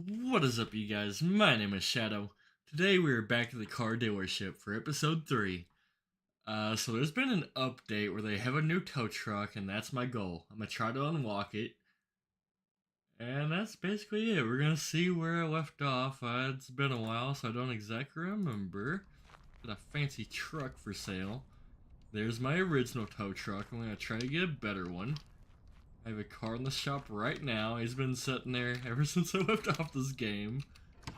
What is up, you guys? My name is Shadow. Today we are back at the car dealership for episode 3. So there's been an update where they have a new tow truck, and that's my goal. I'm gonna try to unlock it, and that's basically it. We're gonna see where I left off. It's been a while, so I don't exactly remember. Got a fancy truck for sale. There's my original tow truck. I'm gonna try to get a better one. I have a car in the shop right now. He's been sitting there ever since I left off this game. I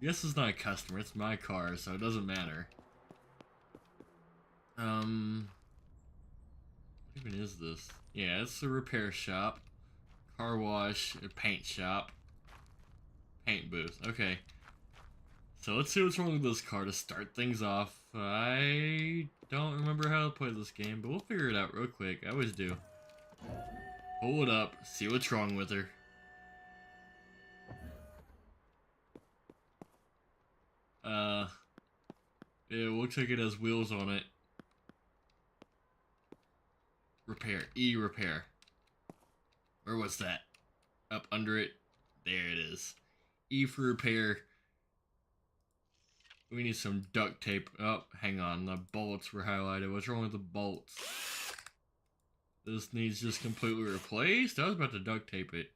guess it's not a customer, it's my car, so it doesn't matter. What even is this? Yeah, it's a repair shop. Car wash, a paint shop. Paint booth, okay. So let's see what's wrong with this car to start things off. I don't remember how to play this game, but we'll figure it out real quick. I always do. Pull it up, see what's wrong with her. It looks like it has wheels on it. Repair, repair. Where was that? Up under it. There it is. E for repair. We need some duct tape. Oh, hang on. The bolts were highlighted. What's wrong with the bolts? This needs just completely replaced? I was about to duct tape it.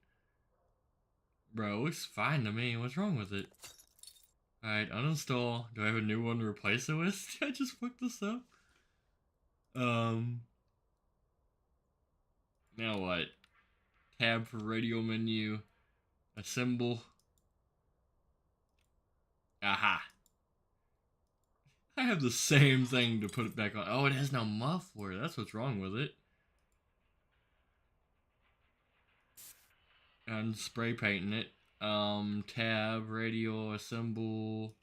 Bro, it looks fine to me. What's wrong with it? Alright, uninstall. Do I have a new one to replace it with? Did I just fuck this up? Now what? Tab for radio menu. Assemble. Aha. I have the same thing to put it back on. Oh, it has no muffler. That's what's wrong with it. And spray painting it. Tab, radio, assemble.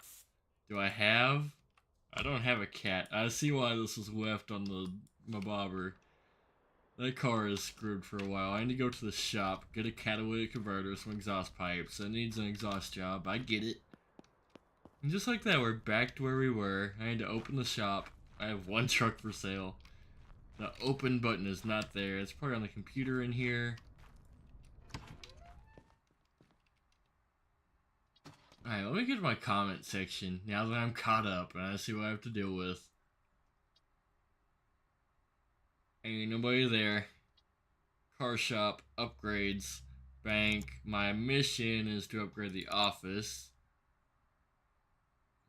Do I have? I don't have a cat. I see why this was left on my bobber. That car is screwed for a while. I need to go to the shop, get a catalytic converter, some exhaust pipes. It needs an exhaust job. I get it. And just like that, we're back to where we were. I need to open the shop. I have one truck for sale. The open button is not there. It's probably on the computer in here. Alright, let me get to my comment section now that I'm caught up and I see what I have to deal with. Ain't nobody there. Car shop, upgrades, bank. My mission is to upgrade the office.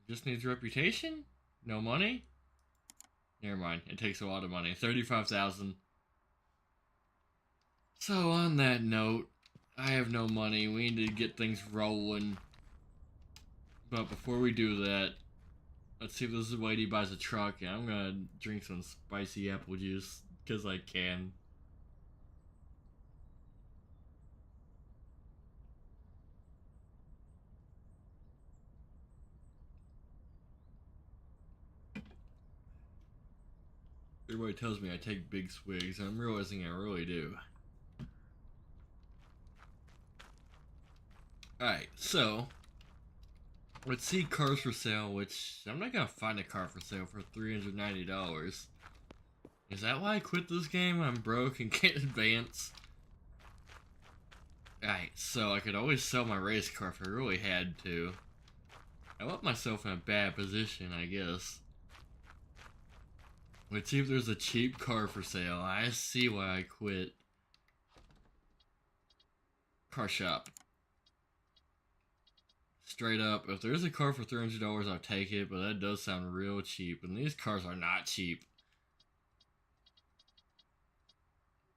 Just needs reputation? No money? Never mind, it takes a lot of money. 35,000. So on that note, I have no money. We need to get things rolling. But before we do that, let's see if this is Whitey buys a truck. And I'm gonna drink some spicy apple juice because I can. Everybody tells me I take big swigs, and I'm realizing I really do. Alright, so let's see cars for sale, which I'm not gonna find a car for sale for $390. Is that why I quit this game? I'm broke and can't advance. Alright, so I could always sell my race car if I really had to. I left myself in a bad position, I guess. Let's see if there's a cheap car for sale. I see why I quit. Car shop. Straight up, if there's a car for $300, I'll take it, but that does sound real cheap, and these cars are not cheap.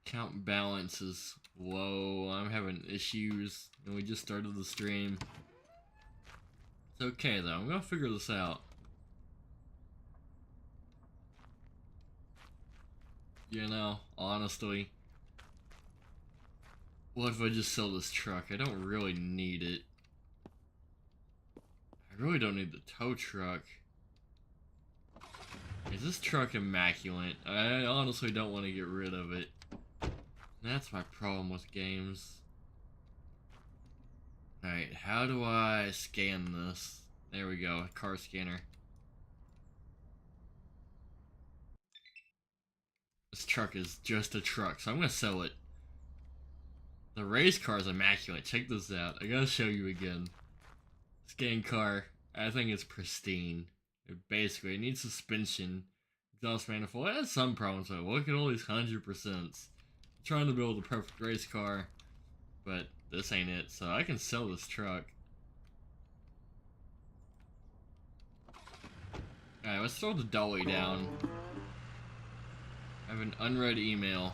Count balance is low. I'm having issues, and we just started the stream. It's okay, though. I'm gonna figure this out. You know, honestly. What if I just sell this truck? I don't really need it. I really don't need the tow truck. Is this truck immaculate? I honestly don't want to get rid of it. That's my problem with games. Alright, how do I scan this? There we go, car scanner. This truck is just a truck, so I'm gonna sell it. The race car is immaculate. Check this out. I gotta show you again. Scan car. I think it's pristine. It needs suspension, exhaust manifold. It has some problems though. Look at all these 100%s. Trying to build the perfect race car, but this ain't it. So I can sell this truck. Alright, let's throw the dolly down. I have an unread email.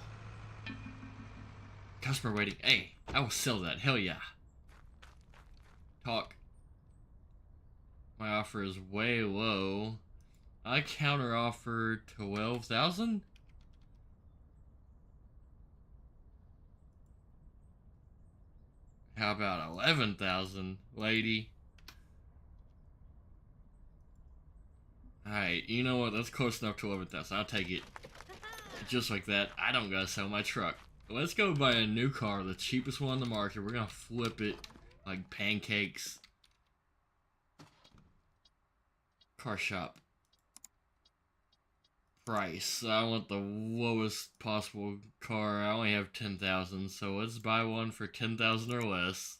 Customer waiting. Hey, I will sell that. Hell yeah. Talk. My offer is way low. I counter offer 12,000? How about 11,000, lady? Alright, you know what? That's close enough to 11,000. I'll take it. Just like that, I don't gotta sell my truck. Let's go buy a new car, the cheapest one on the market. We're gonna flip it like pancakes. Car shop. Price. I want the lowest possible car. I only have 10,000, so let's buy one for 10,000 or less.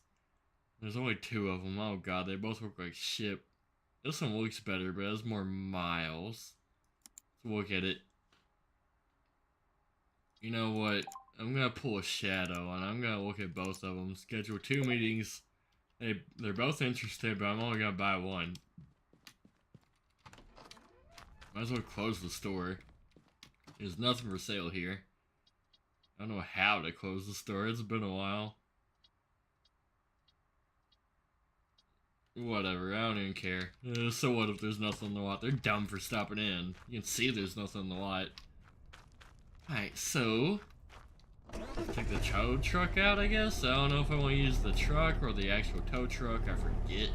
There's only two of them. Oh god, they both look like shit. This one looks better, but it has more miles. Let's look at it. You know what? I'm gonna pull a shadow, and I'm gonna look at both of them. Schedule 2 meetings. They're both interested, but I'm only gonna buy one. Might as well close the store. There's nothing for sale here. I don't know how to close the store. It's been a while. Whatever, I don't even care. So what if there's nothing in the lot? They're dumb for stopping in. You can see there's nothing in the lot. Alright, so... take the tow truck out, I guess? I don't know if I want to use the truck or the actual tow truck. I forget.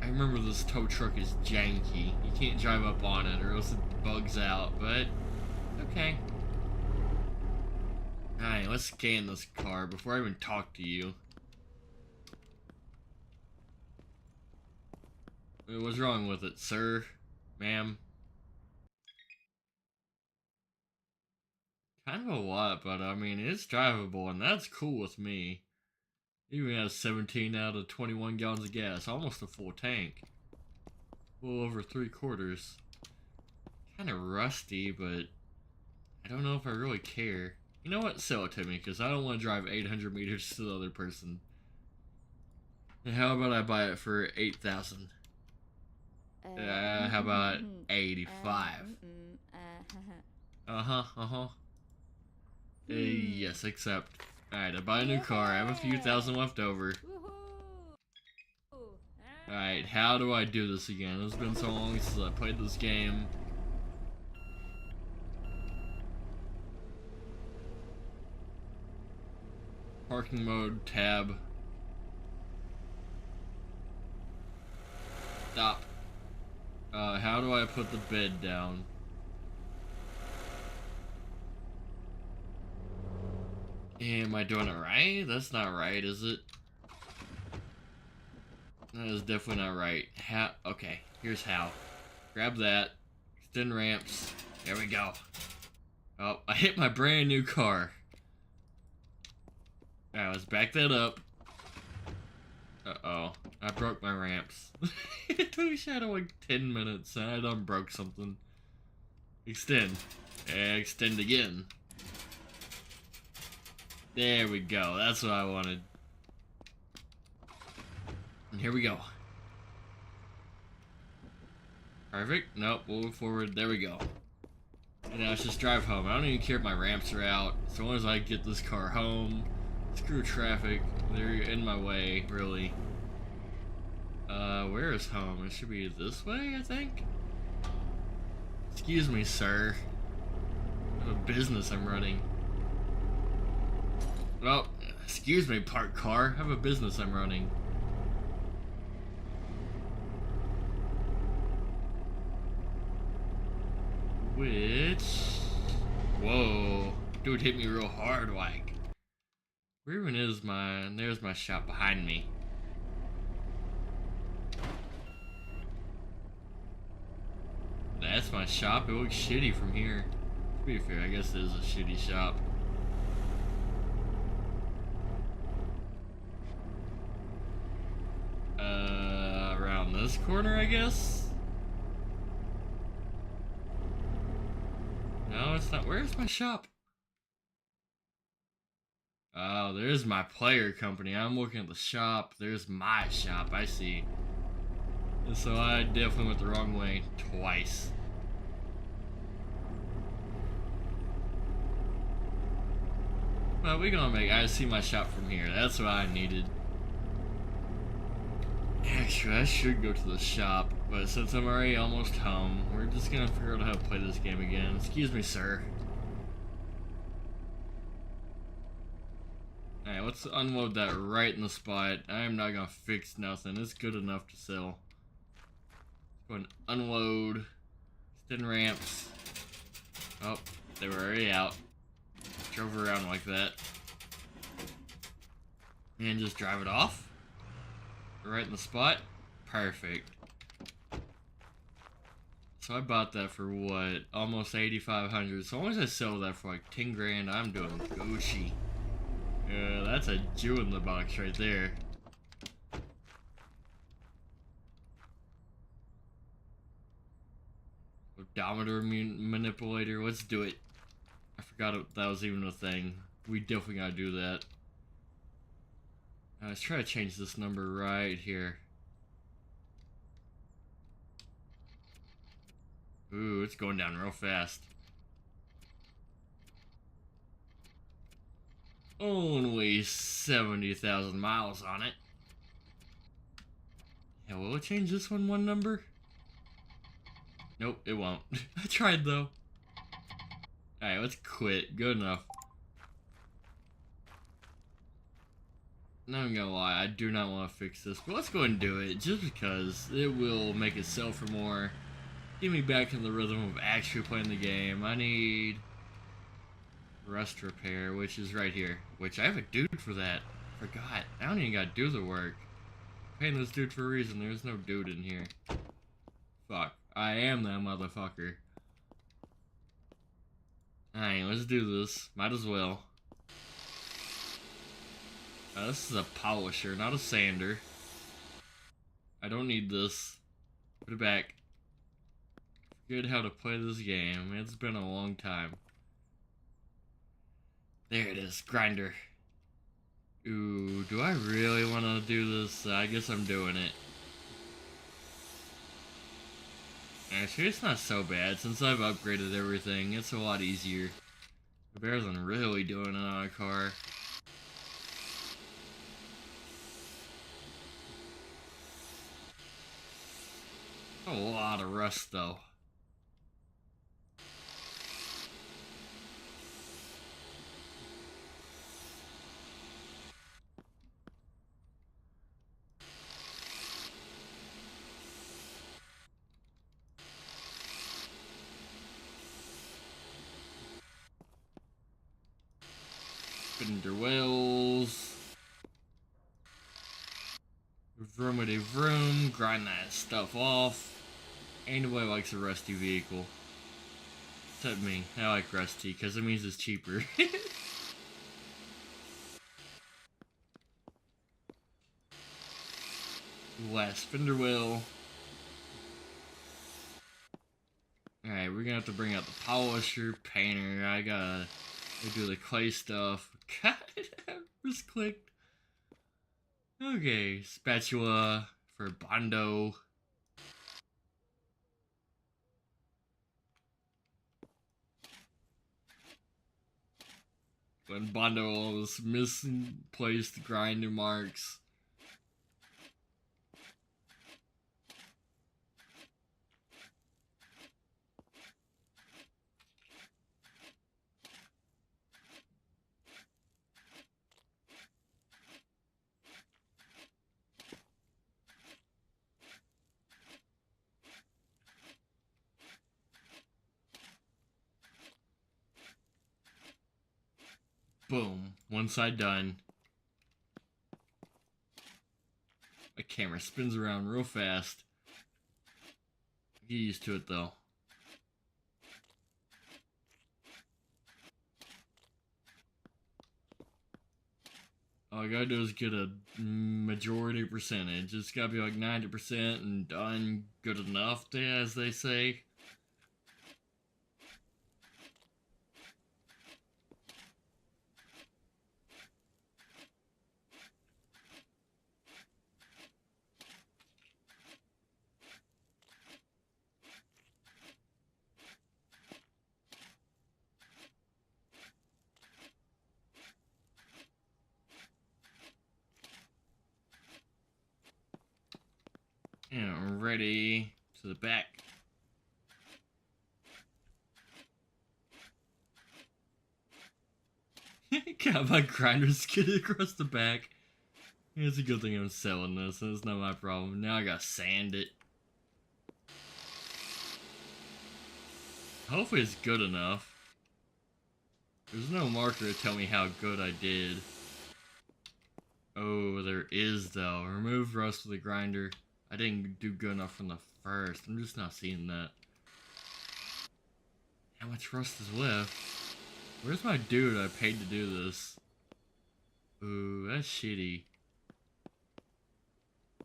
I remember this tow truck is janky. You can't drive up on it or else it bugs out, but okay. Alright, let's scan this car before I even talk to you. What's wrong with it, sir? Ma'am? Kind of a lot, but I mean, it's drivable and that's cool with me. Even has 17 out of 21 gallons of gas, almost a full tank. A little over 3/4. Kind of rusty, but I don't know if I really care. You know what? Sell it to me, because I don't want to drive 800 meters to the other person. And how about I buy it for 8,000? How about 85? Yes, accept. Alright, I buy a new car. I have a few thousand left over. Alright, how do I do this again? It's been so long since I played this game. Parking mode, tab. Stop. How do I put the bed down? Am I doing it right? That's not right, is it? That is definitely not right. How? Okay, here's how. Grab that. Extend ramps. There we go. Oh, I hit my brand new car. Alright, let's back that up. Uh-oh. I broke my ramps. It took Shadow like 10 minutes and I done broke something. Extend. Extend again. There we go. That's what I wanted. And here we go. Perfect. Nope. We'll move forward. There we go. And now let's just drive home. I don't even care if my ramps are out. As long as I get this car home. Screw traffic. They're in my way, really. Where is home? It should be this way, I think. Excuse me, sir. I have a business I'm running. Well, excuse me, parked car. I have a business I'm running. Which... Whoa. Dude hit me real hard, like. Where even is my... There's my shop behind me. That's my shop. It looks shitty from here. To be fair, I guess it is a shitty shop. this corner, I guess? No, it's not. Where's my shop? Oh, there's my player company. I'm looking at the shop. There's my shop. I see. So I definitely went the wrong way twice. Well, we're gonna make. I see my shop from here. That's what I needed. Actually, I should go to the shop, but since I'm already almost home, we're just gonna figure out how to play this game again. Excuse me, sir. Alright, let's unload that right in the spot. I am not gonna fix nothing. It's good enough to sell. Go and unload. Extend ramps. Oh, they were already out. Drove around like that. And just drive it off. Right in the spot. Perfect. So I bought that for what? Almost 8,500. So long as I sell that for like 10 grand, I'm doing Gucci. That's a jewel in the box right there. Odometer manipulator. Let's do it. I forgot that was even a thing. We definitely gotta do that. Let's try to change this number right here. Ooh, it's going down real fast. Only 70,000 miles on it. Yeah, will it change this one number? Nope, it won't. I tried though. Alright, let's quit. Good enough. Not even gonna lie, I do not want to fix this, but let's go and do it, just because it will make it sell for more. Get me back in the rhythm of actually playing the game. I need rust repair, which is right here. Which I have a dude for that. Forgot. I don't even gotta do the work. I'm paying this dude for a reason. There's no dude in here. Fuck. I am that motherfucker. Alright, let's do this. Might as well. This is a polisher, not a sander. I don't need this. Put it back. Forget how to play this game. It's been a long time. There it is. Grinder. Ooh, do I really want to do this? I guess I'm doing it. Actually, it's not so bad. Since I've upgraded everything, it's a lot easier. Better than really doing it on a car. A lot of rust, though. Fender wells. Vroomity vroom. Grind that stuff off. Ain't nobody likes a rusty vehicle. Except me. I like rusty because it means it's cheaper. Last fender well. Alright, we're gonna have to bring out the polisher, painter. I gotta do the clay stuff. God, I just clicked. Okay, spatula for Bondo. When Bondo all those misplaced grinder marks. Boom. One side done. My camera spins around real fast. Get used to it though. All I gotta do is get a majority percentage. It's gotta be like 90% and done good enough, as they say. And ready to the back. Got my grinder skidded across the back. It's a good thing I'm selling this. That's not my problem. Now I gotta sand it. Hopefully it's good enough. There's no marker to tell me how good I did. Oh, there is though. Remove rust with the grinder. I didn't do good enough from the first. I'm just not seeing that. How much rust is left? Where's my dude I paid to do this? Ooh, that's shitty.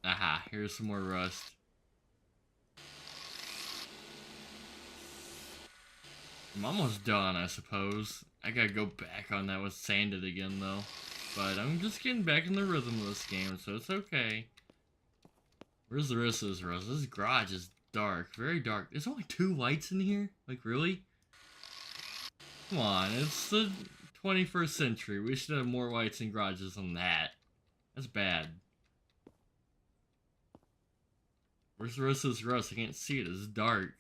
Aha, here's some more rust. I'm almost done, I suppose. I gotta go back on that with sanded again, though. But I'm just getting back in the rhythm of this game, so it's okay. Where's the rest of this rust? This garage is dark, very dark. There's only 2 lights in here? Like, really? Come on, it's the 21st century. We should have more lights in garages than that. That's bad. Where's the rest of this rust? I can't see it. It's dark.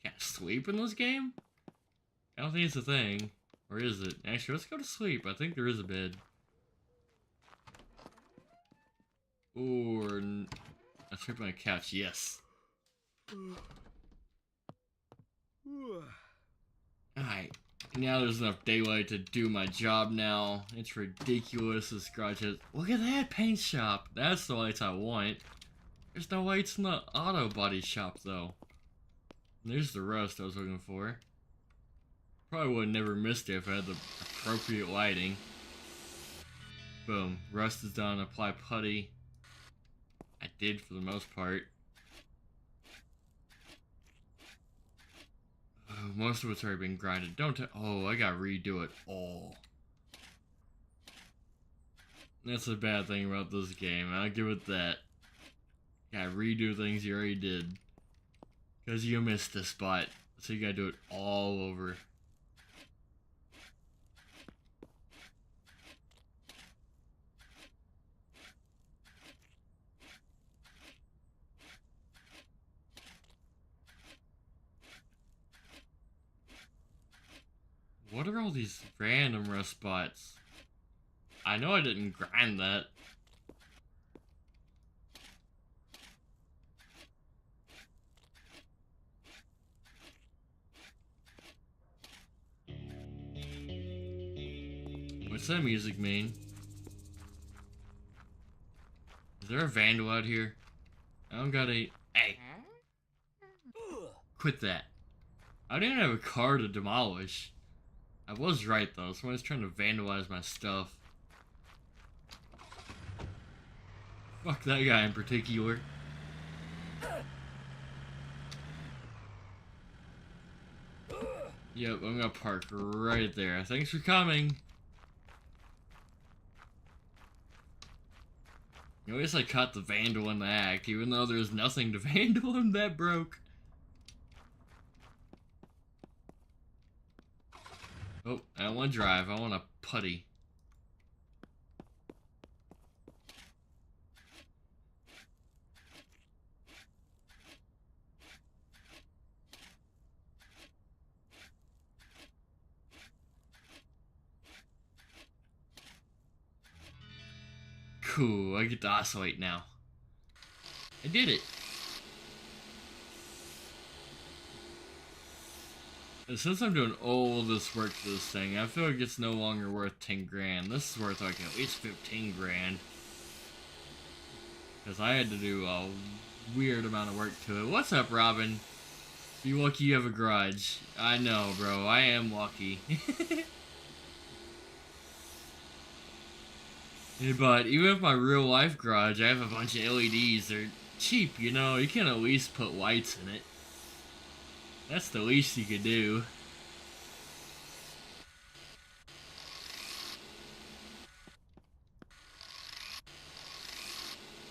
Can't sleep in this game? I don't think it's a thing. Or is it? Actually, let's go to sleep. I think there is a bed. Or... I sleep on a couch. Yes. Alright. Now there's enough daylight to do my job now. It's ridiculous. This garage has... Look at that paint shop. That's the lights I want. There's no lights in the auto body shop, though. There's the rust I was looking for. Probably would have never missed it if I had the appropriate lighting. Boom. Rust is done. Apply putty. I did for the most part. Oh, most of it's already been grinded. Oh, I gotta redo it all. That's the bad thing about this game. I'll give it that. Gotta redo things you already did. Because you missed a spot. So you gotta do it all over. What are all these random rust spots? I know I didn't grind that. What's that music mean? Is there a vandal out here? I don't got a... Hey! Quit that. I didn't have a car to demolish. I was right though, someone's trying to vandalize my stuff. Fuck that guy in particular. Yep, I'm gonna park right there. Thanks for coming. Notice I caught the vandal in the act, even though there's nothing to vandal him. That broke. Oh, I don't want to drive. I want to putty. Cool, I get to oscillate now. I did it. And since I'm doing all this work for this thing, I feel like it's no longer worth 10 grand. This is worth like at least 15 grand. Because I had to do a weird amount of work to it. What's up, Robin? You lucky you have a garage. I know, bro. I am lucky. But even with my real life garage, I have a bunch of LEDs. They're cheap, you know. You can at least put lights in it. That's the least you could do.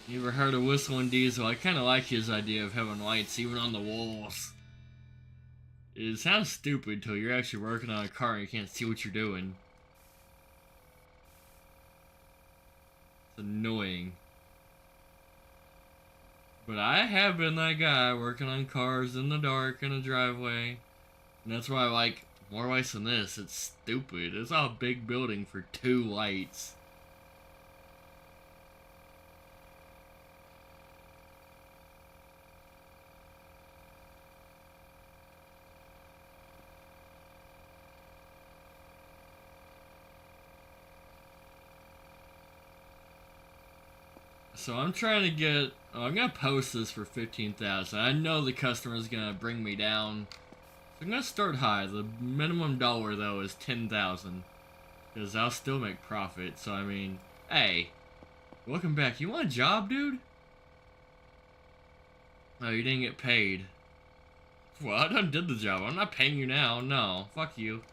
You ever heard of Whistling Diesel? I kind of like his idea of having lights even on the walls. It sounds stupid till you're actually working on a car and you can't see what you're doing. It's annoying. But I have been that guy working on cars in the dark in a driveway. And that's why I like more lights than this. It's stupid. It's all a big building for 2 lights. So I'm trying to get. Oh, I'm gonna post this for 15,000. I know the customer's gonna bring me down. So I'm gonna start high. The minimum dollar though is 10,000, because I'll still make profit. So I mean, hey, welcome back. You want a job, dude? No, you didn't get paid. Well, I done did the job. I'm not paying you now. No, fuck you.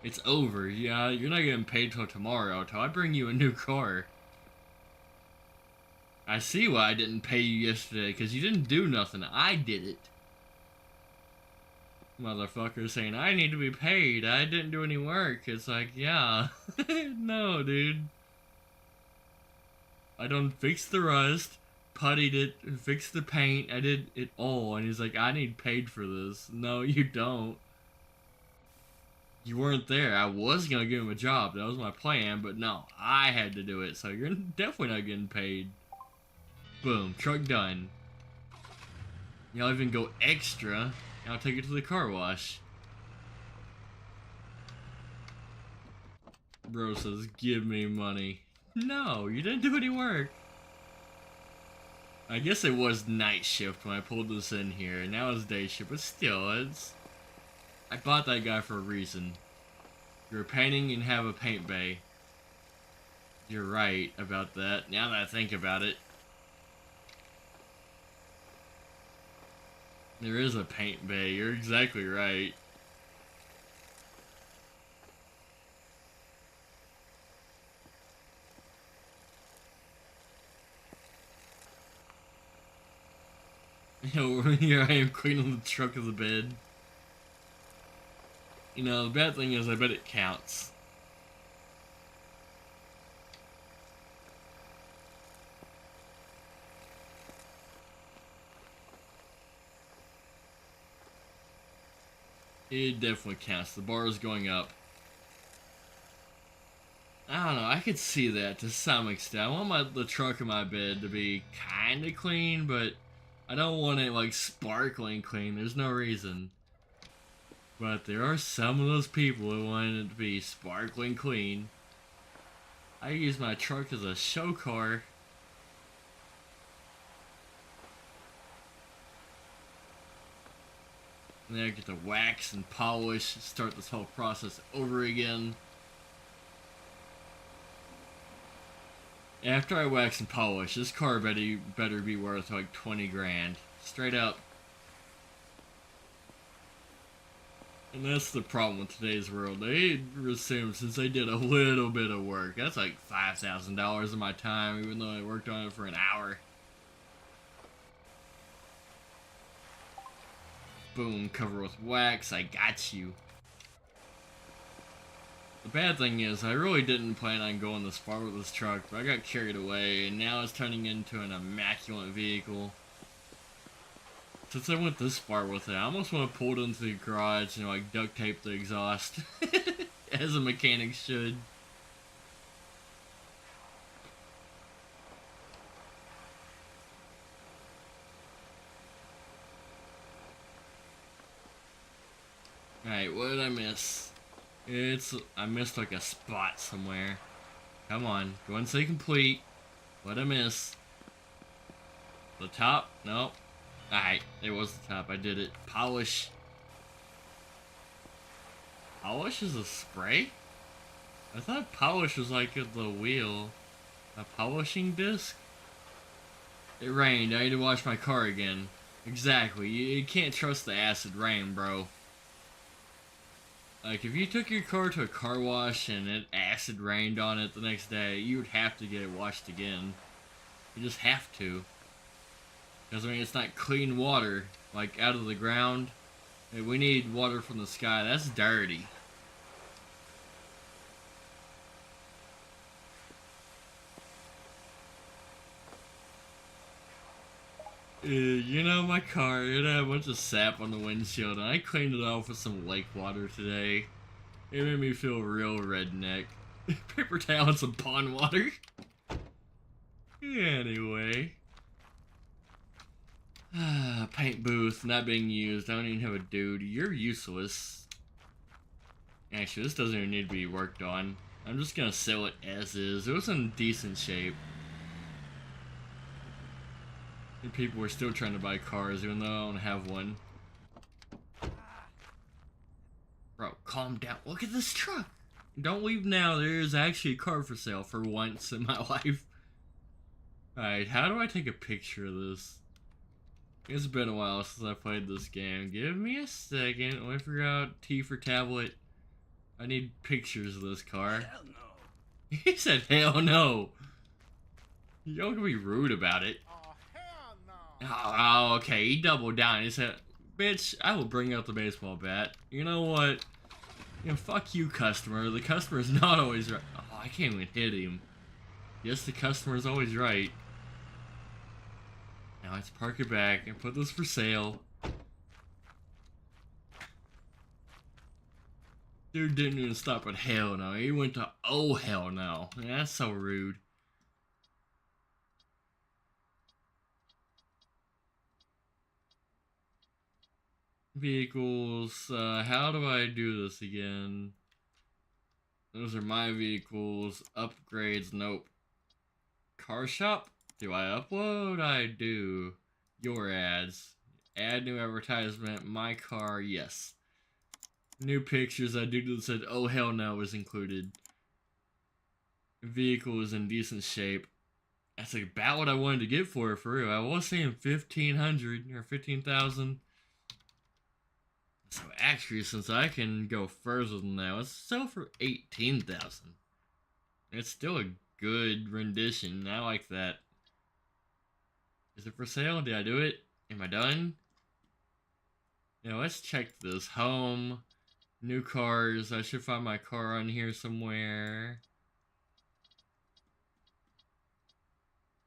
It's over. Yeah, you're not getting paid till tomorrow. Till I bring you a new car. I see why I didn't pay you yesterday, because you didn't do nothing. I did it. Motherfucker saying, I need to be paid. I didn't do any work. It's like, yeah. No, dude. I done fixed the rust, puttied it, fixed the paint. I did it all. And he's like, I need paid for this. No, you don't. You weren't there. I was going to give him a job. That was my plan. But no, I had to do it. So you're definitely not getting paid. Boom, truck done. Y'all even go extra, and I'll take it to the car wash. Bro says, give me money. No, you didn't do any work. I guess it was night shift when I pulled this in here, and now it's day shift, but still, it's... I bought that guy for a reason. You're painting and have a paint bay. You're right about that, now that I think about it. There is a paint bay, you're exactly right. You know, here I am cleaning the truck of the bed. You know, the bad thing is I bet it counts. It definitely counts. The bar is going up. I don't know. I could see that to some extent. I want the truck in my bed to be kind of clean, but I don't want it like sparkling clean. There's no reason. But there are some of those people who want it to be sparkling clean. I use my truck as a show car. And then I get to wax and polish, start this whole process over again. After I wax and polish, this car better be worth like 20 grand. Straight up. And that's the problem with today's world. They assume since they did a little bit of work, that's like $5,000 of my time, even though I worked on it for an hour. Boom, cover with wax, I got you. The bad thing is, I really didn't plan on going this far with this truck, but I got carried away, and now it's turning into an immaculate vehicle. Since I went this far with it, I almost want to pull it into the garage and like duct tape the exhaust, as a mechanic should. Alright, what did I miss? I missed like a spot somewhere. Come on, go and say complete. What did I miss? The top? Nope. Alright, it was the top, I did it. Polish. Polish is a spray? I thought polish was like at the wheel. A polishing disc? It rained. I need to wash my car again. Exactly. You can't trust the acid rain, bro. Like, if you took your car to a car wash and it acid rained on it the next day, you would have to get it washed again. You just have to. Because, I mean, it's not clean water, like, out of the ground. We need water from the sky. That's dirty. You know, my car, it had a bunch of sap on the windshield, and I cleaned it off with some lake water today. It made me feel real redneck. Paper towel and some pond water. Anyway. Paint booth not being used. I don't even have a dude. You're useless. Actually, this doesn't even need to be worked on. I'm just gonna sell it as is. It was in decent shape. And people were still trying to buy cars, even though I don't have one. Bro, calm down. Look at this truck. Don't leave now. There is actually a car for sale for once in my life. Alright, how do I take a picture of this? It's been a while since I played this game. Give me a second. Let me figure out T for tablet. I need pictures of this car. Hell no. He said, hell no. You don't be rude about it. Oh, hell no. Oh, okay. He doubled down. He said, bitch, I will bring out the baseball bat. You know what? You know, fuck you, customer. The customer's not always right. Oh, I can't even hit him. Yes, the customer's always right. Now let's park it back and put this for sale. Dude didn't even stop at hell no. He went to oh hell no. That's so rude. Vehicles. How do I do this again? Those are my vehicles. Upgrades. Nope. Car shop. Do I upload? I do. Your ads. Add new advertisement. My car. Yes. New pictures. I do that said oh hell no is included. Vehicle is in decent shape. That's about what I wanted to get for it, for real. I was saying 1,500 or 15,000. So actually, since I can go further than that, let's sell for 18,000. It's still a good rendition. I like that. Is it for sale? Did I do it? Am I done? Now let's check this. Home. New cars. I should find my car on here somewhere.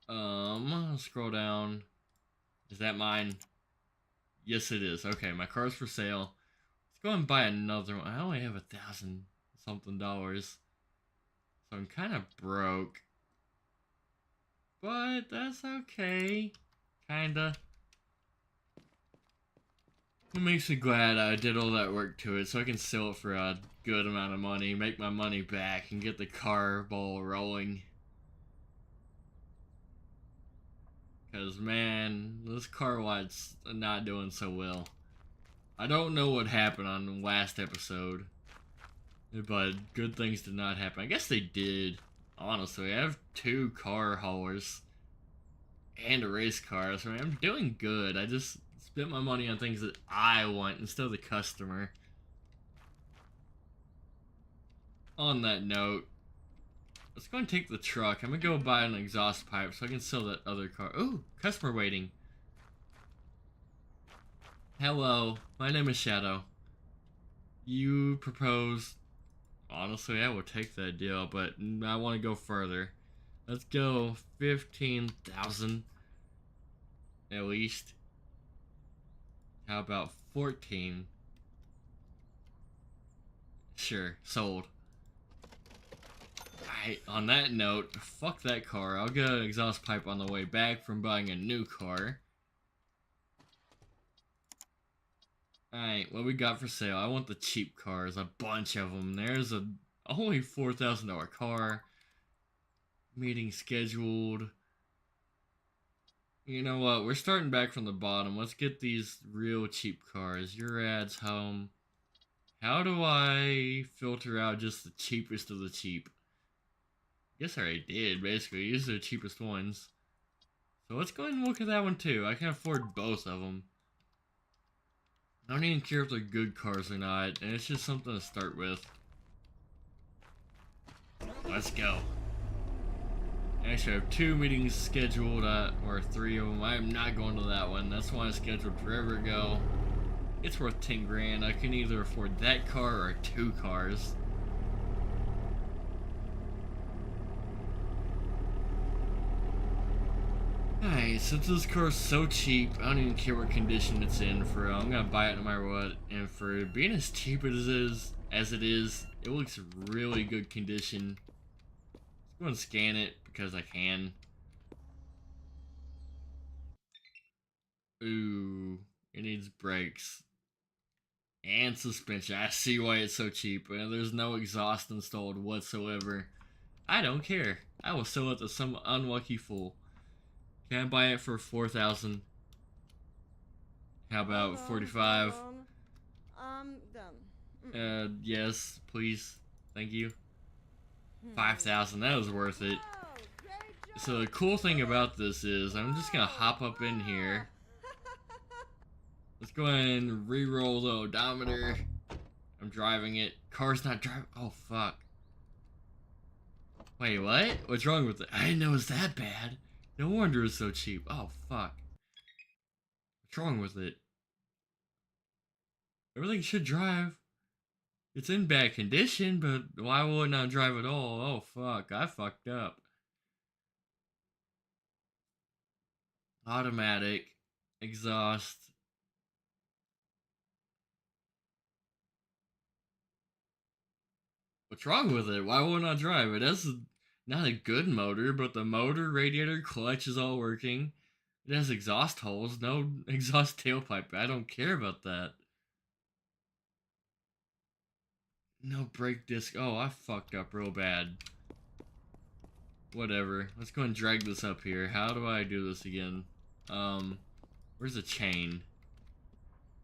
I'll scroll down. Is that mine? Yes, it is. Okay, my car's for sale. Let's go and buy another one. I only have $1,000 something. So I'm kind of broke. But that's okay. Kinda. It makes me glad I did all that work to it so I can sell it for a good amount of money, make my money back, and get the car ball rolling. Because, man, this car wat's not doing so well. I don't know what happened on the last episode, but good things did not happen. I guess they did, honestly. I have 2 car haulers and a race car, so I'm doing good. I just spent my money on things that I want instead of the customer. On that note, let's go and take the truck. I'm gonna go buy an exhaust pipe so I can sell that other car. Ooh, customer waiting. Hello, my name is Shadow. You propose. Honestly, I will take that deal, but I want to go further. Let's go 15,000 at least. How about 14? Sure, sold. Alright, on that note, fuck that car. I'll get an exhaust pipe on the way back from buying a new car. Alright, what we got for sale? I want the cheap cars, a bunch of them. There's a only $4,000 car. Meeting scheduled. You know what? We're starting back from the bottom. Let's get these real cheap cars. Your ads home. How do I filter out just the cheapest of the cheap? Guess I already did, basically. These are the cheapest ones. So let's go ahead and look at that one too. I can afford both of them. I don't even care if they're good cars or not, and it's just something to start with. Let's go. Actually, I have 2 meetings scheduled, or 3 of them. I am not going to that one. That's one I scheduled forever ago. It's worth 10 grand. I can either afford that car or 2 cars. Alright, since this car's so cheap, I don't even care what condition it's in. For real, I'm gonna buy it no matter what. And for being as cheap as it is, it looks really good condition. Let's go and scan it because I can. Ooh, it needs brakes and suspension. I see why it's so cheap. There's no exhaust installed whatsoever. I don't care. I will sell it to some unlucky fool. Can I buy it for 4,000? How about 45? I'm done. Yes, please. Thank you. 5,000. That was worth it. So the cool thing about this is I'm just gonna hop up in here. Let's go ahead and re-roll the odometer. I'm driving it. Car's not driving. Oh, fuck. Wait, what? What's wrong with it? I didn't know it was that bad. No wonder it's so cheap. Oh, fuck. What's wrong with it? Everything should drive. It's in bad condition, but why will it not drive at all? Oh, fuck. I fucked up. Automatic. Exhaust. What's wrong with it? Why will it not drive? It has not a good motor, but the motor, radiator, clutch is all working. It has exhaust holes, no exhaust tailpipe. I don't care about that. No brake disc. Oh, I fucked up real bad. Whatever. Let's go and drag this up here. How do I do this again? Where's the chain?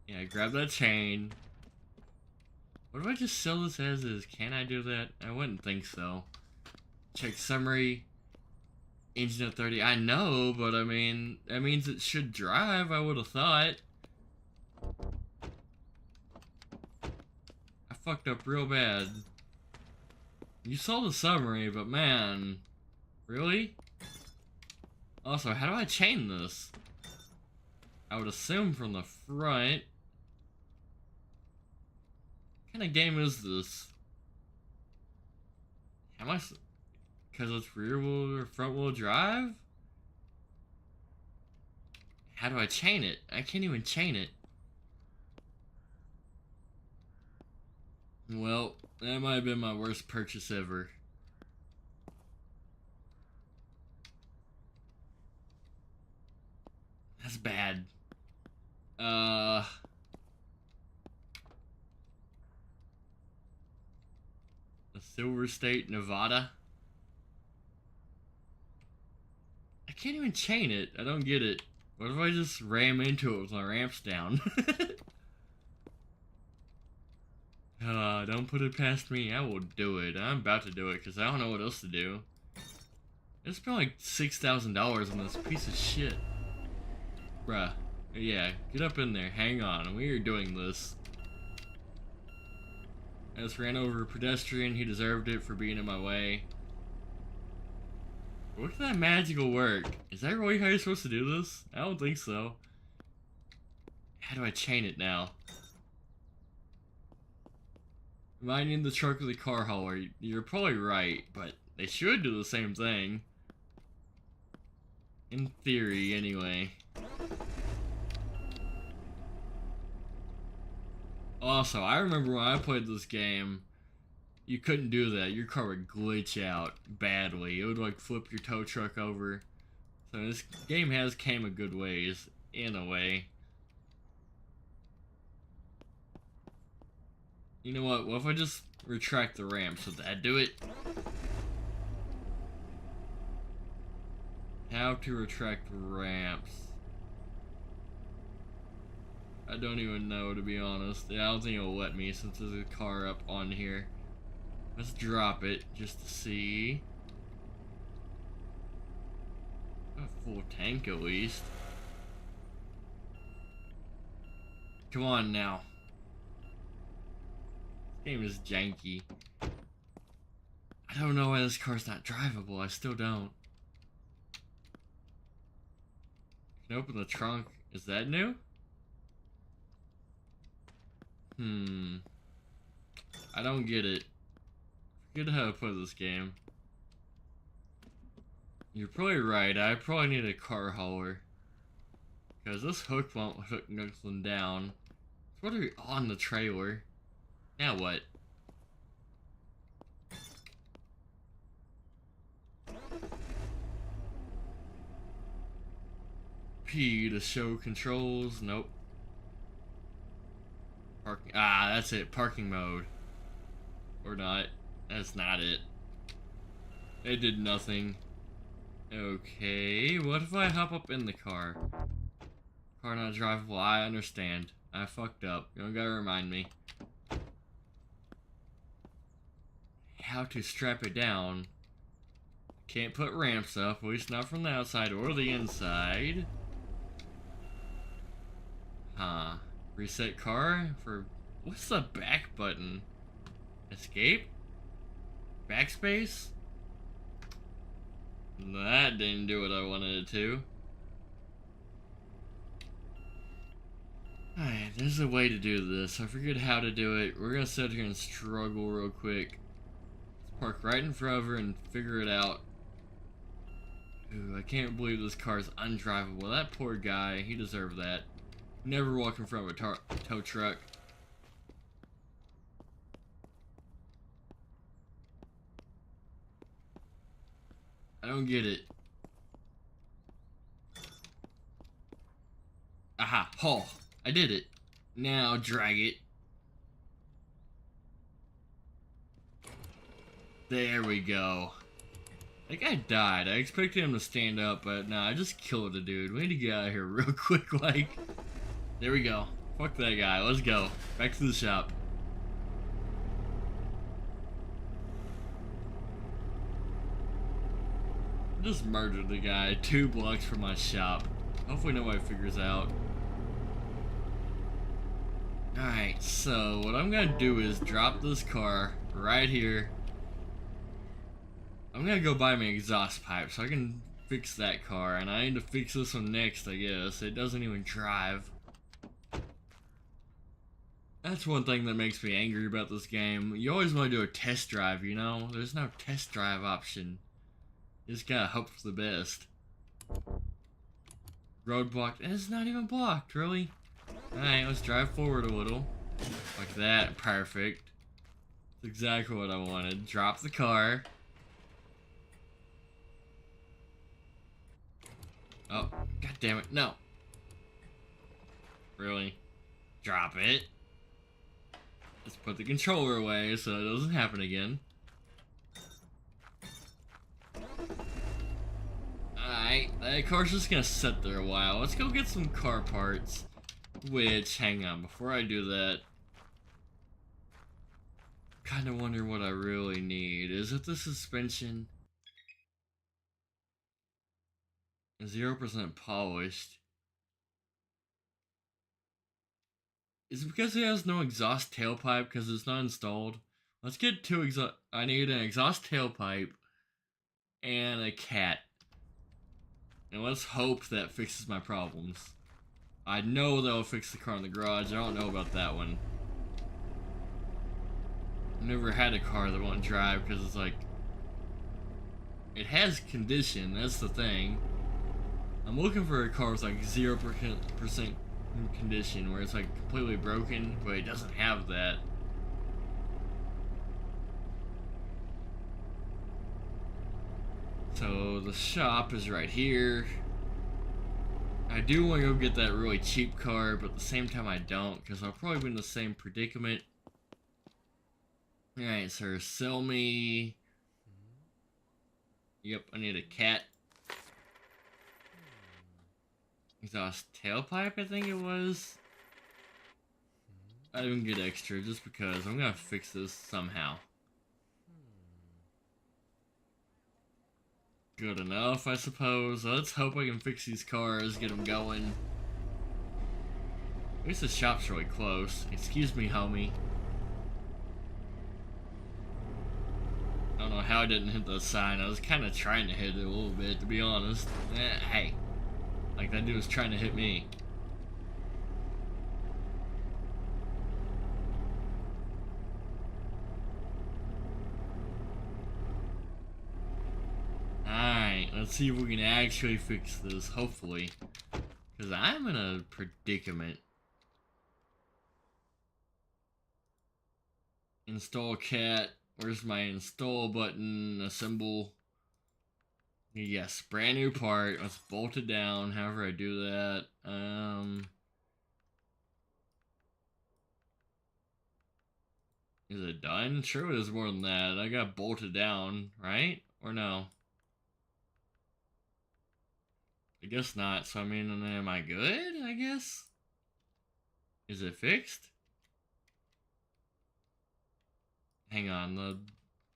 Yeah, grab that chain. What if I just sell this as is? Can I do that? I wouldn't think so. Check summary. Engine at 30. I know, but I mean, that means it should drive, I would have thought. I fucked up real bad. You saw the summary, but man. Really? Also, how do I chain this? I would assume from the front. What kind of game is this? How much? Because it's rear wheel or front wheel drive? How do I chain it? I can't even chain it. Well, that might have been my worst purchase ever. That's bad. Silver State, Nevada. I can't even chain it. I don't get it. What if I just ram into it with my ramps down? Don't put it past me. I will do it. I'm about to do it because I don't know what else to do. I spent like $6,000 on this piece of shit. Bruh. Yeah, get up in there. Hang on. We are doing this. I just ran over a pedestrian. He deserved it for being in my way. What if that magical work? Is that really how you're supposed to do this? I don't think so. How do I chain it now? Am I in the truck with the car hauler? You're probably right, but they should do the same thing. In theory, anyway. Also, I remember when I played this game, you couldn't do that. Your car would glitch out badly. It would like flip your tow truck over. So this game has came a good ways, in a way. You know what? What if I just retract the ramps? Would that do it? How to retract ramps. I don't even know, to be honest. Yeah, I don't think it'll let me since there's a car up on here. Let's drop it just to see. full tank at least. Come on now. This game is janky. I don't know why this car's not drivable. I still don't. You can open the trunk. Is that new? I don't get it. Forget how to play this game. You're probably right. I probably need a car hauler. Because this hook won't hook nothing down. It's already on the trailer. Now what? P to show controls. Nope. Parking. Ah, that's it. Parking mode. Or not. That's not it. It did nothing. Okay, what if I hop up in the car? Car not drivable. I understand. I fucked up. You don't gotta remind me. How to strap it down. Can't put ramps up, at least not from the outside or the inside. Huh. Reset car for... What's the back button? Escape? Backspace? That didn't do what I wanted it to. Alright, there's a way to do this. I forget how to do it. We're gonna sit here and struggle real quick. Let's park right in front of her and figure it out. Ooh, I can't believe this car is undrivable. That poor guy, he deserved that. Never walk in front of a tow truck. I don't get it. Aha, haul. I did it. Now drag it. There we go. That guy died. I expected him to stand up, but nah, I just killed the dude. We need to get out of here real quick, like. There we go. Fuck that guy. Let's go. Back to the shop. I just murdered the guy 2 blocks from my shop. Hopefully nobody figures out. Alright, so what I'm gonna do is drop this car right here. I'm gonna go buy my exhaust pipe so I can fix that car, and I need to fix this one next, I guess. It doesn't even drive. That's one thing that makes me angry about this game. You always want to do a test drive, you know? There's no test drive option. You just gotta hope for the best. Road blocked, and it's not even blocked, really. Alright, let's drive forward a little. Like that, perfect. That's exactly what I wanted. Drop the car. Oh, god damn it, no. Really? Drop it. Let's put the controller away so it doesn't happen again. Alright, that car's just gonna sit there a while. Let's go get some car parts. Which, hang on, before I do that, kinda wonder what I really need. Is it the suspension? 0% polished. Is it because it has no exhaust tailpipe because it's not installed? Let's get 2 exhaust. I need an exhaust tailpipe and a cat. And let's hope that fixes my problems. I know that'll fix the car in the garage. I don't know about that one. I've never had a car that won't drive because it's like... It has condition, that's the thing. I'm looking for a car with like 0% condition where it's like completely broken, but it doesn't have that. So the shop is right here. I do want to go get that really cheap car, but at the same time I don't, because I'll probably be in the same predicament. Alright, sir, sell me... Yep, I need a cat. Exhaust tailpipe, I think it was. I didn't get extra just because I'm gonna fix this somehow. good enough, I suppose. Let's hope I can fix these cars, get them going. At least the shop's really close. Excuse me, homie. I don't know how I didn't hit the sign. I was kind of trying to hit it a little bit, to be honest. Hey. Like that dude was trying to hit me. Alright, let's see if we can actually fix this, hopefully. Because I'm in a predicament. Install cat. Where's my install button? Assemble. Yes, brand new part. Let's bolt it down. However I do that. Is it done? Sure, there's more than that. I got bolted down, right? Or no? I guess not. So I mean, am I good? I guess. Is it fixed? Hang on, the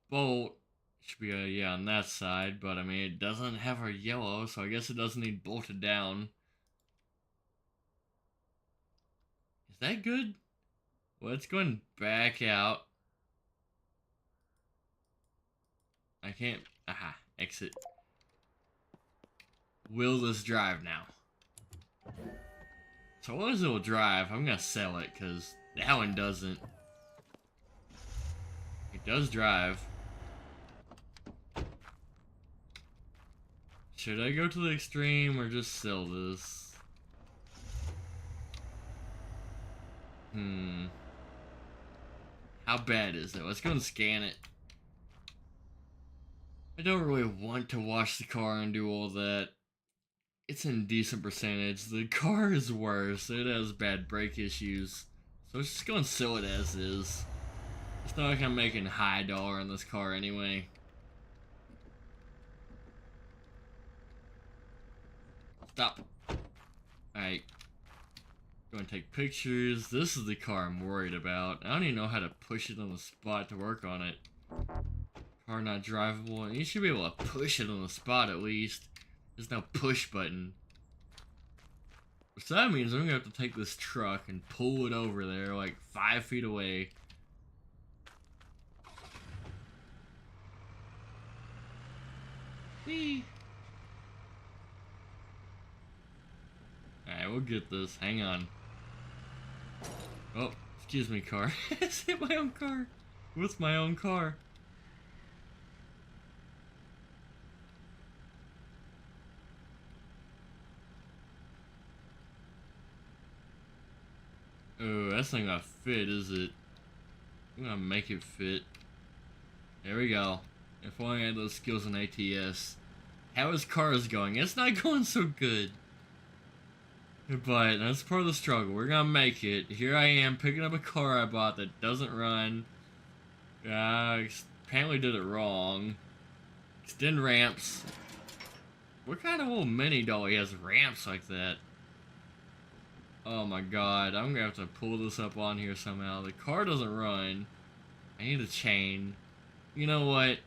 bolt should be yeah, on that side, but I mean it doesn't have a yellow, so I guess it doesn't need bolted down. Is that good? Well, it's going back out. I can't. Aha, exit. Will this drive now? So what is it will drive? I'm gonna sell it because that one doesn't. It does drive. Should I go to the extreme or just sell this? How bad is it? Let's go and scan it. I don't really want to wash the car and do all that. It's in decent percentage. The car is worse. It has bad brake issues. So let's just go and sell it as is. It's not like I'm making high dollar on this car anyway. Stop. Alright. Go and take pictures. This is the car I'm worried about. I don't even know how to push it on the spot to work on it. Car not drivable. You should be able to push it on the spot at least. There's no push button. So that means I'm gonna have to take this truck and pull it over there like 5 feet away. Whee! Alright, we'll get this. Hang on. Oh, excuse me, car. Is it my own car? What's my own car? Oh, that's not gonna fit, is it? I'm gonna make it fit. There we go. If only I had those skills in ATS. How is cars going? It's not going so good. But that's part of the struggle. We're gonna make it. Here I am picking up a car I bought that doesn't run. Apparently did it wrong. Extend ramps. What kind of little mini dolly has ramps like that? Oh my god, I'm gonna have to pull this up on here somehow. The car doesn't run. I need a chain. You know what?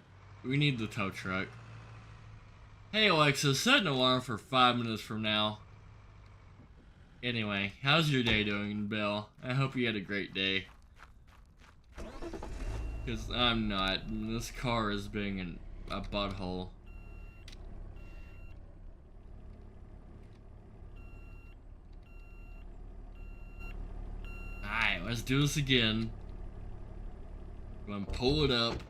We need the tow truck. Hey Alexa, set an alarm for 5 minutes from now. Anyway, how's your day doing, Bill? I hope you had a great day. Because I'm not. This car is being a butthole. Alright, let's do this again. I'm gonna pull it up.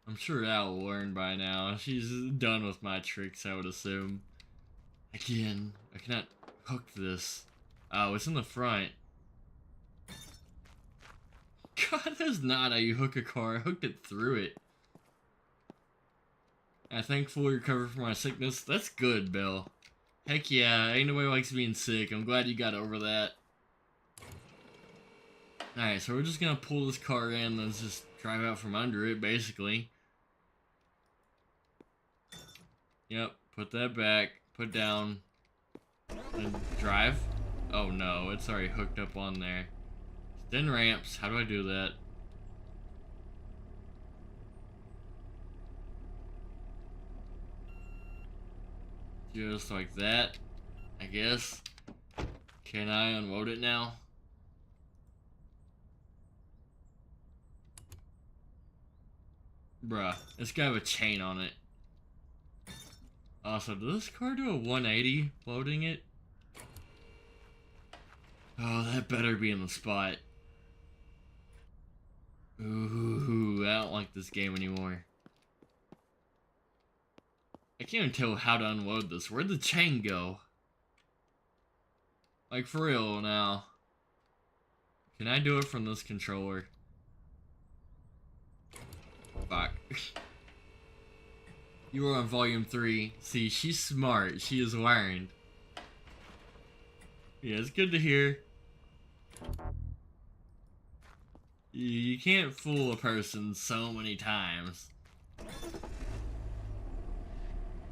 I'm sure Al will learn by now. She's done with my tricks, I would assume. Again, I cannot hook this. Oh, it's in the front. God, that's not how you hook a car. I hooked it through it. I thankfully recovered from my sickness. That's good, Bill. Heck yeah, ain't nobody likes being sick. I'm glad you got over that. Alright, so we're just gonna pull this car in and just drive out from under it, basically. Yep, put that back, put down, and drive. Oh no, it's already hooked up on there. Extend ramps, how do I do that? Just like that, I guess. Can I unload it now? Bruh, it's got a chain on it. Also, does this car do a 180 loading it? Oh, that better be in the spot. Ooh, I don't like this game anymore. I can't even tell how to unload this. Where'd the chain go? Like, for real now. Can I do it from this controller? Fuck. You are on volume 3. See, she's smart. She is learned. Yeah, it's good to hear. You can't fool a person so many times.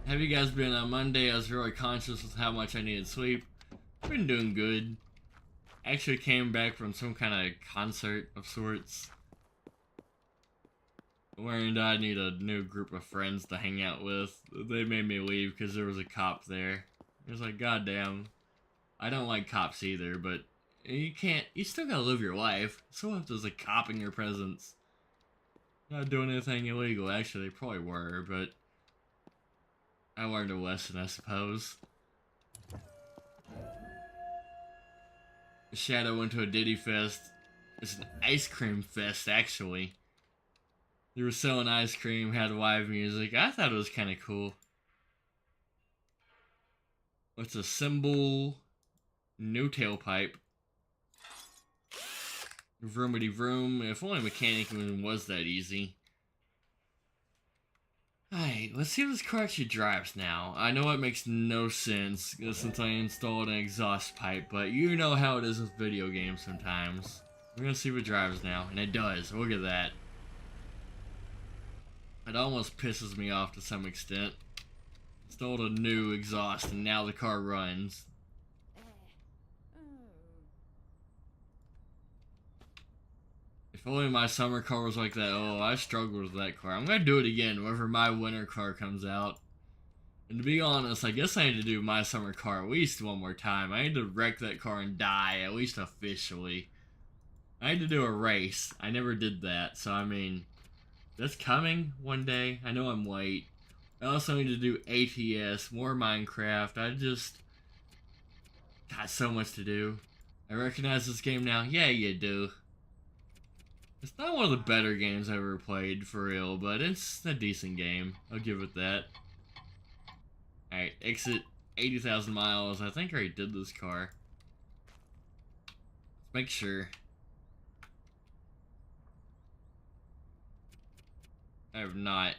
Have you guys been on Monday? I was really conscious with how much I needed sleep. I've been doing good. Actually came back from some kind of concert of sorts. Learned I need a new group of friends to hang out with. They made me leave because there was a cop there. It was like, goddamn. I don't like cops either, but you still gotta live your life. So if there's a cop in your presence. Not doing anything illegal, actually, they probably were, but I learned a lesson, I suppose. Shadow went to a Diddy Fest. It's an ice cream fest, actually. They were selling ice cream, had live music. I thought it was kind of cool. What's a symbol? New tailpipe. Vroomity vroom. If only mechanic was that easy. Alright, let's see if this car actually drives now. I know it makes no sense since I installed an exhaust pipe, but you know how it is with video games sometimes. We're gonna see if it drives now, and it does. Look at that. It almost pisses me off to some extent. Installed a new exhaust, and now the car runs. If only my summer car was like that. Oh, I struggled with that car. I'm gonna do it again whenever my winter car comes out. And to be honest, I guess I need to do my summer car at least one more time. I need to wreck that car and die, at least officially. I need to do a race. I never did that, so I mean, that's coming one day. I know I'm late. I also need to do ATS, more Minecraft. I just got so much to do. I recognize this game now. Yeah, you do. It's not one of the better games I've ever played, for real, but it's a decent game. I'll give it that. Alright, exit 80,000 miles. I think I already did this car. Let's make sure. I have not.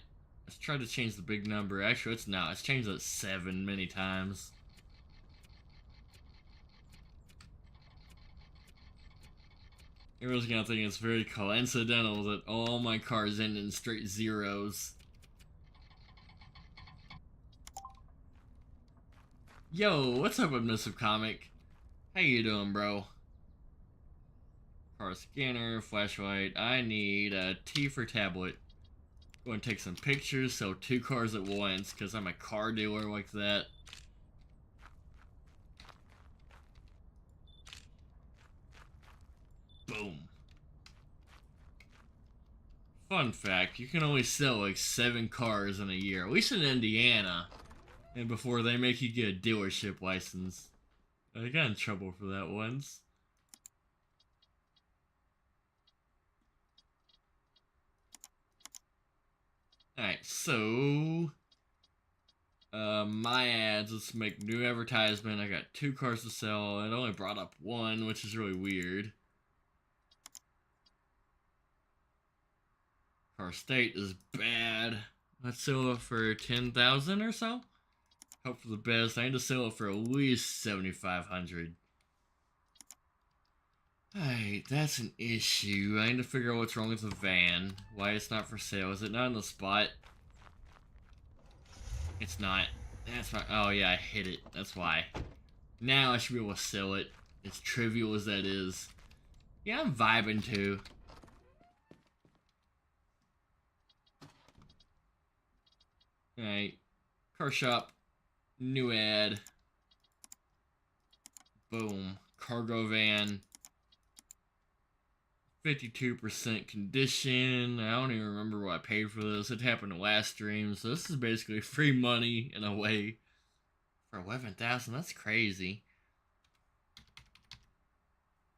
Let's try to change the big number. Actually, it's not. It's changed that 7 many times. Everyone's gonna think it's very coincidental that all my cars end in straight zeros. Yo, what's up with Missive Comic? How you doing, bro? Car scanner, flashlight. I need a T for tablet. Go and take some pictures, sell 2 cars at once, because I'm a car dealer like that. Boom. Fun fact, you can only sell like 7 cars in a year, at least in Indiana. And before they make you get a dealership license. I got in trouble for that once. Alright, so my ads, let's make new advertisement. I got 2 cars to sell. It only brought up 1, which is really weird. Car state is bad. Let's sell it for 10,000 or so. Hope for the best. I need to sell it for at least 7,500. Alright, that's an issue. I need to figure out what's wrong with the van. Why it's not for sale. Is it not in the spot? It's not. That's why. Oh yeah, I hit it. That's why. Now I should be able to sell it. As trivial as that is. Yeah, I'm vibing too. Alright. Car shop. New ad. Boom. Cargo van. 52% condition. I don't even remember what I paid for this. It happened last stream, so this is basically free money in a way. For 11,000, that's crazy.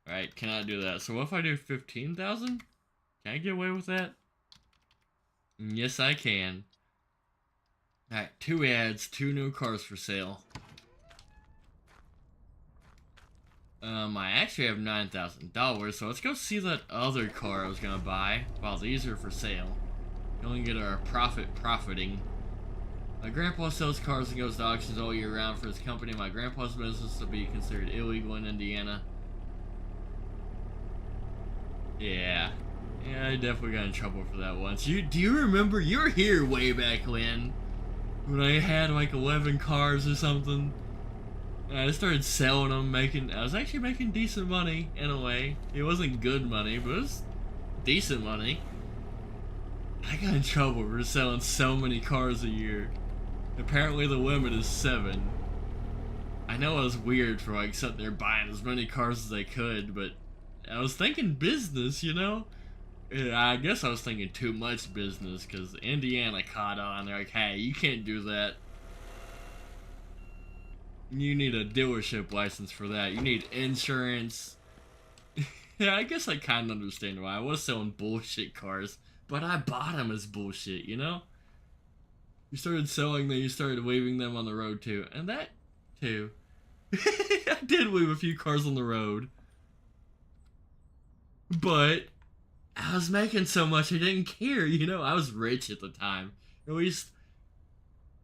Alright, cannot do that. So what if I do 15,000? Can I get away with that? Yes, I can. Alright, 2 ads, 2 new cars for sale. I actually have $9,000, so let's go see that other car I was gonna buy. Wow, these are for sale. You only get our profiting. My grandpa sells cars and goes to auctions all year round for his company. My grandpa's business will be considered illegal in Indiana. Yeah. Yeah, I definitely got in trouble for that once. Do you remember? You were here way back when I had like 11 cars or something. And I started selling them, I was actually making decent money in a way. It wasn't good money, but it was decent money. I got in trouble for selling so many cars a year. Apparently the limit is 7. I know it was weird for like sitting there buying as many cars as I could, but I was thinking business, you know? I guess I was thinking too much business, because Indiana caught on. They're like, hey, you can't do that. You need a dealership license for that. You need insurance. Yeah, I guess I kind of understand why. I was selling bullshit cars, but I bought them as bullshit, you know? You started selling them, you started waving them on the road too. And that, too. I did wave a few cars on the road. But I was making so much I didn't care, you know? I was rich at the time. At least,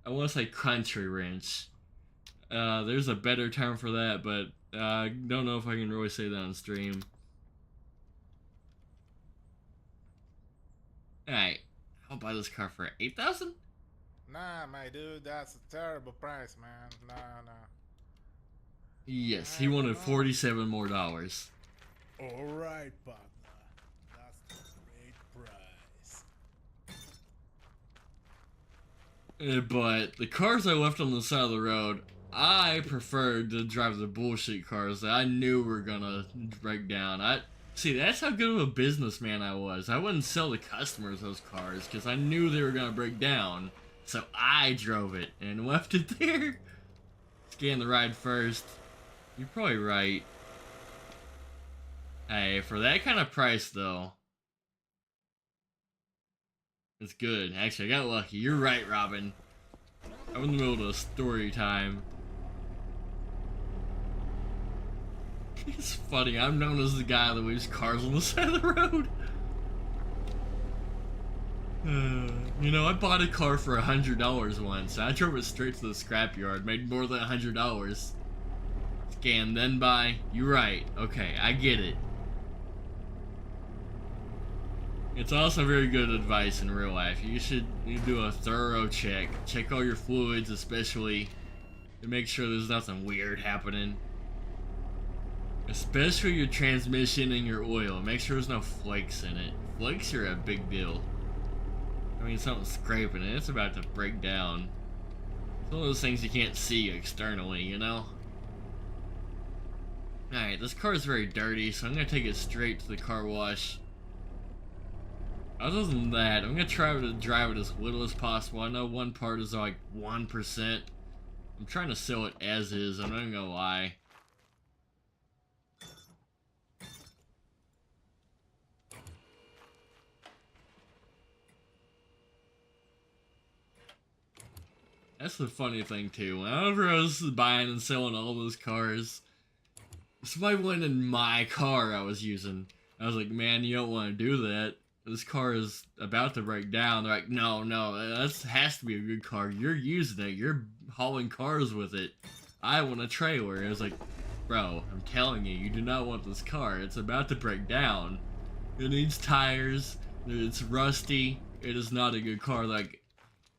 I want to say country rich. There's a better term for that, but I don't know if I can really say that on stream. Alright, I'll buy this car for 8,000? Nah, my dude, that's a terrible price, man. Nah. Yes, he wanted $47 more. Alright, partner. That's a great price. But the cars I left on the side of the road, I preferred to drive the bullshit cars that I knew were gonna break down. See, that's how good of a businessman I was. I wouldn't sell the customers those cars because I knew they were gonna break down. So I drove it and left it there. Scan the ride first. You're probably right. Hey, for that kind of price though, it's good. Actually, I got lucky. You're right, Robin. I'm in the middle of a story time. It's funny, I'm known as the guy that leaves cars on the side of the road. You know, I bought a car for $100 once. I drove it straight to the scrapyard, made more than $100. Scan, then buy. You're right. Okay, I get it. It's also very good advice in real life. You do a thorough check. Check all your fluids, especially, to make sure there's nothing weird happening. Especially your transmission and your oil. Make sure there's no flakes in it. Flakes are a big deal. I mean, something's scraping it. It's about to break down. It's one of those things you can't see externally, you know? Alright, this car is very dirty, so I'm going to take it straight to the car wash. Other than that, I'm going to try to drive it as little as possible. I know one part is like 1%. I'm trying to sell it as is, I'm not even going to lie. That's the funny thing too. Whenever I was buying and selling all those cars, somebody went in my car I was using. I was like, man, you don't want to do that. This car is about to break down. They're like, no, that has to be a good car. You're using it. You're hauling cars with it. I want a trailer. I was like, bro, I'm telling you, you do not want this car. It's about to break down. It needs tires. It's rusty. It is not a good car. Like,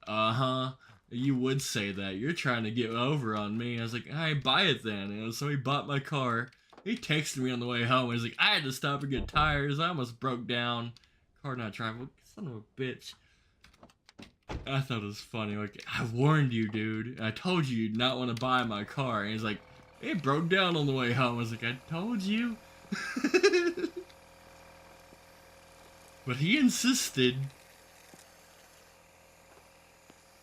uh-huh. You would say that. You're trying to get over on me. I was like, alright, buy it then. You know, so he bought my car. He texted me on the way home. He's like, I had to stop and get tires. I almost broke down. Car not drivable. Son of a bitch. I thought it was funny. Like, I warned you, dude. I told you you'd not want to buy my car. And he's like, it broke down on the way home. I was like, I told you. But he insisted.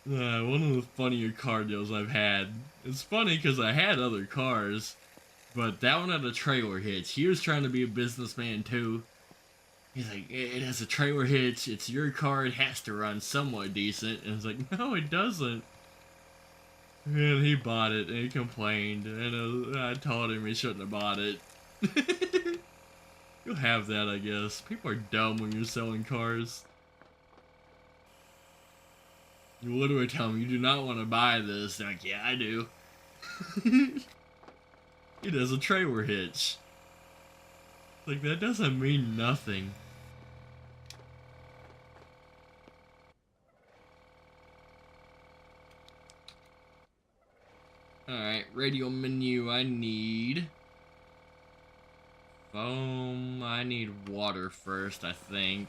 One of the funnier car deals I've had. It's funny because I had other cars, but that one had a trailer hitch. He was trying to be a businessman too. He's like, it has a trailer hitch. It's your car. It has to run somewhat decent. And it's like, no, it doesn't. And he bought it and he complained. And I told him he shouldn't have bought it. You'll have that, I guess. People are dumb when you're selling cars. You literally tell them you do not want to buy this. They're like, yeah, I do. It has a trailer hitch. Like, that doesn't mean nothing. Alright, radio menu. I need foam. I need water first, I think.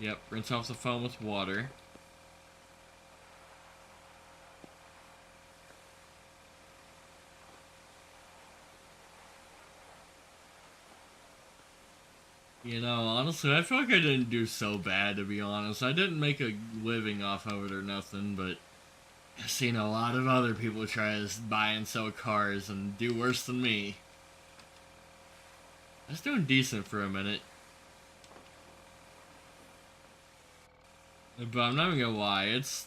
Yep, rinse off the foam with water. You know, honestly, I feel like I didn't do so bad, to be honest. I didn't make a living off of it or nothing, but I've seen a lot of other people try to buy and sell cars and do worse than me. I was doing decent for a minute. But I'm not even gonna lie, it's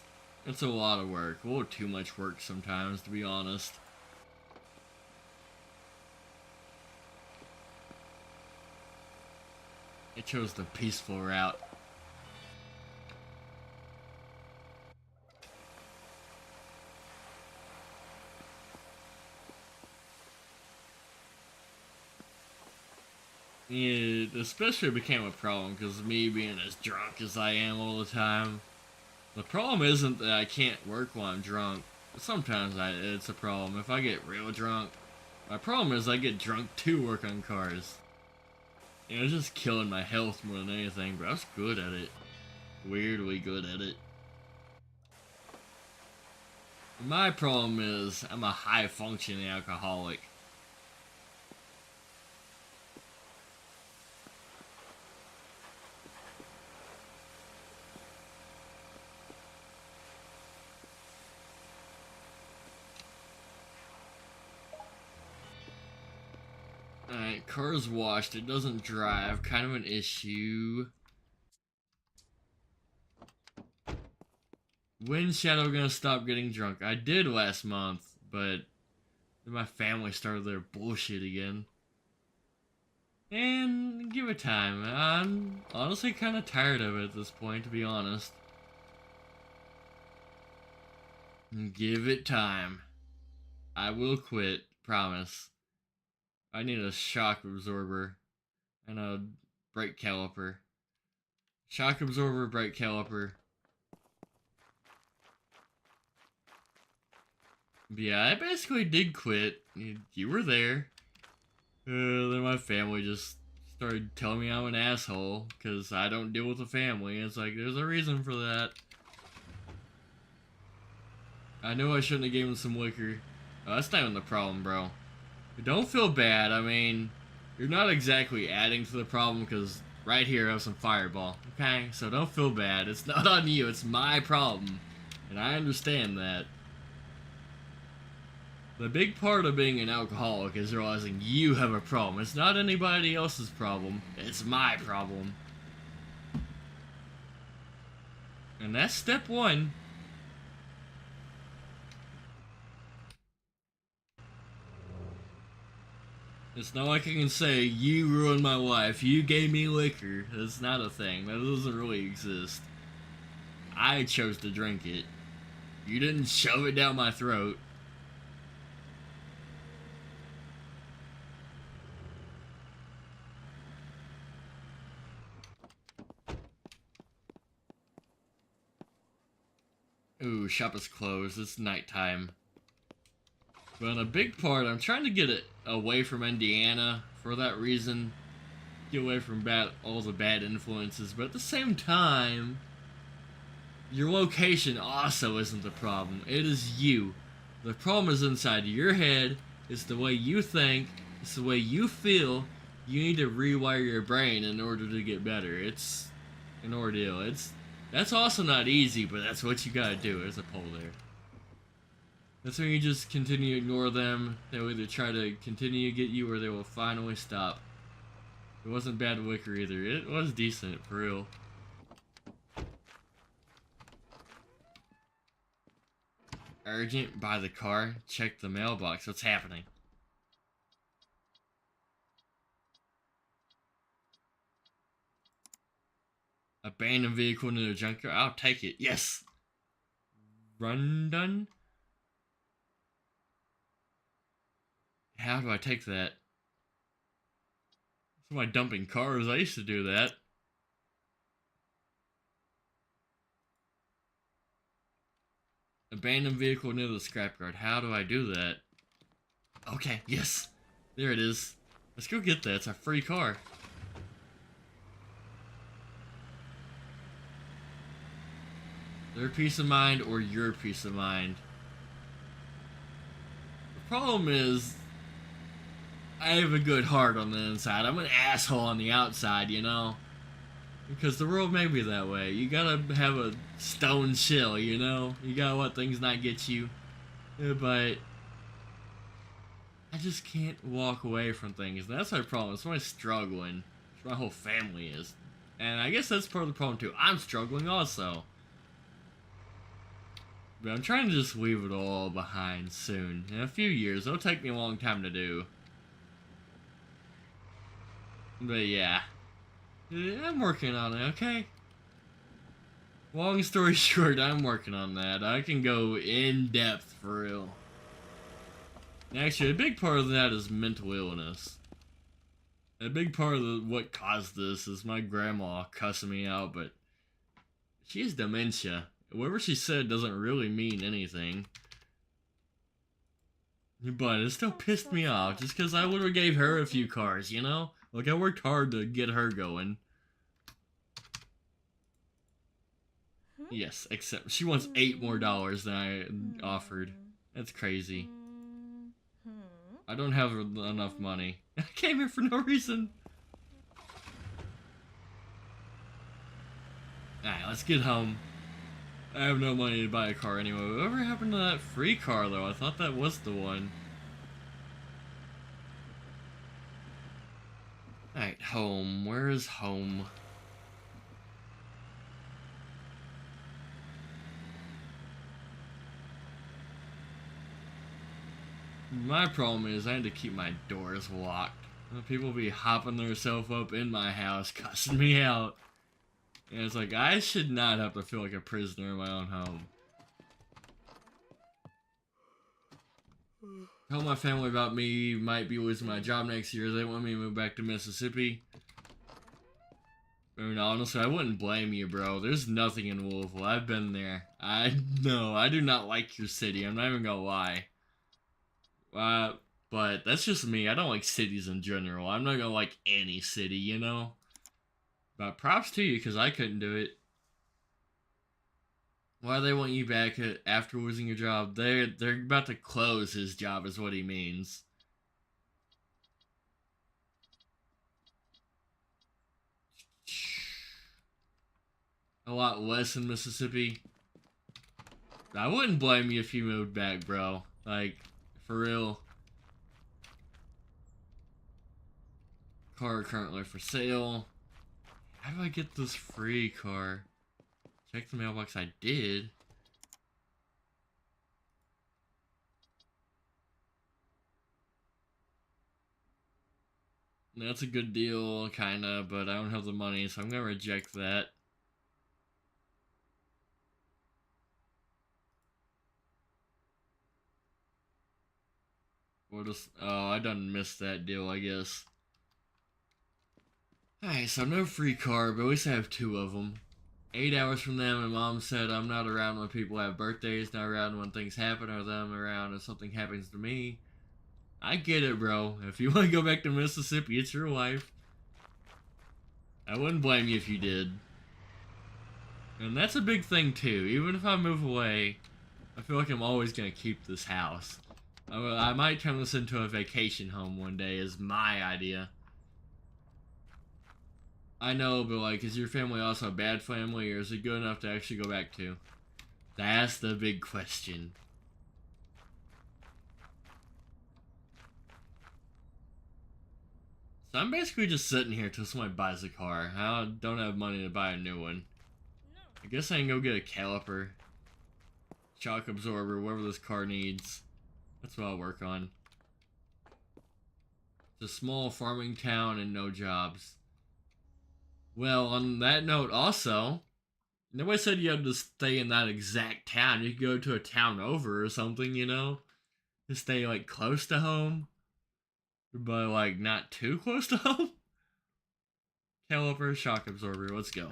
a lot of work. A little too much work sometimes, to be honest. I chose the peaceful route. It especially became a problem because me being as drunk as I am all the time. The problem isn't that I can't work while I'm drunk. Sometimes it's a problem. If I get real drunk, my problem is I get drunk to work on cars. You know, it's just killing my health more than anything, but I was good at it. Weirdly good at it. My problem is I'm a high-functioning alcoholic. Alright, car's washed. It doesn't drive. Kind of an issue. When's Shadow gonna stop getting drunk? I did last month, but then my family started their bullshit again. And give it time. I'm honestly kind of tired of it at this point, to be honest. Give it time. I will quit, promise. I need a shock absorber and a brake caliper. Shock absorber, brake caliper. But yeah, I basically did quit. You were there. Then my family just started telling me I'm an asshole because I don't deal with the family. It's like, there's a reason for that. I know I shouldn't have given them some liquor. That's not even the problem, bro. Don't feel bad. I mean, you're not exactly adding to the problem because right here I have some Fireball. Okay? So don't feel bad. It's not on you. It's my problem. And I understand that. The big part of being an alcoholic is realizing you have a problem. It's not anybody else's problem. It's my problem. And that's step one. It's not like I can say, you ruined my life, you gave me liquor. That's not a thing. That doesn't really exist. I chose to drink it. You didn't shove it down my throat. Ooh, shop is closed. It's nighttime. But a big part, I'm trying to get it away from Indiana for that reason. Get away from all the bad influences. But at the same time, Your location also isn't the problem. It is you. The problem is inside your head. It's the way you think. It's the way you feel. You need to rewire your brain in order to get better. It's an ordeal. That's also not easy, but that's what you gotta do. There's a pole there. That's when you just continue to ignore them. They'll either try to continue to get you or they will finally stop. It wasn't bad liquor either. It was decent, for real. Urgent, buy the car, check the mailbox. What's happening? Abandoned vehicle in the junkyard. I'll take it. Yes! Run done? How do I take that? Am I dumping cars? I used to do that. Abandoned vehicle near the scrapyard. How do I do that? Okay, yes! There it is. Let's go get that. It's a free car. Their peace of mind or your peace of mind. The problem is, I have a good heart on the inside. I'm an asshole on the outside, you know? Because the world made me that way. You gotta have a stone chill, you know? You gotta let things not get you. But I just can't walk away from things. That's my problem. It's my struggling. It's my whole family is. And I guess that's part of the problem too. I'm struggling also. But I'm trying to just leave it all behind soon. In a few years. It'll take me a long time to do. But yeah. I'm working on it, okay? Long story short, I'm working on that. I can go in depth for real. Actually, a big part of that is mental illness. A big part of what caused this is my grandma cussing me out, but she has dementia. Whatever she said doesn't really mean anything. But it still pissed me off just because I would have gave her a few cars, you know? Like, I worked hard to get her going. Yes, except she wants $8 more than I offered. That's crazy. I don't have enough money. I came here for no reason. Alright, let's get home. I have no money to buy a car anyway. Whatever happened to that free car, though? I thought that was the one. Alright, home. Where is home? My problem is I had to keep my doors locked. People be hopping themselves up in my house, cussing me out. And it's like, I should not have to feel like a prisoner in my own home. Tell my family about me, might be losing my job next year. They want me to move back to Mississippi. I mean, honestly, I wouldn't blame you, bro. There's nothing in Louisville. I've been there. I do not like your city. I'm not even gonna lie. But that's just me. I don't like cities in general. I'm not gonna like any city, you know? But props to you, because I couldn't do it. Why they want you back after losing your job? They're about to close his job is what he means. A lot less in Mississippi. I wouldn't blame you if you moved back, bro. Like, for real. Car currently for sale. How do I get this free car? Check the mailbox. I did. That's a good deal, kinda, but I don't have the money, so I'm gonna reject that. What is? Oh, I done missed that deal, I guess. Alright, so no free car, but at least I have 2 of them. 8 hours from them, and Mom said I'm not around when people have birthdays, not around when things happen, or them around if something happens to me. I get it, bro. If you want to go back to Mississippi, it's your life. I wouldn't blame you if you did. And that's a big thing too. Even if I move away, I feel like I'm always gonna keep this house. I might turn this into a vacation home one day is my idea. I know, but like, is your family also a bad family, or is it good enough to actually go back to? That's the big question. So I'm basically just sitting here till somebody buys a car. I don't have money to buy a new one. I guess I can go get a caliper, shock absorber, whatever this car needs. That's what I'll work on. It's a small farming town and no jobs. Well, on that note also, nobody said you had to stay in that exact town. You could go to a town over or something, you know? To stay, like, close to home. But, like, not too close to home. Caliper, shock absorber, let's go.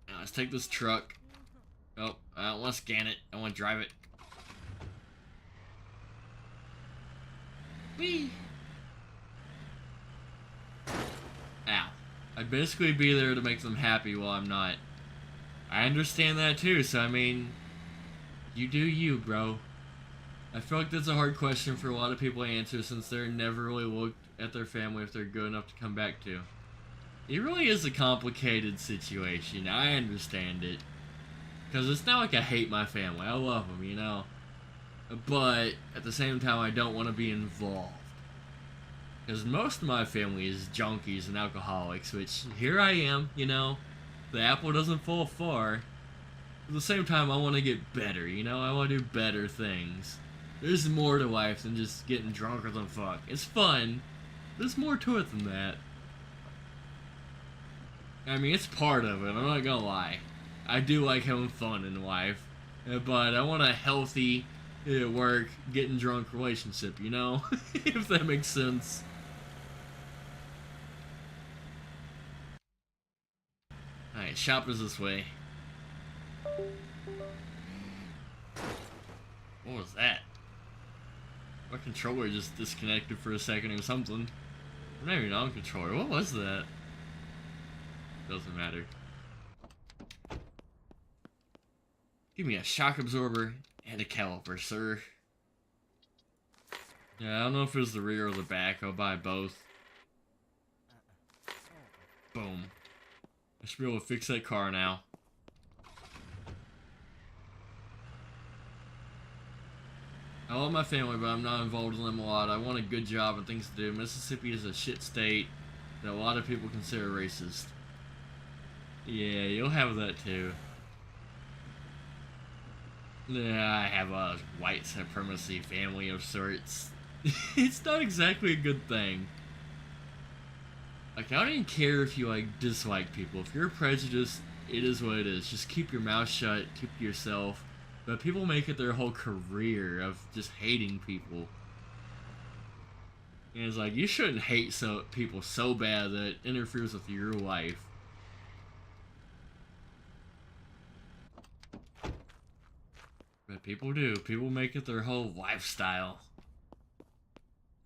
Now, let's take this truck. Oh, I don't want to scan it. I want to drive it. Whee! Ow. I'd basically be there to make them happy while I'm not. I understand that too, so I mean, you do you, bro. I feel like that's a hard question for a lot of people to answer since they're never really looked at their family if they're good enough to come back to. It really is a complicated situation. I understand it. Because it's not like I hate my family. I love them, you know. But at the same time, I don't want to be involved. Because most of my family is junkies and alcoholics, which here I am, you know. The apple doesn't fall far. At the same time, I want to get better, you know. I want to do better things. There's more to life than just getting drunker than fuck. It's fun. There's more to it than that. I mean, it's part of it, I'm not gonna lie. I do like having fun in life. But I want a healthy, work, getting drunk relationship, you know? If that makes sense. Alright, shop is this way. What was that? My controller just disconnected for a second or something. I'm not even on controller. What was that? Doesn't matter. Give me a shock absorber and a caliper, sir. Yeah, I don't know if it was the rear or the back. I'll buy both. Boom. I should be able to fix that car now. I love my family, but I'm not involved in them a lot. I want a good job and things to do. Mississippi is a shit state that a lot of people consider racist. Yeah, you'll have that too. Yeah, I have a white supremacy family of sorts. It's not exactly a good thing. Like, I don't even care if you, like, dislike people. If you're prejudiced, it is what it is. Just keep your mouth shut, keep to yourself. But people make it their whole career of just hating people. And it's like, you shouldn't hate people so bad that it interferes with your life. But people do. People make it their whole lifestyle.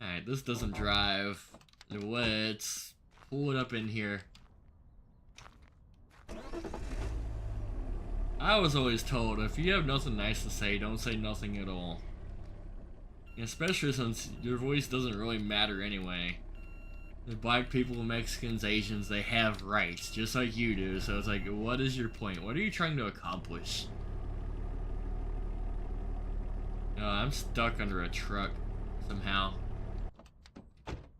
Alright, this doesn't drive. Let's pull it up in here. I was always told, if you have nothing nice to say, don't say nothing at all. Especially since your voice doesn't really matter anyway. The black people, Mexicans, Asians, they have rights, just like you do. So it's like, what is your point? What are you trying to accomplish? I'm stuck under a truck, somehow.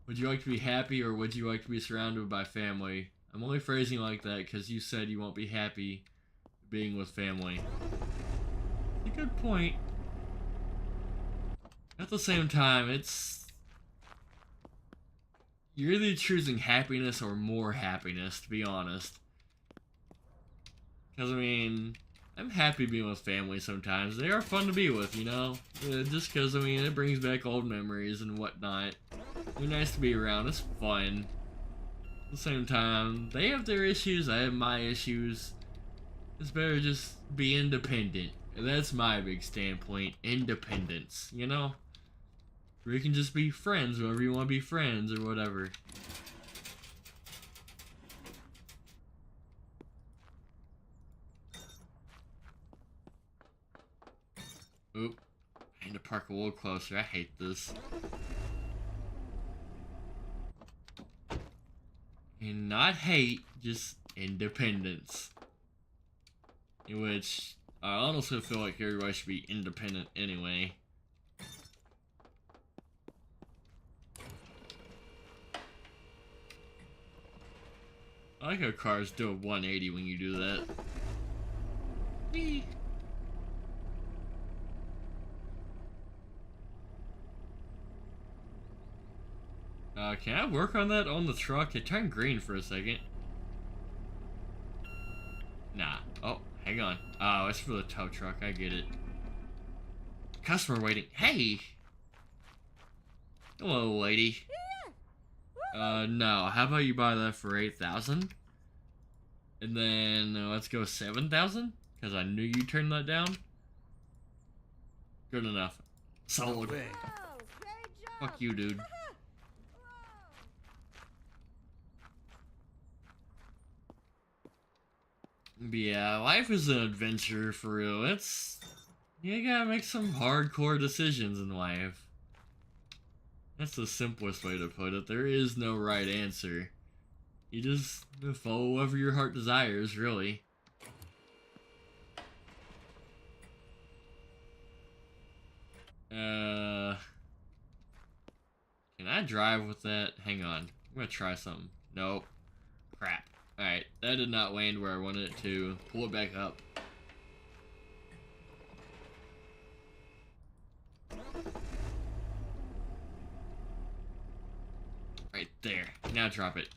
Would you like to be happy, or would you like to be surrounded by family? I'm only phrasing like that because you said you won't be happy being with family. A good point. At the same time, you're either choosing happiness or more happiness, to be honest. Because, I mean, I'm happy being with family sometimes. They are fun to be with, you know? Just because, I mean, it brings back old memories and whatnot. They're nice to be around. It's fun. At the same time, they have their issues. I have my issues. It's better just be independent. And that's my big standpoint. Independence, you know? We can just be friends whenever you want to be friends or whatever. Oop. I need to park a little closer. I hate this. And not hate, just independence. In which I honestly feel like everybody should be independent anyway. I like how cars do a 180 when you do that. Whee! Can I work on that on the truck? It turned green for a second. Nah. Oh, hang on. Oh, it's for the tow truck. I get it. Customer waiting. Hey! Hello, lady. No. How about you buy that for 8,000? And then let's go 7,000? Because I knew you turned that down. Good enough. Sold. Whoa, great job. Fuck you, dude. But yeah, life is an adventure for real. You gotta make some hardcore decisions in life. That's the simplest way to put it. There is no right answer. You just follow whatever your heart desires, really. Can I drive with that? Hang on. I'm gonna try something. Nope. Crap. Alright, that did not land where I wanted it to. Pull it back up. Right there. Now drop it.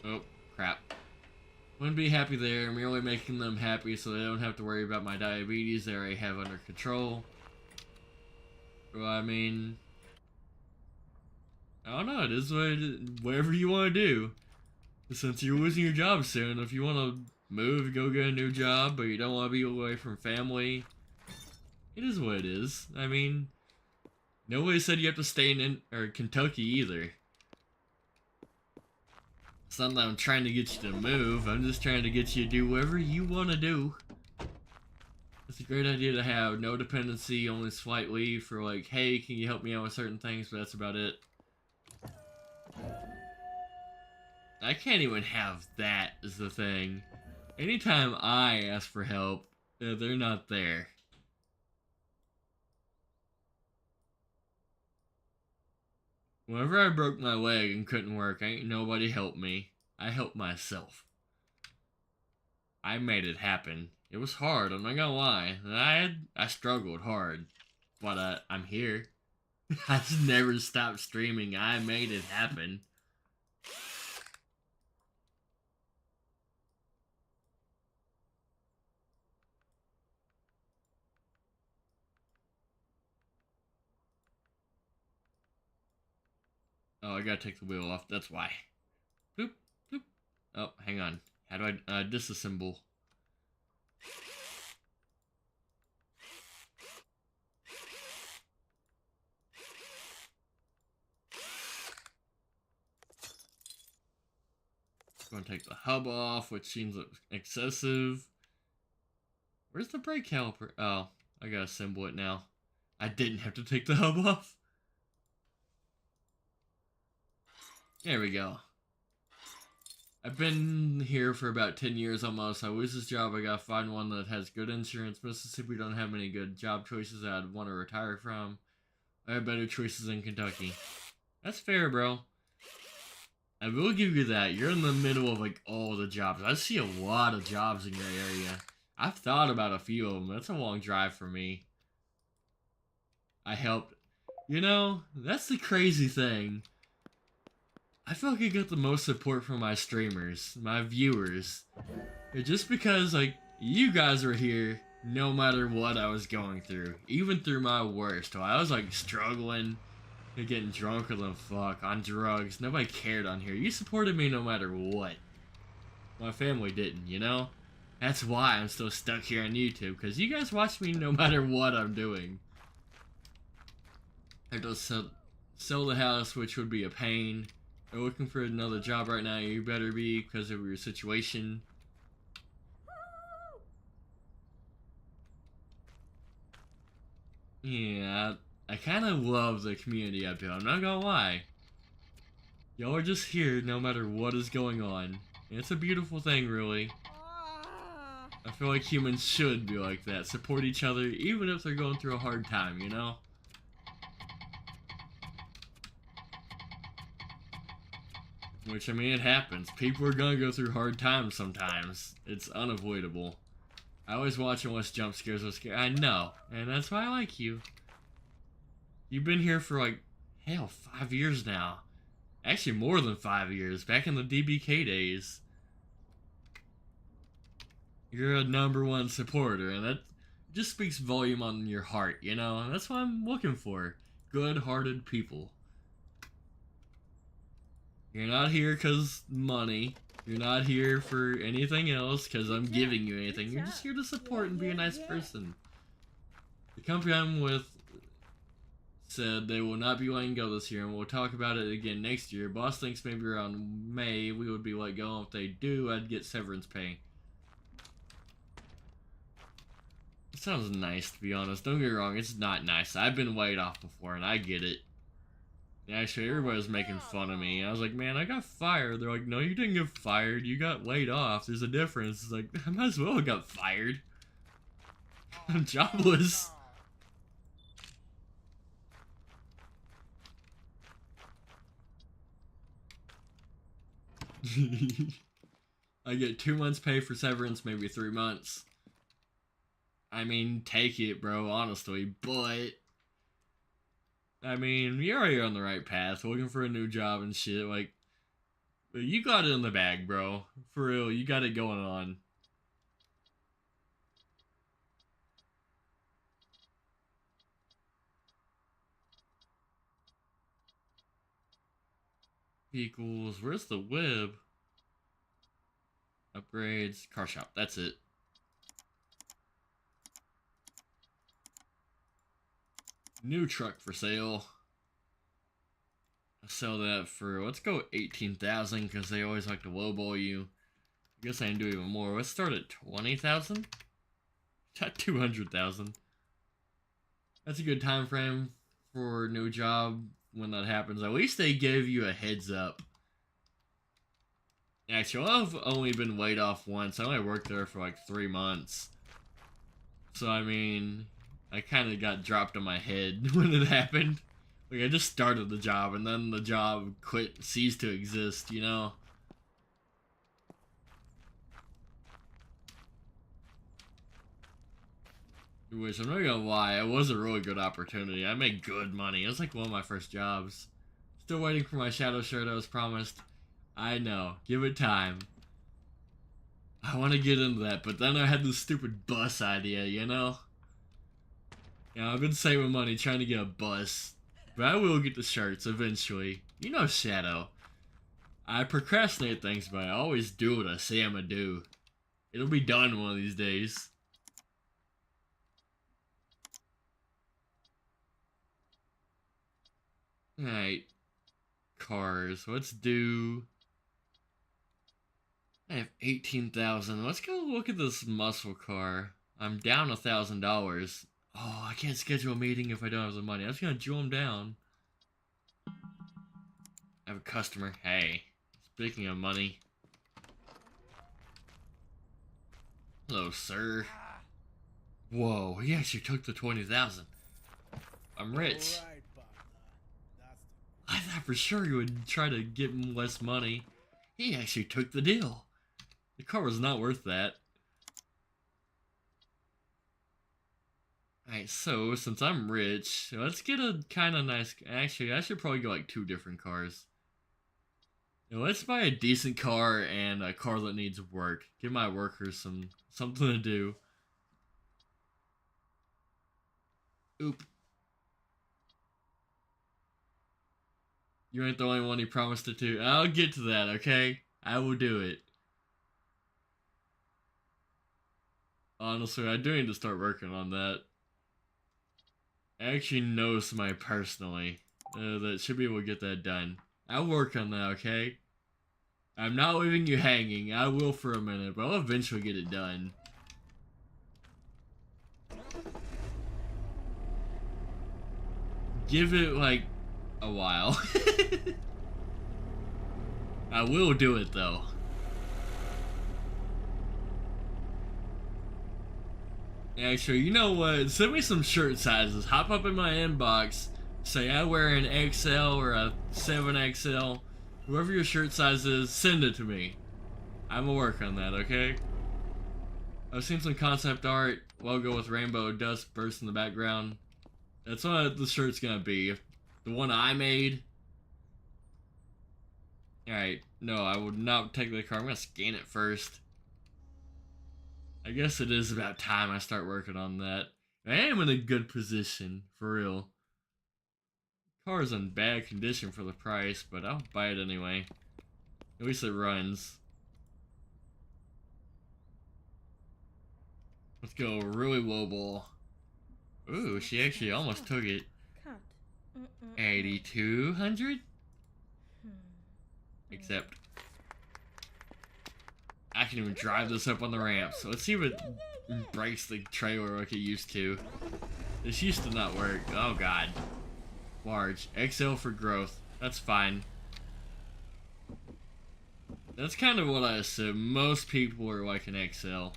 Oh, crap. Wouldn't be happy there. I'm merely making them happy so they don't have to worry about my diabetes they already have under control. Well, I mean, I don't know. It is whatever you want to do. Since you're losing your job soon, if you want to move, go get a new job, but you don't want to be away from family, it is what it is. I mean, nobody said you have to stay in Kentucky either. It's not that I'm trying to get you to move. I'm just trying to get you to do whatever you want to do. It's a great idea to have no dependency, only slight leave for like, hey, can you help me out with certain things, but that's about it. I can't even have that is the thing. Anytime I ask for help, they're not there. Whenever I broke my leg and couldn't work, ain't nobody helped me. I helped myself. I made it happen. It was hard, I'm not gonna lie. I struggled hard. But I'm here. I just never stopped streaming. I made it happen. Oh, I gotta take the wheel off. That's why. Boop, boop. Oh, hang on. How do I disassemble? I'm gonna take the hub off, which seems excessive. Where's the brake caliper? Oh, I gotta assemble it now. I didn't have to take the hub off. There we go. I've been here for about 10 years almost. I lose this job, I gotta find one that has good insurance. Mississippi don't have many good job choices that I'd want to retire from. I have better choices in Kentucky. That's fair, bro. I will give you that. You're in the middle of like all the jobs. I see a lot of jobs in your area. I've thought about a few of them. That's a long drive for me. I helped. You know, that's the crazy thing. I feel like I get the most support from my streamers, my viewers. Just because, like, you guys were here no matter what I was going through. Even through my worst. While I was, like, struggling and getting drunker than fuck on drugs. Nobody cared on here. You supported me no matter what. My family didn't, you know? That's why I'm still stuck here on YouTube, because you guys watch me no matter what I'm doing. I have to sell the house, which would be a pain. You're looking for another job right now, you better be, because of your situation. Yeah, I kind of love the community up here, I'm not gonna lie. Y'all are just here no matter what is going on. And it's a beautiful thing, really. I feel like humans should be like that. Support each other, even if they're going through a hard time, you know? Which, I mean, it happens. People are gonna go through hard times sometimes. It's unavoidable. I always watch and watch jump scares or scare. I know. And that's why I like you. You've been here for, like, hell, 5 years now. Actually, more than 5 years. Back in the DBK days. You're a #1 supporter, and that just speaks volume on your heart, you know? And that's what I'm looking for. Good-hearted people. You're not here because money. You're not here for anything else because I'm giving you anything. You're just here to support and be a nice person. The company I'm with said they will not be letting go this year, and we'll talk about it again next year. Boss thinks maybe around May we would be let go. If they do, I'd get severance pay. It sounds nice, to be honest. Don't get me wrong, it's not nice. I've been laid off before, and I get it. Actually, everybody was making fun of me. I was like, man, I got fired. They're like, no, you didn't get fired. You got laid off. There's a difference. It's like, I might as well have got fired. I'm jobless. I get 2 months pay for severance, maybe 3 months. I mean, take it, bro, honestly, but I mean, you're already on the right path, looking for a new job and shit, like, you got it in the bag, bro. For real, you got it going on. Equals, where's the web? Upgrades, car shop, that's it. New truck for sale. I'll sell that for, let's go 18,000 because they always like to lowball you. I guess I can do even more. Let's start at 20,000. Got 200,000. That's a good time frame for a new job when that happens. At least they give you a heads up. Actually, I've only been laid off once. I only worked there for like 3 months. So, I mean, I kind of got dropped on my head when it happened. Like, I just started the job, and then the job ceased to exist, you know? Which, I'm not gonna lie, it was a really good opportunity. I made good money. It was like one of my first jobs. Still waiting for my shadow shirt I was promised. I know. Give it time. I want to get into that, but then I had this stupid bus idea, you know? Yeah, I've been saving money trying to get a bus. But I will get the shirts eventually. You know Shadow. I procrastinate things, but I always do what I say I'm gonna do. It'll be done one of these days. Alright. Cars. Let's do... I have 18,000. Let's go look at this muscle car. I'm down $1,000. Oh, I can't schedule a meeting if I don't have the money. I'm just gonna drill him down. I have a customer. Hey, speaking of money. Hello, sir. Whoa, he actually took the 20,000. I'm rich. I thought for sure he would try to get less money. He actually took the deal. The car was not worth that. Alright, so since I'm rich, let's get a kind of nice... Actually, I should probably go like 2 different cars. Now, let's buy a decent car and a car that needs work. Give my workers something to do. Oop. You ain't the only one he promised it to. I'll get to that, okay? I will do it. Honestly, I do need to start working on that. I actually know somebody personally that should be able to get that done. I'll work on that, okay? I'm not leaving you hanging. I will for a minute, but I'll eventually get it done. Give it, like, a while. I will do it, though. Actually, you know what? Send me some shirt sizes. Hop up in my inbox. Say I wear an XL or a 7XL. Whoever your shirt size is, send it to me. I'm gonna work on that, okay? I've seen some concept art. Logo with rainbow dust burst in the background. That's what the shirt's gonna be. The one I made. Alright, no, I would not take the car. I'm gonna scan it first. I guess it is about time I start working on that. I am in a good position, for real. Car's in bad condition for the price, but I'll buy it anyway. At least it runs. Let's go really low ball. Ooh, she actually almost took it. Cut. 8,200? Except I can even drive this up on the ramp, so let's see if it breaks the trailer like it used to. This used to not work. Oh god. Large. XL for growth. That's fine. That's kind of what I assume. Most people are like an XL. Hell,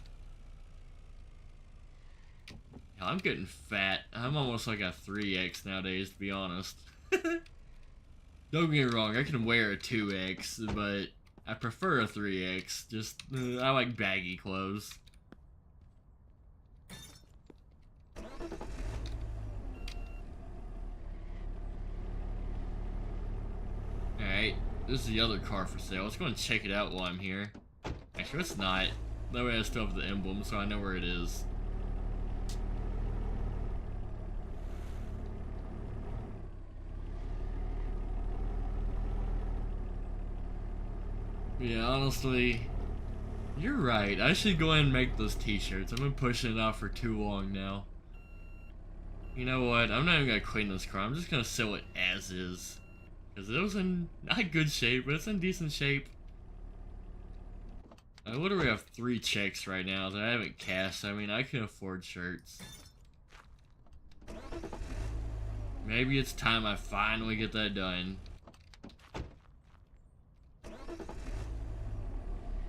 I'm getting fat. I'm almost like a 3X nowadays, to be honest. Don't get me wrong, I can wear a 2X, but I prefer a 3X. Just, I like baggy clothes. Alright, this is the other car for sale. Let's go and check it out while I'm here. Actually, it's not. That way I still have the emblem, so I know where it is. Yeah, honestly, you're right. I should go ahead and make those t-shirts. I've been pushing it off for too long now. You know what? I'm not even gonna clean this car. I'm just gonna sell it as is. Because it was in not good shape, but it's in decent shape. I literally have 3 checks right now that I haven't cashed. I mean, I can afford shirts. Maybe it's time I finally get that done.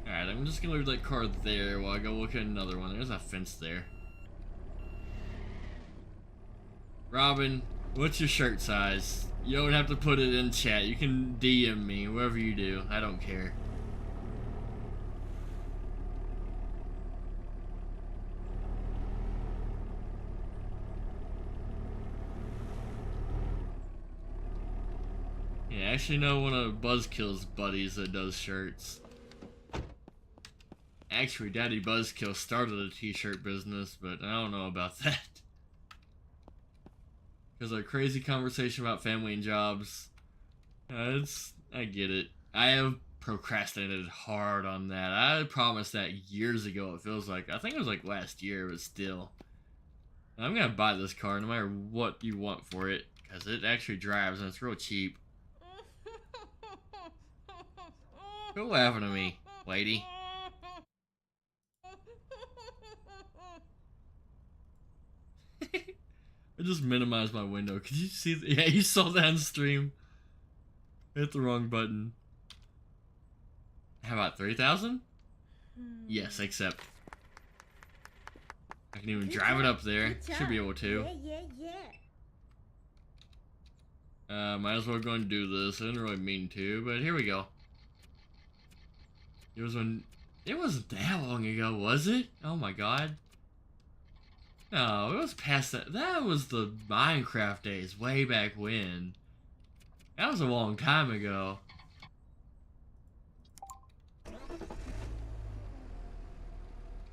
Alright, I'm just gonna leave that car there while I go look at another one. There's a fence there. Robin, what's your shirt size? You don't have to put it in chat. You can DM me, whatever you do. I don't care. Yeah, I actually know one of Buzzkill's buddies that does shirts. Actually, Daddy Buzzkill started a t-shirt business, but I don't know about that. Because our crazy conversation about family and jobs, I get it. I have procrastinated hard on that. I promised that years ago, it feels like. I think it was like last year, but still. I'm gonna buy this car no matter what you want for it, because it actually drives and it's real cheap. Quit laughing at me, lady. I just minimized my window. Could you see? Yeah, you saw that on stream. Hit the wrong button. How about 3,000? Yes, accept. I can even drive it up there. Should be able to. Might as well go and do this. I didn't really mean to, but here we go. It wasn't that long ago, was it? Oh my god. No, it was past that. That was the Minecraft days, way back when. That was a long time ago.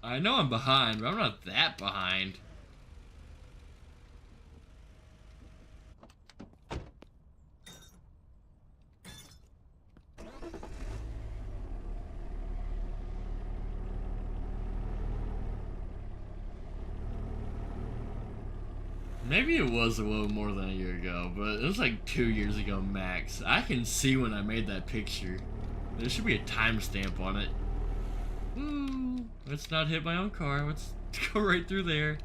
I know I'm behind, but I'm not that behind. Maybe it was a little more than a year ago, but it was like 2 years ago max. I can see when I made that picture. There should be a timestamp on it. Woo! Let's not hit my own car. Let's go right through there.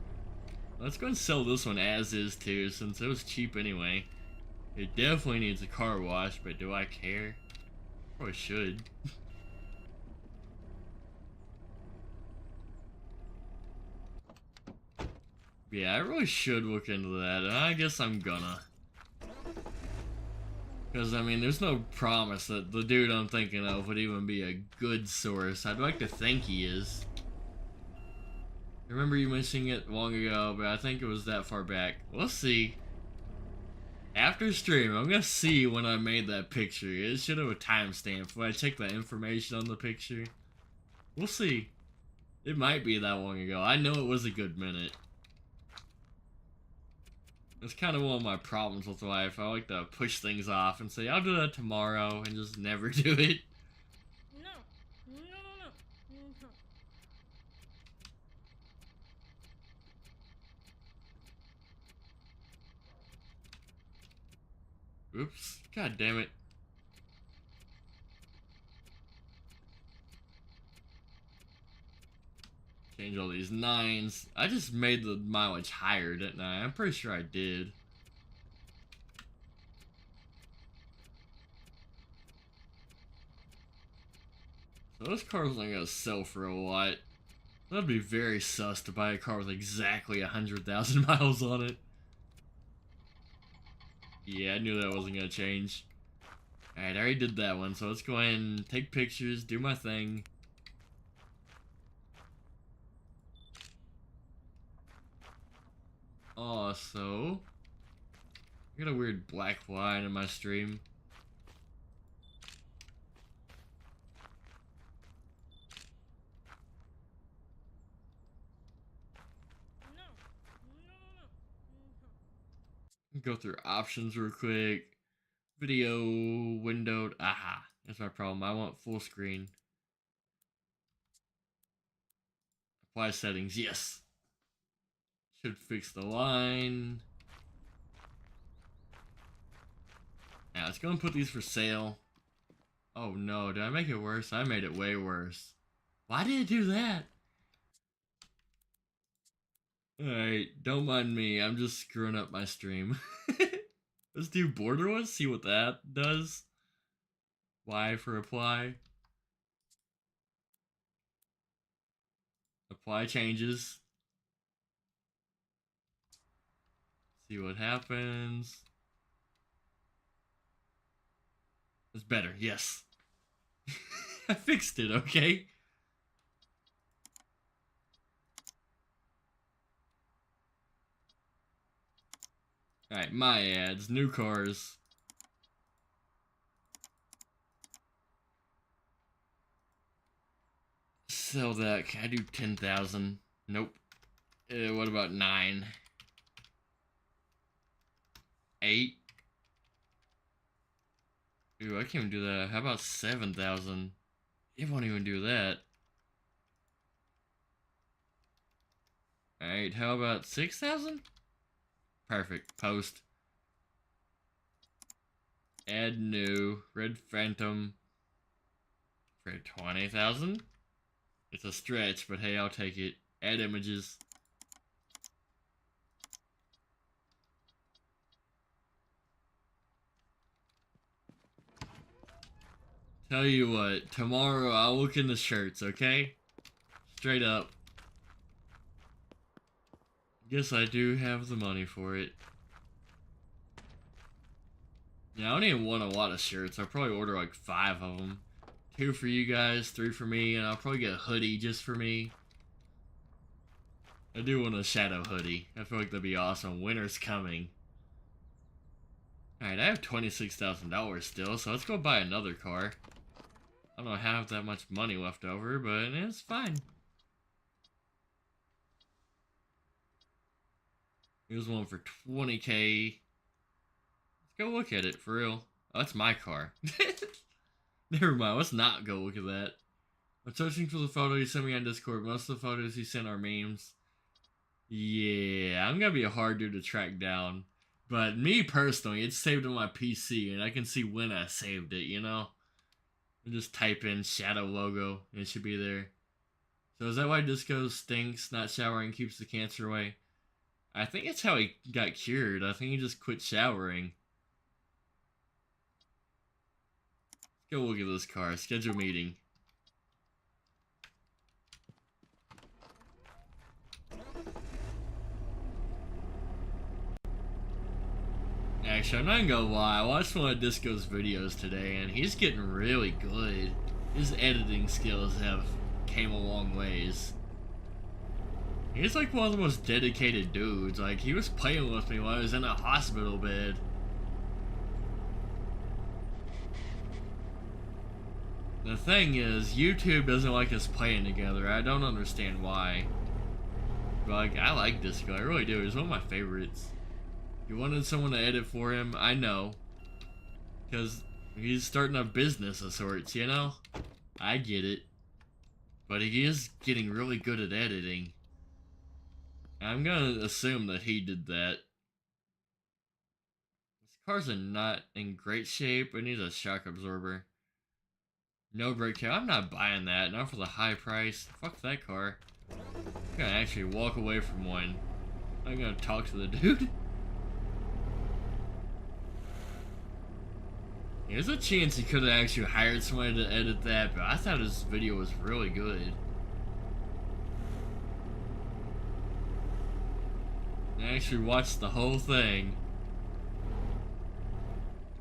Let's go and sell this one as is too, since it was cheap anyway. It definitely needs a car wash, but do I care? Probably should. Yeah, I really should look into that, and I guess I'm gonna. Because, I mean, there's no promise that the dude I'm thinking of would even be a good source. I'd like to think he is. I remember you mentioning it long ago, but I think it was that far back. We'll see. After stream, I'm gonna see when I made that picture. It should have a timestamp when I check the information on the picture. We'll see. It might be that long ago. I know it was a good minute. It's kind of one of my problems with life. I like to push things off and say, I'll do that tomorrow, and just never do it. No. No, no, no. Oops. God damn it. Change all these 9s. I just made the mileage higher, didn't I? I'm pretty sure I did. So this car's only gonna sell for a lot. That'd be very sus to buy a car with exactly 100,000 miles on it. Yeah, I knew that wasn't gonna change. Alright, I already did that one, so let's go ahead and take pictures, do my thing. Also, I got a weird black line in my stream. No. Go through options real quick. Video windowed. Aha, that's my problem. I want full screen. Apply settings. Yes. Should fix the line. Now let's go and put these for sale. Oh no, did I make it worse? I made it way worse. Why did it do that? Alright, don't mind me. I'm just screwing up my stream. Let's do borderless, see what that does. Y for apply. Apply changes. See what happens. It's better, yes. I fixed it, okay? Alright, my ads, new cars. Sell that. Can I do 10,000? Nope. What about 9? 8? Ooh, I can't even do that. How about 7,000? It won't even do that. Alright, how about 6,000? Perfect. Post. Add new. Red Phantom. For 20,000? It's a stretch, but hey, I'll take it. Add images. Tell you what, tomorrow I'll look into shirts, okay? Straight up. Guess I do have the money for it. Yeah, I don't even want a lot of shirts. I'll probably order like 5 of them. 2 for you guys, 3 for me, and I'll probably get a hoodie just for me. I do want a shadow hoodie. I feel like that'd be awesome. Winter's coming. Alright, I have $26,000 still, so let's go buy another car. I don't have that much money left over, but it's fine. Here's one for 20K. Let's go look at it, for real. Oh, that's my car. Never mind, let's not go look at that. I'm searching for the photo you sent me on Discord. Most of the photos you sent are memes. Yeah, I'm gonna be a hard dude to track down. But me personally, it's saved on my PC, and I can see when I saved it, you know? I just type in Shadow logo, and it should be there. So is that why Disco stinks, not showering keeps the cancer away? I think it's how he got cured. I think he just quit showering. Let's go look at this car. Schedule meeting. Actually, I'm not gonna lie. I watched one of Disco's videos today, and he's getting really good. His editing skills have came a long ways. He's like one of the most dedicated dudes. Like, he was playing with me while I was in a hospital bed. The thing is, YouTube doesn't like us playing together. I don't understand why. But like, I like Disco. I really do. He's one of my favorites. He wanted someone to edit for him. I know. Because he's starting a business of sorts, you know? I get it. But he is getting really good at editing. I'm gonna assume that he did that. This car's not in great shape. It needs a shock absorber. No brake cam. I'm not buying that. Not for the high price. Fuck that car. I'm gonna actually walk away from one. I'm gonna talk to the dude. There's a chance he could have actually hired somebody to edit that, but I thought his video was really good. I actually watched the whole thing.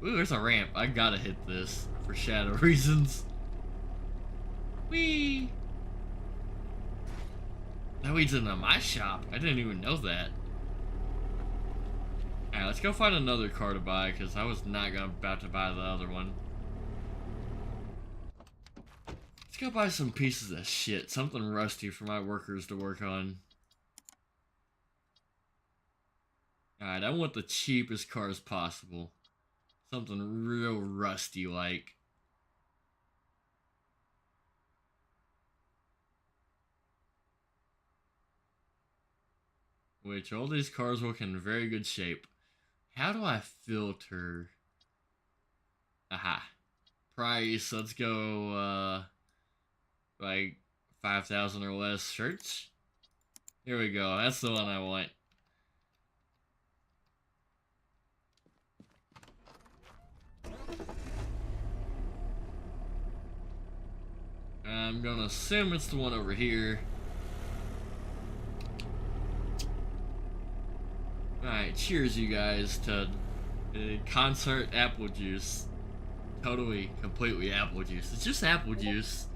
Ooh, there's a ramp. I gotta hit this for shadow reasons. Whee! That leads into my shop. I didn't even know that. Alright, let's go find another car to buy, because I was not about to buy the other one. Let's go buy some pieces of shit. Something rusty for my workers to work on. Alright, I want the cheapest cars possible. Something real rusty like. Which all these cars look in very good shape. How do I filter? Aha. Price, let's go like 5,000 or less. Search. Here we go. That's the one I want. I'm gonna assume it's the one over here. Alright, cheers you guys to concert apple juice. Totally, completely apple juice. It's just apple juice.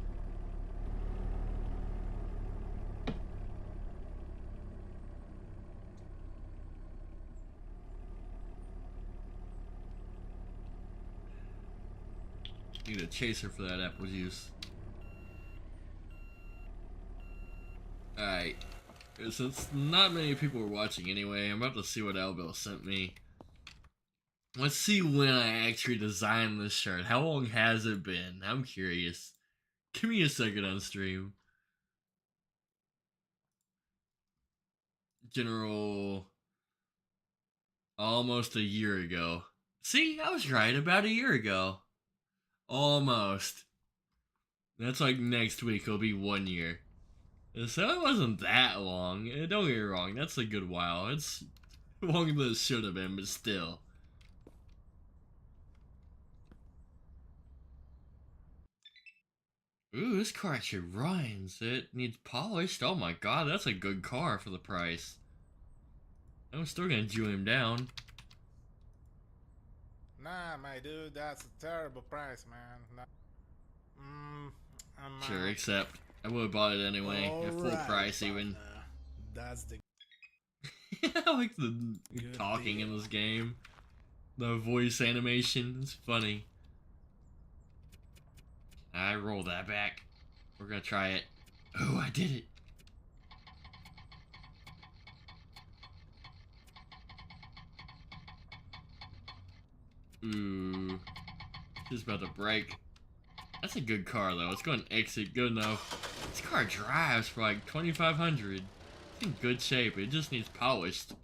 Need a chaser for that apple juice. Alright. Since not many people are watching anyway, I'm about to see what Albel sent me. Let's see when I actually designed this shirt. How long has it been? I'm curious. Give me a second on stream. General... Almost a year ago. See, I was right, about a year ago. Almost. That's like next week, it'll be 1 year. So it wasn't that long. Don't get me wrong, that's a good while. It's longer than it should have been, but still. Ooh, this car actually runs. It needs polished. Oh my god, that's a good car for the price. I'm still gonna Jew him down. Nah, my dude, that's a terrible price, man. Nah. I'm Sure, except I would have bought it anyway, at full price even. That's the I like the talking in this game. The voice animation is funny. I roll that back. We're gonna try it. Oh, I did it. Ooh. Just about to break. That's a good car though. It's going to exit good enough. This car drives for like 2,500. It's in good shape. It just needs polished.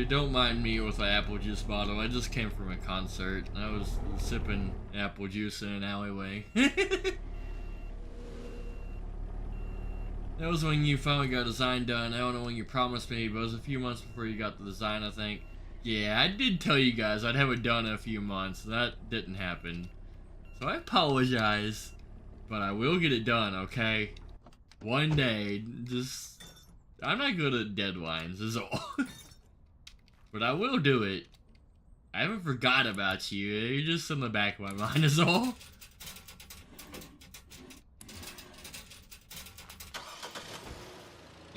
Don't mind me with the apple juice bottle. I just came from a concert. I was sipping apple juice in an alleyway. That was when you finally got design done. I don't know when you promised me, but it was a few months before you got the design, I think. Yeah, I did tell you guys I'd have it done in a few months. That didn't happen. So I apologize, but I will get it done, okay? One day. Just... I'm not good at deadlines, is all. But I will do it. I haven't forgot about you. You're just in the back of my mind is all.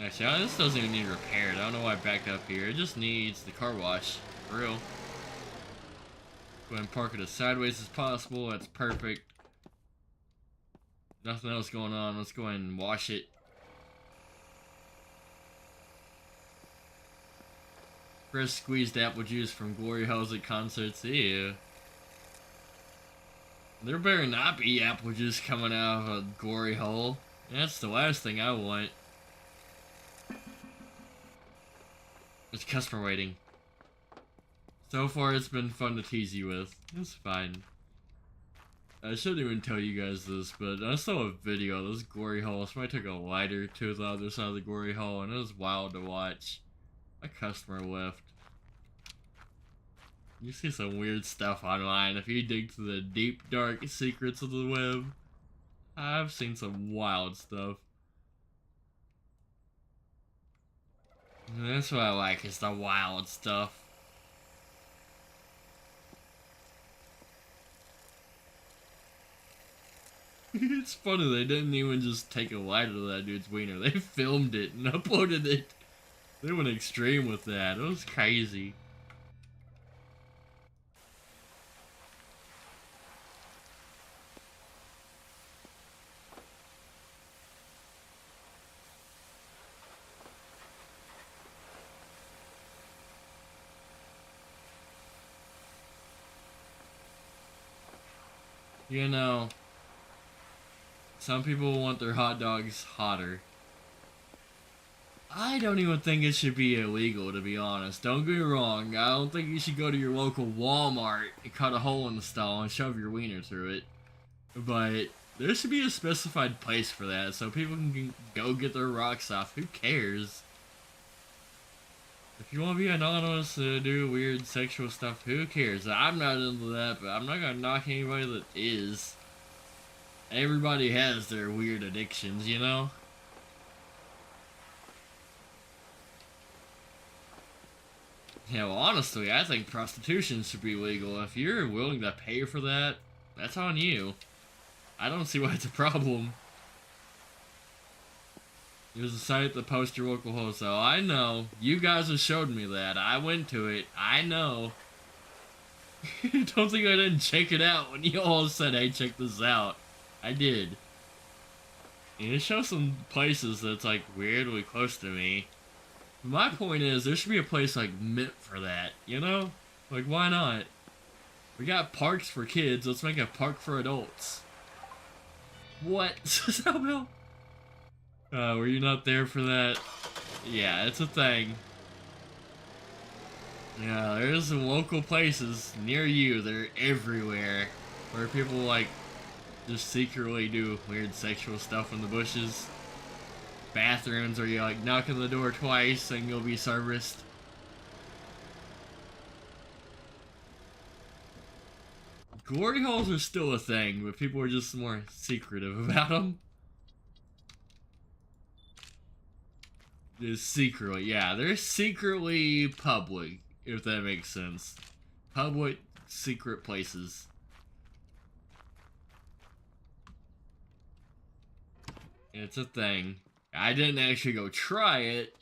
Actually, this doesn't even need repaired. I don't know why I backed up here. It just needs the car wash. For real. Go ahead and park it as sideways as possible. That's perfect. Nothing else going on. Let's go ahead and wash it. Fresh squeezed apple juice from Glory Holes at concerts. Ew. There better not be apple juice coming out of a glory hole. That's the last thing I want. It's customer waiting. So far, it's been fun to tease you with. It's fine. I shouldn't even tell you guys this, but I saw a video of this glory hole. Somebody took a lighter to the other side of the glory hole, and it was wild to watch. My customer left. You see some weird stuff online. If you dig to the deep, dark secrets of the web, I've seen some wild stuff. And that's what I like, is the wild stuff. It's funny, they didn't even just take a lighter to that dude's wiener. They filmed it and uploaded it. They went extreme with that. It was crazy. You know, some people want their hot dogs hotter. I don't even think it should be illegal, to be honest. Don't get me wrong. I don't think you should go to your local Walmart and cut a hole in the stall and shove your wiener through it. But there should be a specified place for that so people can go get their rocks off. Who cares? If you want to be anonymous to do weird sexual stuff, who cares? I'm not into that, but I'm not gonna knock anybody that is. Everybody has their weird addictions, you know? Yeah, well, honestly, I think prostitution should be legal. If you're willing to pay for that, that's on you. I don't see why it's a problem. There's a site at the post your local wholesale. I know. You guys have showed me that. I went to it. I know. Don't think I didn't check it out when you all said, hey, check this out. I did. And it shows some places that's like weirdly close to me. My point is, there should be a place like meant for that, you know? Like, why not? We got parks for kids, let's make a park for adults. What? Bill? Were you not there for that? Yeah, it's a thing. Yeah, there's some local places near you, they're everywhere, where people like just secretly do weird sexual stuff in the bushes. Bathrooms where you like knock on the door twice and you'll be serviced. Glory holes are still a thing, but people are just more secretive about them. Just secretly, yeah, they're secretly public, if that makes sense. Public, secret places. It's a thing. I didn't actually go try it.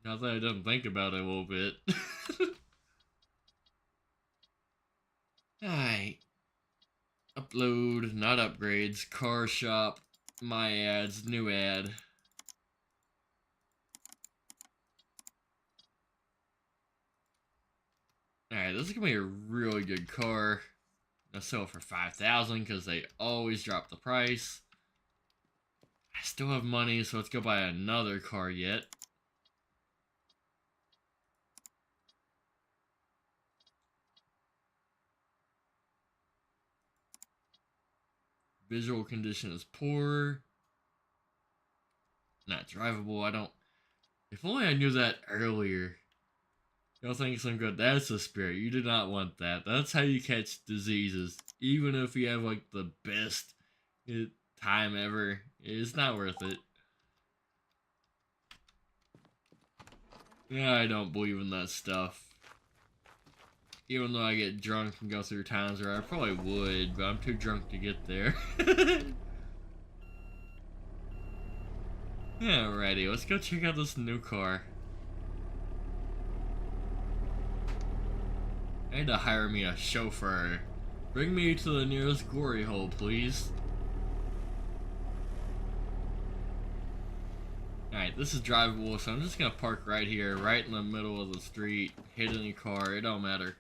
Not that I didn't think about it a little bit. Alright. Upload, not upgrades, car shop, my ads, new ad. Alright, this is gonna be a really good car. I'll sell it for 5,000 because they always drop the price. I still have money, so let's go buy another car yet. Visual condition is poor. Not drivable. I don't. If only I knew that earlier. Y'all think I'm good. That's a spirit. You do not want that. That's how you catch diseases. Even if you have like the best time ever, it's not worth it. Yeah, I don't believe in that stuff. Even though I get drunk and go through times where I probably would, but I'm too drunk to get there. Alrighty, let's go check out this new car. I need to hire me a chauffeur. Bring me to the nearest glory hole, please. Alright, this is drivable, so I'm just gonna park right here, right in the middle of the street. Hit any car, it don't matter.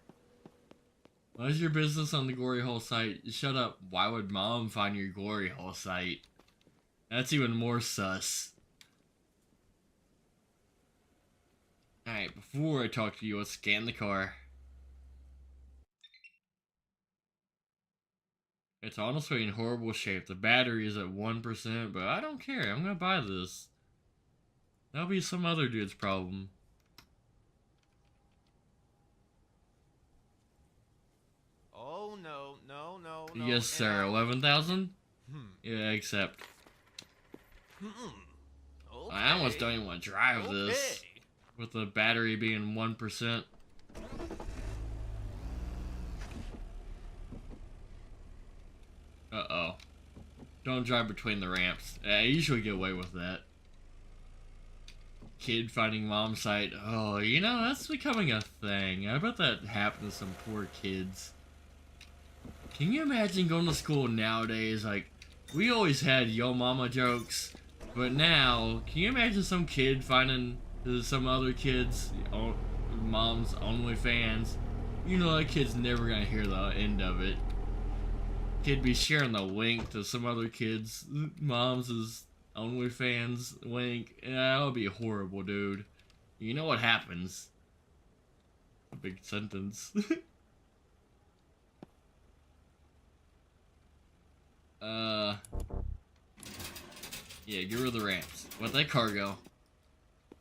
What is your business on the glory hole site? Shut up. Why would mom find your glory hole site? That's even more sus. Alright, before I talk to you, let's scan the car. It's honestly in horrible shape. The battery is at 1%, but I don't care. I'm gonna buy this. That'll be some other dude's problem. Oh, no. Yes, sir. 11,000? Yeah, accept. Okay. I almost don't even want to drive this. With the battery being 1%. Uh-oh. Don't drive between the ramps. I usually get away with that. Kid finding mom's site. Oh, you know, that's becoming a thing. I bet that happened to some poor kids. Can you imagine going to school nowadays? Like, we always had yo mama jokes. But now, can you imagine some kid finding some other kids, mom's OnlyFans? You know that kid's never gonna hear the end of it. Kid be sharing the link to some other kids' mom's OnlyFans link. Yeah, that'll be horrible, dude. You know what happens. A big sentence. Yeah, get rid of the ramps. Let that car go.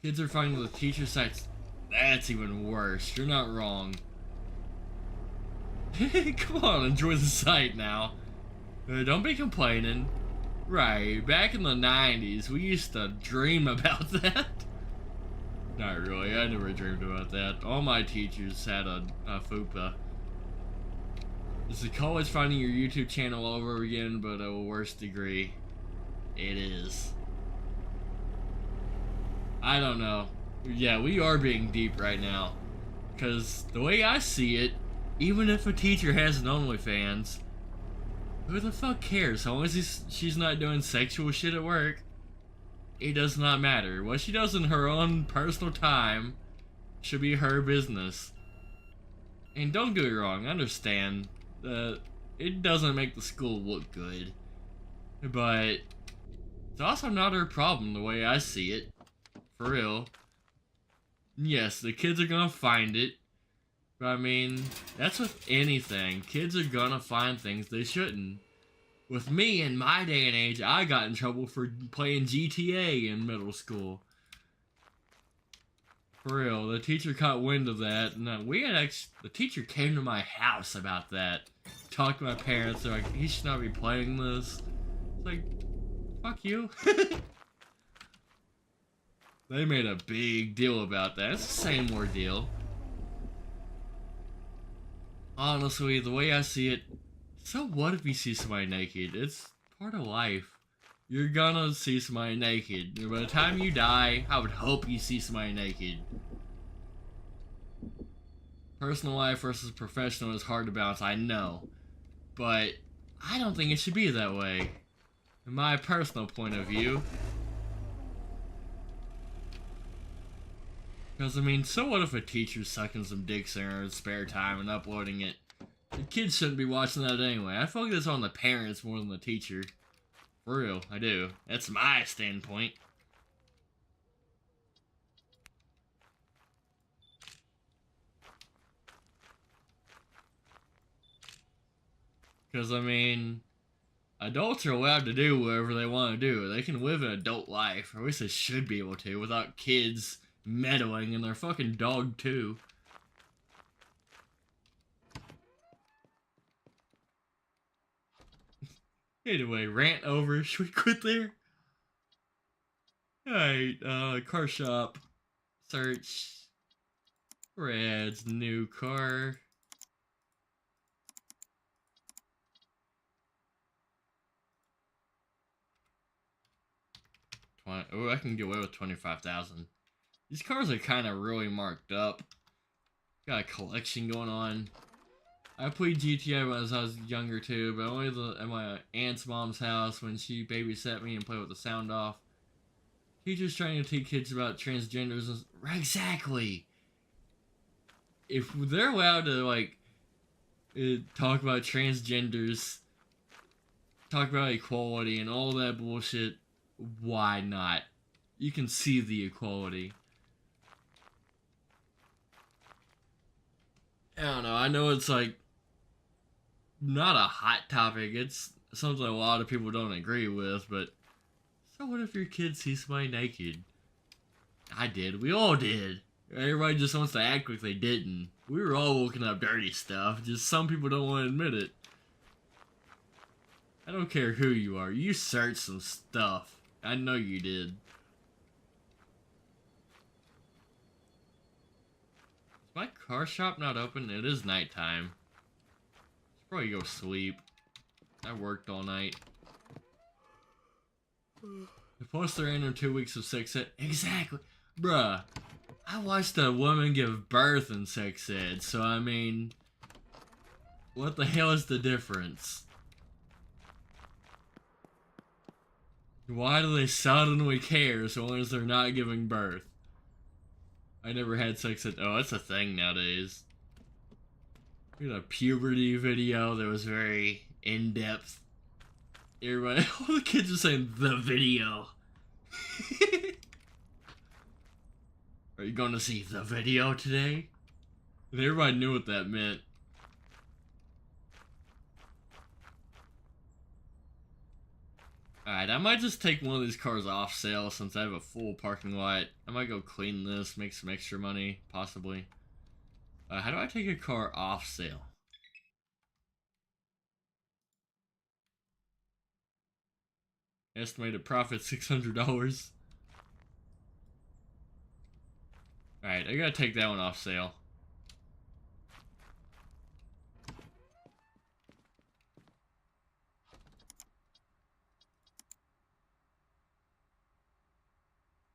Kids are finding the teacher sites. That's even worse. You're not wrong. Come on, enjoy the site now. Don't be complaining. Right, back in the 90s, we used to dream about that. Not really, I never dreamed about that. All my teachers had a fupa. This is college finding your YouTube channel all over again, but a worse degree. It is. I don't know. Yeah, we are being deep right now. Because the way I see it, even if a teacher has an OnlyFans, who the fuck cares? As long as she's not doing sexual shit at work, it does not matter. What she does in her own personal time should be her business. And don't get me wrong, I understand that it doesn't make the school look good. But it's also not her problem the way I see it. For real. Yes, the kids are gonna find it. But I mean, that's with anything. Kids are gonna find things they shouldn't. With me, in my day and age, I got in trouble for playing GTA in middle school. For real, the teacher caught wind of that, and the teacher came to my house about that. Talked to my parents, they're like, he should not be playing this. It's like, fuck you. They made a big deal about that. It's the same ordeal. Honestly, the way I see it, so what if you see somebody naked? It's part of life. You're gonna see somebody naked. By the time you die, I would hope you see somebody naked. Personal life versus professional is hard to balance, I know. But I don't think it should be that way. In my personal point of view. Because, I mean, so what if a teacher's sucking some dicks in her spare time and uploading it? The kids shouldn't be watching that anyway. I feel like that's on the parents more than the teacher. For real, I do. That's my standpoint. Because, I mean, adults are allowed to do whatever they want to do. They can live an adult life, or at least they should be able to, without kids meddling in their fucking dog, too. Anyway, rant over. Should we quit there? Alright, car shop. Search. Red's new car. Oh, I can get away with 25,000. These cars are kind of really marked up. Got a collection going on. I played GTA when I was younger too, but only at my aunt's mom's house when she babysat me and played with the sound off. Teachers trying to teach kids about transgenders. Exactly. If they're allowed to like talk about transgenders, talk about equality and all that bullshit, why not? You can see the equality. I don't know. I know it's like not a hot topic. It's something a lot of people don't agree with, but so what if your kid sees somebody naked? I did. We all did. Everybody just wants to act like they didn't. We were all looking up dirty stuff. Just some people don't want to admit it. I don't care who you are. You searched some stuff. I know you did. Is my car shop not open? It is nighttime. Should probably go sleep. I worked all night. Plus they're in 2 weeks of sex ed. Exactly. Bruh. I watched a woman give birth in sex ed, so I mean, what the hell is the difference? Why do they suddenly care so long as they're not giving birth? I never had sex ed. Oh, that's a thing nowadays. We had a puberty video that was very in-depth. Everybody, all the kids are saying the video. Are you going to see the video today? And everybody knew what that meant. Alright, I might just take one of these cars off sale since I have a full parking lot. I might go clean this, make some extra money, possibly. How do I take a car off sale? Estimated profit $600. Alright, I gotta take that one off sale.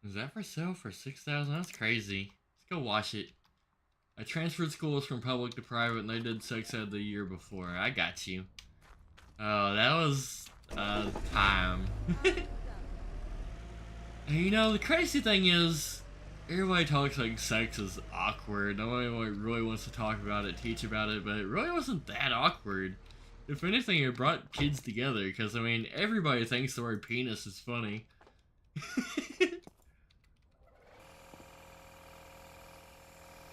Is that for sale for $6,000? That's crazy. Let's go watch it. I transferred schools from public to private and they did sex ed the year before. I got you. Oh, that was time. And you know, the crazy thing is, everybody talks like sex is awkward. Nobody like, really wants to talk about it, teach about it, but it really wasn't that awkward. If anything, it brought kids together, because, I mean, everybody thinks the word penis is funny.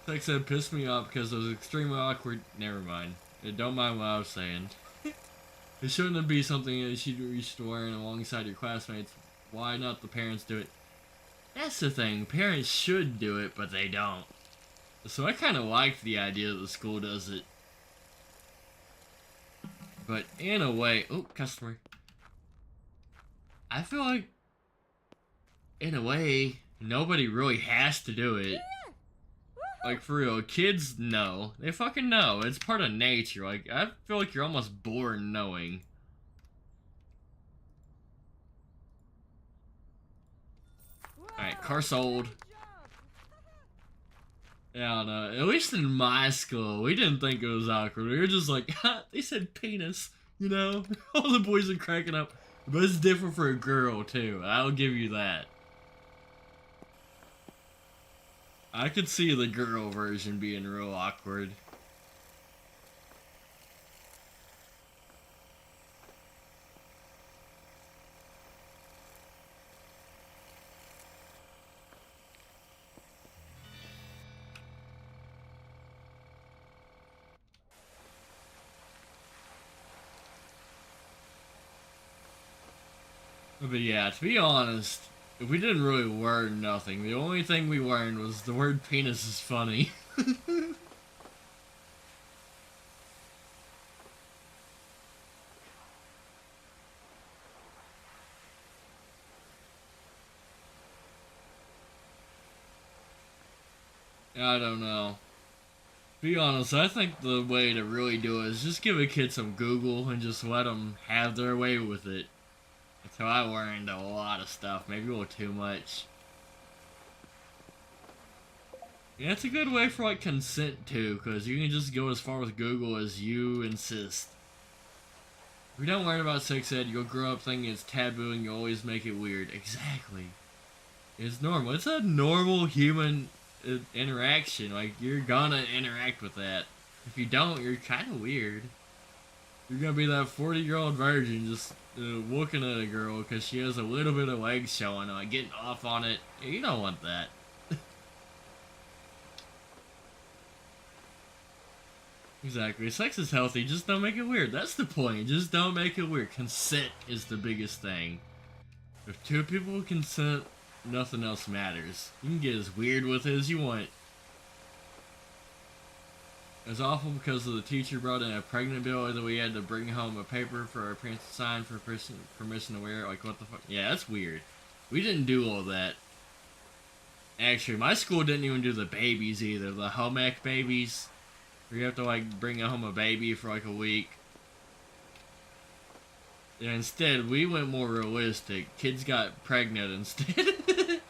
Sex ed pissed me off because it was extremely awkward. Never mind. Don't mind what I was saying. It shouldn't be something that you should wear alongside your classmates. Why not the parents do it? That's the thing. Parents should do it, but they don't. So I kind of like the idea that the school does it. But in a way... Oh, customer. I feel like, in a way, nobody really has to do it. Like, for real, kids know. They fucking know. It's part of nature. Like, I feel like you're almost born knowing. Alright, car sold. Yeah, I don't know. At least in my school, we didn't think it was awkward. We were just like, ha, they said penis, you know? All the boys are cracking up. But it's different for a girl, too. I'll give you that. I could see the girl version being real awkward. But yeah, to be honest, if we didn't really learn nothing, the only thing we learned was the word penis is funny. I don't know. To be honest, I think the way to really do it is just give a kid some Google and just let them have their way with it. That's how I learned a lot of stuff, maybe a little too much. Yeah, it's a good way for like consent too, because you can just go as far with Google as you insist. If you don't learn about sex ed, you'll grow up thinking it's taboo and you always make it weird. Exactly. It's normal. It's a normal human interaction. Like, you're gonna interact with that. If you don't, you're kind of weird. You're gonna be that 40-year-old virgin just looking at a girl because she has a little bit of leg showing, like getting off on it. You don't want that. Exactly. Sex is healthy, just don't make it weird. That's the point. Just don't make it weird. Consent is the biggest thing. If two people consent, nothing else matters. You can get as weird with it as you want. It was awful because the teacher brought in a pregnant bill that we had to bring home a paper for our parents to sign for permission to wear it. Like, what the fuck? Yeah, that's weird. We didn't do all that. Actually, my school didn't even do the babies either. The home ec babies. Where you have to, like, bring home a baby for, like, a week. And instead, we went more realistic. Kids got pregnant instead.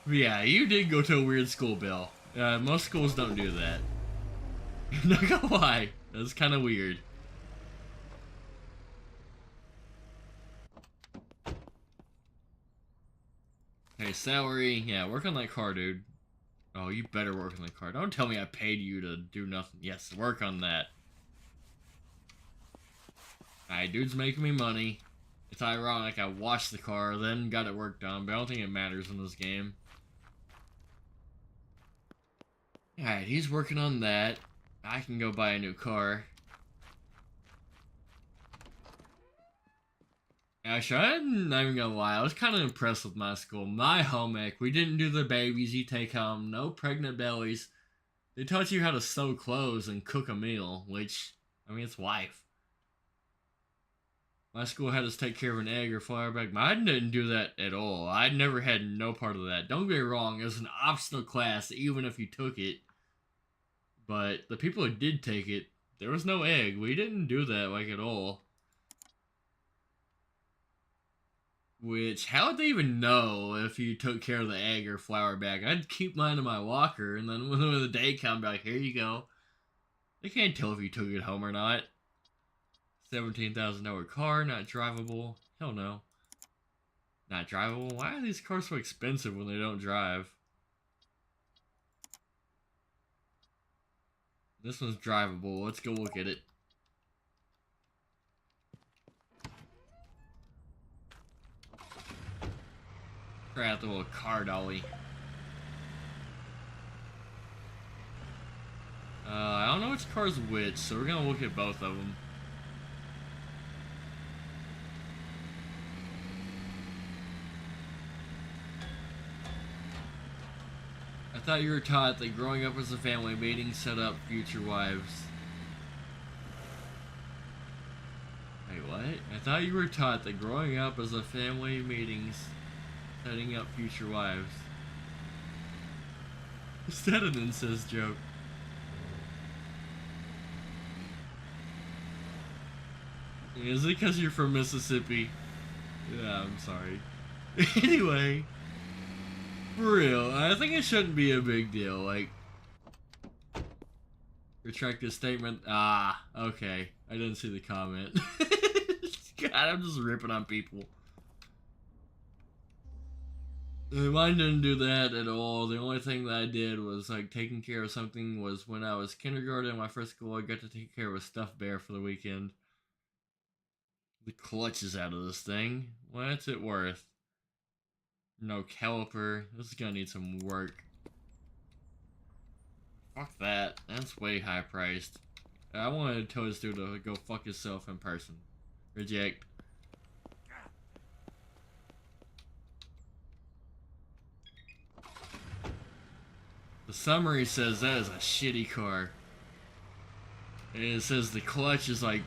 Yeah, you did go to a weird school, Bill. Most schools don't do that. Not gonna lie. That's kind of weird. Hey, salary. Yeah, work on that car, dude. Oh, you better work on the car. Don't tell me I paid you to do nothing. Yes, work on that. Alright, dude's making me money. It's ironic, I washed the car, then got it worked on, but I don't think it matters in this game. Alright, he's working on that. I can go buy a new car. Actually, I'm not even gonna lie, I was kind of impressed with my school. My home ec, we didn't do the babies you take home, no pregnant bellies. They taught you how to sew clothes and cook a meal, which, I mean, it's life. My school had us take care of an egg or flour bag. Mine didn't do that at all. I never had no part of that. Don't get me wrong, it was an optional class, even if you took it. But the people who did take it, there was no egg. We didn't do that, like, at all. Which, how would they even know if you took care of the egg or flour bag? I'd keep mine in my locker, and then when the day comes, I'd be like, here you go. They can't tell if you took it home or not. $17,000 car, not drivable. Hell no. Not drivable? Why are these cars so expensive when they don't drive? This one's drivable. Let's go look at it. Try out the little car dolly. I don't know which car's which, so we're gonna look at both of them. I thought you were taught that growing up as a family meeting set up future wives. Wait, what? I thought you were taught that growing up as a family meetings setting up future wives. Is that an incest joke? Is it because you're from Mississippi? Yeah, I'm sorry. Anyway, for real, I think it shouldn't be a big deal. Like, retract this statement. Ah, okay. I didn't see the comment. God, I'm just ripping on people. Mine didn't do that at all. The only thing that I did was like taking care of something was when I was kindergarten in my first school, I got to take care of a stuffed bear for the weekend. The clutches out of this thing. What's it worth? No caliper. This is gonna need some work. Fuck that. That's way high priced. I wanted Toadstool to go fuck himself in person. Reject. The summary says that is a shitty car. It says the clutch is like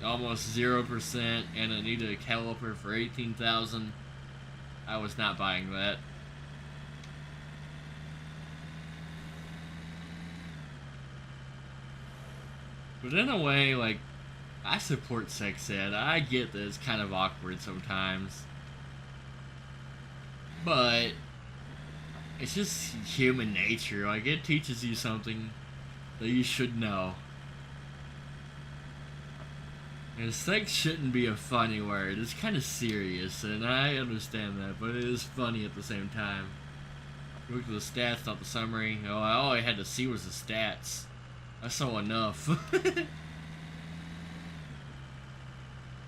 almost 0% and it needed a caliper for 18,000. I was not buying that. But in a way, like, I support sex ed. I get that it's kind of awkward sometimes. But it's just human nature. Like, it teaches you something that you should know. And sex shouldn't be a funny word. It's kind of serious, and I understand that, but it is funny at the same time. You look at the stats, not the summary. Oh, all I had to see was the stats. I saw enough.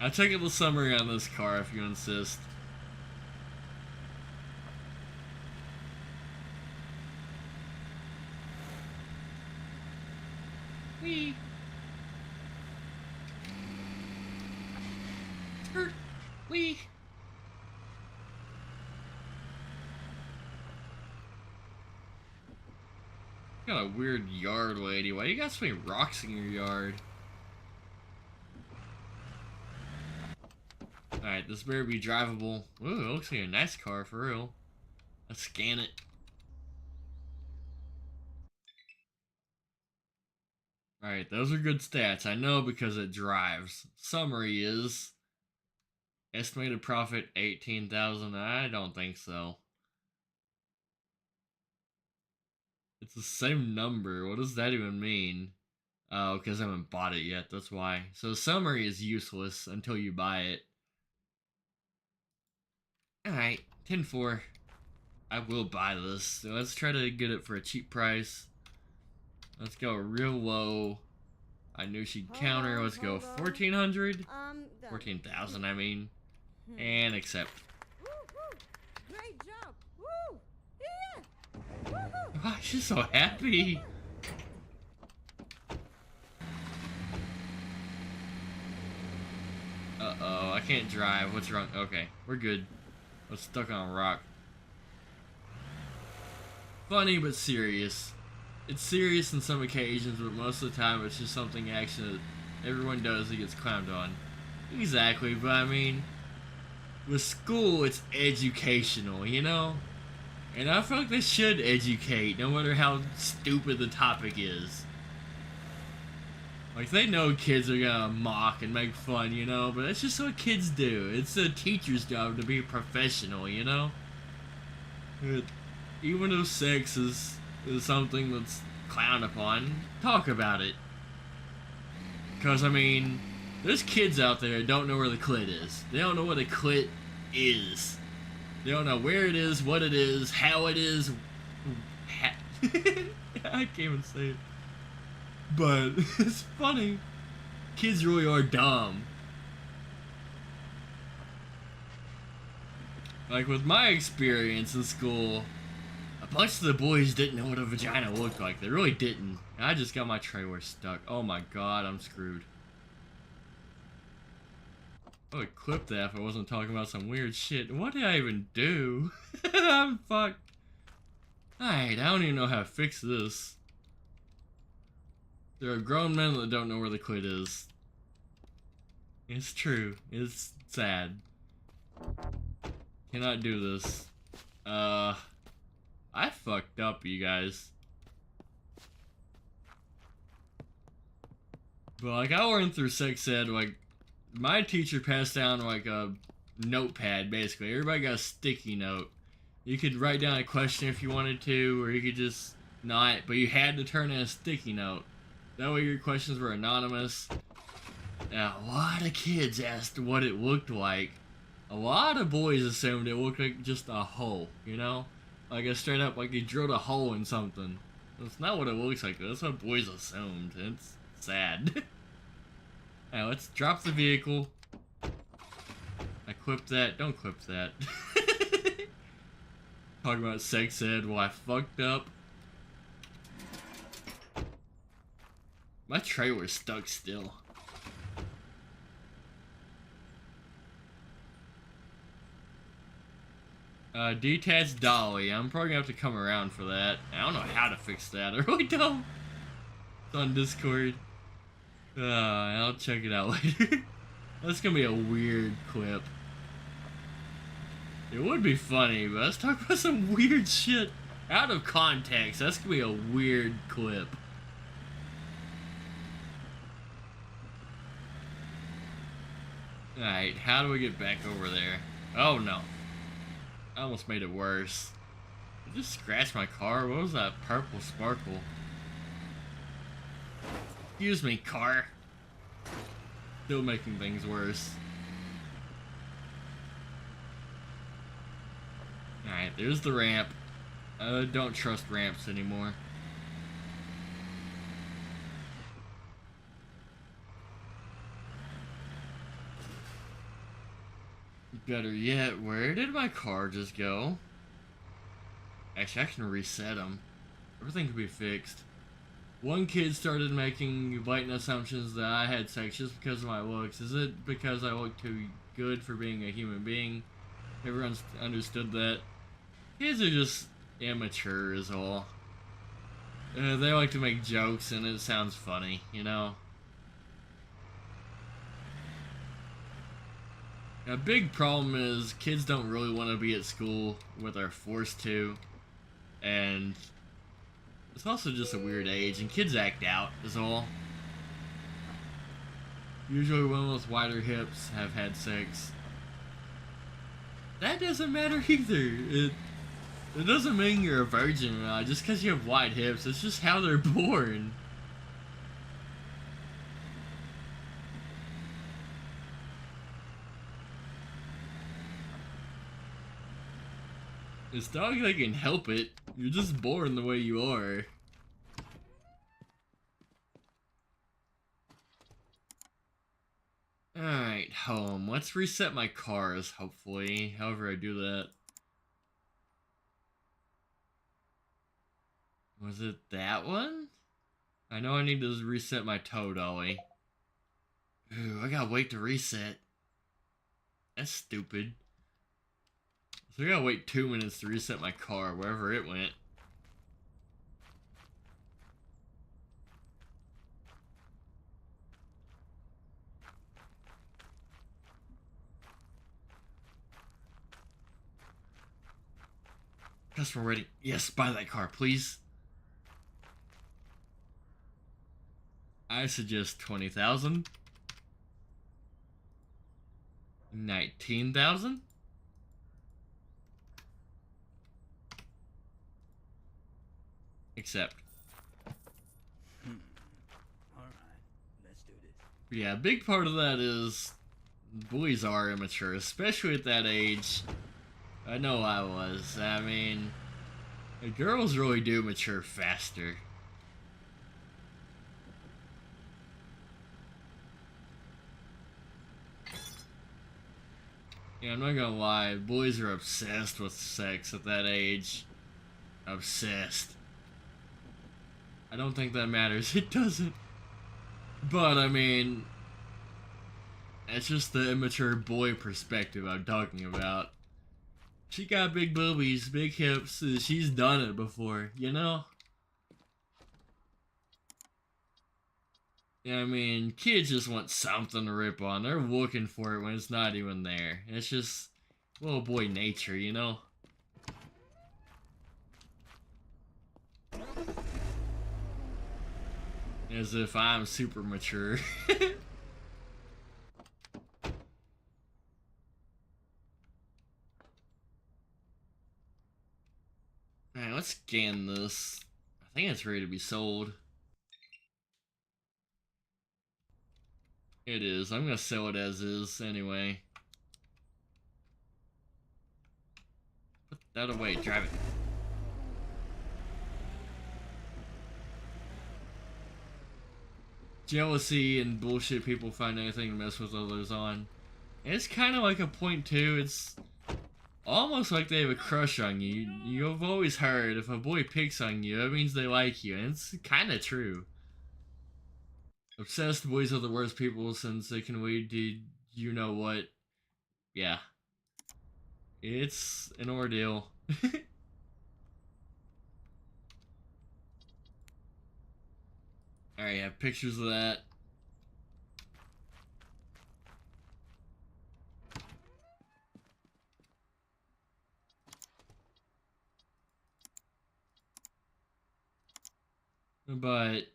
I'll check out the summary on this car if you insist. Wee. Wee. Got a weird yard lady. Why you got so many rocks in your yard? Alright, this better be drivable. Ooh, it looks like a nice car for real. Let's scan it. Alright, those are good stats. I know because it drives. Summary is estimated profit 18,000. I don't think so. It's the same number. What does that even mean? Oh, because I haven't bought it yet. That's why. So summary is useless until you buy it. Alright, 10-4. I will buy this. So let's try to get it for a cheap price. Let's go real low. I knew she'd counter. Let's go 1,400. 14,000, I mean. And accept. Great job! Woo! Yeah! Woohoo! Oh, she's so happy. Uh-oh, I can't drive. What's wrong? Okay, we're good. I was stuck on a rock. Funny but serious. It's serious in some occasions, but most of the time it's just something action that everyone does that gets clowned on. Exactly, but I mean, with school, it's educational, you know? And I feel like they should educate, no matter how stupid the topic is. Like, they know kids are gonna mock and make fun, you know? But that's just what kids do. It's a teacher's job to be professional, you know? Even if sex is something that's clowned upon, talk about it. Because, I mean, there's kids out there that don't know where the clit is. They don't know what a clit is. They don't know where it is, what it is, how it is. I can't even say it. But it's funny. Kids really are dumb. Like, with my experience in school, a bunch of the boys didn't know what a vagina looked like. They really didn't. And I just got my trailer stuck. Oh my god, I'm screwed. I would clip that if I wasn't talking about some weird shit. What did I even do? I'm fucked. Alright, I don't even know how to fix this. There are grown men that don't know where the clit is. It's true. It's sad. Cannot do this. I fucked up, you guys. But, like, I learned through sex ed, like, my teacher passed down, like, a notepad, basically. Everybody got a sticky note. You could write down a question if you wanted to, or you could just not, but you had to turn in a sticky note. That way your questions were anonymous. Now, a lot of kids asked what it looked like. A lot of boys assumed it looked like just a hole, you know? Like a straight up, like you drilled a hole in something. That's not what it looks like, though. That's what boys assumed. It's sad. Alright, let's drop the vehicle. Equip that. Don't equip that. Talking about sex ed while I fucked up. My trailer's stuck still. Detached dolly. I'm probably gonna have to come around for that. I don't know how to fix that. I really don't. It's on Discord. I'll check it out later. That's gonna be a weird clip. It would be funny, but let's talk about some weird shit out of context. That's gonna be a weird clip. Alright, how do we get back over there? Oh no. I almost made it worse. I just scratched my car. What was that purple sparkle? Excuse me, car. Still making things worse. Alright, there's the ramp. I don't trust ramps anymore. Better yet, where did my car just go? Actually, I can reset them. Everything can be fixed. One kid started making blatant assumptions that I had sex just because of my looks. Is it because I look too good for being a human being? Everyone's understood that. Kids are just immature is all. They like to make jokes and it sounds funny, you know? A big problem is kids don't really want to be at school when they're forced to, and it's also just a weird age, and kids act out is all. Usually women with wider hips have had sex. That doesn't matter either. It doesn't mean you're a virgin or not, just because you have wide hips. It's just how they're born. It's not like they can help it. You're just born the way you are. Alright, home. Let's reset my cars, hopefully. However I do that. Was it that one? I know I need to reset my tow dolly. Ooh, I gotta wait to reset. That's stupid. So I gotta wait 2 minutes to reset my car, wherever it went. Customer ready. Yes, buy that car, please. I suggest 20,000. 19,000. Accept. Alright, let's do this. Yeah, a big part of that is boys are immature, especially at that age. I know I was. I mean, the girls really do mature faster. Yeah, I'm not gonna lie, boys are obsessed with sex at that age. Obsessed. I don't think that matters. It doesn't. But, I mean, it's just the immature boy perspective I'm talking about. She got big boobies, big hips, she's done it before, you know? Yeah, I mean, kids just want something to rip on. They're looking for it when it's not even there. It's just little boy nature, you know? As if I'm super mature. Alright, let's scan this. I think it's ready to be sold. It is. I'm gonna sell it as is anyway. Out of the way, drive it. Jealousy and bullshit people find anything to mess with others on. And it's kind of like a point too. It's almost like they have a crush on you. You've always heard if a boy picks on you, that means they like you, and it's kind of true. Obsessed boys are the worst people since they can lead to you know what. Yeah. It's an ordeal. Alright, I have pictures of that. But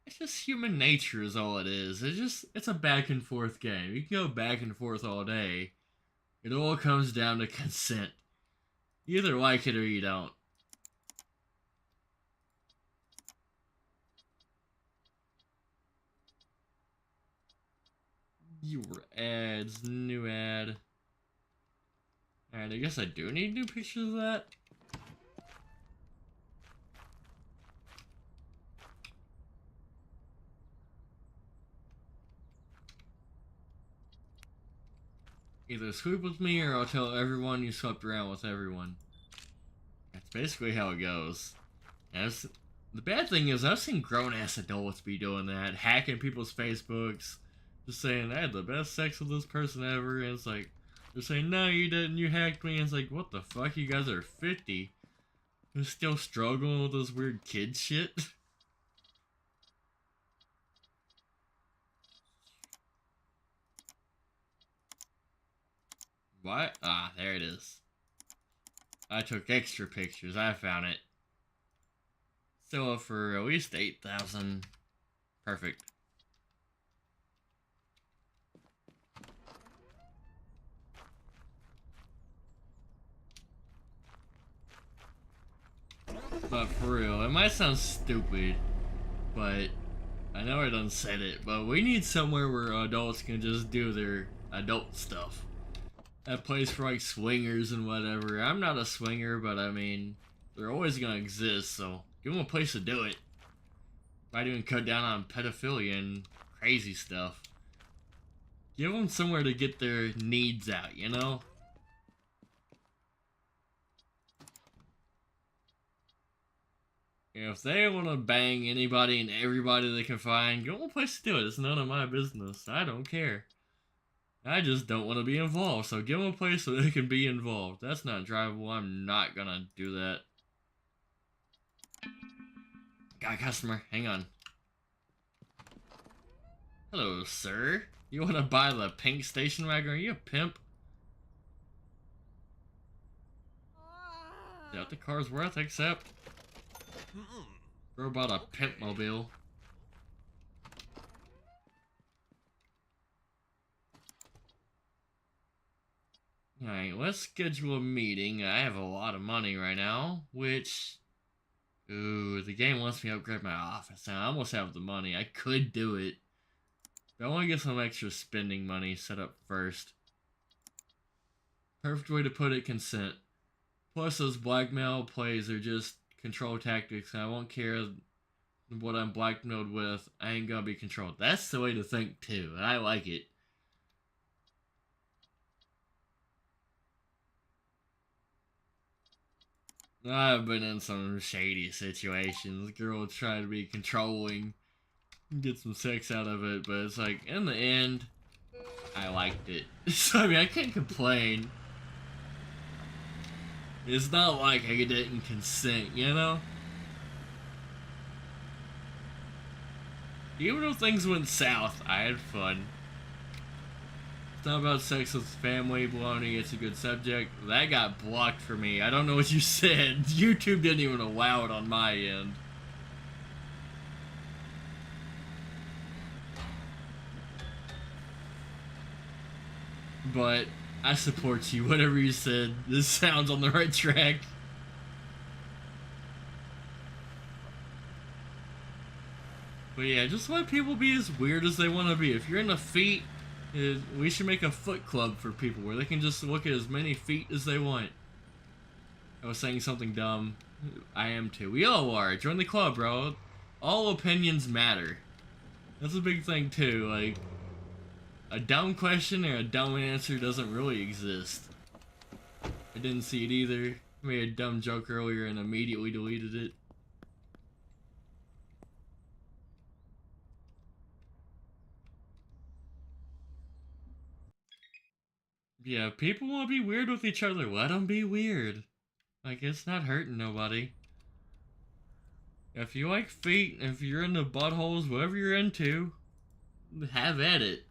it's just human nature is all it is. It's a back and forth game. You can go back and forth all day. It all comes down to consent. You either like it or you don't. Your ads, new ad. Alright, I guess I do need new pictures of that. Either sleep with me or I'll tell everyone you slept around with everyone. That's basically how it goes. The bad thing is I've seen grown-ass adults be doing that, hacking people's Facebooks, just saying, I had the best sex with this person ever, and it's like, they're saying, no you didn't, you hacked me, and it's like, what the fuck, you guys are 50? You're still struggling with this weird kid shit? What? Ah, there it is. I took extra pictures, I found it. Still up for at least 8,000. Perfect. But for real, it might sound stupid, but I know I done said it, but we need somewhere where adults can just do their adult stuff. That place for like swingers and whatever. I'm not a swinger, but I mean, they're always gonna exist, so give them a place to do it. Might even cut down on pedophilia and crazy stuff. Give them somewhere to get their needs out, you know? If they want to bang anybody and everybody they can find, give them a place to do it. It's none of my business. I don't care. I just don't want to be involved, so give them a place so they can be involved. That's not drivable. I'm not gonna do that. Got a customer. Hang on. Hello, sir. You want to buy the pink station wagon? Are you a pimp? Is that what the car's worth, except? Or about a pimp mobile. Alright, let's schedule a meeting. I have a lot of money right now, which... Ooh, the game wants me to upgrade my office now. I almost have the money. I could do it. But I want to get some extra spending money set up first. Perfect way to put it, consent. Plus, those blackmail plays are just control tactics. I won't care what I'm blackmailed with. I ain't gonna be controlled. That's the way to think, too. And I like it. I've been in some shady situations. Girl trying to be controlling, get some sex out of it, but it's like, in the end, I liked it. So, I mean, I can't complain. It's not like I didn't consent, you know? Even though things went south, I had fun. It's not about sex with family, baloney, it's a good subject. That got blocked for me. I don't know what you said. YouTube didn't even allow it on my end. But I support you. Whatever you said, this sounds on the right track. But yeah, just let people be as weird as they want to be. If you're into feet, We should make a foot club for people where they can just look at as many feet as they want. I was saying something dumb. I am too. We all are. Join the club, bro. All opinions matter. That's a big thing too. Like, a dumb question or a dumb answer doesn't really exist. I didn't see it either. I made a dumb joke earlier and immediately deleted it. Yeah, if people want to be weird with each other, let them be weird. Like, it's not hurting nobody. If you like feet, if you're into buttholes, whatever you're into, have at it.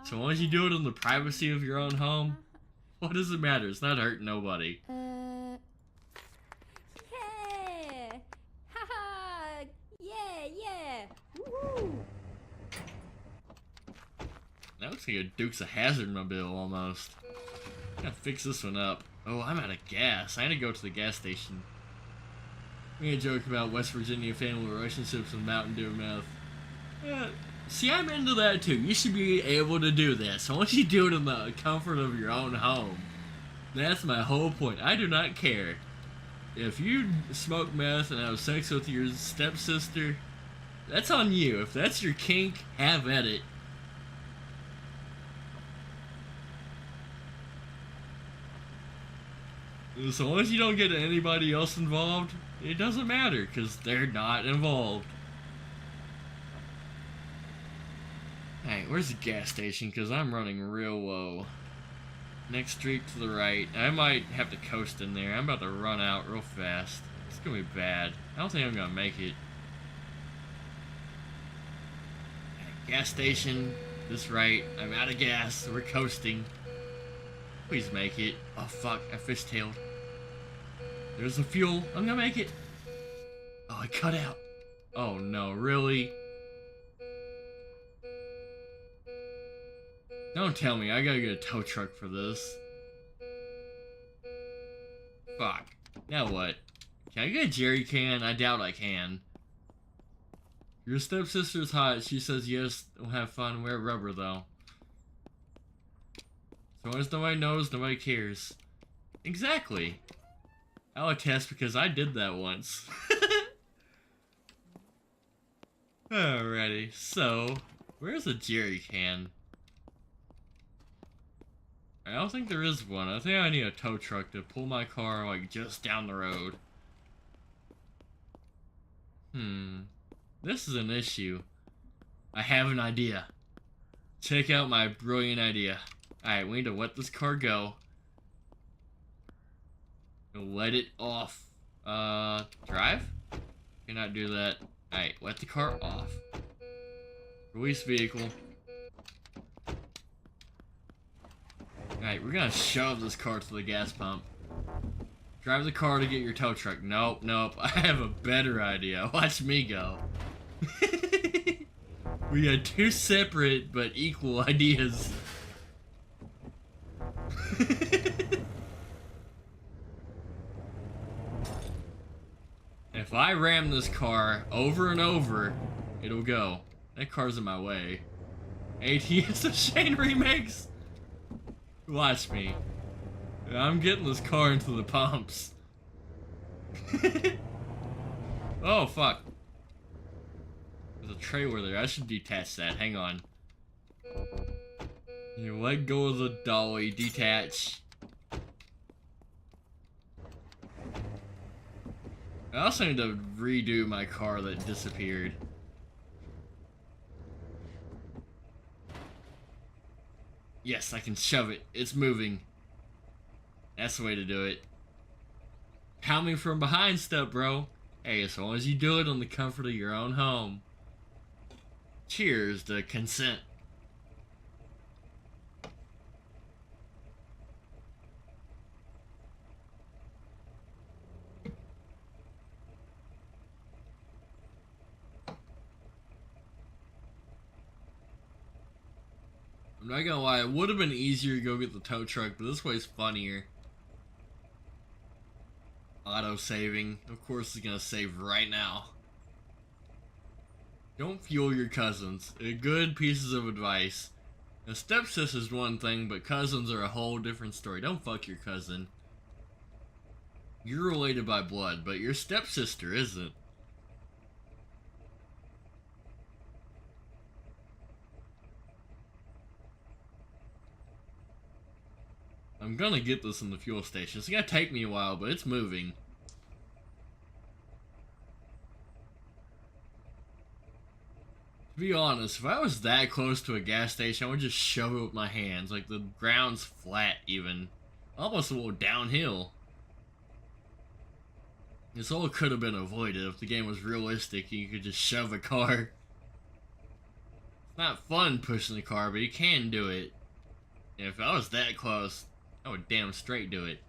So long as you do it in the privacy of your own home, what does it matter? It's not hurting nobody. Yeah! Haha! Yeah! Woohoo! That looks like a Dukes of Hazzard mobile almost. Gotta fix this one up. Oh, I'm out of gas. I had to go to the gas station. We made a joke about West Virginia family relationships and Mountain Dew meth. See, I'm into that too. You should be able to do this. So once you do it in the comfort of your own home, that's my whole point. I do not care. If you smoke meth and have sex with your stepsister, that's on you. If that's your kink, have at it. So long as you don't get anybody else involved, it doesn't matter, because they're not involved. Alright, where's the gas station? Because I'm running real low. Next street to the right. I might have to coast in there. I'm about to run out real fast. It's going to be bad. I don't think I'm going to make it. Gas station. This right. I'm out of gas. We're coasting. Please make it. Oh fuck, I fishtailed. There's the fuel. I'm gonna make it. Oh, I cut out. Oh no, really? Don't tell me I gotta get a tow truck for this. Fuck. Now what? Can I get a jerry can? I doubt I can. Your stepsister's hot. She says yes. We'll have fun. Wear rubber though. So long as nobody knows, nobody cares. Exactly. I'll attest because I did that once. Alrighty, so where's a jerry can? I don't think there is one. I think I need a tow truck to pull my car like just down the road. This is an issue. I have an idea. Check out my brilliant idea. Alright, we need to let this car go. Let it off. Drive? Cannot do that. Alright, let the car off. Release vehicle. Alright, we're gonna shove this car to the gas pump. Drive the car to get your tow truck. Nope. I have a better idea. Watch me go. We got two separate but equal ideas. If I ram this car over and over, it'll go. That car's in my way. ATS of Shane remix? Watch me. I'm getting this car into the pumps. Oh, fuck. There's a trailer there. I should detach that. Hang on. You let go of the dolly. Detach. I also need to redo my car that disappeared. Yes, I can shove it. It's moving. That's the way to do it. Coming from behind stuff, bro. Hey, as long as you do it on the comfort of your own home. Cheers to consent. I'm not gonna lie, it would have been easier to go get the tow truck, but this way's funnier. Auto saving. Of course it's gonna save right now. Don't fuel your cousins. Good pieces of advice. A stepsister's one thing, but cousins are a whole different story. Don't fuck your cousin. You're related by blood, but your stepsister isn't. I'm gonna get this in the fuel station. It's gonna take me a while, but it's moving. To be honest, if I was that close to a gas station, I would just shove it with my hands. Like, the ground's flat, even. Almost a little downhill. This all could have been avoided if the game was realistic and you could just shove a car. It's not fun pushing the car, but you can do it. And if I was that close, I would damn straight do it.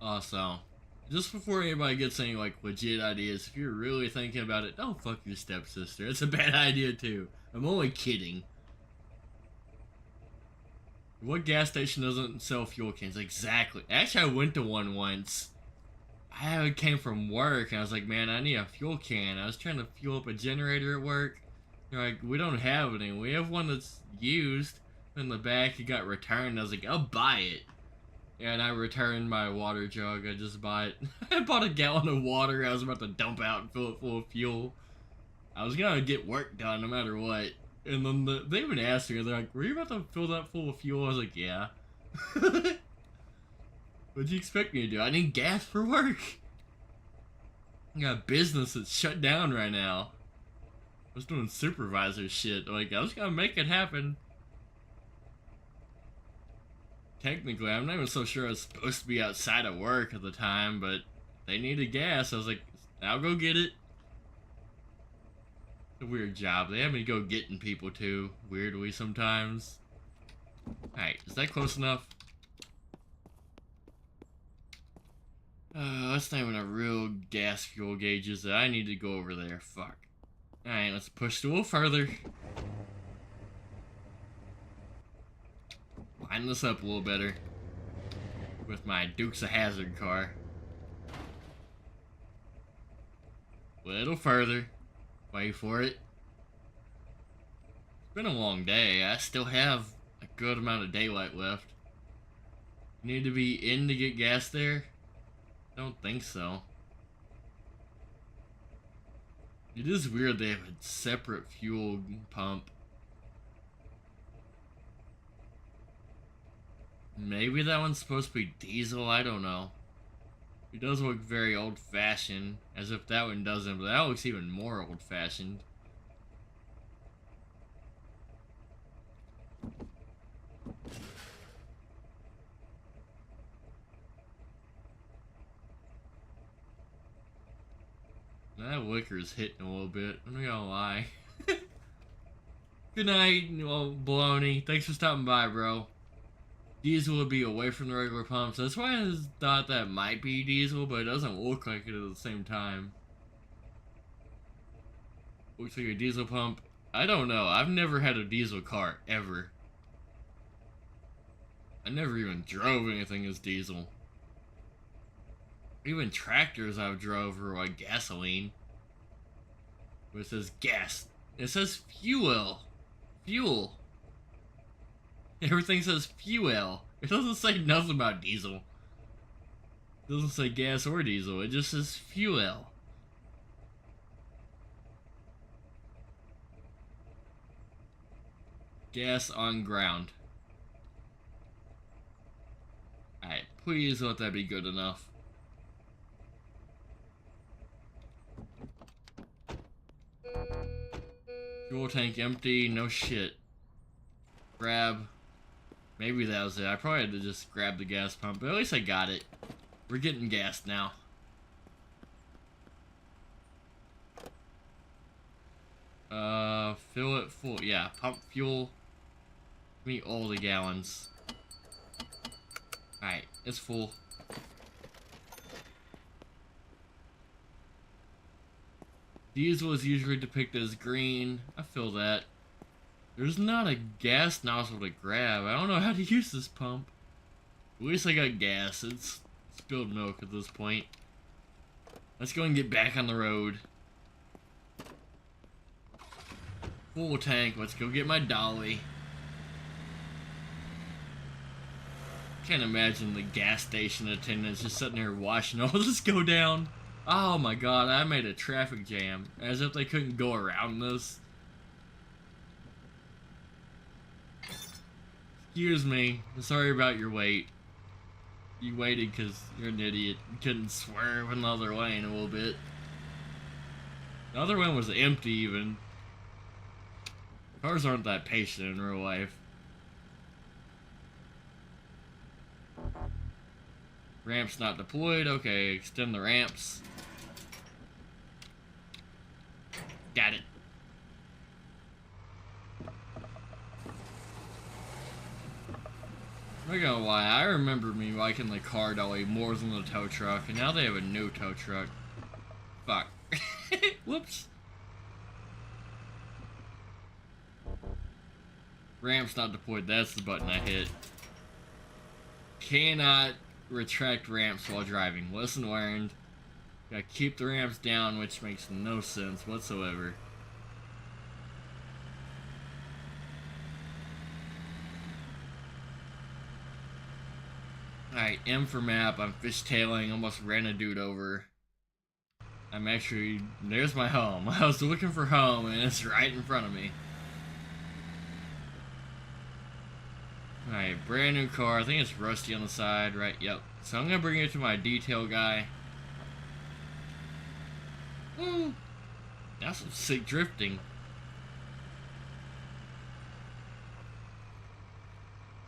Also, just before anybody gets any like legit ideas, if you're really thinking about it, don't fuck your stepsister. It's a bad idea too. I'm only kidding. What gas station doesn't sell fuel cans? Exactly. Actually, I went to one once. I came from work and I was like, man, I need a fuel can. I was trying to fuel up a generator at work. They're like, we don't have any. We have one that's used. In the back, it got returned. I was like, I'll buy it. And I returned my water jug. I just bought I bought a gallon of water I was about to dump out and fill it full of fuel. I was gonna get work done no matter what. And then they even asked me, they're like, were you about to fill that full of fuel? I was like, yeah. What'd you expect me to do? I need gas for work. I got a business that's shut down right now. I was doing supervisor shit. Like, I was gonna make it happen. Technically, I'm not even so sure I was supposed to be outside of work at the time, but they needed gas. I was like, I'll go get it. It's a weird job. They have me go getting people too, weirdly sometimes. Alright, is that close enough? That's not even a real gas fuel gauge, is it? I need to go over there. Fuck. Alright, let's push a little further. Line this up a little better with my Dukes of Hazzard car. A little further. Wait for it. It's been a long day. I still have a good amount of daylight left. Need to be in to get gas there? Don't think so. It is weird they have a separate fuel pump. Maybe that one's supposed to be diesel, I don't know. It does look very old-fashioned, as if that one doesn't, but that looks even more old-fashioned. That liquor's hitting a little bit, I'm not gonna lie. Good night, well, baloney. Thanks for stopping by, bro. Diesel would be away from the regular pumps. That's why I thought that might be diesel, but it doesn't look like it at the same time. Looks like a diesel pump. I don't know. I've never had a diesel car, ever. I never even drove anything as diesel. Even tractors I've drove were like gasoline. But it says gas. It says fuel. Fuel. Everything says fuel. It doesn't say nothing about diesel. It doesn't say gas or diesel. It just says fuel. Gas on ground. Alright, please let that be good enough. Fuel tank empty, no shit. Grab. Maybe that was it. I probably had to just grab the gas pump, but at least I got it. We're getting gas now. Fill it full. Yeah, pump fuel. Give me all the gallons. Alright, it's full. Diesel is usually depicted as green. I feel that. There's not a gas nozzle to grab. I don't know how to use this pump. At least I got gas. It's spilled milk at this point. Let's go and get back on the road. Full tank. Let's go get my dolly. Can't imagine the gas station attendants just sitting there watching all this go down. Oh my god, I made a traffic jam. As if they couldn't go around this. Excuse me. Sorry about your wait. You waited because you're an idiot. You couldn't swerve in the other lane a little bit. The other one was empty even. Cars aren't that patient in real life. Ramps not deployed. Okay, extend the ramps. Got it. I'm not gonna lie, I remember me liking the car dolly more than the tow truck, and now they have a new tow truck. Fuck. Whoops. Ramps not deployed, that's the button I hit. Cannot retract ramps while driving. Lesson learned. Gotta keep the ramps down, which makes no sense whatsoever. Alright, M for map. I'm fishtailing. Almost ran a dude over. I'm actually... There's my home. I was looking for home, and it's right in front of me. Alright, brand new car. I think it's rusty on the side, right? Yep. So I'm gonna bring it to my detail guy. That's some sick drifting.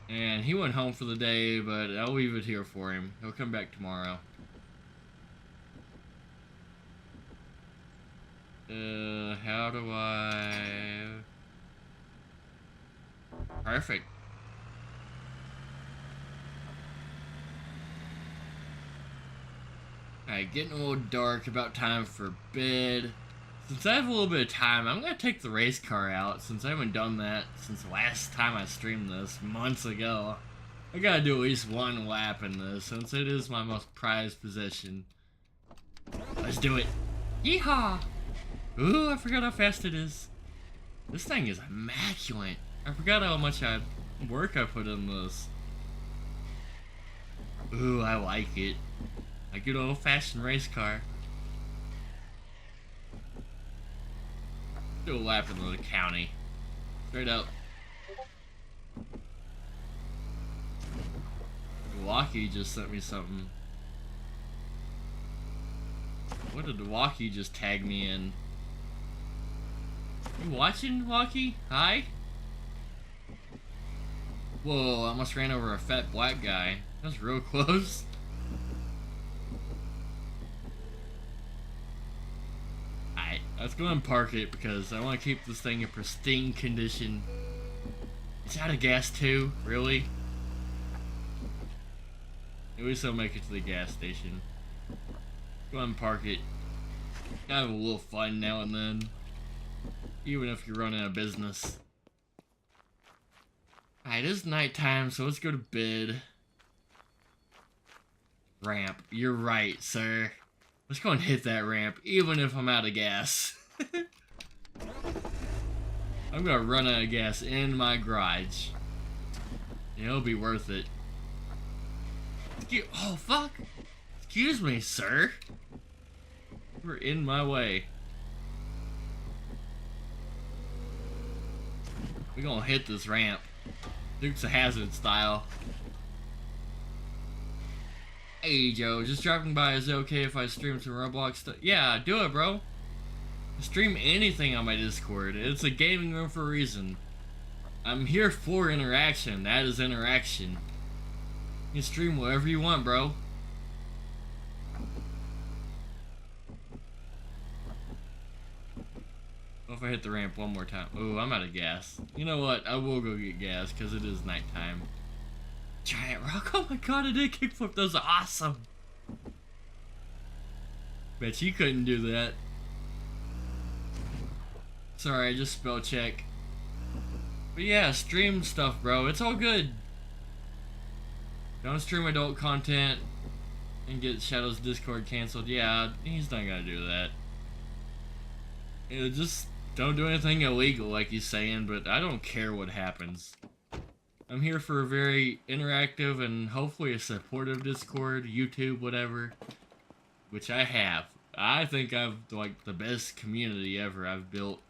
And he went home for the day, but I'll leave it here for him. He'll come back tomorrow. How do I... Perfect. Alright, getting a little dark, about time for bed. Since I have a little bit of time, I'm going to take the race car out, since I haven't done that since the last time I streamed this, months ago. I gotta do at least one lap in this, since it is my most prized possession. Let's do it. Yeehaw! Ooh, I forgot how fast it is. This thing is immaculate. I forgot how much work I put in this. Ooh, I like it. A good old-fashioned race car. Do a lap in the county. Straight up. Walkie just sent me something. What did Walkie just tag me in? You watching, Walkie? Hi? Whoa, I almost ran over a fat black guy. That's real close. Alright, let's go and park it because I want to keep this thing in pristine condition. It's out of gas too? Really? At least I'll make it to the gas station. Go ahead and park it. Gotta have a little fun now and then. Even if you're running a business. Alright, it's nighttime, so let's go to bed. Ramp. You're right, sir. Let's go and hit that ramp, even if I'm out of gas. I'm gonna run out of gas in my garage. It'll be worth it. Oh, fuck! Excuse me, sir. You're in my way. We're gonna hit this ramp. Dukes of Hazzard style. Hey, Joe, just dropping by. Is it okay if I stream some Roblox stuff? Yeah, do it, bro. Stream anything on my Discord. It's a gaming room for a reason. I'm here for interaction. That is interaction. You can stream whatever you want, bro. What if I hit the ramp one more time? Ooh, I'm out of gas. You know what? I will go get gas because it is nighttime. Giant rock. Oh my god, I did kickflip. That was awesome. Bet you couldn't do that. Sorry, I just spell check. But yeah, stream stuff, bro. It's all good. Don't stream adult content and get Shadow's Discord canceled. Yeah, he's not gonna do that. Just don't do anything illegal like he's saying, but I don't care what happens. I'm here for a very interactive and hopefully a supportive Discord, YouTube, whatever, which I have. I think I've like the best community ever I've built.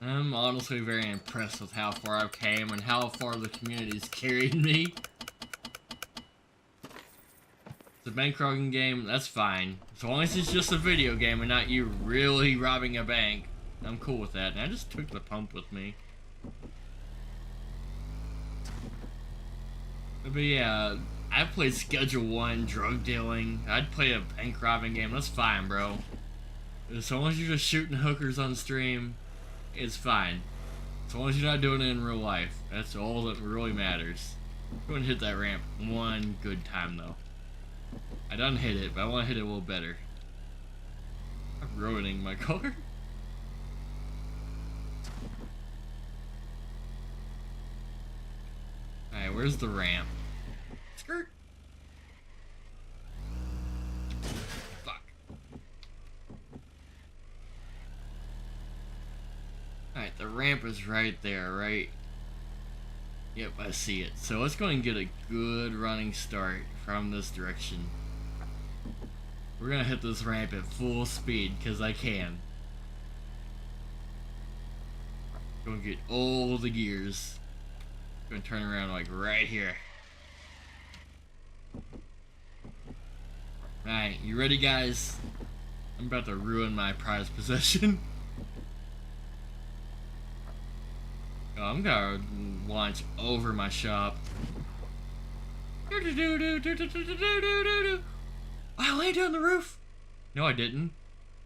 I'm honestly very impressed with how far I've came and how far the community's carried me. It's a bank robbing game, that's fine. As long as it's just a video game and not you really robbing a bank, I'm cool with that. And I just took the pump with me. But yeah, I played Schedule 1, drug dealing. I'd play a bank robbing game, that's fine, bro. As long as you're just shooting hookers on stream, it's fine. As long as you're not doing it in real life. That's all that really matters. Go and hit that ramp one good time, though. I done hit it, but I want to hit it a little better. I'm ruining my car. Alright, where's the ramp? Skirt! Fuck. Alright, the ramp is right there, right? Yep, I see it. So let's go and get a good running start from this direction. We're gonna hit this ramp at full speed, because I can. Gonna get all the gears. Gonna turn around like right here. Alright, you ready guys? I'm about to ruin my prized possession. Oh, I'm gonna launch over my shop. I landed on the roof! No, I didn't.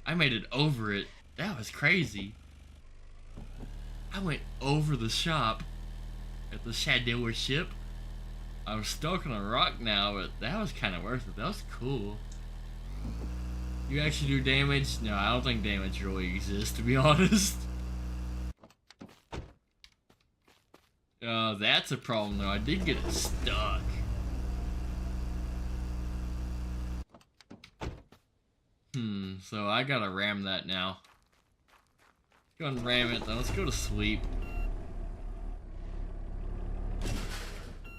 I made it over it. That was crazy. I went over the shop at the Shadow ship. I'm stuck on a rock now, but that was kind of worth it. That was cool. You actually do damage? No, I don't think damage really exists, to be honest. That's a problem though. I did get it stuck. So I gotta ram that now. Let's go and ram it, then let's go to sleep.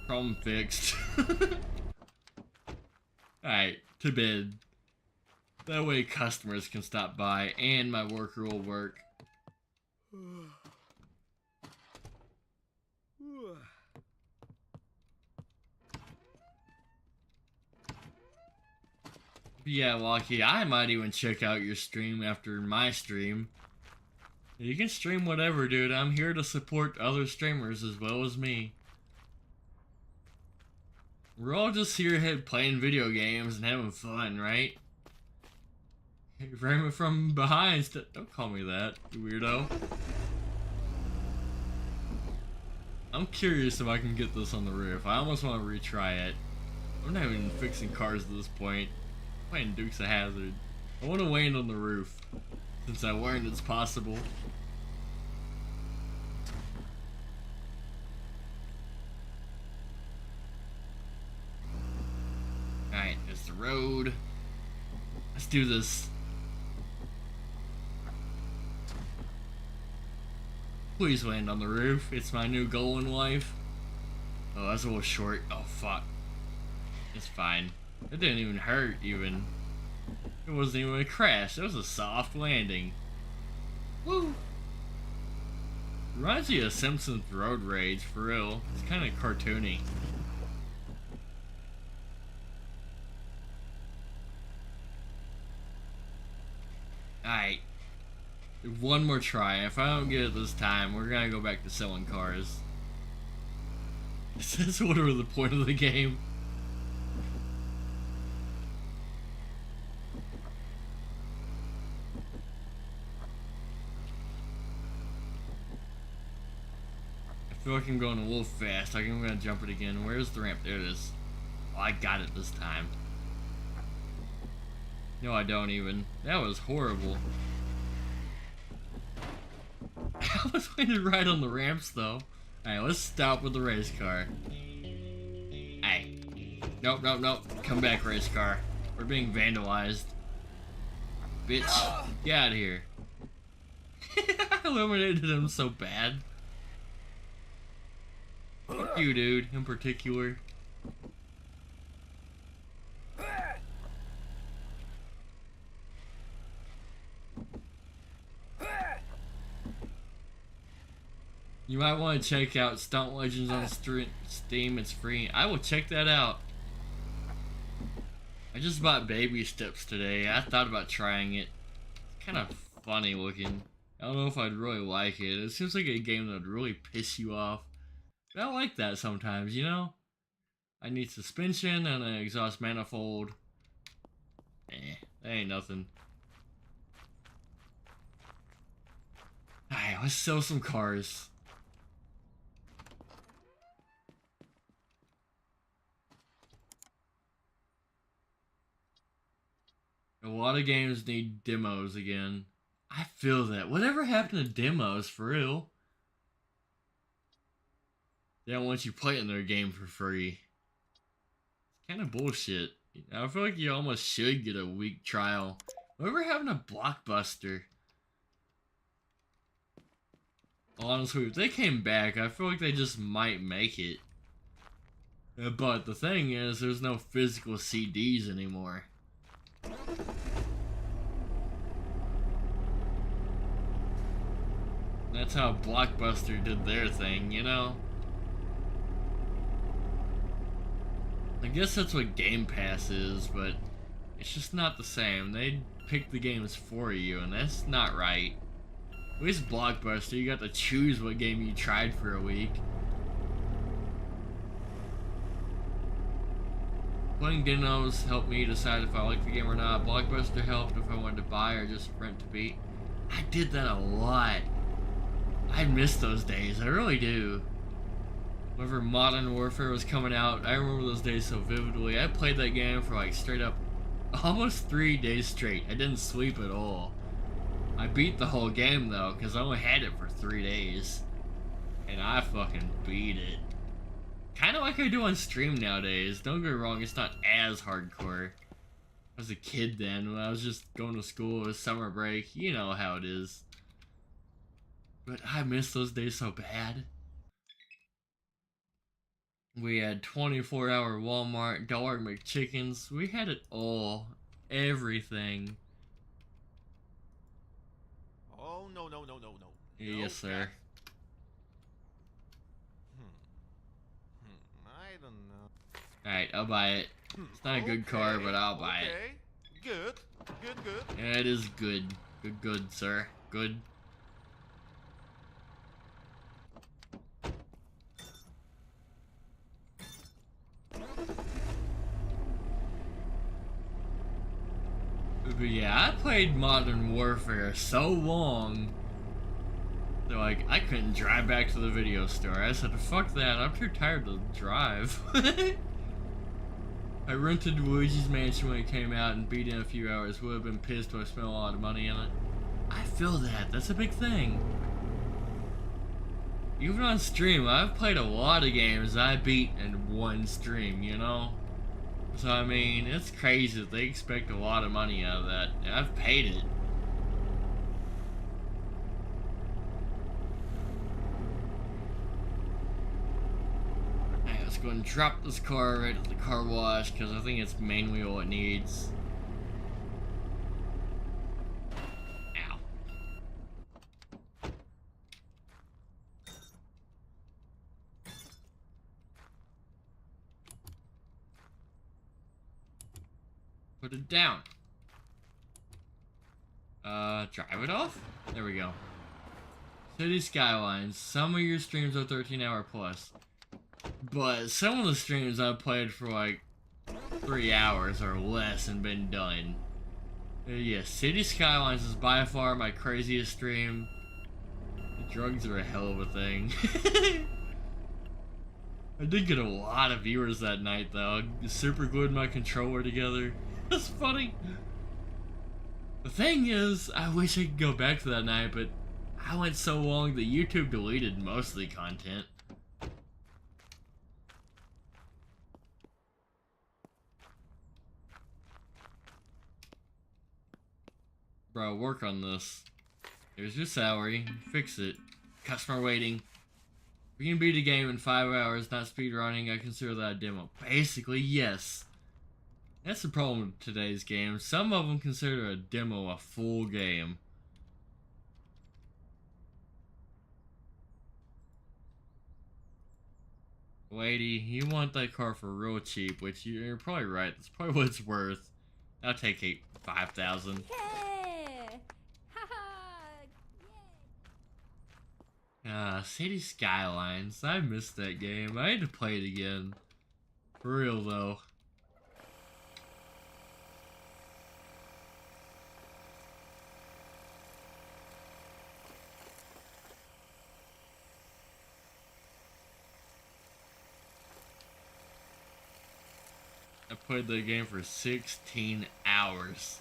Problem fixed. Alright, to bed. That way customers can stop by and my worker will work. Yeah, Lucky, I might even check out your stream after my stream. You can stream whatever, dude. I'm here to support other streamers as well as me. We're all just here playing video games and having fun, right? Frame it from behind. Don't call me that, you weirdo. I'm curious if I can get this on the roof. I almost want to retry it. I'm not even fixing cars at this point. I'm playing Dukes of Hazzard. I want to land on the roof, since I learned it's possible. Alright, there's the road. Let's do this. Please land on the roof. It's my new goal in life. Oh, that's a little short. Oh, fuck. It's fine. It didn't even hurt, even. It wasn't even a crash. It was a soft landing. Woo! Reminds me of Simpsons Road Rage, for real. It's kind of cartoony. Alright. One more try. If I don't get it this time, we're gonna go back to selling cars. Is this literally the point of the game? I feel like I'm going a little fast. I think I'm gonna jump it again. Where's the ramp? There it is. Oh, I got it this time. No, I don't even. That was horrible. landed right on the ramps though. Alright, let's stop with the race car. Hey. Nope, nope, nope. Come back, race car. We're being vandalized. Bitch, get out of here. I eliminated him so bad. Fuck you, dude, in particular. You might want to check out Stunt Legends on Steam. It's free. I will check that out. I just bought Baby Steps today. I thought about trying it. It's kind of funny looking. I don't know if I'd really like it. It seems like a game that would really piss you off. But I like that sometimes, you know? I need suspension and an exhaust manifold. That ain't nothing. Alright, let's sell some cars. A lot of games need demos again. I feel that. Whatever happened to demos, for real? They don't want you playing their game for free. It's kind of bullshit. I feel like you almost should get a week trial. Whatever happened to Blockbuster? Honestly, if they came back, I feel like they just might make it. But the thing is, there's no physical CDs anymore. That's how Blockbuster did their thing, you know? I guess that's what Game Pass is, but it's just not the same. They pick the games for you, and that's not right. At least Blockbuster, you got to choose what game you tried for a week. Playing demos helped me decide if I liked the game or not. Blockbuster helped if I wanted to buy or just rent to beat. I did that a lot. I miss those days, I really do. Whenever Modern Warfare was coming out, I remember those days so vividly. I played that game for like straight up almost 3 days straight. I didn't sleep at all. I beat the whole game though, because I only had it for 3 days. And I fucking beat it. Kind of like I do on stream nowadays. Don't get me wrong, it's not as hardcore. I was a kid then, when I was just going to school, it was summer break. You know how it is. But I miss those days so bad. We had 24-hour Walmart, dollar McChickens. We had it all. Everything. Oh, no. Yes, sir. I don't know. Alright, I'll buy it. It's not a good car, but I'll buy it. Good. Yeah, it is good. Good, sir. Good. But yeah, I played Modern Warfare so long that like I couldn't drive back to the video store. I said, fuck that, I'm too tired to drive. I rented Luigi's Mansion when it came out and beat in a few hours. Would have been pissed if I spent a lot of money in it. I feel that, that's a big thing. Even on stream, I've played a lot of games I beat in one stream, you know? So I mean, it's crazy that they expect a lot of money out of that. And I've paid it. Alright, let's go and drop this car right at the car wash, because I think it's mainly all it needs. Ow. Put it down. Drive it off? There we go. City Skylines. Some of your streams are 13-hour plus. But some of the streams I've played for like 3 hours or less and been done. Yeah, City Skylines is by far my craziest stream. The drugs are a hell of a thing. I did get a lot of viewers that night though. I super glued my controller together. That's funny. The thing is, I wish I could go back to that night, but I went so long that YouTube deleted most of the content. Bro, work on this. Here's your salary. Fix it. Customer waiting. We can beat a game in 5 hours, not speedrunning. I consider that a demo. Basically, yes. That's the problem with today's games. Some of them consider a demo a full game. Lady, you want that car for real cheap, which you're probably right. That's probably what it's worth. I'll take 5,000. Yeah! Haha! City Skylines. I missed that game. I need to play it again. For real though. I played the game for 16 hours.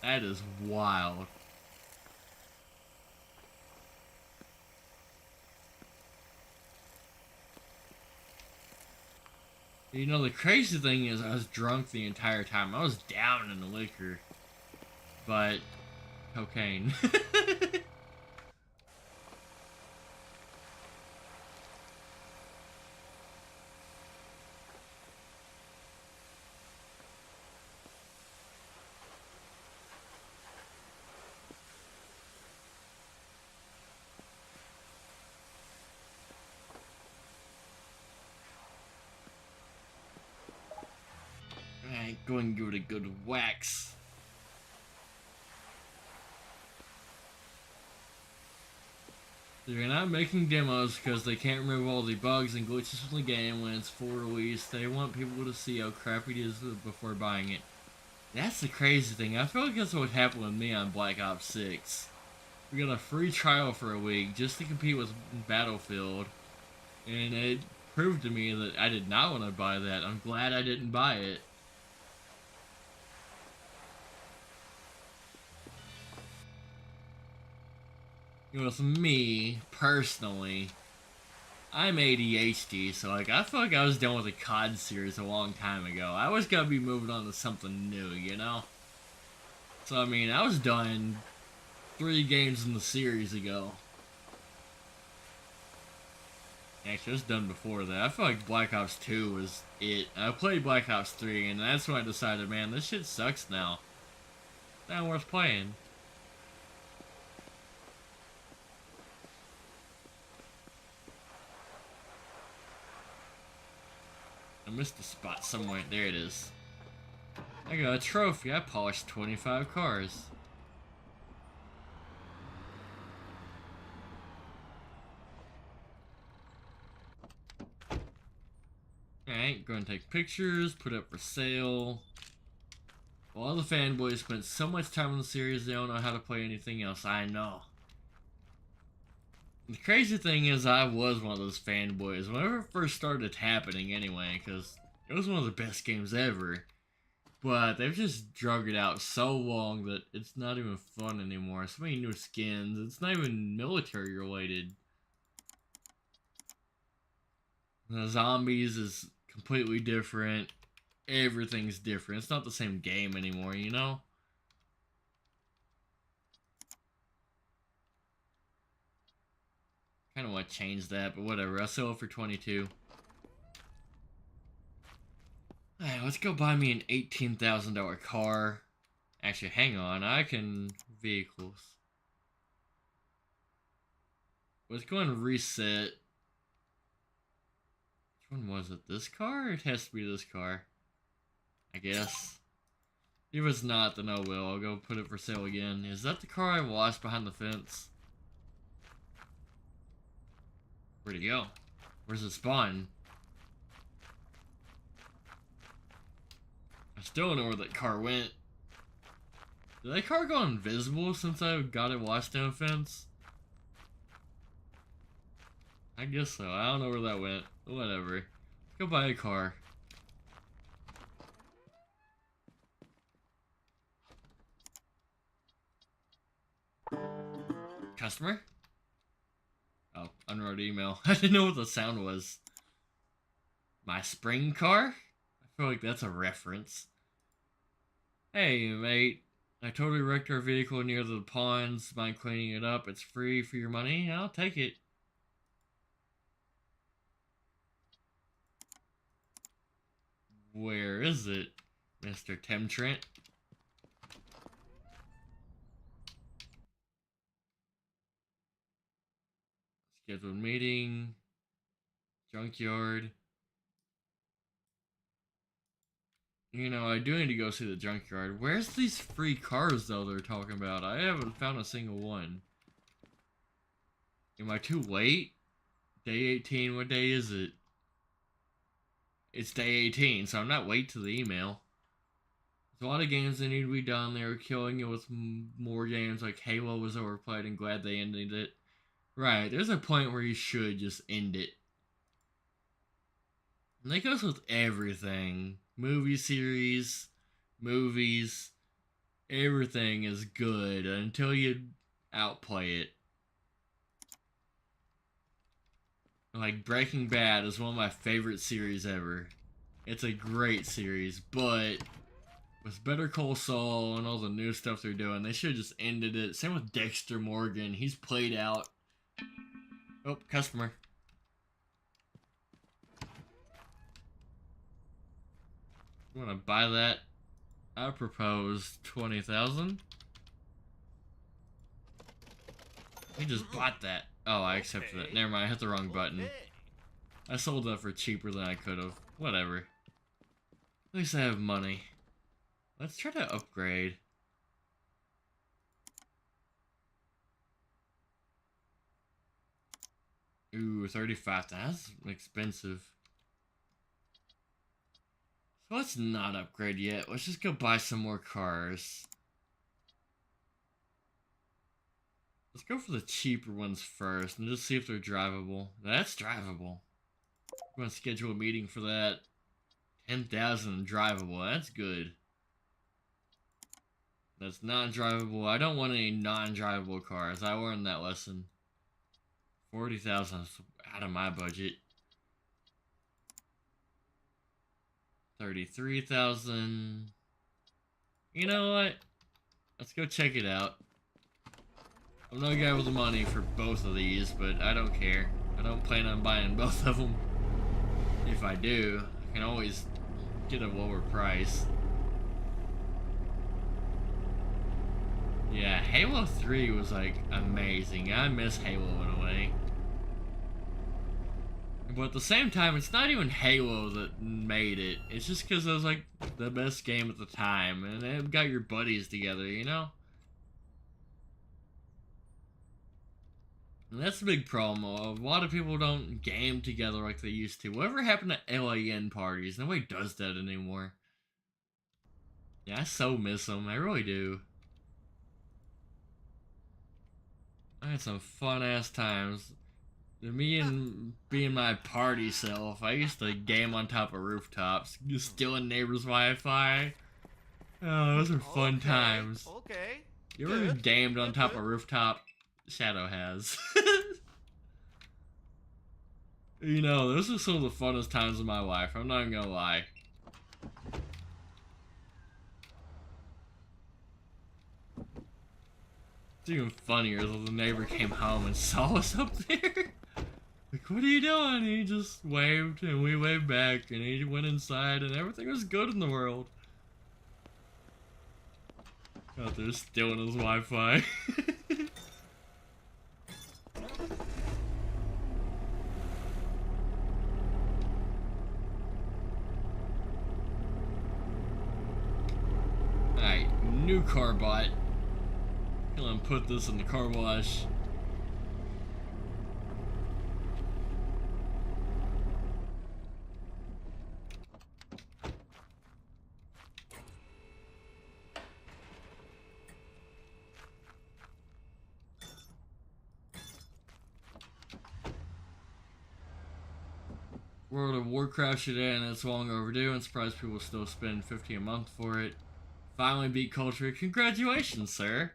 That is wild. You know, the crazy thing is I was drunk the entire time. I was down in the liquor. But, cocaine. Alright, go and give it a good wax. They're not making demos because they can't remove all the bugs and glitches from the game when it's full release. They want people to see how crappy it is before buying it. That's the crazy thing. I feel like that's what happened with me on Black Ops 6. We got a free trial for a week just to compete with Battlefield. And it proved to me that I did not want to buy that. I'm glad I didn't buy it. With me, personally, I'm ADHD, so like I feel like I was done with the COD series a long time ago. I was gonna be moving on to something new, you know? So I mean, I was done 3 games in the series ago. Actually, I was done before that. I feel like Black Ops 2 was it. I played Black Ops 3, and that's when I decided, man, this shit sucks now. It's not worth playing. I missed a spot somewhere. There it is. I got a trophy. I polished 25 cars. Alright, going to take pictures, put up for sale. All the fanboys spent so much time on the series, they don't know how to play anything else. I know. The crazy thing is, I was one of those fanboys whenever it first started happening anyway, because it was one of the best games ever. But they've just drug it out so long that it's not even fun anymore. So many new skins, it's not even military related. The zombies is completely different. Everything's different. It's not the same game anymore, you know? Kind of want to change that, but whatever. I'll sell it for 22. Alright, let's go buy me an $18,000 car. Actually, hang on. I can... Vehicles. Let's go and reset. Which one was it? This car? It has to be this car. I guess. If it's not, then oh well. I'll go put it for sale again. Is that the car I lost behind the fence? Where'd it go? Where's it spawn? I still don't know where that car went. Did that car go invisible since I got it washed down fence? I guess so. I don't know where that went. Whatever. Let's go buy a car. customer? Oh, unread email. I didn't know what the sound was. My spring car? I feel like that's a reference. Hey, mate. I totally wrecked our vehicle near the ponds. Mind cleaning it up? It's free for your money. I'll take it. Where is it, Mr. Tim Trent? Scheduled meeting. Junkyard. You know, I do need to go see the junkyard. Where's these free cars, though, they're talking about? I haven't found a single one. Am I too late? Day 18, what day is it? It's day 18, so I'm not late to the email. There's a lot of games that need to be done. They were killing it with more games, like Halo was overplayed, and glad they ended it. Right, there's a point where you should just end it. And that goes with everything. Movie series, movies, everything is good until you outplay it. Like, Breaking Bad is one of my favorite series ever. It's a great series, but with Better Call Saul and all the new stuff they're doing, they should have just ended it. Same with Dexter Morgan. He's played out. Oh, customer. You want to buy that? I propose 20,000. He just bought that. Oh, I accepted it. Never mind, I hit the wrong button. I sold that for cheaper than I could have. Whatever. At least I have money. Let's try to upgrade. Ooh, 35. That's expensive. So let's not upgrade yet. Let's just go buy some more cars. Let's go for the cheaper ones first and just see if they're drivable. That's drivable. I'm going to schedule a meeting for that. 10,000 drivable. That's good. That's non-drivable. I don't want any non-drivable cars. I learned that lesson. 40,000 is out of my budget. 33,000. You know what? Let's go check it out. I'm no guy with the money for both of these, but I don't care. I don't plan on buying both of them. If I do, I can always get a lower price. Yeah, Halo 3 was like amazing. I miss Halo in a way. But at the same time, it's not even Halo that made it. It's just because it was like the best game at the time. And it got your buddies together, you know? And that's the big problem. A lot of people don't game together like they used to. Whatever happened to LAN parties? Nobody does that anymore. Yeah, I so miss them. I really do. I had some fun-ass times. Me and being my party self, I used to game on top of rooftops, just stealing neighbors' Wi-Fi. Oh, those are fun times. Okay. You ever Good. gamed on Good, top good. of a rooftop? Shadow has. You know, those are some of the funnest times of my life. I'm not even gonna lie. It's even funnier that the neighbor came home and saw us up there. Like, what are you doing? And he just waved, and we waved back, and he went inside, and everything was good in the world. Out there stealing his Wi-Fi. Alright, new car bought. Gonna put this in the car wash. World of Warcraft should end. It's long overdue. I'm surprised people still spend $50 a month for it. Finally beat Culture. Congratulations, sir.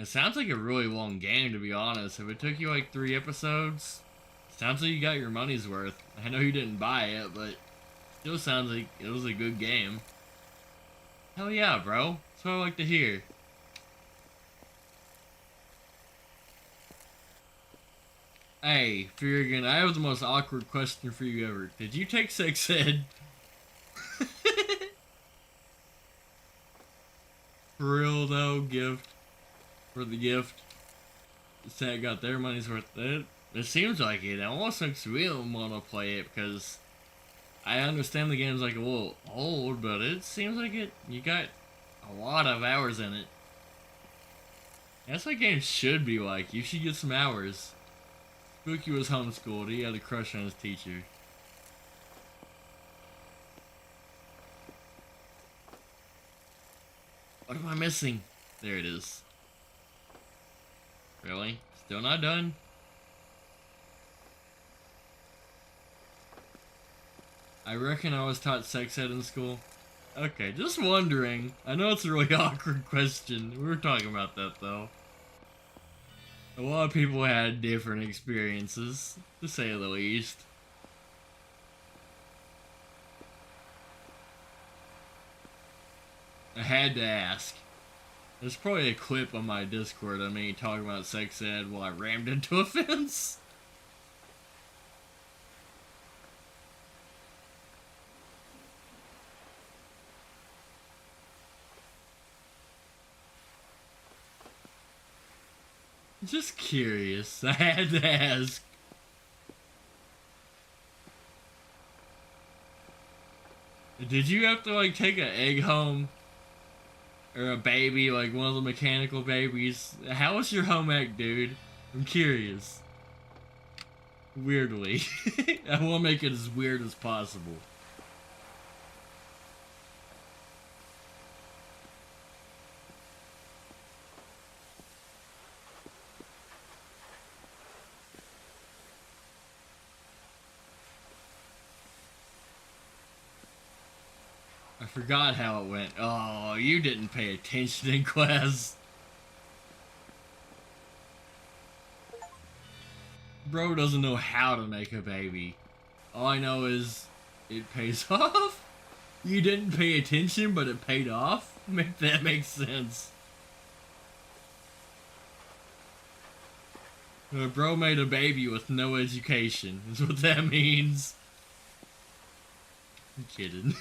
It sounds like a really long game, to be honest. If it took you like 3 episodes, sounds like you got your money's worth. I know you didn't buy it, but still sounds like it was a good game. Hell yeah, bro. That's what I like to hear. Hey, Furigan, I have the most awkward question for you ever. Did you take sex ed? For real though, gift. For the gift. Say I got their money's worth. It seems like it. It almost makes me want to play it because I understand the game's like a little old, but it seems like you got a lot of hours in it. That's what games should be like. You should get some hours. Spooky was homeschooled. He had a crush on his teacher. What am I missing? There it is. Really? Still not done? I reckon I was taught sex ed in school. Okay, just wondering. I know it's a really awkward question. We were talking about that though. A lot of people had different experiences, to say the least. I had to ask. There's probably a clip on my Discord of me talking about sex ed while I rammed into a fence. Just curious. I had to ask. Did you have to like take an egg home? Or a baby, like one of the mechanical babies? How was your home ec, dude? I'm curious. Weirdly. I want to make it as weird as possible. I forgot how it went. Oh, you didn't pay attention in class. Bro doesn't know how to make a baby. All I know is it pays off. You didn't pay attention, but it paid off? Make that make sense. Bro made a baby with no education, is what that means. I'm kidding.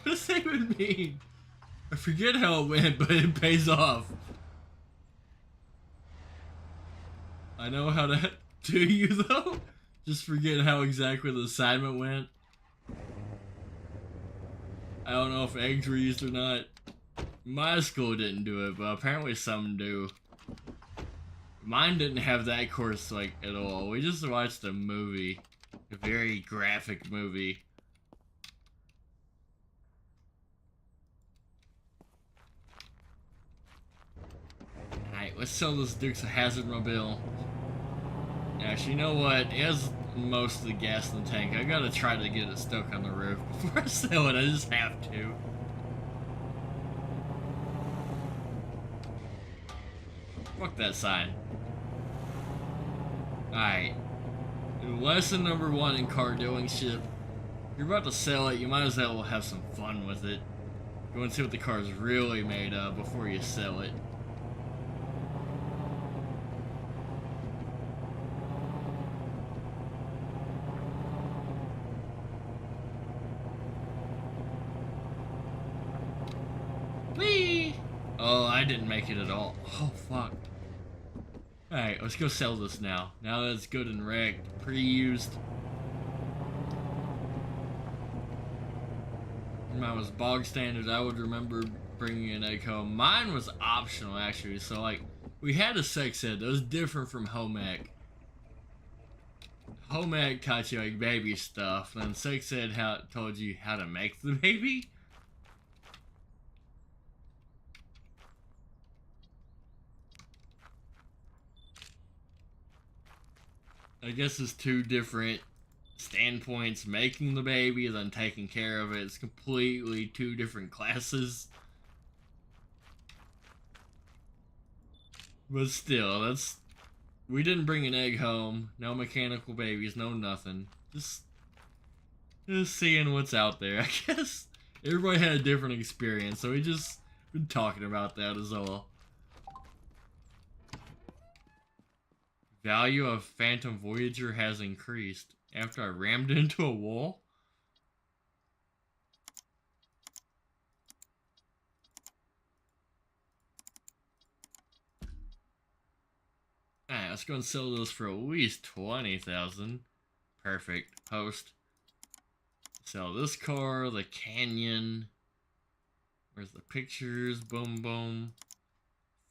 What does that even mean? I forget how it went, but it pays off. I know how to do you though. Just forget how exactly the assignment went. I don't know if eggs were used or not. My school didn't do it, but apparently some do. Mine didn't have that course like at all. We just watched a movie. A very graphic movie. Alright, let's sell this Dukes of Hazzard mobile. Actually, you know what? It has most of the gas in the tank. I gotta try to get it stuck on the roof before I sell it. I just have to. Fuck that sign. Alright. Lesson number 1 in car dealership. If you're about to sell it, you might as well have some fun with it. Go and see what the car is really made of before you sell it. Whee! Oh, I didn't make it at all. Oh, fuck. Alright, let's go sell this now. Now that it's good and wrecked. Pre-used. Mine was bog standard. I would remember bringing an egg home. Mine was optional, actually. So, like, we had a sex ed that was different from home ec. Home ec taught you, like, baby stuff. Then sex ed told you how to make the baby. I guess it's two different standpoints. Making the baby and then taking care of it. It's completely two different classes. But still, we didn't bring an egg home. No mechanical babies, no nothing. Just seeing what's out there. I guess everybody had a different experience, so we just been talking about that as all. Value of Phantom Voyager has increased after I rammed into a wall. Alright, let's go and sell those for at least 20,000. Perfect. Post. Sell this car, the Canyon. Where's the pictures? Boom, boom.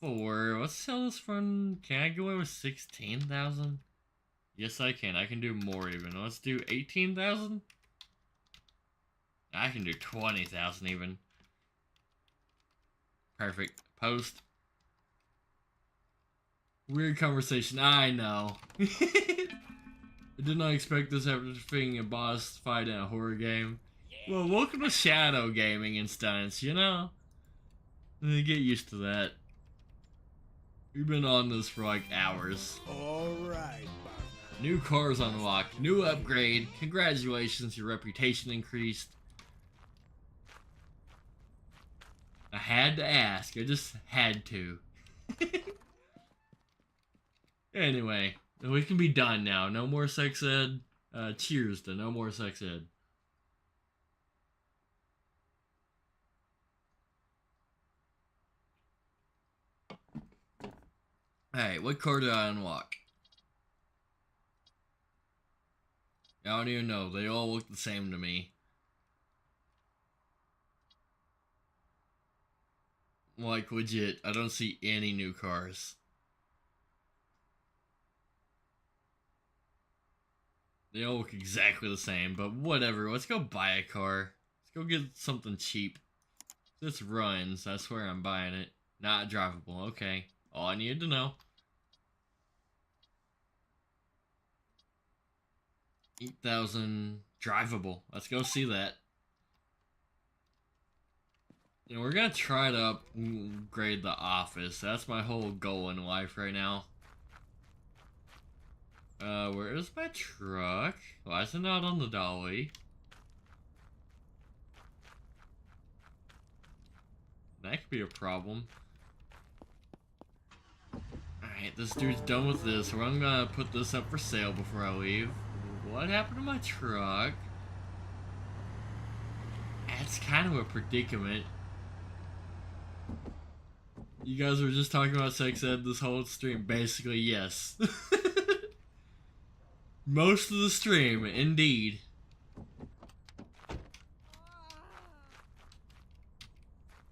4. Let's sell this for. Can I go away with 16,000? Yes, I can. I can do more even. Let's do 18,000. I can do 20,000 even. Perfect. Post. Weird conversation. I know. I did not expect this after defeating a boss fight in a horror game. Well, welcome to shadow gaming instance, you know? Get used to that. We've been on this for like hours. Alright, partner. New cars unlocked. New upgrade. Congratulations, your reputation increased. I had to ask. I just had to. Anyway, we can be done now. No more sex ed. Cheers to no more sex ed. Alright, what car did I unlock? I don't even know. They all look the same to me. Like, legit, I don't see any new cars. They all look exactly the same, but whatever. Let's go buy a car. Let's go get something cheap. This runs. I swear I'm buying it. Not drivable. Okay. All I needed to know. 8,000 drivable. Let's go see that. You know, we're gonna try to upgrade the office. That's my whole goal in life right now. Where is my truck? Why is it not on the dolly? That could be a problem. Alright, this dude's done with this, so I'm gonna put this up for sale before I leave. What happened to my truck? That's kind of a predicament. You guys were just talking about sex ed this whole stream. Basically, yes. Most of the stream, indeed.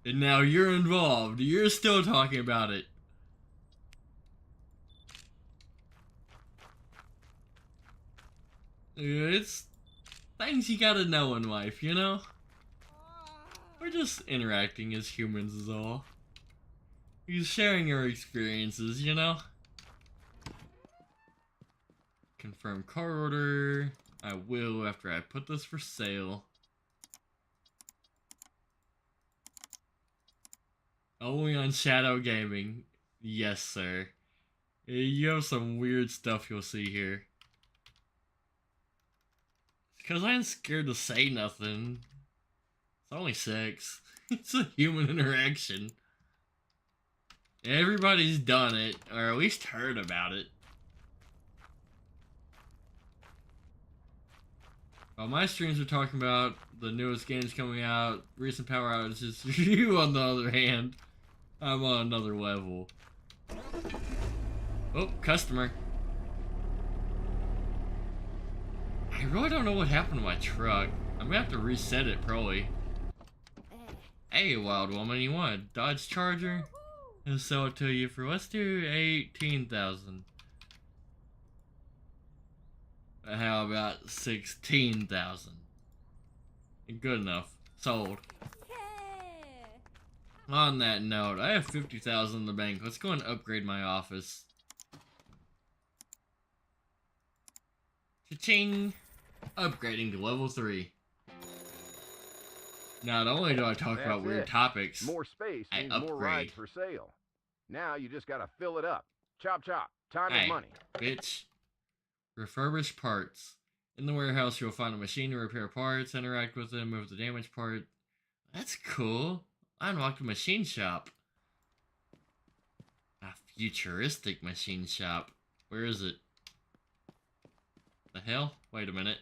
And now you're involved. You're still talking about it. It's things you gotta know in life, you know? We're just interacting as humans is all. We're just sharing our experiences, you know? Confirm car order. I will after I put this for sale. Only on Shadow Gaming. Yes, sir. You have some weird stuff you'll see here. Because I'm scared to say nothing. It's only sex. It's a human interaction. Everybody's done it, or at least heard about it. While my streams are talking about the newest games coming out, recent power outages, you on the other hand, I'm on another level. Oh, customer. I really don't know what happened to my truck. I'm gonna have to reset it, probably. Hey, wild woman, you want a Dodge Charger? I'll sell it to you for, let's do 18,000. How about 16,000? Good enough. Sold. Yeah. On that note, I have 50,000 in the bank. Let's go and upgrade my office. Cha-ching! Upgrading to level 3. Not only do I talk That's about weird it. topics, More space I means more rides upgrade. for sale. Now you just gotta fill it up. Chop chop. Time is Hey, money. bitch. Refurbished parts. In the warehouse, you'll find a machine to repair parts, interact with them, move the damaged part. That's cool. I unlocked a machine shop. A futuristic machine shop. Where is it? The hell? Wait a minute.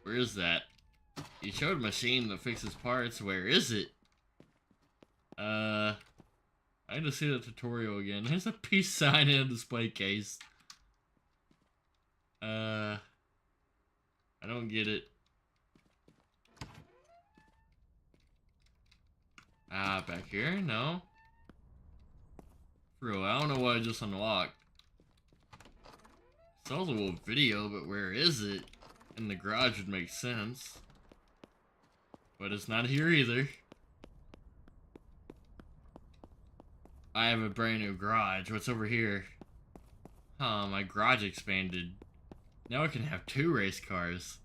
Where is that? You showed a machine that fixes parts. Where is it? I need to see the tutorial again. There's a peace sign in a display case. I don't get it. Back here? No. For real, I don't know what I just unlocked. Saw the little video, but where is it? In the garage would make sense. But it's not here either. I have a brand new garage. What's over here? Huh, my garage expanded. Now I can have 2 race cars.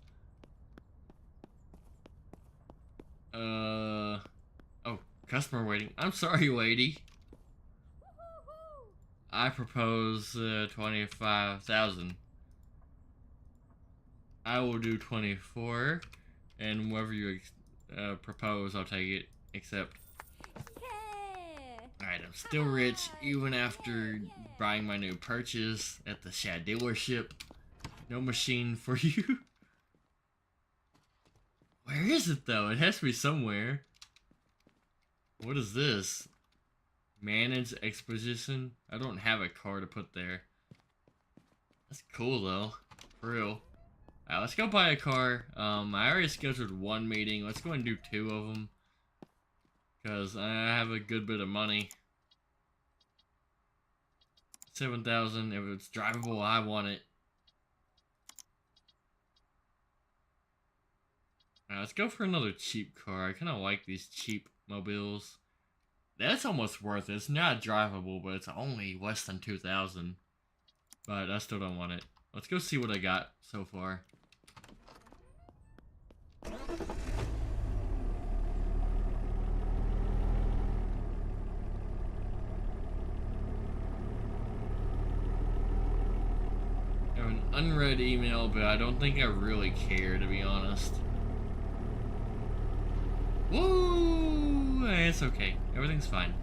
Oh, customer waiting. I'm sorry, lady. I propose 25,000. I will do 24, and whatever you propose, I'll take it. Except, alright, I'm still rich even after buying my new purchase at the Shad dealership. No machine for you. Where is it though? It has to be somewhere. What is this? Manage exposition? I don't have a car to put there. That's cool though. For real. Alright, let's go buy a car. I already scheduled 1 meeting. Let's go and do 2 of them. Because I have a good bit of money. 7,000. If it's drivable, I want it. Let's go for another cheap car. I kind of like these cheap mobiles. That's almost worth it. It's not drivable, but it's only less than 2,000. But I still don't want it. Let's go see what I got so far. I have an unread email, but I don't think I really care, to be honest. Woo! It's okay. Everything's fine.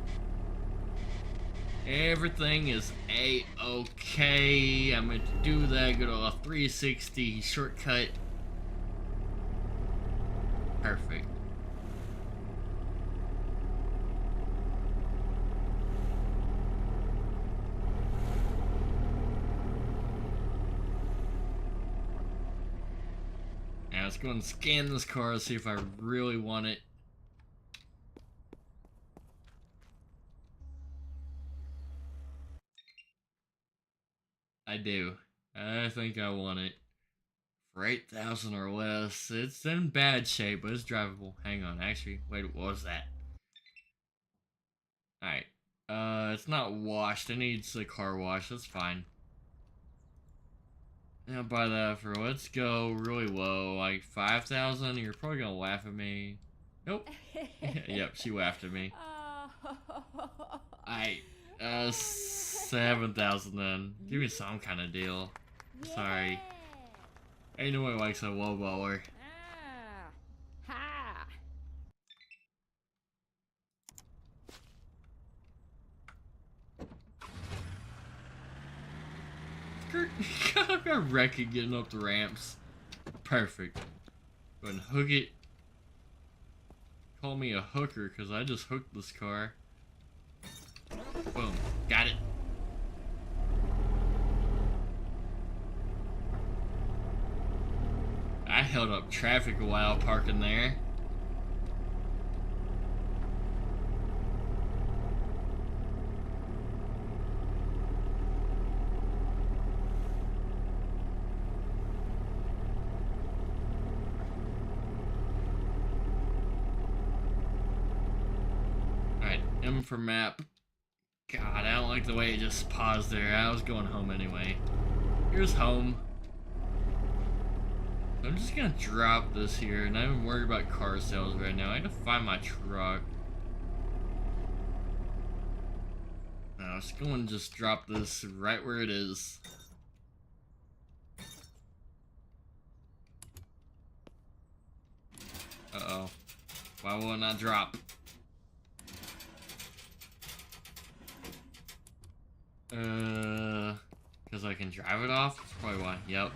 Everything is a-okay. I'm going to do that. Go to a 360 shortcut. Perfect. Now let's go and scan this car to see if I really want it. I do. I think I want it. For 8,000 or less. It's in bad shape, but it's drivable. Hang on, actually. Wait, what was that? Alright. It's not washed. It needs a car wash. That's fine. I'll buy that for, let's go really low. Like 5,000? You're probably gonna laugh at me. Nope. Yep, she laughed at me. Alright. 7,000 then. Give me some kind of deal. Sorry. Ain't nobody likes a low baller. Ha! I got wrecked getting up the ramps. Perfect. Go ahead and hook it. Call me a hooker because I just hooked this car. Boom. Got it. I held up traffic a while parking there. Alright, M for map. God, I don't like the way it just paused there. I was going home anyway. Here's home. I'm just gonna drop this here, not even worried about car sales right now. I need to find my truck. No, let's go and just drop this right where it is. Uh-oh. Why will it not drop? Because I can drive it off? That's probably why. Yep.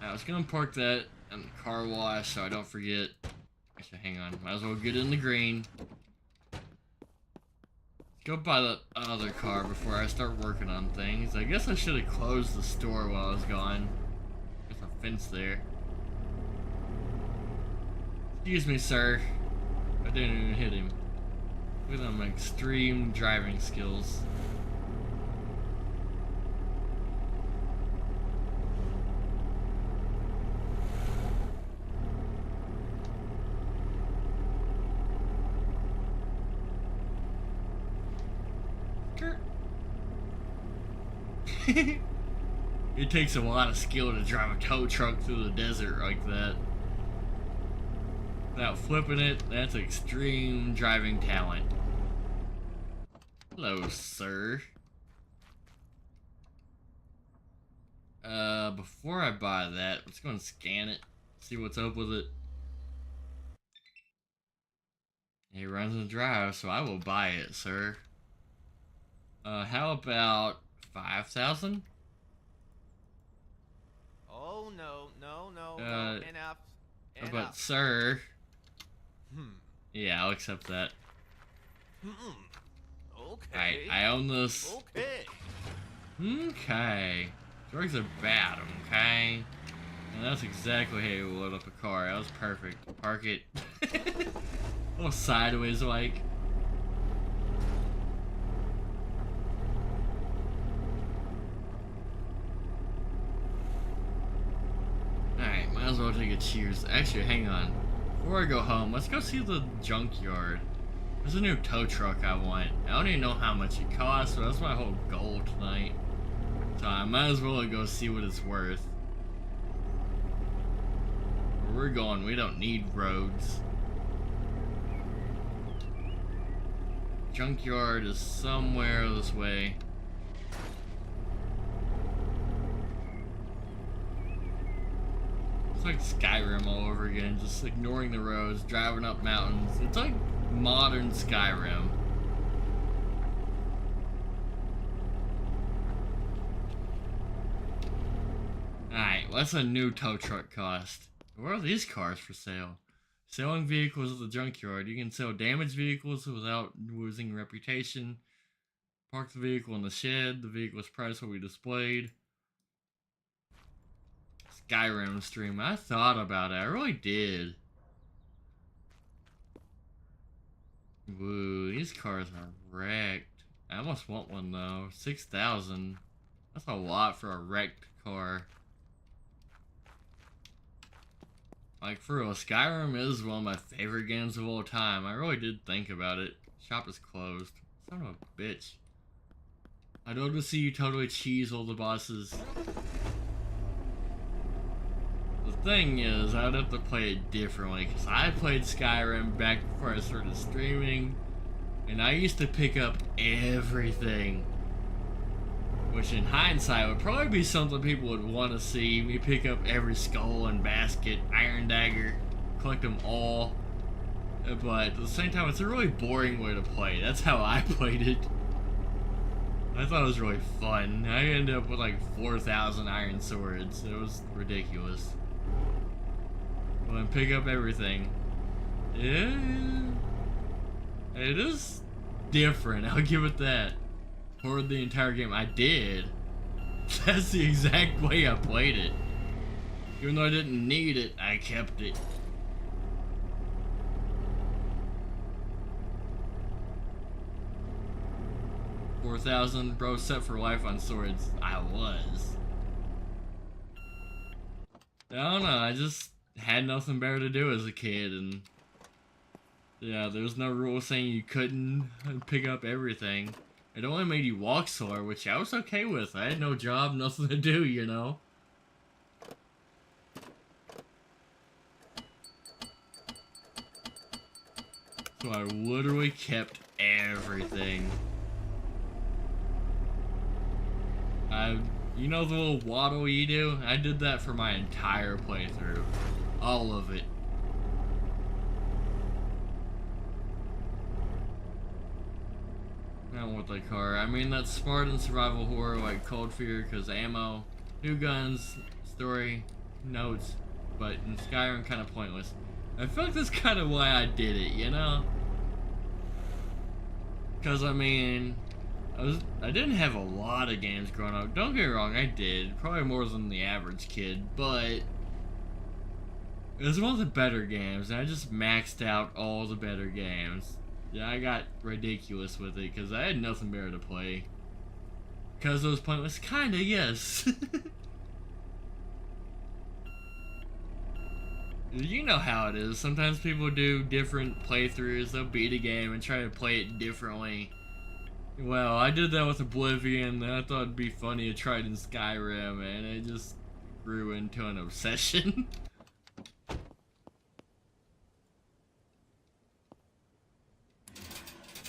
I was gonna park that in the car wash so I don't forget. Actually, hang on. Might as well get in the green. Go buy the other car before I start working on things. I guess I should have closed the store while I was gone. There's a fence there. Excuse me, sir. I didn't even hit him. Look at my extreme driving skills. It takes a lot of skill to drive a tow truck through the desert like that. Without flipping it, that's extreme driving talent. Hello, sir. Before I buy that, let's go and scan it. See what's up with it. It runs and drives, so I will buy it, sir. How about 5,000? Oh no, no, enough. But sir, Hmm. yeah, I'll accept that. Okay. I own this. Okay. Okay. Drugs are bad, okay? And that's exactly how you load up a car. That was perfect. Park it. A little sideways like. Alright, might as well take a cheers. Actually, hang on. Before I go home, let's go see the junkyard. There's a new tow truck I want. I don't even know how much it costs, so that's my whole goal tonight. So I might as well go see what it's worth. Where we're going, we don't need roads. Junkyard is somewhere this way. It's like Skyrim all over again, just ignoring the roads, driving up mountains. It's like modern Skyrim. Alright, what's a new tow truck cost? Where are these cars for sale? Selling vehicles at the junkyard. You can sell damaged vehicles without losing reputation. Park the vehicle in the shed. The vehicle's price will be displayed. Skyrim stream. I thought about it. I really did. Woo, these cars are wrecked. I almost want one though. 6,000. That's a lot for a wrecked car. Like for real, Skyrim is one of my favorite games of all time. I really did think about it. Shop is closed. Son of a bitch. I'd love to see you totally cheese all the bosses. The thing is, I'd have to play it differently, because I played Skyrim back before I started streaming, and I used to pick up everything. Which in hindsight would probably be something people would want to see. Me pick up every skull and basket, iron dagger, collect them all. But at the same time, it's a really boring way to play. That's how I played it. I thought it was really fun. I ended up with like 4,000 iron swords. It was ridiculous. Well, then pick up everything. Yeah, it is different. I'll give it that. For the entire game, I did. That's the exact way I played it. Even though I didn't need it, I kept it. $4,000, bro, set for life on swords. I was. I don't know, I just had nothing better to do as a kid, and yeah, there's no rule saying you couldn't pick up everything. It only made you walk slower, which I was okay with. I had no job, nothing to do, you know? So I literally kept everything. You know the little waddle you do? I did that for my entire playthrough. All of it. I don't want that car. I mean, that's smart in survival horror like Cold Fear, because ammo, new guns, story, notes, but in Skyrim, kind of pointless. I feel like that's kind of why I did it, you know? Because, I mean, I didn't have a lot of games growing up. Don't get me wrong, I did. Probably more than the average kid, but it was one of the better games, and I just maxed out all the better games. Yeah, I got ridiculous with it because I had nothing better to play. Because it was pointless? Kinda, yes. You know how it is. Sometimes people do different playthroughs. They'll beat a game and try to play it differently. Well, I did that with Oblivion, and I thought it'd be funny to try it in Skyrim, and it just grew into an obsession.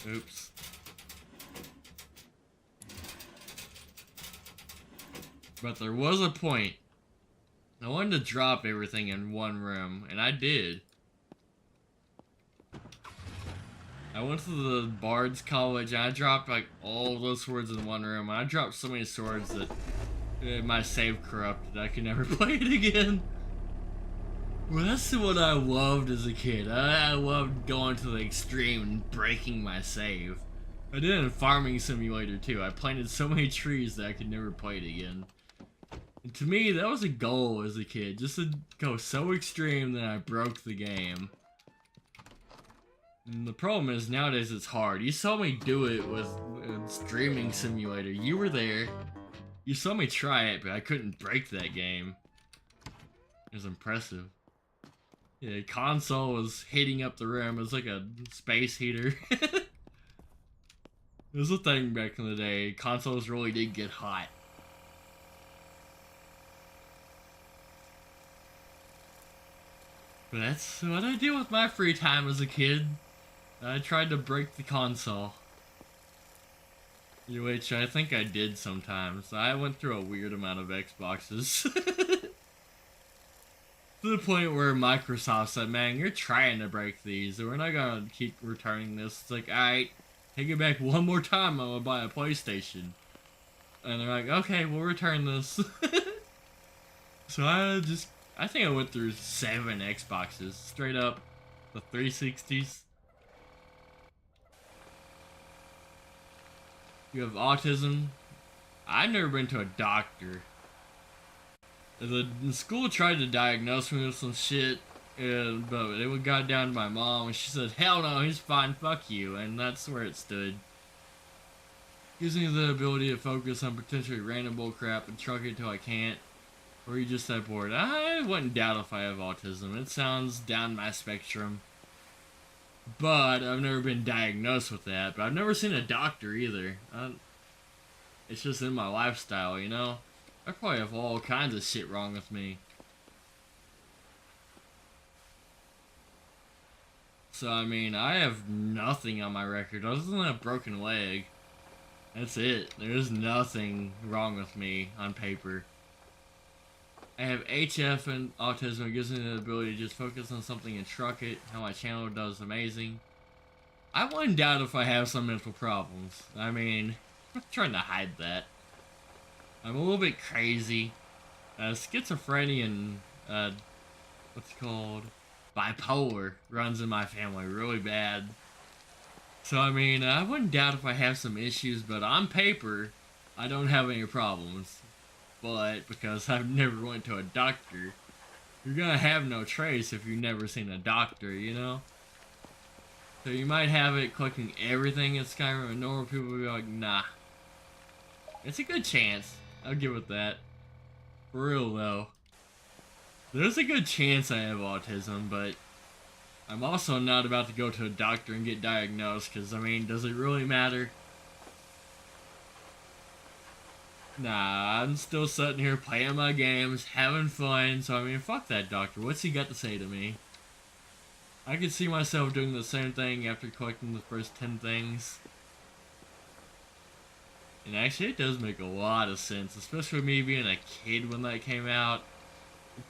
Oops. But there was a point. I wanted to drop everything in one room, and I did. I went to the Bard's College, and I dropped like all those swords in one room. I dropped so many swords that my save corrupted. I could never play it again. Well, that's what I loved as a kid. I loved going to the extreme and breaking my save. I did it in Farming Simulator too. I planted so many trees that I could never play it again. And to me, that was a goal as a kid, just to go so extreme that I broke the game. And the problem is, nowadays it's hard. You saw me do it with Streaming Simulator. You were there. You saw me try it, but I couldn't break that game. It was impressive. Yeah, console was heating up the room. It was like a space heater. It was a thing back in the day. Consoles really did get hot. But that's what I did with my free time as a kid. I tried to break the console. Which I think I did sometimes. I went through a weird amount of Xboxes. To the point where Microsoft said, man, you're trying to break these, and we're not gonna keep returning this. It's like, alright, take it back one more time, I'm gonna buy a PlayStation. And they're like, okay, we'll return this. So I think I went through 7 Xboxes, straight up, the 360s. You have autism. I've never been to a doctor. The school tried to diagnose me with some shit, but it got down to my mom, and she said, hell no, he's fine, fuck you, and that's where it stood. Gives me the ability to focus on potentially random bullcrap and truck it till I can't, or you just that bored. I wouldn't doubt if I have autism. It sounds down my spectrum. But I've never been diagnosed with that, but I've never seen a doctor either. It's just in my lifestyle, you know? I probably have all kinds of shit wrong with me. So, I mean, I have nothing on my record other than a broken leg. That's it. There's nothing wrong with me on paper. I have HF and autism. It gives me the ability to just focus on something and truck it. How my channel does amazing. I wouldn't doubt if I have some mental problems. I mean, I'm not trying to hide that. I'm a little bit crazy. Schizophrenia and, what's it called? Bipolar runs in my family really bad. So, I mean, I wouldn't doubt if I have some issues, but on paper, I don't have any problems. But, because I've never went to a doctor, you're gonna have no trace if you've never seen a doctor, you know? So you might have it collecting everything in Skyrim, and normal people will be like, nah. It's a good chance. I'll give it that. For real, though. There's a good chance I have autism, but I'm also not about to go to a doctor and get diagnosed, because, I mean, does it really matter? Nah, I'm still sitting here playing my games, having fun, so I mean, fuck that doctor. What's he got to say to me? I could see myself doing the same thing after collecting the first 10 things. And actually, it does make a lot of sense, especially me being a kid when that came out.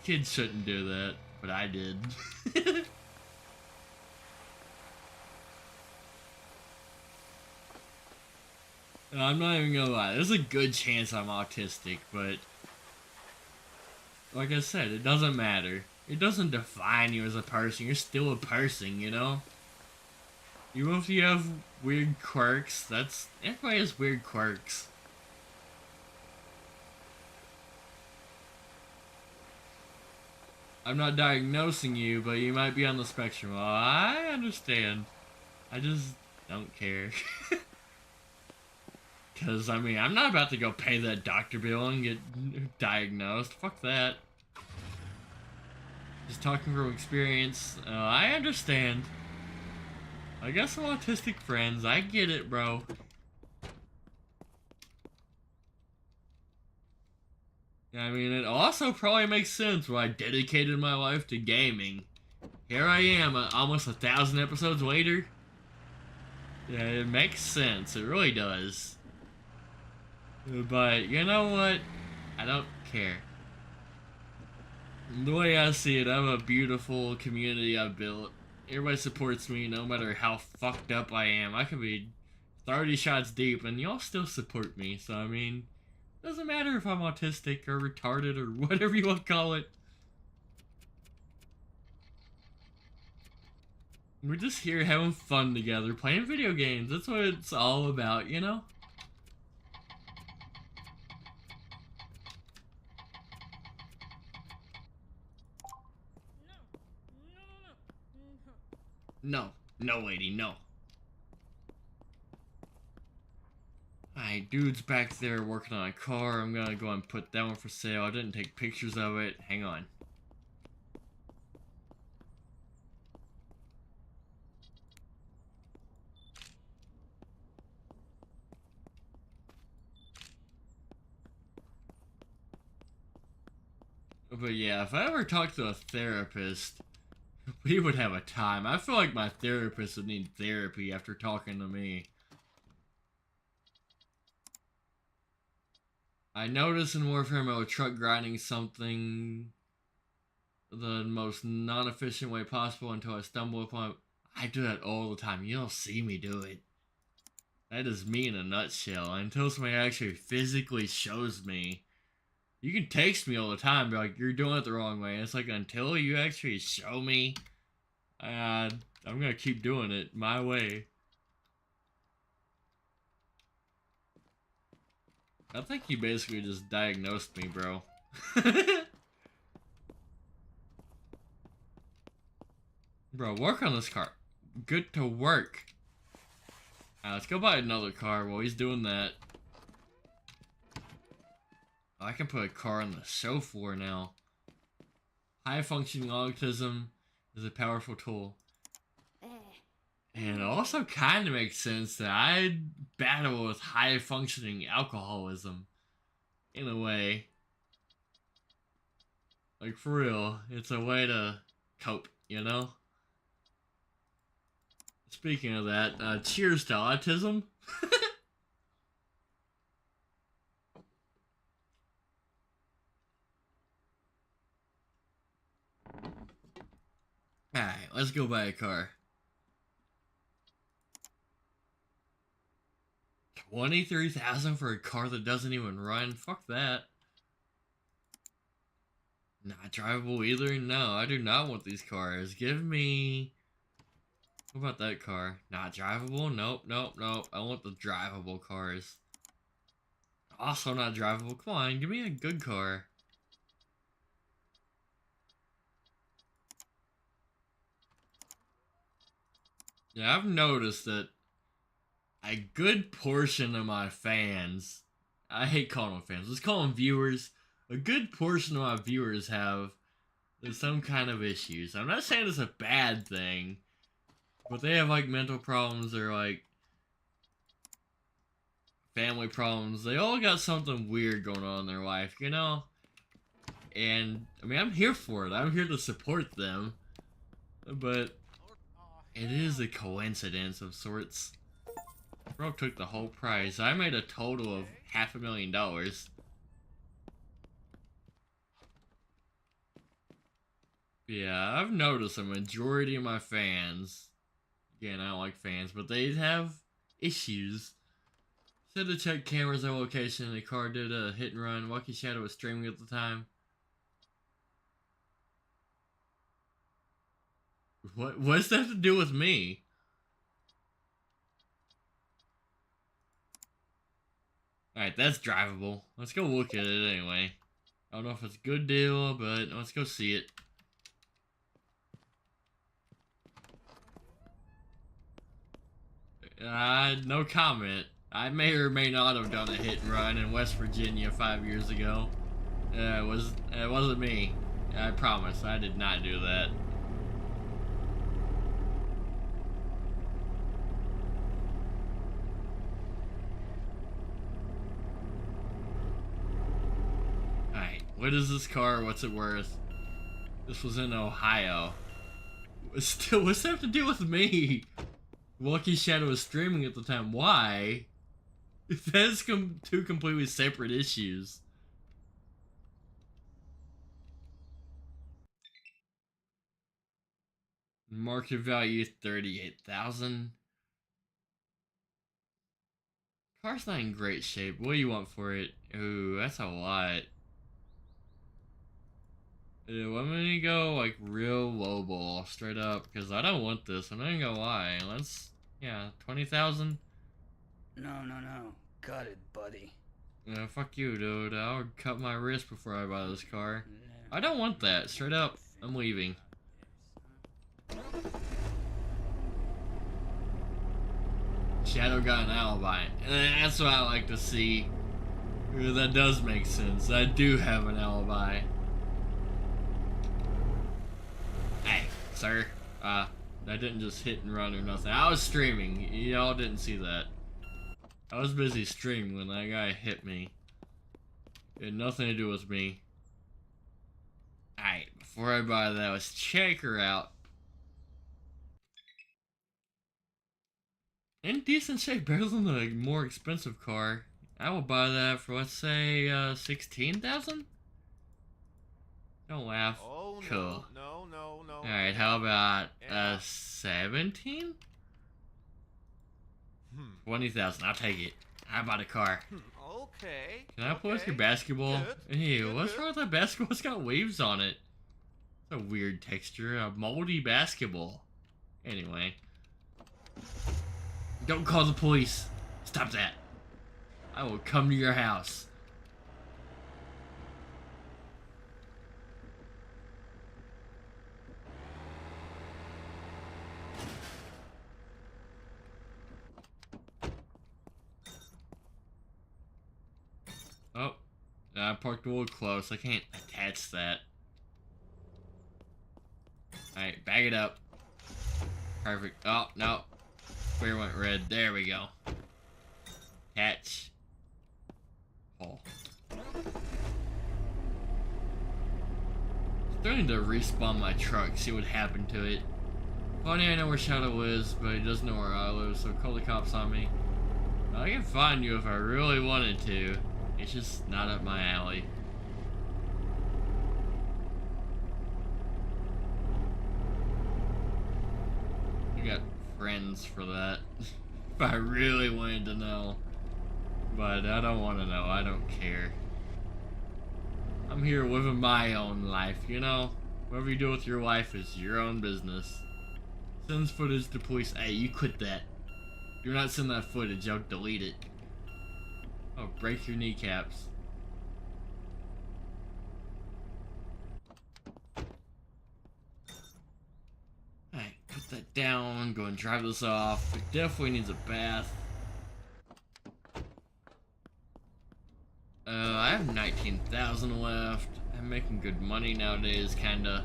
Kids shouldn't do that, but I did. No, I'm not even gonna lie, there's a good chance I'm autistic, but like I said, it doesn't matter. It doesn't define you as a person, you're still a person, you know? Even if you have weird quirks, everybody has weird quirks. I'm not diagnosing you, but you might be on the spectrum. Well, I understand. I just don't care. Because, I mean, I'm not about to go pay that doctor bill and get diagnosed. Fuck that. Just talking from experience. I understand. I got some autistic friends. I get it, bro. I mean, it also probably makes sense why I dedicated my life to gaming. Here I am, almost 1,000 episodes later. Yeah, it makes sense. It really does. But, you know what? I don't care. The way I see it, I have a beautiful community I've built. Everybody supports me no matter how fucked up I am. I could be 30 shots deep and y'all still support me. So, I mean, doesn't matter if I'm autistic or retarded or whatever you want to call it. We're just here having fun together, playing video games. That's what it's all about, you know? No. No, lady, no. Alright, dude's back there working on a car. I'm gonna go and put that one for sale. I didn't take pictures of it. Hang on. But yeah, if I ever talked to a therapist, we would have a time. I feel like my therapist would need therapy after talking to me. I noticed in Warfare mode, truck grinding something the most non-efficient way possible until I stumble upon it. I do that all the time. You don't see me do it. That is me in a nutshell. Until somebody actually physically shows me. You can text me all the time, be like, you're doing it the wrong way. And it's like, until you actually show me, I'm gonna keep doing it my way. I think you basically just diagnosed me, bro. Bro, work on this car. Good to work. Let's go buy another car while he's doing that. I can put a car on the show floor now. High functioning autism is a powerful tool. And it also kind of makes sense that I battle with high functioning alcoholism. In a way. Like, for real. It's a way to cope, you know? Speaking of that, cheers to autism. Alright, let's go buy a car. 23,000 for a car that doesn't even run? Fuck that. Not drivable either? No, I do not want these cars. Give me... What about that car? Not drivable? Nope, nope, nope. I want the drivable cars. Also not drivable. Come on, give me a good car. Yeah, I've noticed that a good portion of my fans, I hate calling them fans, let's call them viewers. A good portion of my viewers have some kind of issues. I'm not saying it's a bad thing, but they have like mental problems or like family problems. They all got something weird going on in their life, you know? And, I mean, I'm here for it. I'm here to support them. But it is a coincidence of sorts. Bro took the whole prize. I made a total of $500,000. Yeah, I've noticed a majority of my fans, again, I don't like fans, but they have issues. Said to check cameras and location, the car did a hit and run. Lucky Shadow was streaming at the time. What's that to do with me? Alright, that's drivable. Let's go look at it anyway. I don't know if it's a good deal, but let's go see it. No comment. I may or may not have done a hit and run in West Virginia 5 years ago. It wasn't me. I promise, I did not do that. Alright, what is this car? What's it worth? This was in Ohio. Still, what's that have to do with me? Lucky Shadow was streaming at the time. Why? That's two completely separate issues. Market value 38,000. Car's not in great shape. What do you want for it? Ooh, that's a lot. I'm gonna go like real lowball, straight up, because I don't want this. I'm not gonna lie. Yeah, 20,000. No. Got it, buddy. Yeah, fuck you, dude. I'll cut my wrist before I buy this car. I don't want that. Straight up, I'm leaving. Shadow got an alibi. And that's what I like to see. That does make sense. I do have an alibi. Hey, sir. I didn't just hit and run or nothing. I was streaming. Y'all didn't see that. I was busy streaming when that guy hit me. It had nothing to do with me. Alright, before I buy that, let's check her out. In decent shape, better than the more expensive car. I will buy that for, let's say, 16,000? Don't laugh. Oh, cool. No. Alright, how about 17? 20,000, I'll take it. I bought a car. Okay. Can I play with your basketball? Good. Ew, what's wrong with that basketball? It's got waves on it. It's a weird texture, a moldy basketball. Anyway. Don't call the police. Stop that. I will come to your house. Oh, I parked a little close. I can't attach that. Alright, bag it up. Perfect. Oh, no. Clear went red. There we go. Attach. Oh. Starting to respawn my truck, see what happened to it. Funny, I know where Shadow is, but he doesn't know where I live, so call the cops on me. I can find you if I really wanted to. It's just not up my alley. I got friends for that. If I really wanted to know. But I don't want to know. I don't care. I'm here living my own life, you know? Whatever you do with your life is your own business. Sends footage to police. Hey, you quit that. You're not sending that footage. I'll delete it. Oh, break your kneecaps. Alright, put that down. Go and drive this off. It definitely needs a bath. I have 19,000 left. I'm making good money nowadays, kinda.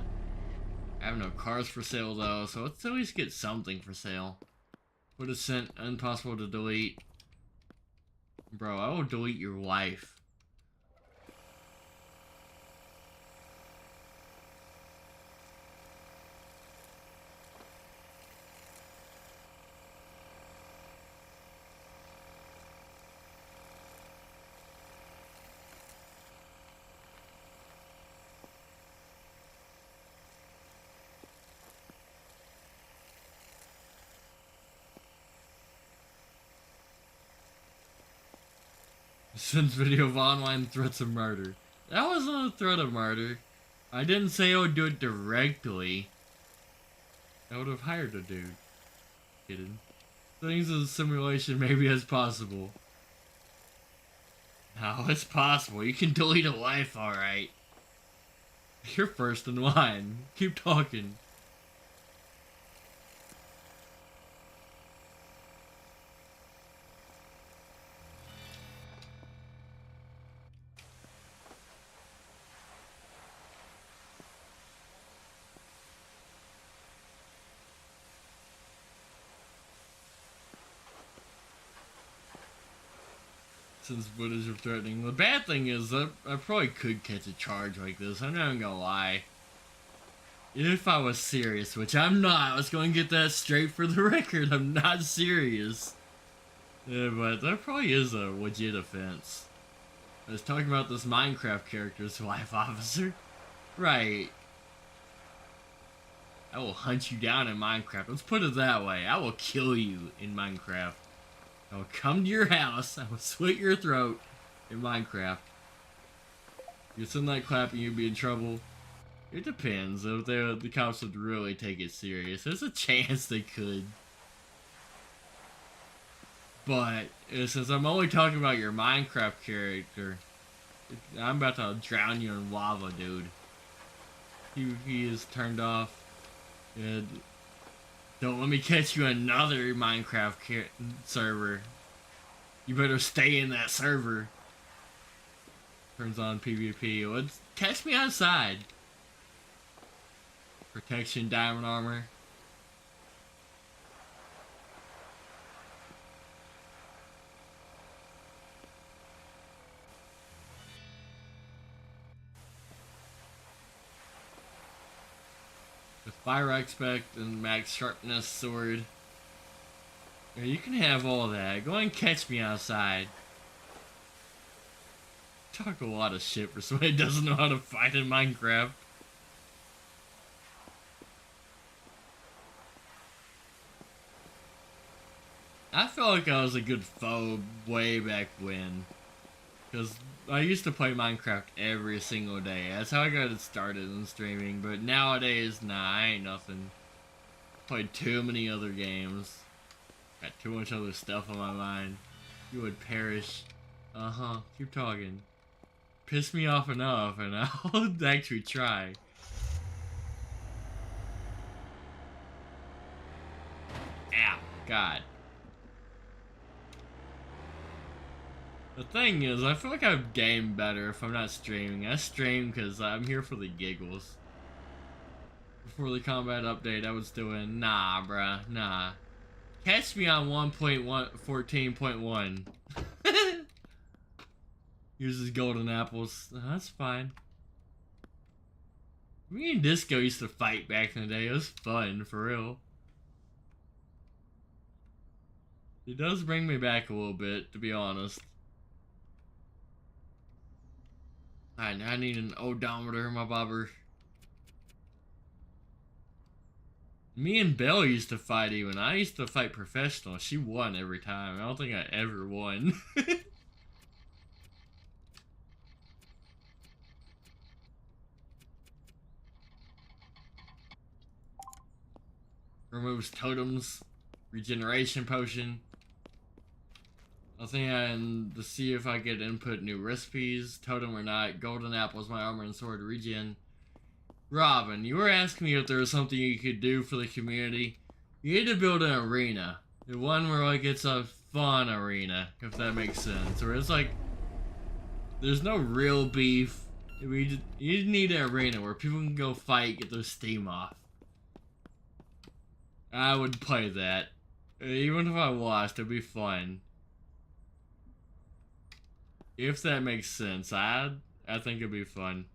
I have no cars for sale though, so let's at least get something for sale. Put a cent, impossible to delete. Bro, I will delete your life. Sends video of online threats of murder. That wasn't a threat of murder. I didn't say I would do it directly. I would have hired a dude. Kidding. Things in the simulation maybe as possible. How it's possible? You can delete a life, alright. You're first in line. Keep talking. Since footage of threatening. The bad thing is that I probably could catch a charge like this. I'm not even gonna lie. If I was serious, which I'm not. I was going to get that straight for the record. I'm not serious. Yeah, but that probably is a legit offense. I was talking about this Minecraft character's life officer. Right. I will hunt you down in Minecraft. Let's put it that way. I will kill you in Minecraft. I will come to your house. I will slit your throat in Minecraft. You send that clapping, you'd be in trouble. It depends. If the cops would really take it serious, there's a chance they could. But since I'm only talking about your Minecraft character, I'm about to drown you in lava, dude. He is turned off. And don't let me catch you another Minecraft server. You better stay in that server. Turns on PvP. Let's catch me outside. Protection, diamond armor. With fire expect and max sharpness sword. Yeah, you can have all that. Go and catch me outside. Talk a lot of shit for somebody who doesn't know how to fight in Minecraft. I felt like I was a good foe way back when. Because I used to play Minecraft every single day. That's how I got it started in streaming. But nowadays, nah, I ain't nothing. Played too many other games. Got too much other stuff on my mind. You would perish. Uh-huh. Keep talking. Piss me off enough and I'll actually try. Ow. God. The thing is, I feel like I've gamed better if I'm not streaming. I stream because I'm here for the giggles. Before the combat update, I was doing, nah, bruh, nah. Catch me on 1.14.1. Uses golden apples. That's fine. Me and Disco used to fight back in the day. It was fun, for real. It does bring me back a little bit, to be honest. Alright, I need an odometer, my bobber. Me and Belle used to fight even. I used to fight professional. She won every time. I don't think I ever won. Removes totems. Regeneration potion. I think to see if I could input new recipes. Totem or not. Golden apples, my armor and sword regen. Robin, you were asking me if there was something you could do for the community. You need to build an arena. The one where like it's a fun arena, if that makes sense. Where it's like there's no real beef. You need an arena where people can go fight, get their steam off. I would play that. Even if I lost, it'd be fun. If that makes sense, I think it'd be fun.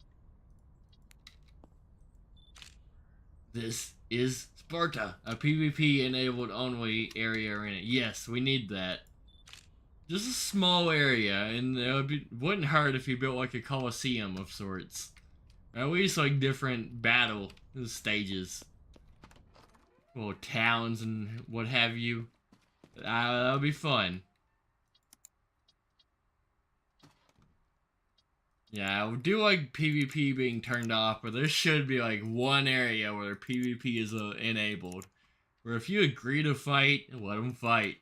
This is Sparta, a PvP enabled only area arena. Yes, we need that. Just a small area, and wouldn't hurt if you built like a coliseum of sorts. Or at least like different battle stages. Well, towns and what have you. That would be fun. Yeah, I would do like PvP being turned off, but there should be like one area where PvP is enabled. Where if you agree to fight, let them fight.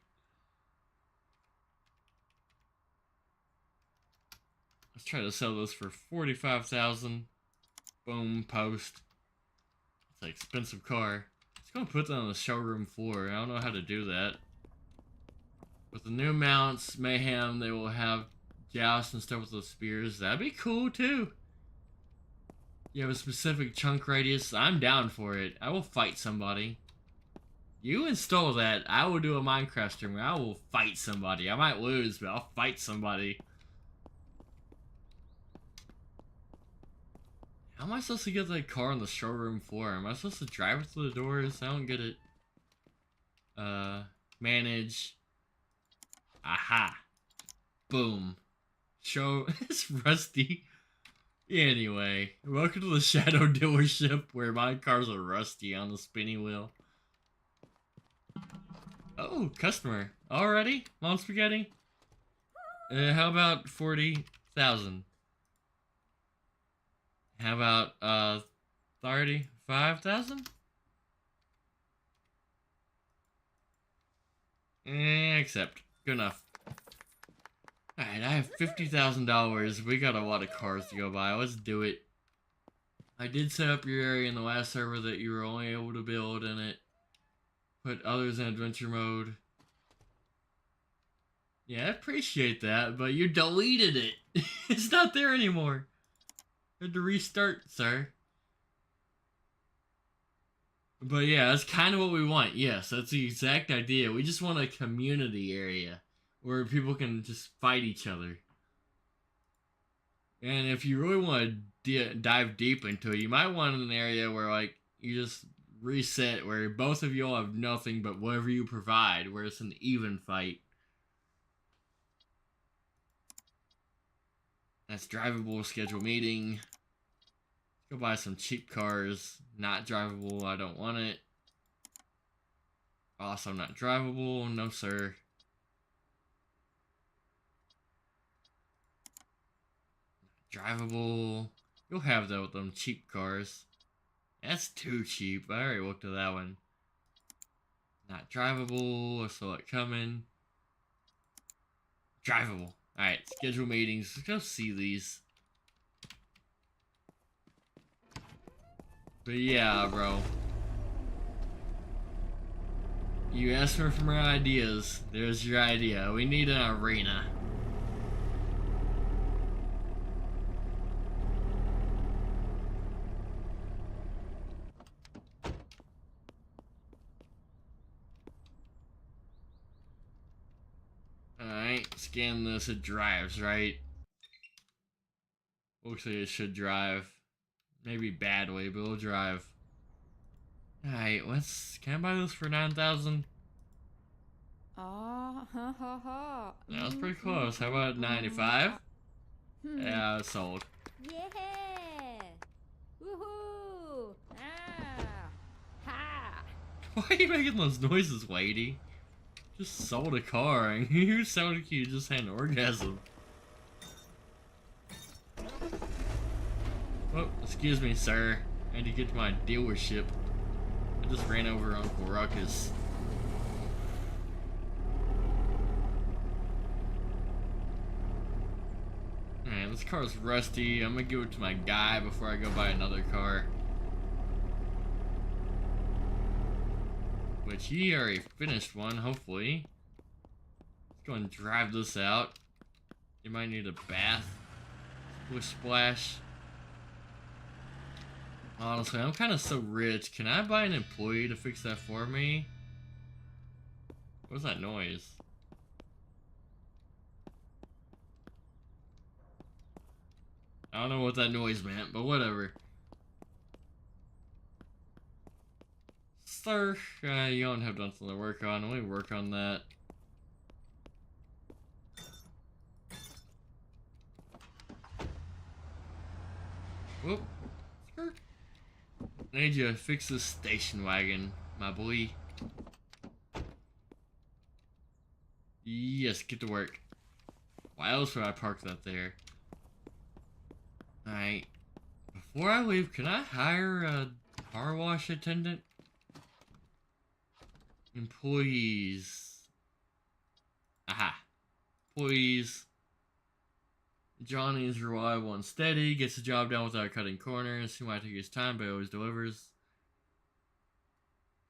Let's try to sell this for 45,000. Boom, post. It's an expensive car. Let's go put that on the showroom floor. I don't know how to do that. With the new mounts, Mayhem, they will have joust and stuff with those spears. That'd be cool too. You have a specific chunk radius. I'm down for it. I will fight somebody. You install that. I will do a Minecraft stream where I will fight somebody. I might lose, but I'll fight somebody. How am I supposed to get that car on the showroom floor? Am I supposed to drive it to the doors? I don't get it. Manage. Aha. Boom. Show. It's rusty. Anyway, welcome to the Shadow dealership where my cars are rusty on the spinny wheel. Oh, customer. Already? Mom spaghetti? How about 40,000? How about 35,000? Accept. Good enough. Alright, I have $50,000. We got a lot of cars to go by. Let's do it. I did set up your area in the last server that you were only able to build in it. Put others in adventure mode. Yeah, I appreciate that, but you deleted it. It's not there anymore. Had to restart, sir. But yeah, that's kind of what we want. Yes, that's the exact idea. We just want a community area where people can just fight each other. And if you really want to dive deep into it, you might want an area where like you just reset, where both of you all have nothing but whatever you provide, where it's an even fight. That's drivable, schedule meeting. Go buy some cheap cars. Not drivable, I don't want it. Also not drivable, no sir. Drivable. You'll have that with them cheap cars. That's too cheap. I already looked at that one. Not drivable. I saw it coming. Drivable. Alright, schedule meetings. Let's go see these. But yeah, bro. You asked me for my ideas. There's your idea. We need an arena. Alright, scan this. It drives, right? Looks like it should drive. Maybe badly, but it'll drive. Alright, can I buy this for 9,000? Oh, That was pretty close. How about 95? Yeah, it's sold. Yeah! Woohoo! Ah! Ha! Why are you making those noises, lady? Just sold a car and you sounded like you just had an orgasm. Oh, excuse me, sir. I need to get to my dealership. I just ran over Uncle Ruckus. Alright, this car's rusty. I'm gonna give it to my guy before I go buy another car. Which he already finished one, hopefully. Let's go and drive this out. You might need a bath. Splish splash. Honestly, I'm kind of so rich. Can I buy an employee to fix that for me? What's that noise? I don't know what that noise meant, but whatever. Sir, you don't have nothing to work on. Let me work on that. Whoop. Skirt. I need you to fix this station wagon, my boy. Yes, get to work. Why else would I park that there? Alright. Before I leave, can I hire a car wash attendant? Employees. Aha. Employees. Johnny is reliable and steady, gets the job done without cutting corners. He might take his time, but always delivers.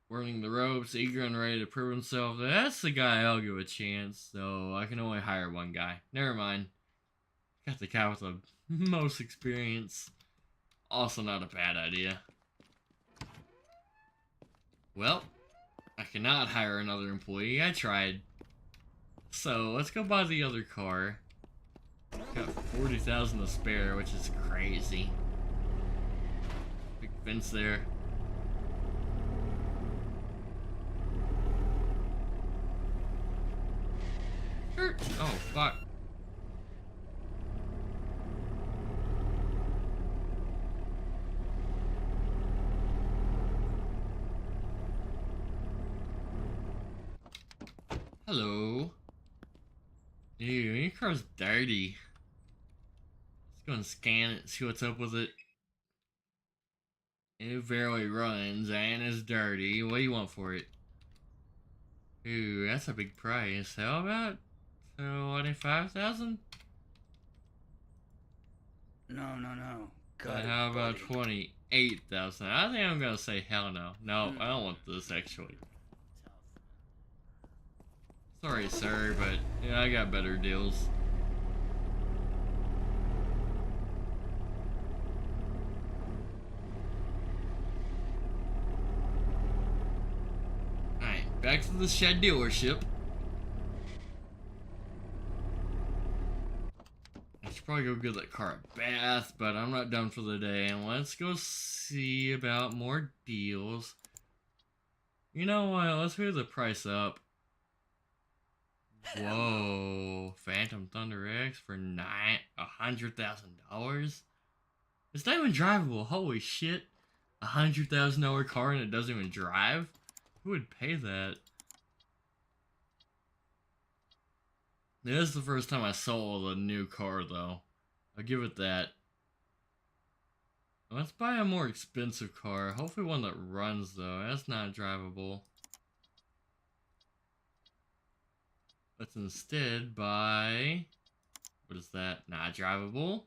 Learning the ropes, eager and ready to prove himself. That's the guy I'll give a chance, so I can only hire one guy. Never mind. Got the guy with the most experience. Also not a bad idea. Well, I cannot hire another employee. I tried. So, let's go buy the other car. Got 40,000 to spare, which is crazy. Big fence there. Oh, fuck. Hello. Ew, your car's dirty. Let's go and scan it, see what's up with it. It barely runs and is dirty. What do you want for it? Ooh, that's a big price. How about 25,000? No. Got it, How about buddy. 28,000? I think I'm gonna say hell no. No, I don't want this actually. Sorry, sir, but yeah, I got better deals. Alright, back to the shed dealership. I should probably go give that car a bath, but I'm not done for the day. And let's go see about more deals. You know what? Let's move the price up. Whoa, Phantom Thunder X for $100,000. It's not even drivable. Holy shit! $100,000 car and it doesn't even drive. Who would pay that? This is the first time I saw a new car, though. I'll give it that. Let's buy a more expensive car. Hopefully one that runs, though. That's not drivable. Let's instead buy... What is that? Not drivable.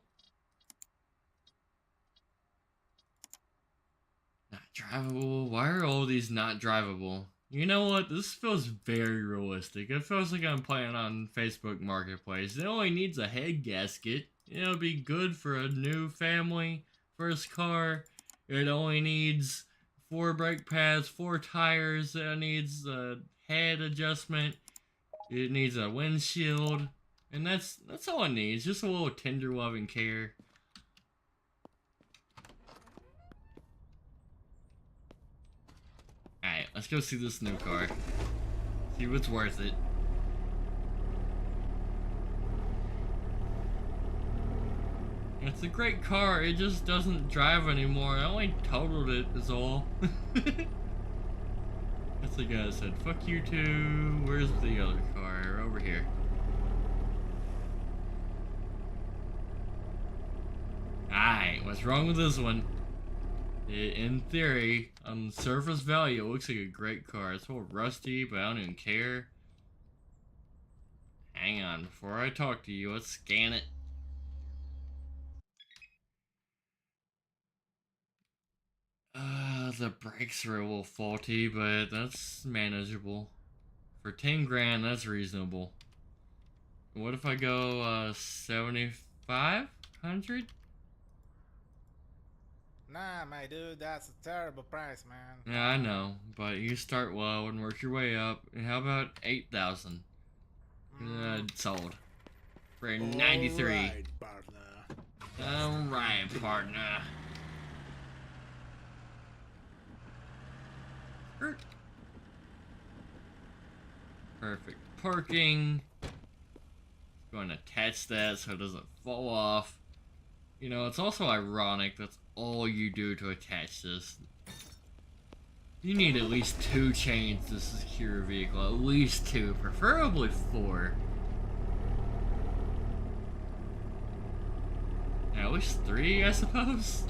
Not drivable. Why are all these not drivable? You know what? This feels very realistic. It feels like I'm playing on Facebook Marketplace. It only needs a head gasket. It'll be good for a new family. First car. It only needs 4 brake pads, 4 tires. It needs a head adjustment. It needs a windshield. And that's all it needs. Just a little tender love and care. Alright, let's go see this new car. See what's worth it. It's a great car, it just doesn't drive anymore. I only totaled it is all. That's the guy that said, fuck you too. Where's the other car? Over here. Alright, what's wrong with this one? In theory, on surface value, it looks like a great car. It's a little rusty, but I don't even care. Hang on, before I talk to you, let's scan it. The brakes are a little faulty, but that's manageable. For 10 grand, that's reasonable. What if I go 7,500? Nah, my dude, that's a terrible price, man. Yeah, I know, but you start low and work your way up. And how about 8,000? Sold for 93. Alright, partner. Alright, partner. Perfect parking. Going to attach that so it doesn't fall off. You know, it's also ironic that's all you do to attach this. You need at least 2 chains to secure a vehicle. At least 2, preferably 4. Yeah, at least 3, I suppose?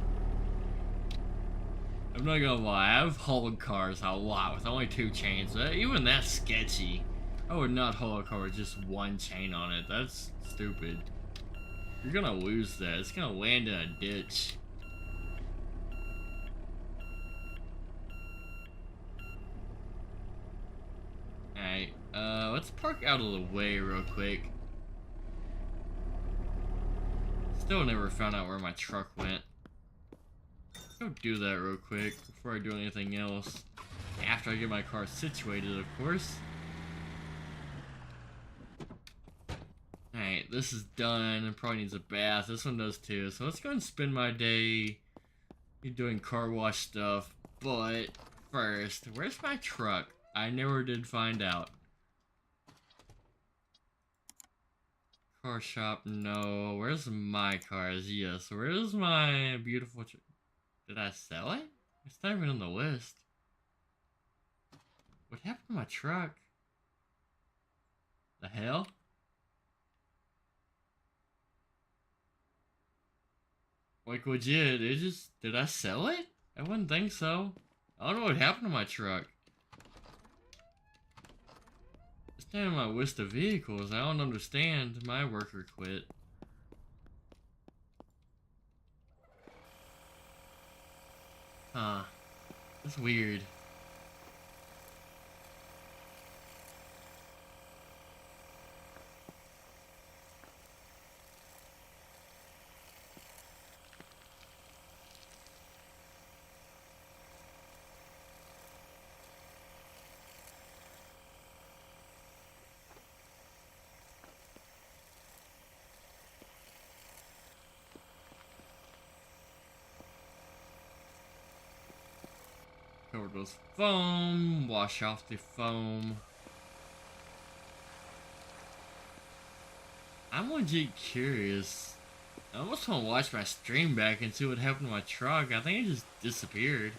I'm not gonna lie, I've hauled cars a lot with only 2 chains. Even that's sketchy. I would not haul a car with just 1 chain on it. That's stupid. You're gonna lose that. It's gonna land in a ditch. Alright, let's park out of the way real quick. Still never found out where my truck went. Let's go do that real quick before I do anything else. After I get my car situated, of course. Alright, this is done. It probably needs a bath. This one does too. So let's go and spend my day doing car wash stuff. But first, where's my truck? I never did find out. Car shop, no. Where's my cars? Yes. Where's my beautiful truck? Did I sell it? It's not even on the list. What happened to my truck? The hell? Like legit, it just, did I sell it? I wouldn't think so. I don't know what happened to my truck. It's not in my list of vehicles. I don't understand. My worker quit. Huh. That's weird. Cover those foam, wash off the foam. I'm legit curious. I almost want to watch my stream back and see what happened to my truck. I think it just disappeared.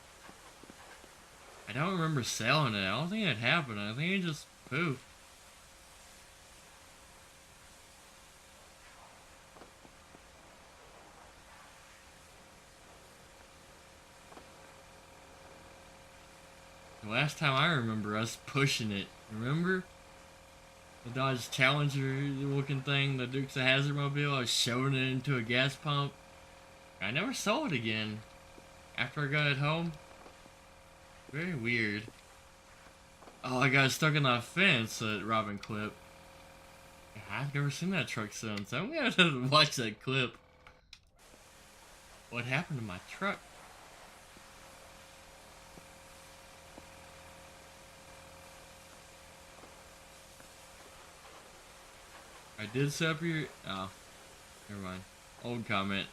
I don't remember selling it. I don't think it happened. I think it just poofed. The last time I remember us pushing it, remember? The Dodge Challenger looking thing, the Dukes of Hazzard mobile, I was shoving it into a gas pump. I never saw it again after I got it home. Very weird. Oh, I got stuck in that fence at Robin Clip. I've never seen that truck since. I'm gonna have to watch that clip. What happened to my truck? I did set up your... Oh. Never mind. Old comment.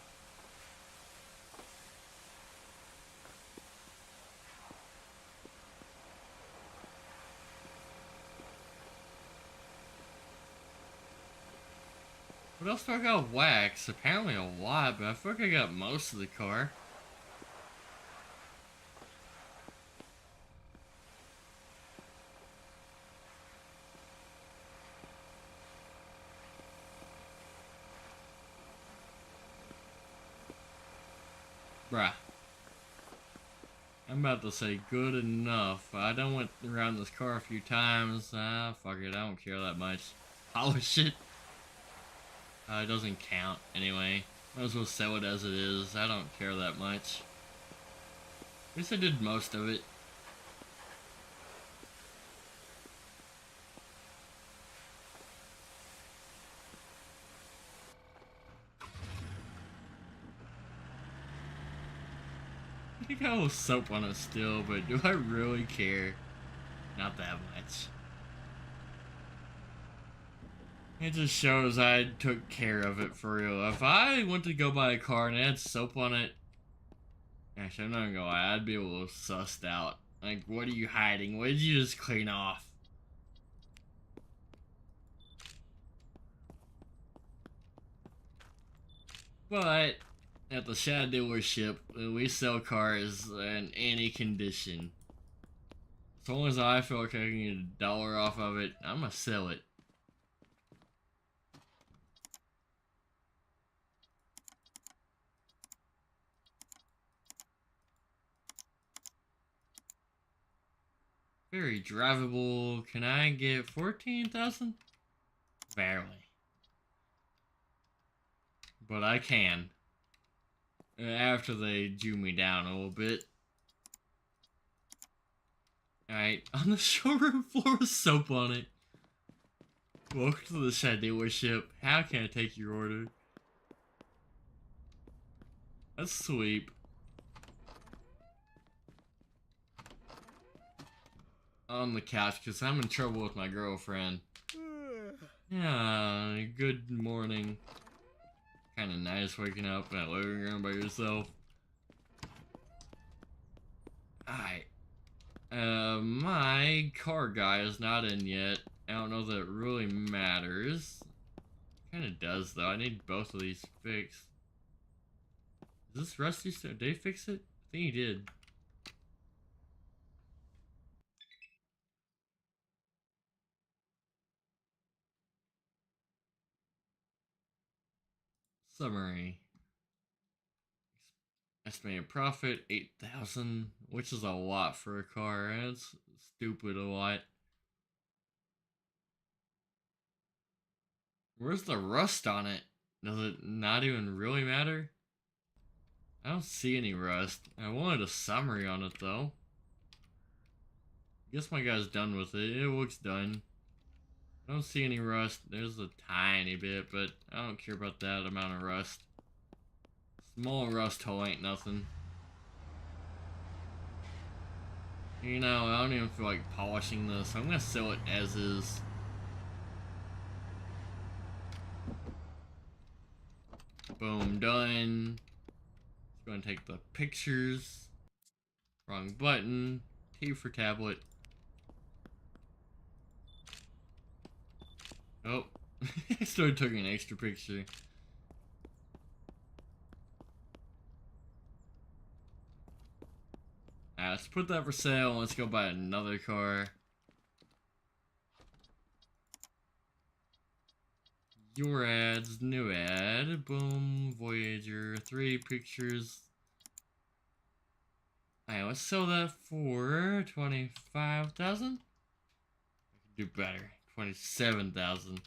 What else do I got wax? Apparently a lot, but I feel like I got most of the car. Bruh. I'm about to say good enough. I done went around this car a few times. Fuck it, I don't care that much. Polish it. It doesn't count anyway. Might as well sell it as it is. I don't care that much. At least I did most of it. I think I will soap on it still, but do I really care? Not that much. It just shows I took care of it for real. If I went to go buy a car and it had soap on it, actually, I'm not gonna lie, I'd be a little sussed out. Like, what are you hiding? What did you just clean off? But at the Shadow dealership, we sell cars in any condition. As long as I feel like I can get $1 off of it, I'm gonna sell it. Very drivable. Can I get 14,000? Barely. But I can. After they Jew me down a little bit. Alright, on the showroom floor with soap on it. Welcome to the Shadow dealership. How can I take your order? Let's sweep. On the couch because I'm in trouble with my girlfriend. Yeah, good morning. Kinda nice waking up in that living room by yourself. Alright. My car guy is not in yet. I don't know that it really matters. Kinda does though. I need both of these fixed. Is this rusty still? Did he fix it? I think he did. Summary. Estimated profit 8,000, which is a lot for a car. That's stupid a lot. Where's the rust on it? Does it not even really matter? I don't see any rust. I wanted a summary on it though. Guess my guy's done with it. It looks done. I don't see any rust. There's a tiny bit, but I don't care about that amount of rust. Small rust hole ain't nothing. You know, I don't even feel like polishing this. I'm gonna sell it as is. Boom, done. Just gonna take the pictures. Wrong button. T for tablet. Oh, I started taking an extra picture. Alright, let's put that for sale. Let's go buy another car. Your ads, new ad, boom, Voyager, 3 pictures. Alright, let's sell that for 25,000. I can do better. 27,000.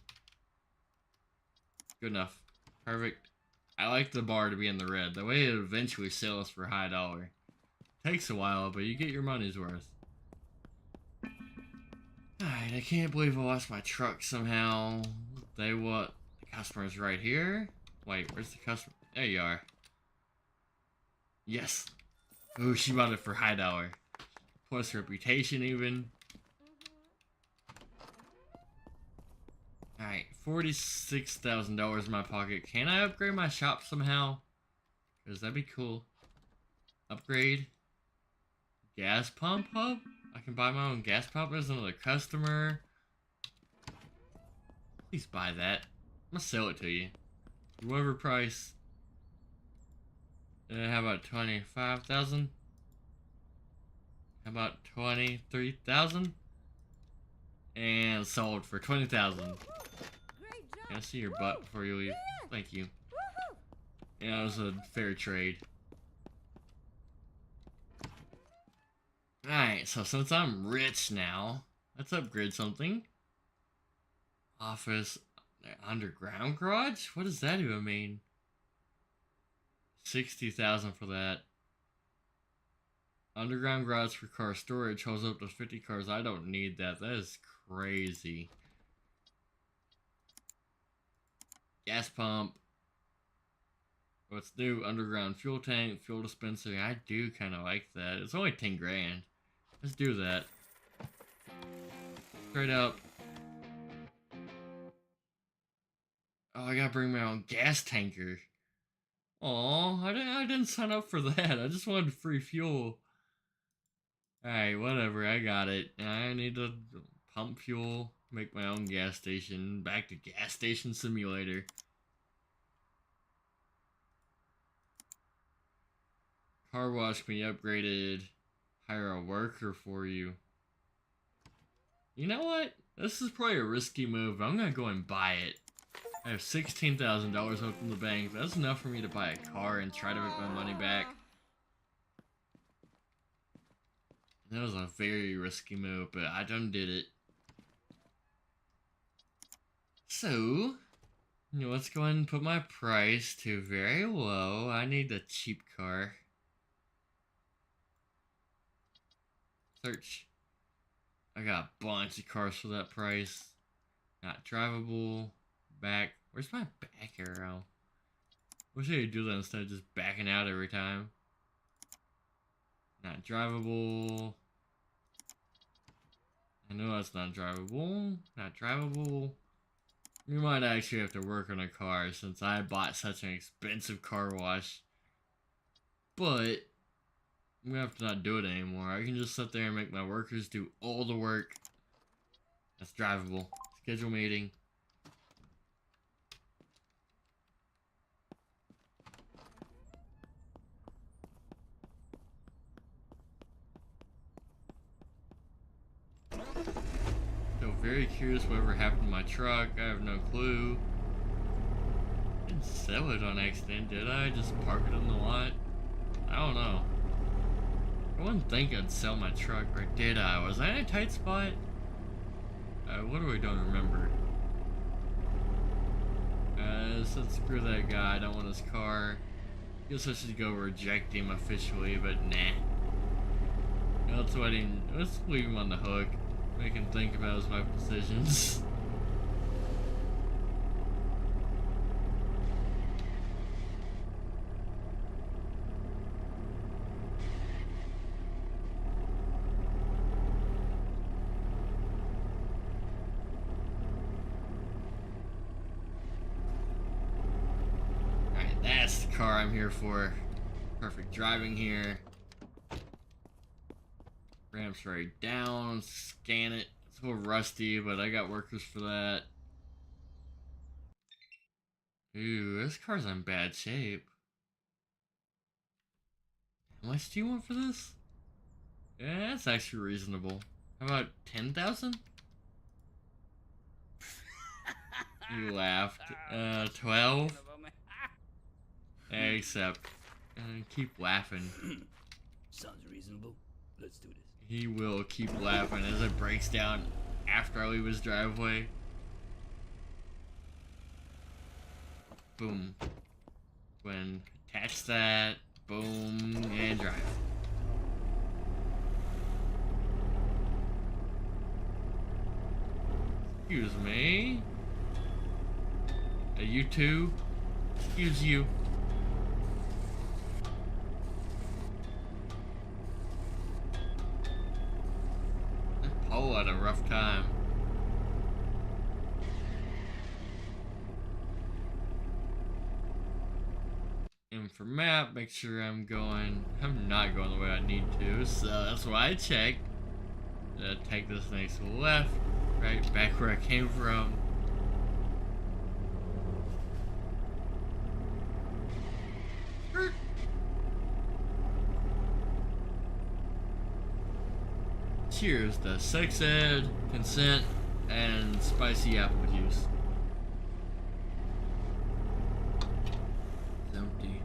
Good enough. Perfect. I like the bar to be in the red. That way it eventually sells for high dollar. Takes a while, but you get your money's worth. Alright, I can't believe I lost my truck somehow. They what? The customer's right here? Wait, where's the customer? There you are. Yes. Ooh, she bought it for high dollar. Plus reputation even. Alright, $46,000 in my pocket. Can I upgrade my shop somehow? Because that'd be cool. Upgrade. Gas pump hub? I can buy my own gas pump as another customer. Please buy that. I'm gonna sell it to you. Whatever price. How about 25,000? How about 23,000? And sold for 20,000. Can I see your butt before you leave? Thank you. Yeah, it was a fair trade. Alright, so since I'm rich now, let's upgrade something. Office, underground garage? What does that even mean? 60,000 for that. Underground garage for car storage holds up to 50 cars. I don't need that. That is crazy. Gas pump. What's new? Underground fuel tank, fuel dispenser. I do kind of like that. It's only 10 grand. Let's do that. Straight up. Oh, I gotta bring my own gas tanker. Oh, I didn't sign up for that. I just wanted free fuel. Alright, whatever. I got it. I need to pump fuel, make my own gas station. Back to gas station simulator. Car wash can be upgraded. Hire a worker for you. You know what? This is probably a risky move. I'm gonna go and buy it. I have $16,000 left in the bank. That's enough for me to buy a car and try to make my money back. That was a very risky move, but I done did it. So, let's go ahead and put my price to very low. I need a cheap car. Search. I got a bunch of cars for that price. Not drivable. Back. Where's my back arrow? Wish I could do that instead of just backing out every time. Not drivable. I know that's not drivable. Not drivable. We might actually have to work on a car since I bought such an expensive car wash. But I'm gonna have to not do it anymore. I can just sit there and make my workers do all the work. That's drivable. Schedule meeting. So very curious whatever happened to my truck. I have no clue. Didn't sell it on accident, did I? Just park it in the lot? I don't know. I wouldn't think I'd sell my truck, or did I? Was I in a tight spot? What do I don't remember? So screw that guy. I don't want his car. Guess I should go reject him officially, but nah. Let's leave him on the hook. Make him think about his life decisions. Alright, that's the car I'm here for. Perfect driving here. Ramps right down, scan it. It's a little rusty, but I got workers for that. Ooh, this car's in bad shape. How much do you want for this? Yeah, that's actually reasonable. How about 10,000? You laughed. 12? Except, keep laughing. Sounds reasonable. Let's do this. He will keep laughing as it breaks down after I leave his driveway. Boom. When attach that, boom, and drive. Excuse me. You too? Excuse you. Paul had a rough time. And for map, make sure I'm not going the way I need to, so that's why I checked. Take this next left, right back where I came from. Cheers to sex ed, consent, and spicy apple juice. It's empty.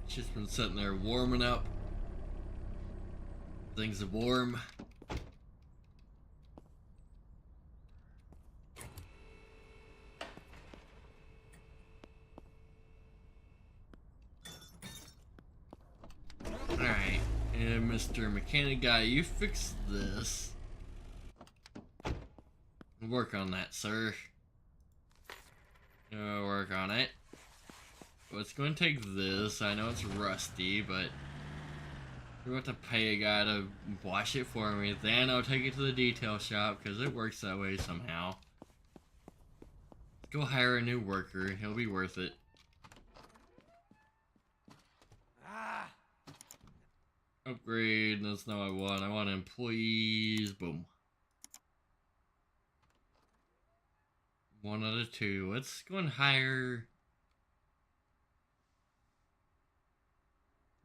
It's just been sitting there warming up. Things are warm. Alright, and Mr. Mechanic Guy, you fix this. Work on that, sir. Work on it. Well, it's going to take this. I know it's rusty, but we're going to have to pay a guy to wash it for me. Then I'll take it to the detail shop because it works that way somehow. Let's go hire a new worker. He'll be worth it. Upgrade. That's not what I want. I want employees. Boom. 1 out of 2. Let's go and hire.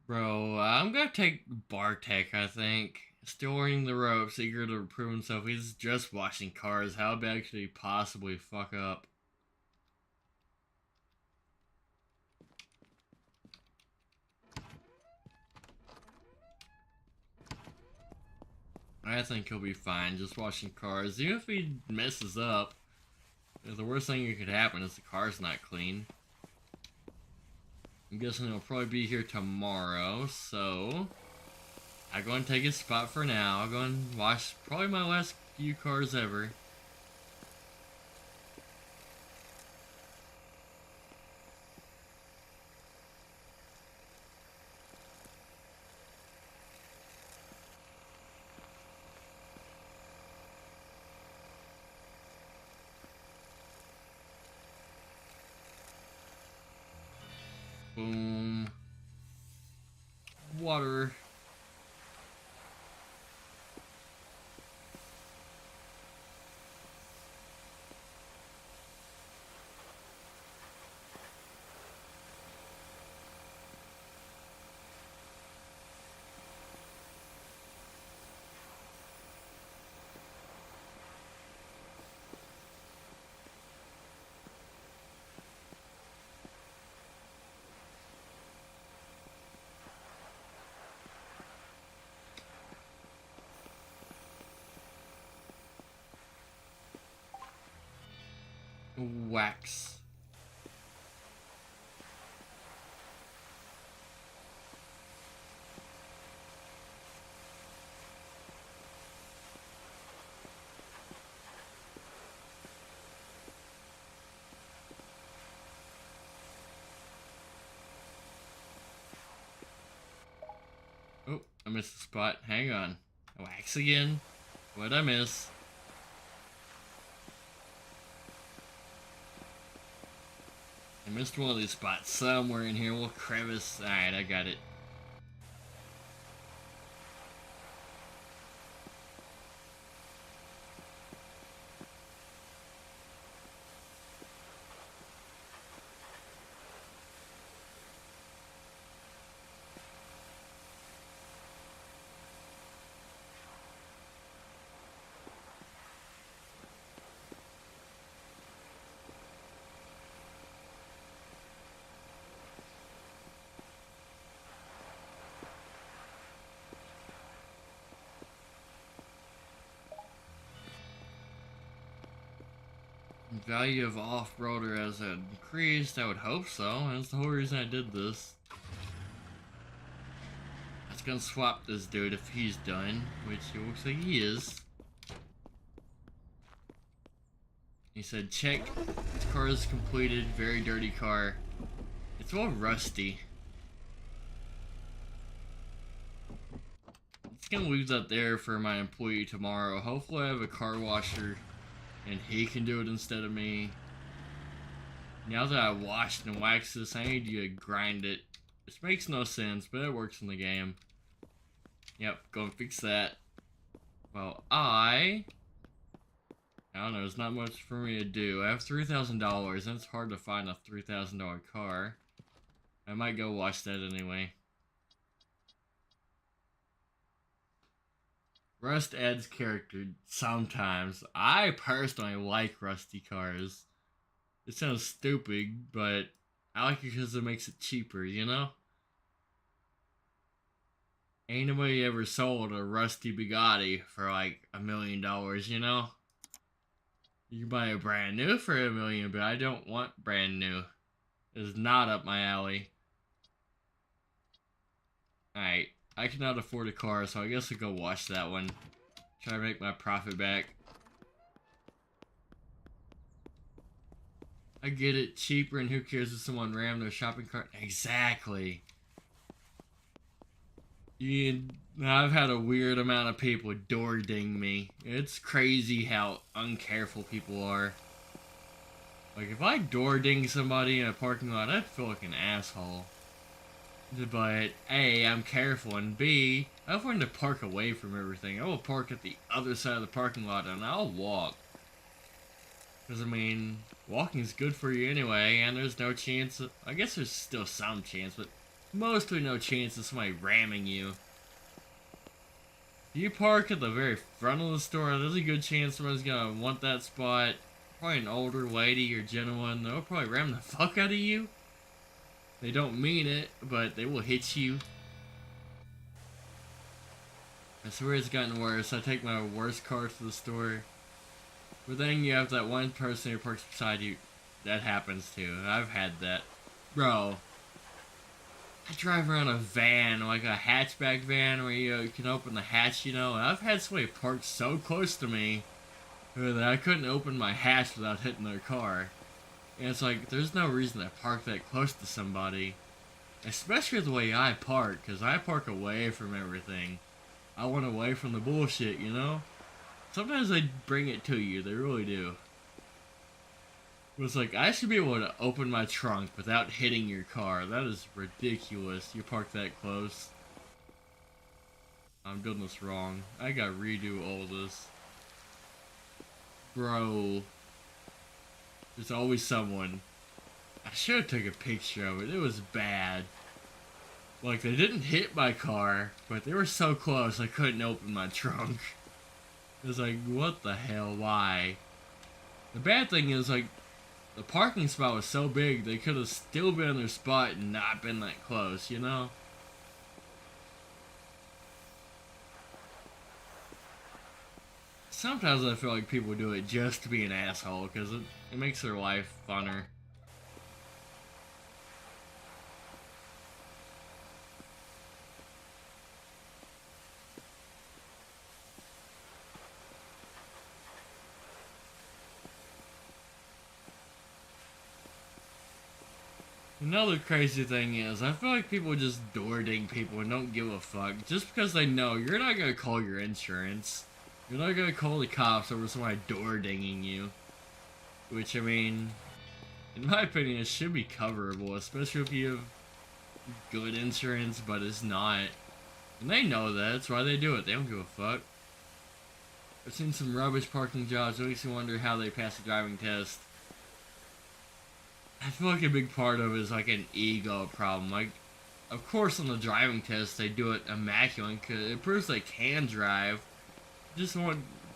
Bro, I'm gonna take Bartek, I think. Still learning the ropes, eager to prove himself. He's just washing cars. How bad could he possibly fuck up? I think he'll be fine just washing cars. Even if he messes up, the worst thing that could happen is the car's not clean. I'm guessing he'll probably be here tomorrow, so I'll go and take his spot for now. I'll go and wash probably my last few cars ever. Boom. Water. Wax. Oh, I missed the spot. Hang on. Wax again. What'd I miss? I missed one of these spots somewhere in here. Little crevice. Alright, I got it. Value of off-roader has increased. I would hope so. That's the whole reason I did this. I was gonna swap this dude if he's done, which it looks like he is. He said, check. This car is completed. Very dirty car. It's all rusty. It's gonna leave that there for my employee tomorrow. Hopefully I have a car washer and he can do it instead of me. Now that I washed and waxed this, I need to grind it. This makes no sense, but it works in the game. Yep, go and fix that. Well, I don't know, there's not much for me to do. I have $3,000, and it's hard to find a $3,000 car. I might go wash that anyway. Rust adds character sometimes. I personally like rusty cars. It sounds stupid, but I like it because it makes it cheaper, you know? Ain't nobody ever sold a rusty Bugatti for like $1 million, you know? You can buy a brand new for $1 million, but I don't want brand new. It's not up my alley. Alright. I cannot afford a car, so I guess I'll go wash that one. Try to make my profit back. I get it, cheaper, and who cares if someone rammed their shopping cart? Exactly. I've had a weird amount of people door ding me. It's crazy how uncareful people are. Like, if I door ding somebody in a parking lot, I'd feel like an asshole. But A, I'm careful, and B, I've learned to park away from everything. I will park at the other side of the parking lot and I'll walk. Because, I mean, walking's good for you anyway, and there's no chance I guess there's still some chance, but mostly no chance of somebody ramming you. If you park at the very front of the store, there's a good chance someone's gonna want that spot. Probably an older lady or gentleman. They'll probably ram the fuck out of you. They don't mean it, but they will hit you. I swear it's gotten worse. I take my worst car to the store. But then you have that one person who parks beside you. That happens too. I've had that. Bro. I drive around a van, like a hatchback van where you can open the hatch, you know. And I've had somebody park so close to me that I couldn't open my hatch without hitting their car. And it's like, there's no reason to park that close to somebody. Especially the way I park, because I park away from everything. I want away from the bullshit, you know? Sometimes they bring it to you, they really do. But it's like, I should be able to open my trunk without hitting your car. That is ridiculous. You park that close. I'm doing this wrong. I gotta redo all this. Bro. There's always someone. I should have took a picture of it. It was bad. Like, they didn't hit my car, but they were so close I couldn't open my trunk. It was like, what the hell? Why? The bad thing is, like, the parking spot was so big, they could have still been in their spot and not been that close, you know? Sometimes I feel like people do it just to be an asshole, because it makes their life funner. Another crazy thing is, I feel like people just door ding people and don't give a fuck, just because they know you're not gonna call your insurance. You're not gonna call the cops over somebody door dinging you. Which, I mean, in my opinion, it should be coverable, especially if you have good insurance, but it's not. And they know that, that's why they do it, they don't give a fuck. I've seen some rubbish parking jobs, it makes me wonder how they pass the driving test. I feel like a big part of it is like an ego problem. Like, of course on the driving test they do it immaculate because it proves they can drive. Just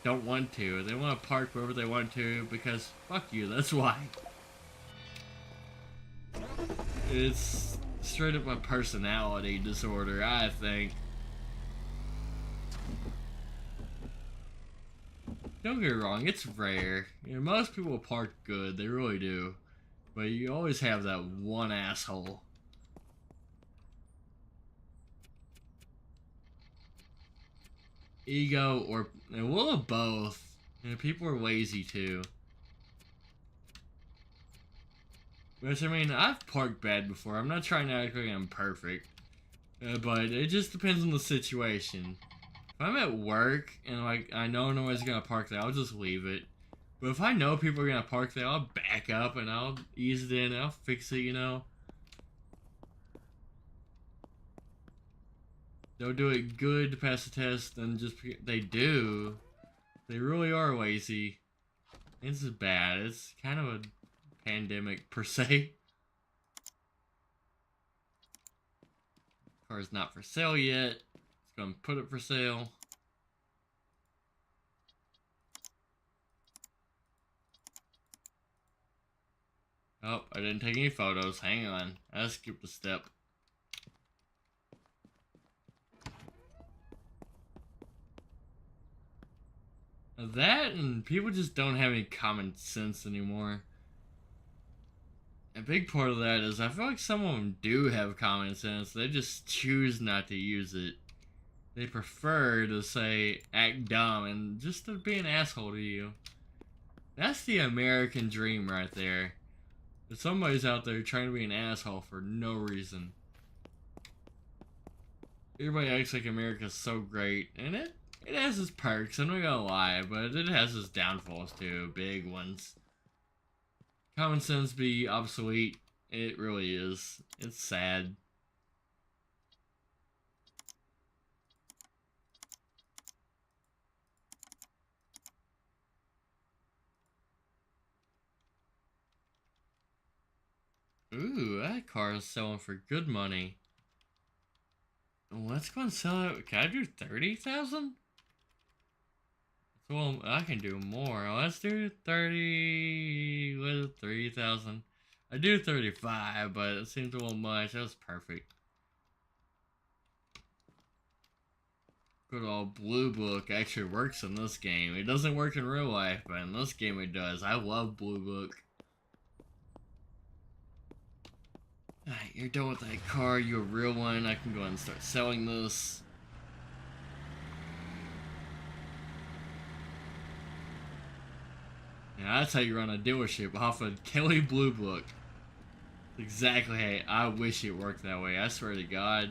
don't want to. They want to park wherever they want to because fuck you, that's why. It's straight up a personality disorder, I think. Don't get me wrong, it's rare. You know, most people park good, they really do. But you always have that one asshole. Ego or a little of both. You know, people are lazy too. Which, I mean, I've parked bad before. I'm not trying to act like I'm perfect. But it just depends on the situation. If I'm at work and like I know nobody's gonna park there, I'll just leave it. But if I know people are gonna park there, I'll back up and I'll ease it in, I'll fix it, you know. They'll do it good to pass the test, and just they do. They really are lazy. This is bad. It's kind of a pandemic per se. Car's not for sale yet. It's gonna put it for sale. Oh, I didn't take any photos. Hang on. I skipped a step. That and people just don't have any common sense anymore. A big part of that is I feel like some of them do have common sense. They just choose not to use it. They prefer to say act dumb and just to be an asshole to you. That's the American dream right there. Somebody's out there trying to be an asshole for no reason. Everybody acts like America's so great, and it has its perks, I'm not gonna lie, but it has its downfalls too, big ones. Common sense be obsolete, it really is. It's sad. Ooh, that car is selling for good money. Let's go and sell it. Can I do 30,000? Well, I can do more. Let's do 30 with 3,000. I do 35, but it seems a little much. That's perfect. Good old Blue Book actually works in this game. It doesn't work in real life, but in this game it does. I love Blue Book. Alright, you're done with that car. You're a real one. I can go ahead and start selling this. Yeah, that's how you run a dealership, off of Kelly Blue Book. Exactly. Hey, I wish it worked that way. I swear to God.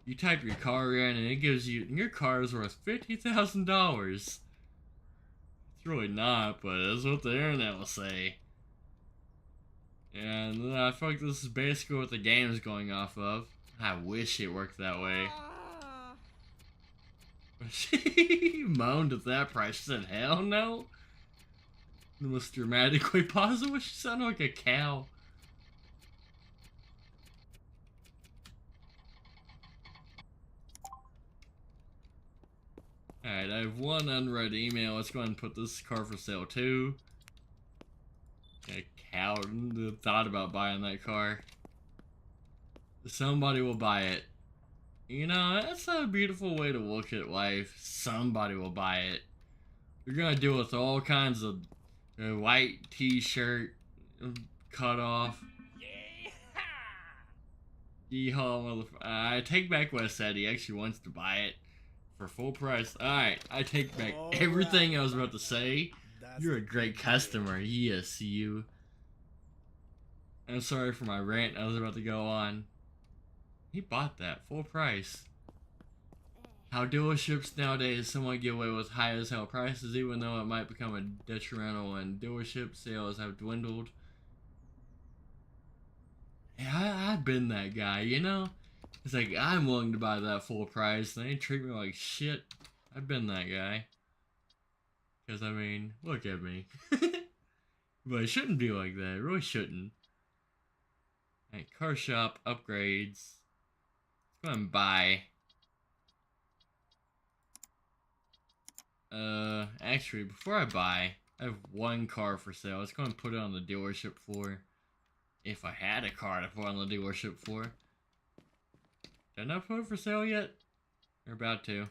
You type your car in and it gives you, your car is worth $50,000. It's really not, but that's what the internet will say. And I feel like this is basically what the game is going off of. I wish it worked that way. She moaned at that price. She said, hell no. The most dramatic way possible. She sounded like a cow. Alright, I have one unread email. Let's go ahead and put this car for sale too. A cow thought about buying that car. Somebody will buy it. You know, that's a beautiful way to look at life. Somebody will buy it. You're gonna deal with all kinds of white t-shirt cut off. Yeehaw, motherfucker. I take back what I said. He actually wants to buy it for full price. Alright, I take back everything I was about to say. You're a great customer. Yes, you. I'm sorry for my rant I was about to go on. He bought that full price. How dealerships nowadays somewhat get away with high as hell prices, even though it might become a detrimental when dealership sales have dwindled. Yeah, I've been that guy, you know? It's like, I'm willing to buy that full price, and they treat me like shit. I've been that guy. Because, I mean, look at me. But it shouldn't be like that. It really shouldn't. Alright, car shop, upgrades. Let's go and buy. Actually, before I buy, I have one car for sale. Let's go and put it on the dealership floor. If I had a car to put on the dealership floor. Did I not put it for sale yet? We're about to.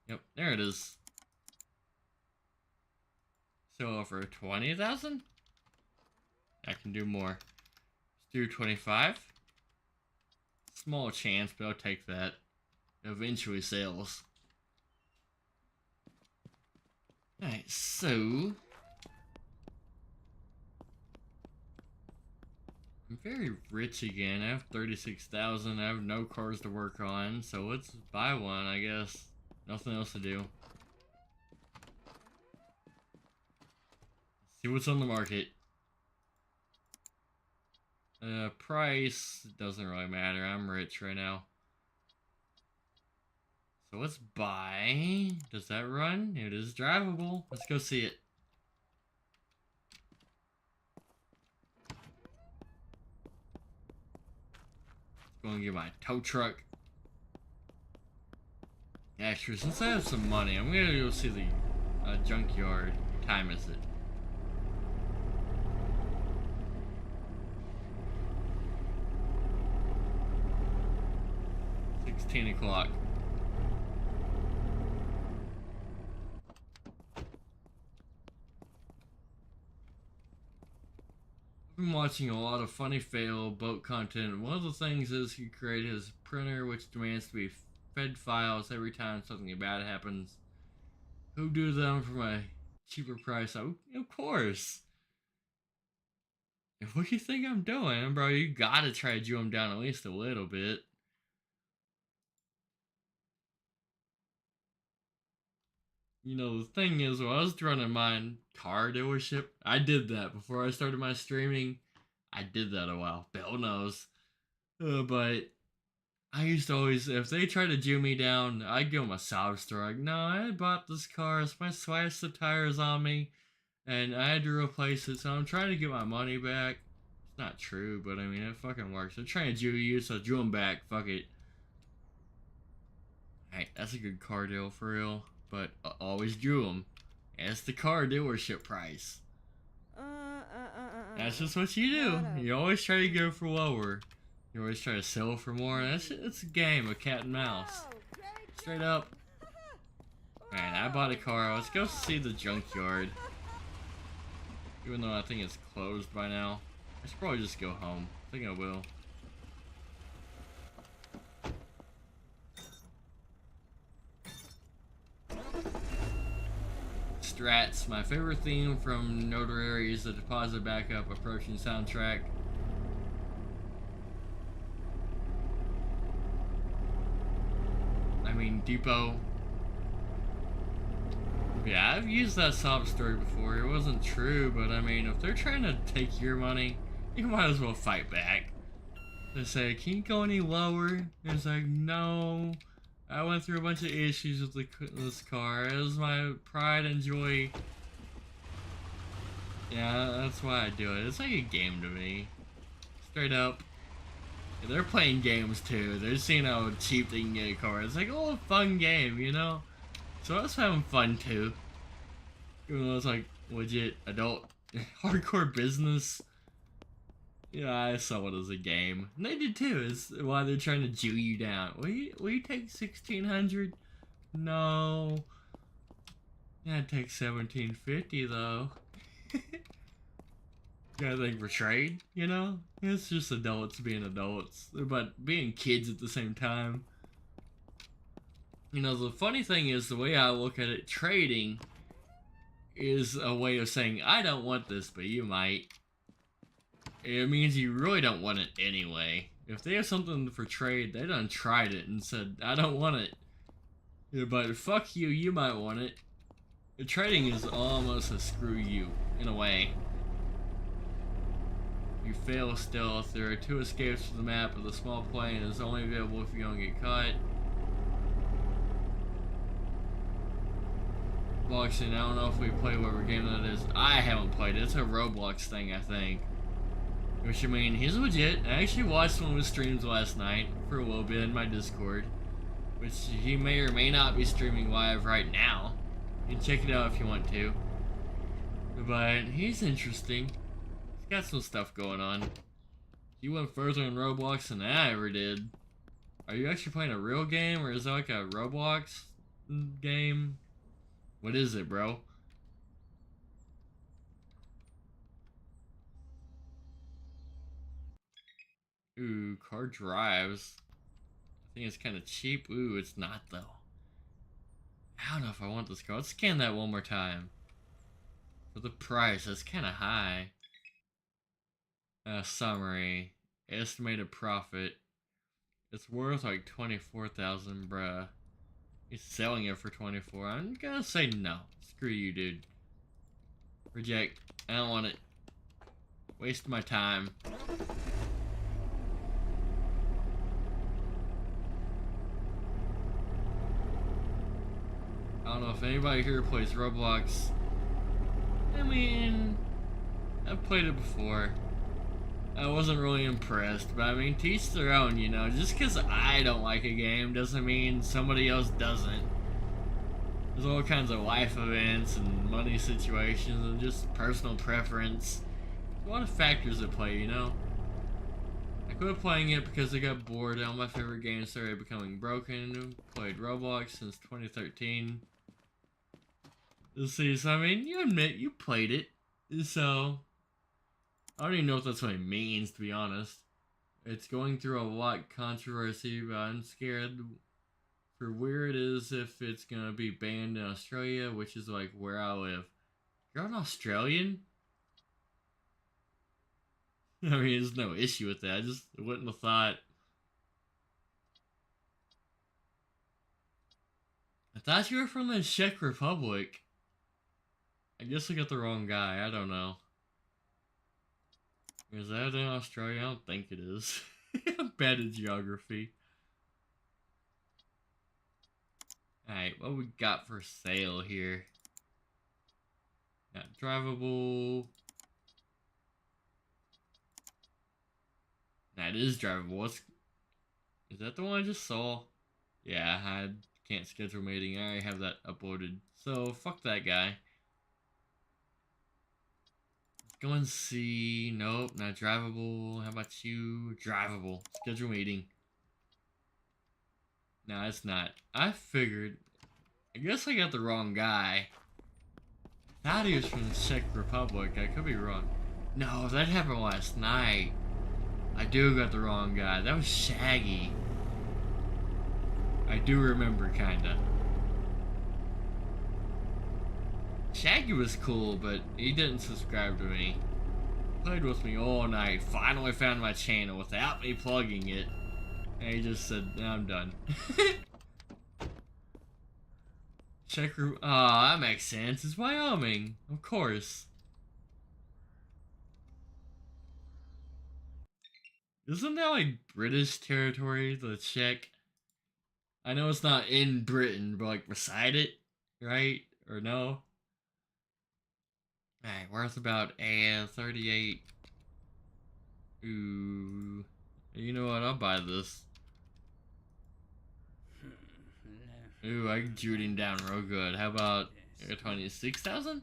Yep, there it is. So for 20,000? I can do more. Let's do 25. Small chance, but I'll take that. Eventually sales. Alright, so I'm very rich again. I have 36,000. I have no cars to work on, so let's buy one, I guess. Nothing else to do. See what's on the market. Price doesn't really matter. I'm rich right now. So let's buy. Does that run? It is drivable. Let's go see it. Let's go and get my tow truck. Actually, since I have some money, I'm gonna go see the junkyard. What time is it? 16 o'clock. I've been watching a lot of funny fail boat content. One of the things is he created his printer, which demands to be fed files every time something bad happens. Who do them for my cheaper price. Of course. And what do you think I'm doing, bro? You gotta try to Jew them down at least a little bit. You know, the thing is, when I was running my car dealership, I did that before I started my streaming. I did that a while. Bill knows. But I used to always, if they tried to Jew me down, I'd give them a sob story. Like, no, I bought this car, my sliced the tires on me, and I had to replace it, so I'm trying to get my money back. It's not true, but I mean, it fucking works. They're trying to Jew you, so Jew them back. Fuck it. Hey, that's a good car deal for real, but always Jew them. It's the car dealership price. That's just what you do. You always try to go for lower. You always try to sell for more. It's a game of cat and mouse. Straight up. Man, I bought a car. Let's go see the junkyard. Even though I think it's closed by now. I should probably just go home. I think I will. Strats, my favorite theme from Notary is the deposit backup approaching soundtrack. I mean, Depot. Yeah, I've used that sob story before. It wasn't true, but I mean, if they're trying to take your money, you might as well fight back. They say, can you go any lower? And it's like, no. I went through a bunch of issues with this car. It was my pride and joy. Yeah, that's why I do it. It's like a game to me. Straight up. Yeah, they're playing games too. They're seeing how cheap they can get a car. It's like, oh, a fun game, you know? So I was having fun too. Even though it's like legit adult hardcore business. Yeah, I saw it as a game. And they did too. It's why they're trying to Jew you down. Will you take 1,600? No. Yeah, I'd take 1,750 though. Gotta think for trade, you know? It's just adults being adults, but being kids at the same time. You know, the funny thing is, the way I look at it, trading is a way of saying, I don't want this, but you might. It means you really don't want it anyway. If they have something for trade, they done tried it and said, I don't want it. Yeah, but fuck you, you might want it. The trading is almost a screw you, in a way. You fail stealth. There are 2 escapes from the map, but the small plane is only available if you don't get caught. Boxing, I don't know if we play whatever game that is. I haven't played it. It's a Roblox thing, I think. Which, I mean, he's legit. I actually watched one of his streams last night for a little bit in my Discord. Which he may or may not be streaming live right now. You can check it out if you want to. But he's interesting. He's got some stuff going on. He went further in Roblox than I ever did. Are you actually playing a real game, or is it like a Roblox game? What is it, bro? Ooh, car drives. I think it's kind of cheap. Ooh, it's not though. I don't know if I want this car. Let's scan that one more time. For the price, that's kind of high. Summary. Estimated profit. It's worth like 24,000, bruh. He's selling it for 24. I'm gonna say no. Screw you, dude. Reject. I don't want it. Waste my time. I don't know if anybody here plays Roblox. I mean, I've played it before. I wasn't really impressed, but I mean, to each their own, you know. Just because I don't like a game doesn't mean somebody else doesn't. There's all kinds of life events and money situations and just personal preference. There's a lot of factors at play, you know. I quit playing it because I got bored. All my favorite games started becoming broken. Played Roblox since 2013. See, so I mean, you admit you played it, so I don't even know if that's what it means, to be honest. It's going through a lot of controversy, but I'm scared for where it is if it's gonna be banned in Australia, which is like where I live. You're an Australian? I mean, there's no issue with that. I just wouldn't have thought. I thought you were from the Czech Republic. I guess I got the wrong guy. I don't know. Is that in Australia? I don't think it is. I'm bad at geography. Alright, what we got for sale here? Got drivable. That is drivable. Is that the one I just saw? Yeah, I can't schedule mating. I already have that uploaded. So, fuck that guy. Let's go and see. Nope, not drivable. How about you? Drivable. Schedule meeting. No, it's not. I figured. I guess I got the wrong guy. Thought he was from the Czech Republic. I could be wrong. No, that happened last night. I do got the wrong guy. That was Shaggy. I do remember, kinda. Shaggy was cool, but he didn't subscribe to me. Played with me all night. Finally found my channel without me plugging it. And he just said, I'm done. That makes sense. It's Wyoming. Of course. Isn't that like British territory, the Czech? I know it's not in Britain, but like beside it, right? Or no? Alright, worth about 38. Ooh. You know what? I'll buy this. Ooh, I jewed him down real good. How about 26,000?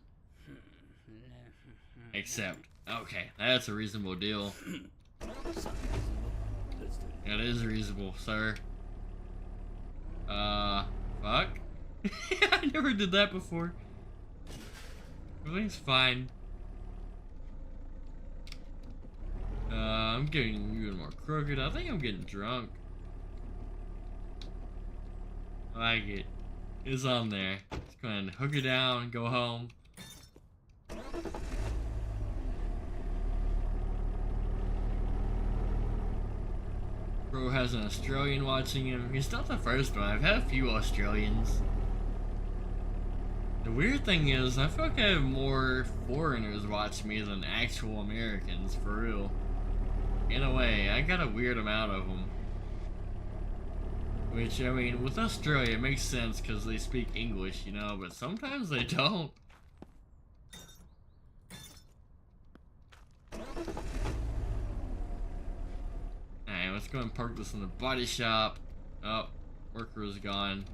Accept. Okay, that's a reasonable deal. That is reasonable, sir. Fuck? I never did that before. Everything's fine. I'm getting even more crooked. I think I'm getting drunk. I like it. It's on there. Just go ahead and hook it down and go home. Bro has an Australian watching him. He's not the first one. I've had a few Australians. The weird thing is, I feel like I have more foreigners watch me than actual Americans, for real. In a way, I got a weird amount of them. Which, I mean, with Australia, it makes sense because they speak English, you know, but sometimes they don't. Alright, let's go and park this in the body shop. Oh, worker is gone.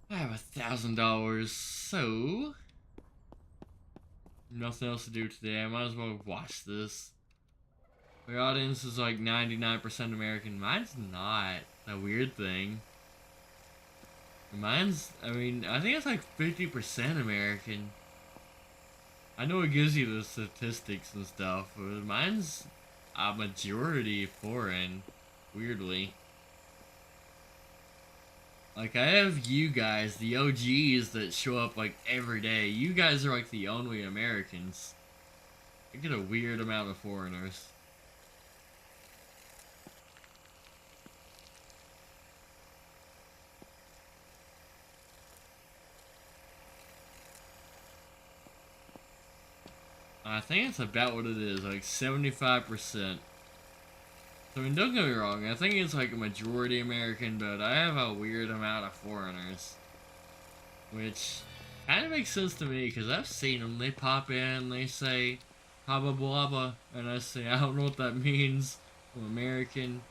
I have $1,000, so nothing else to do today. I might as well watch this. My audience is like 99% American. Mine's not. A weird thing. Mine's, I mean, I think it's like 50% American. I know it gives you the statistics and stuff, but mine's a majority foreign. Weirdly. Like, I have you guys, the OGs that show up like every day. You guys are like the only Americans. I get a weird amount of foreigners. I think it's about what it is, like 75%. So, I mean, don't get me wrong, I think it's like a majority American, but I have a weird amount of foreigners. Which kind of makes sense to me, because I've seen them. They pop in, they say, haba blabba, and I say, I don't know what that means. I'm American.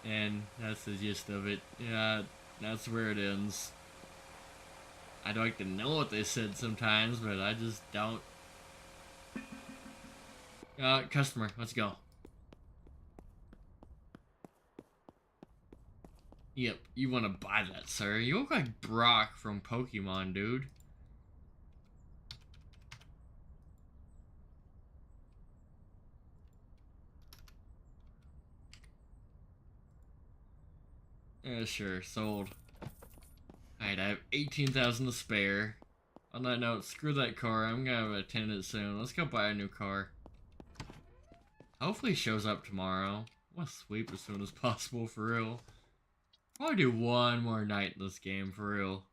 And that's the gist of it. Yeah, that's where it ends. I'd like to know what they said sometimes, but I just don't. Customer, let's go. Yep, you want to buy that, sir. You look like Brock from Pokemon, dude. Yeah, sure, sold. Alright, I have 18,000 to spare. On that note, screw that car. I'm gonna have a attendant soon. Let's go buy a new car. Hopefully it shows up tomorrow. I want to sweep as soon as possible, for real. Probably do one more night in this game, for real.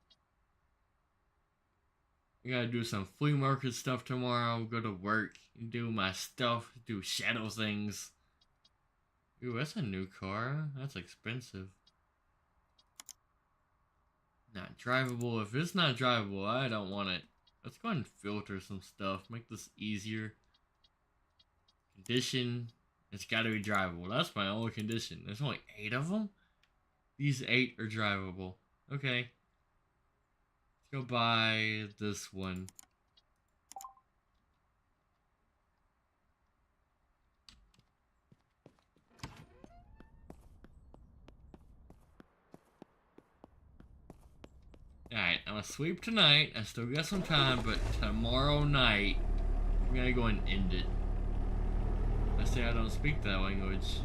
I gotta do some flea market stuff tomorrow, go to work, do my stuff, do shadow things. Ooh, that's a new car. That's expensive. Not drivable. If it's not drivable, I don't want it. Let's go ahead and filter some stuff, make this easier. Condition, it's gotta be drivable. That's my only condition. There's only 8 of them? These 8 are drivable. Okay. Let's go buy this one. Alright, I'm gonna sweep tonight. I still got some time, but tomorrow night, I'm gonna go and end it. I say I don't speak that language.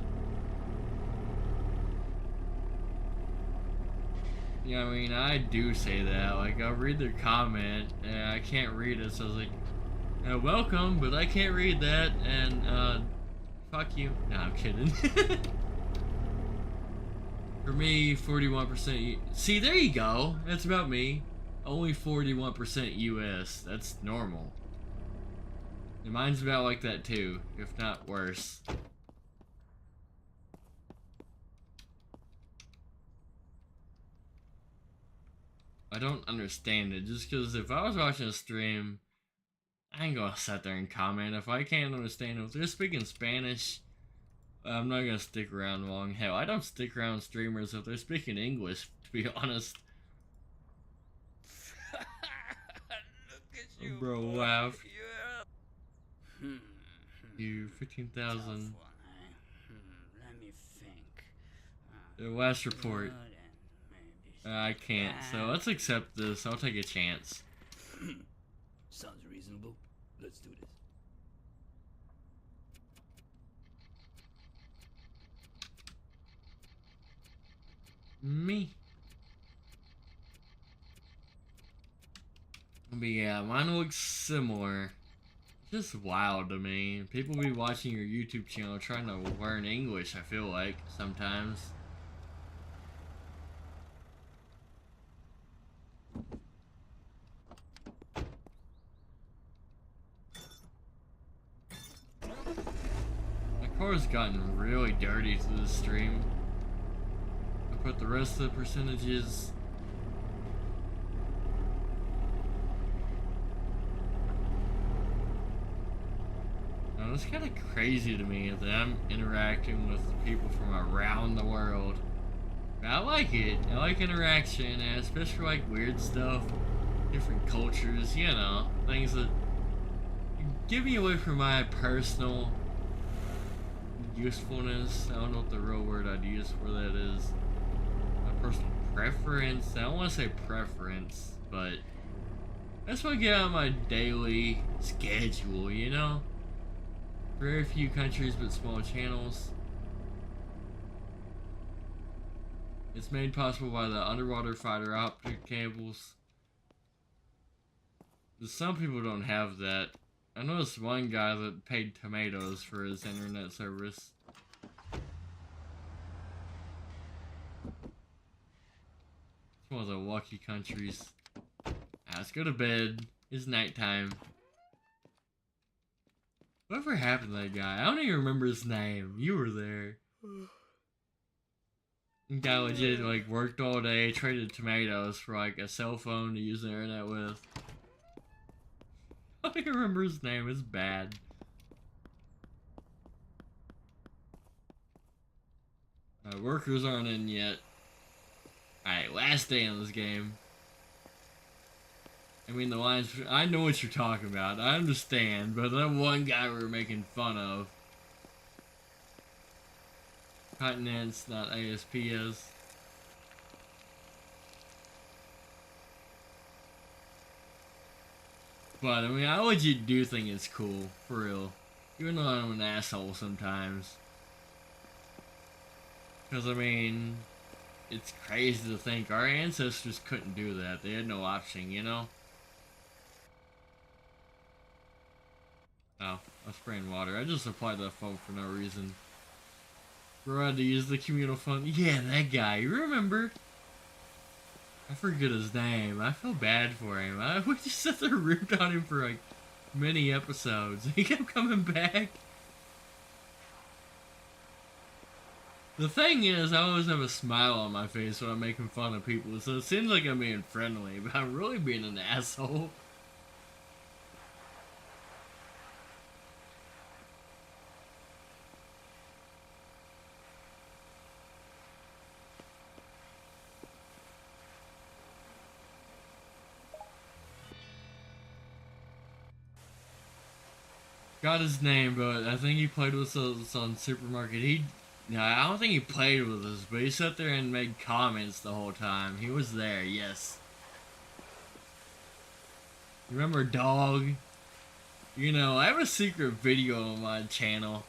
Yeah, I mean, I do say that. Like, I'll read their comment, and I can't read it, so I was like, welcome, but I can't read that, and, fuck you. Nah, I'm kidding. For me, 41%. See, there you go. That's about me. Only 41% US. That's normal. And mine's about like that too, if not worse. I don't understand it, just because if I was watching a stream, I ain't gonna sit there and comment. If I can't understand them, if they're speaking Spanish, I'm not gonna stick around long. Hell, I don't stick around streamers if they're speaking English, to be honest. Look at you, Bro, boy. laugh. Yeah. You 15,000. Tough one, eh? Let me think. The last report. Good and maybe I can't, so let's accept this. I'll take a chance. Sounds reasonable. Let's do this. Me. But yeah, mine looks similar. Just wild to me. People be watching your YouTube channel trying to learn English, I feel like, sometimes. My car's gotten really dirty through the stream. I put the rest of the percentages. Now, it's kind of crazy to me that I'm interacting with people from around the world. But I like it. I like interaction, and especially like weird stuff, different cultures, you know, things that give me away from my personal usefulness. I don't know what the real word I'd use for that is. My personal preference. I don't want to say preference, but that's what I get out of my daily schedule, you know? Very few countries but small channels. It's made possible by the underwater fiber optic cables. Some people don't have that. I know this one guy that paid tomatoes for his internet service. It's one of the lucky countries. Let's go to bed. It's nighttime. Whatever happened to that guy? I don't even remember his name. You were there. The guy legit like worked all day, traded tomatoes for like a cell phone to use the internet with. I don't even remember his name. It's bad. Workers aren't in yet. Alright, last day in this game. I mean, the lines, I know what you're talking about. I understand, but that one guy we were making fun of. Continents, not ASPS. But, I mean, I legit do think it's cool, for real. Even though I'm an asshole sometimes. Because, I mean, it's crazy to think our ancestors couldn't do that. They had no option, you know? Oh, I'm spraying water. I just applied that phone for no reason. Bro had to use the communal phone. Yeah, that guy. You remember? I forget his name. I feel bad for him. We just sat there ripped on him for like many episodes. He kept coming back. The thing is, I always have a smile on my face when I'm making fun of people, so it seems like I'm being friendly, but I'm really being an asshole. Got his name, but I think he played with us on Supermarket. No, I don't think he played with us, but he sat there and made comments the whole time. He was there, yes. Remember Dog? You know, I have a secret video on my channel.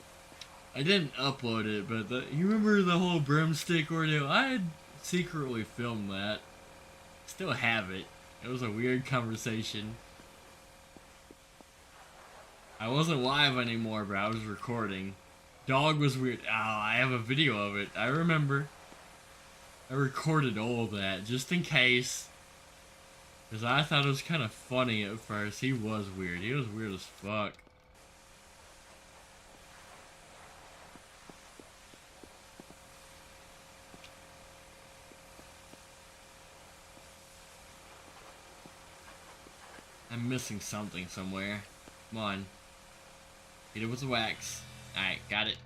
I didn't upload it, but you remember the whole broomstick ordeal? I had secretly filmed that. Still have it. It was a weird conversation. I wasn't live anymore, but I was recording. Dog was weird. Oh, I have a video of it. I remember. I recorded all of that, just in case. Because I thought it was kind of funny at first. He was weird. He was weird as fuck. I'm missing something somewhere. Come on. Hit it with the wax. Alright, got it.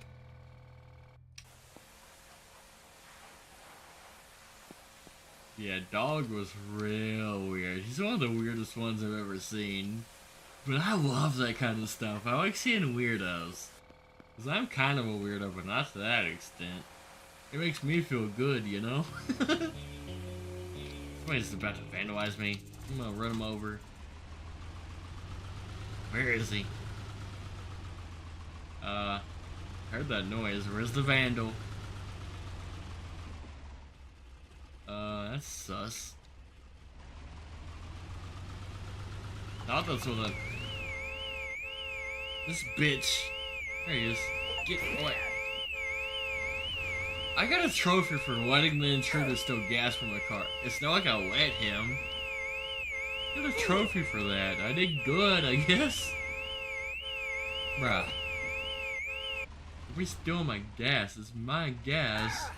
Yeah, Dog was real weird. He's one of the weirdest ones I've ever seen. But I love that kind of stuff. I like seeing weirdos. Because I'm kind of a weirdo, but not to that extent. It makes me feel good, you know? Somebody's about to vandalize me. I'm gonna run him over. Where is he? Heard that noise. Where's the vandal? That's sus. Thought that's what this bitch. There he is. Get away. I got a trophy for letting the intruder steal gas from my car. It's not like I let him. I got a trophy for that. I did good, I guess. Bruh. We stealing my gas. It's my gas.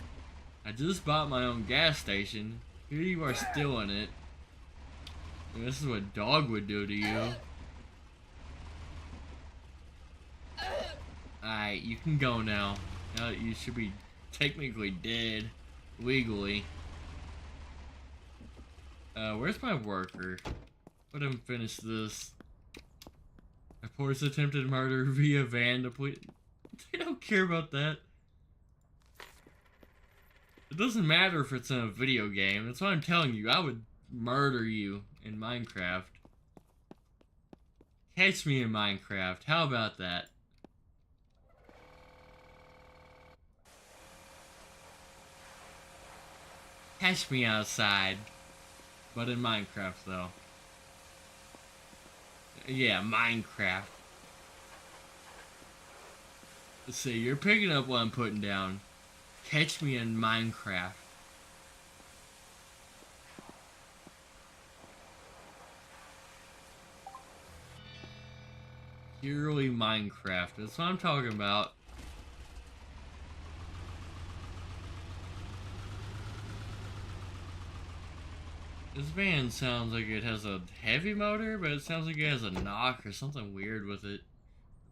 I just bought my own gas station. Here you are stealing it. And this is what Dog would do to you. Alright, you can go now. Now that you should be technically dead. Legally. Where's my worker? Let him finish this. Reports attempted murder via van to police. They don't care about that. It doesn't matter if it's in a video game. That's what I'm telling you. I would murder you in Minecraft. Catch me in Minecraft. How about that? Catch me outside. But in Minecraft, though. Yeah, Minecraft. Let's see, you're picking up what I'm putting down. Catch me in Minecraft. Purely Minecraft. That's what I'm talking about. This van sounds like it has a heavy motor, but it sounds like it has a knock or something weird with it.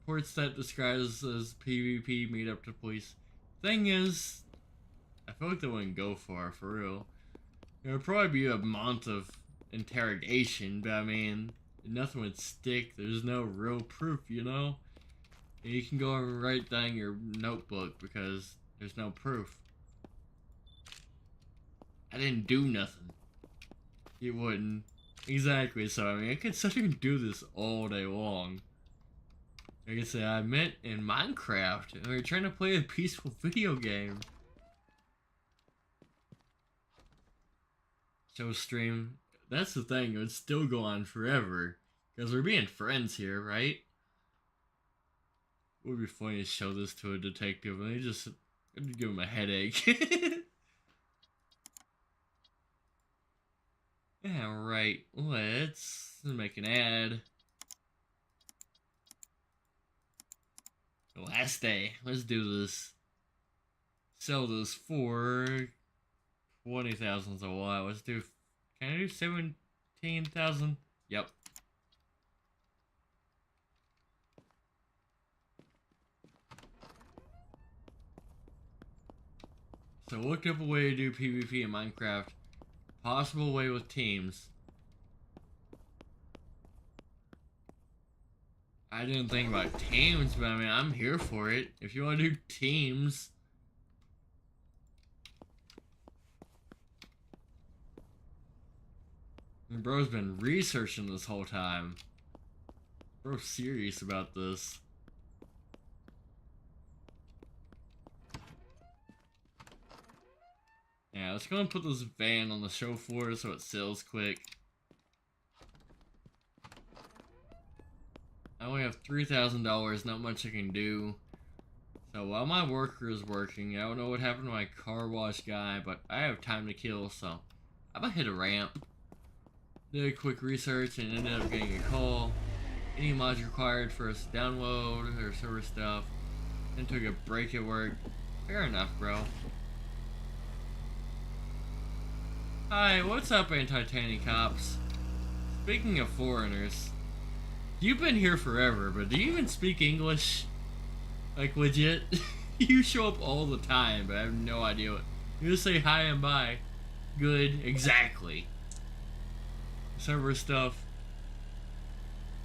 Reports that describes as PvP meetup to police. Thing is, I feel like they wouldn't go for real. It would probably be a month of interrogation, but I mean, nothing would stick. There's no real proof, you know? And you can go and write down your notebook because there's no proof. I didn't do nothing. You wouldn't. Exactly, so I mean, I could sit here and do this all day long. Like I said, I meant in Minecraft, and we were trying to play a peaceful video game. show stream. That's the thing, it would still go on forever. Because we're being friends here, right? It would be funny to show this to a detective and they just it'd give him a headache. Alright, let's make an ad. Last day. Let's do this. Sell this for 20,000 is a lot. Let's do. Can I do 17,000? Yep. So looked up a way to do PvP in Minecraft. Possible way with teams. I didn't think about teams, but I mean, I'm here for it. If you want to do teams. And bro's been researching this whole time. Bro's serious about this. Yeah, let's go and put this van on the show floor so it sells quick. I only have $3,000, not much I can do. So while my worker is working, I don't know what happened to my car wash guy, but I have time to kill, so I'm gonna hit a ramp. Did a quick research and ended up getting a call. Any mods required for us to download or server stuff. Then took a break at work. Fair enough, bro. Hi, what's up, anti-tanny cops? Speaking of foreigners, you've been here forever, but do you even speak English? Like, legit? You show up all the time, but I have no idea what. You just say hi and bye. Good, exactly. Server stuff.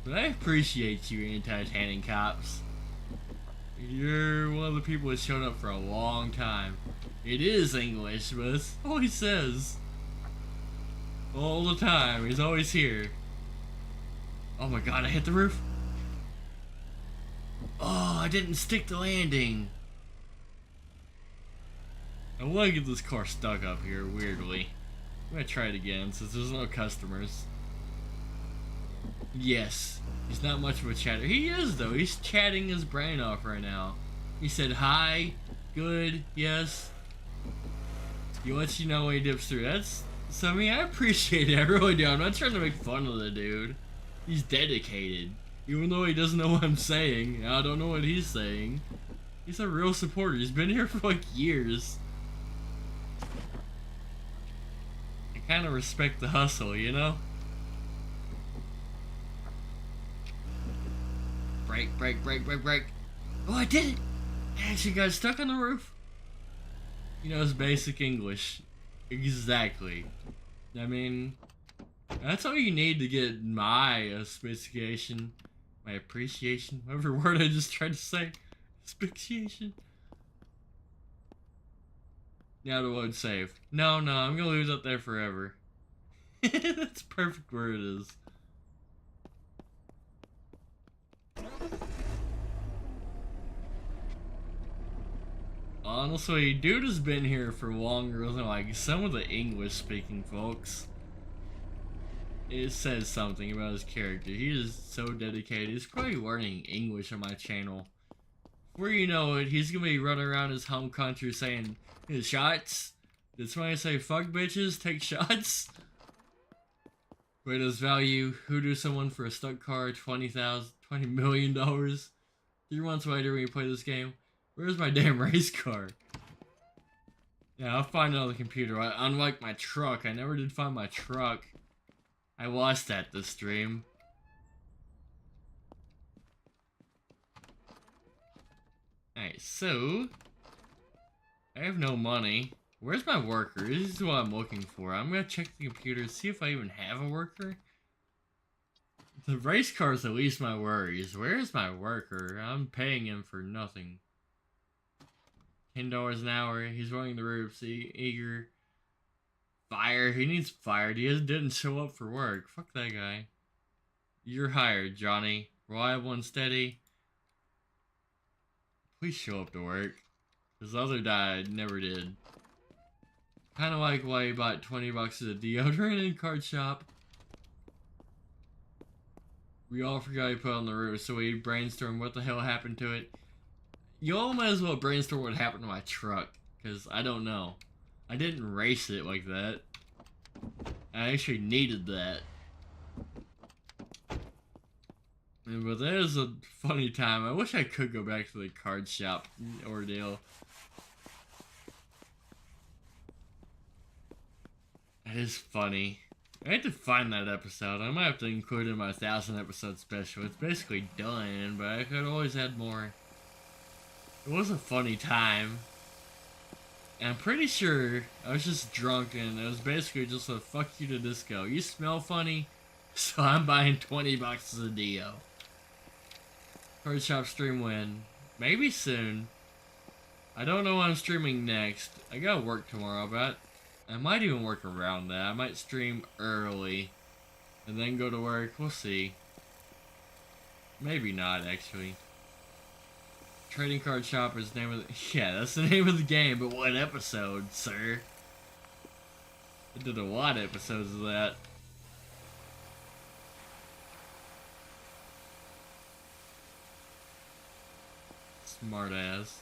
But I appreciate you, anti-tanning cops. You're one of the people that showed up for a long time. It is English, but that's all he says. All the time, he's always here. Oh my god, I hit the roof. Oh, I didn't stick the landing. I want to get this car stuck up here, weirdly. I'm gonna try it again since there's no customers. Yes, he's not much of a chatter. He is though, he's chatting his brain off right now. He said hi, good, yes. He lets you know when he dips through. That's, so I mean, I appreciate it, I really do. I'm not trying to make fun of the dude. He's dedicated. Even though he doesn't know what I'm saying, I don't know what he's saying. He's a real supporter. He's been here for like years. I kind of respect the hustle, you know? Break, break, break, break, break. Oh, I did it! I actually got stuck on the roof. He knows basic English. Exactly. I mean, that's all you need to get my asphyxiation. My appreciation. Whatever word I just tried to say. Asphyxiation. Now the load save. No, I'm gonna lose up there forever. That's perfect where it is. Honestly, dude has been here for longer than like some of the English speaking folks. It says something about his character. He is so dedicated. He's probably learning English on my channel. Before you know it, he's gonna be running around his home country saying, "Hey, shots? Did somebody say fuck bitches, take shots?" Greatest value, hoodoo someone for a stuck car, $20 million. 3 months later when you play this game, where's my damn race car? Yeah, I'll find another computer. Unlike my truck, I never did find my truck. I lost that this stream. Alright, so I have no money. Where's my worker? This is what I'm looking for. I'm gonna check the computer, see if I even have a worker. The race car is at least my worries. Where's my worker? I'm paying him for nothing. $10 an hour. He's running the roof. See, eager. Fire. He needs fired. He didn't show up for work. Fuck that guy. You're hired, Johnny. Reliable and steady. Please show up to work. This other guy never did. Kind of like why he bought 20 bucks of deodorant in card shop. We all forgot he put on the roof, so we brainstormed what the hell happened to it. You all might as well brainstorm what happened to my truck, because I don't know. I didn't race it like that. I actually needed that. But that is a funny time. I wish I could go back to the card shop ordeal. That is funny. I had to find that episode. I might have to include it in my 1,000 episode special. It's basically done, but I could always add more. It was a funny time. And I'm pretty sure I was just drunk and it was basically just a fuck you to disco. You smell funny, so I'm buying 20 boxes of Dio. Card shop stream win. Maybe soon. I don't know what I'm streaming next. I gotta work tomorrow, but I might even work around that. I might stream early and then go to work. We'll see. Maybe not, actually. Trading card shop is the name of the... Yeah, that's the name of the game, but what episode, sir? I did a lot of episodes of that. Smart ass.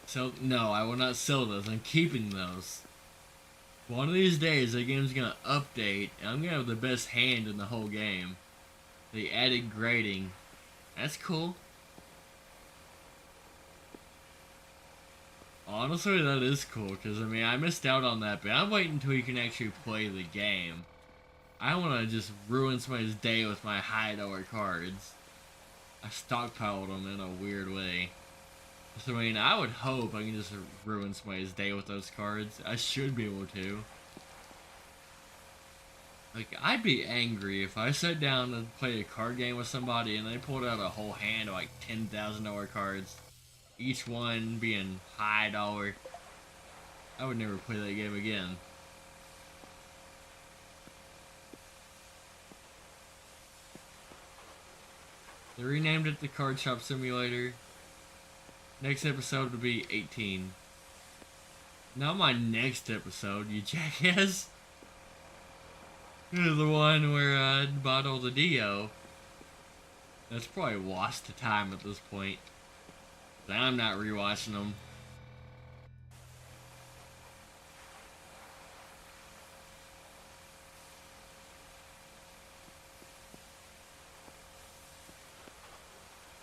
So, no, I will not sell those. I'm keeping those. One of these days, the game's gonna update, and I'm gonna have the best hand in the whole game. They added grading. That's cool. Honestly, that is cool, because, I mean, I missed out on that, but I'm waiting until you can actually play the game. I don't want to just ruin somebody's day with my high-dollar cards. I stockpiled them in a weird way. So, I mean, I would hope I can just ruin somebody's day with those cards. I should be able to. Like, I'd be angry if I sat down and played a card game with somebody and they pulled out a whole hand of like $10,000 cards. Each one being high dollar. I would never play that game again. They renamed it the Card Shop Simulator. Next episode will be 18. Not my next episode, you jackass. The one where I bought all the Dio. That's probably lost to time at this point. I'm not rewatching them.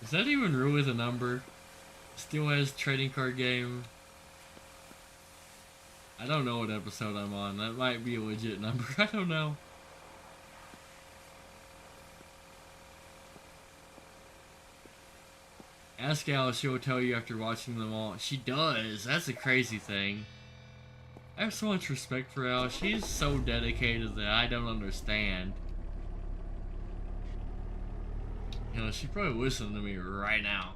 Is that even really the number? Still has trading card game. I don't know what episode I'm on. That might be a legit number. I don't know. Ask Alice, she will tell you after watching them all. She does. That's a crazy thing. I have so much respect for Alice. She's so dedicated that I don't understand. You know, she probably listening to me right now.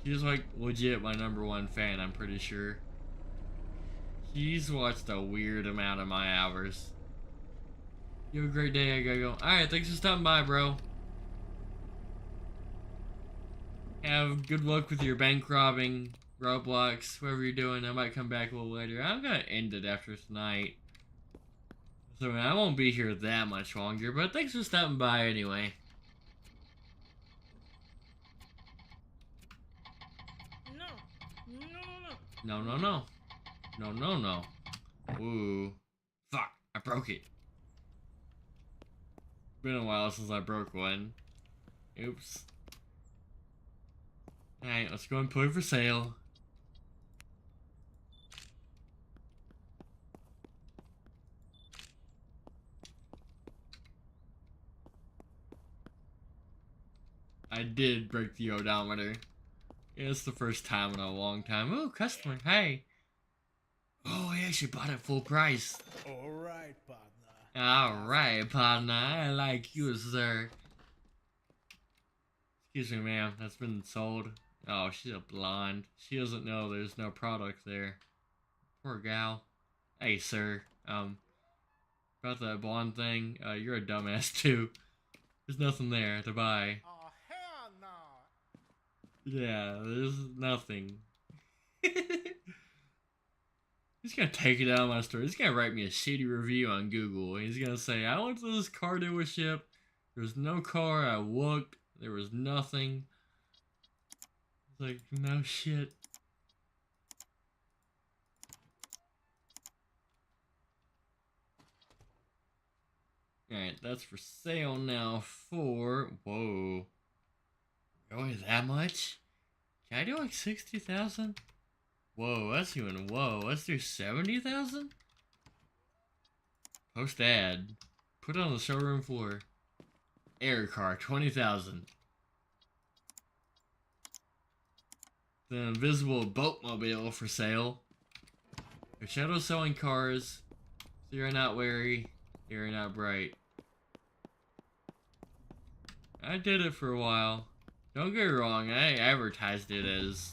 She's like legit my #1 fan, I'm pretty sure. She's watched a weird amount of my hours. You have a great day, I gotta go. Alright, thanks for stopping by, bro. Have good luck with your bank robbing, Roblox, whatever you're doing. I might come back a little later. I'm gonna end it after tonight. So I won't be here that much longer, but thanks for stopping by anyway. No, no, no. No, no, no. Ooh. Fuck, I broke it. Been a while since I broke one. Oops. Alright, let's go and put it for sale. I did break the odometer. Yeah, it's the first time in a long time. Oh, customer, hey. Oh, he actually bought it full price. Alright, partner. Alright, partner. I like you, sir. Excuse me, ma'am. That's been sold. Oh, she's a blonde. She doesn't know there's no product there. Poor gal. Hey, sir. About that blonde thing, you're a dumbass, too. There's nothing there to buy. Oh, hell no. Yeah, there's nothing. He's gonna take it out of my store. He's gonna write me a shitty review on Google. He's gonna say, I went to this car dealership. There was no car. I looked. There was nothing. It's like, no shit. Alright, that's for sale now for... Whoa. Really that much? Can I do like 60,000? Whoa, that's even... Whoa, let's do 70,000? Post ad. Put it on the showroom floor. Air car, 20,000. The invisible boatmobile for sale. If Shadow's selling cars, so you're not wary, you're not bright. I did it for a while. Don't get me wrong, I advertised it as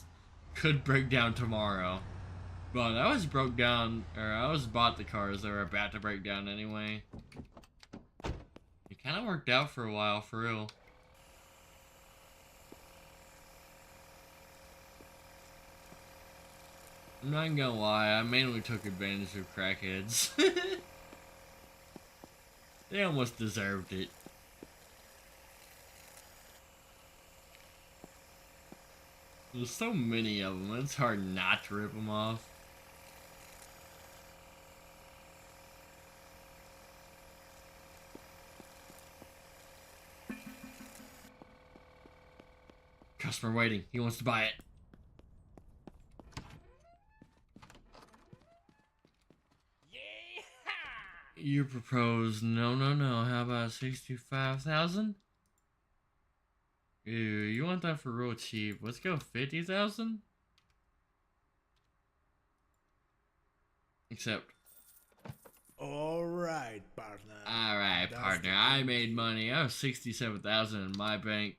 could break down tomorrow. But I was broke down, or I was bought the cars that were about to break down anyway. It kind of worked out for a while, for real. I'm not gonna lie, I mainly took advantage of crackheads. They almost deserved it. There's so many of them, it's hard not to rip them off. Customer waiting, he wants to buy it. You propose no, how about 65,000? Ew, you want that for real cheap. Let's go 50,000? Except. Alright, partner. Alright, partner. I made money. I have 67,000 in my bank.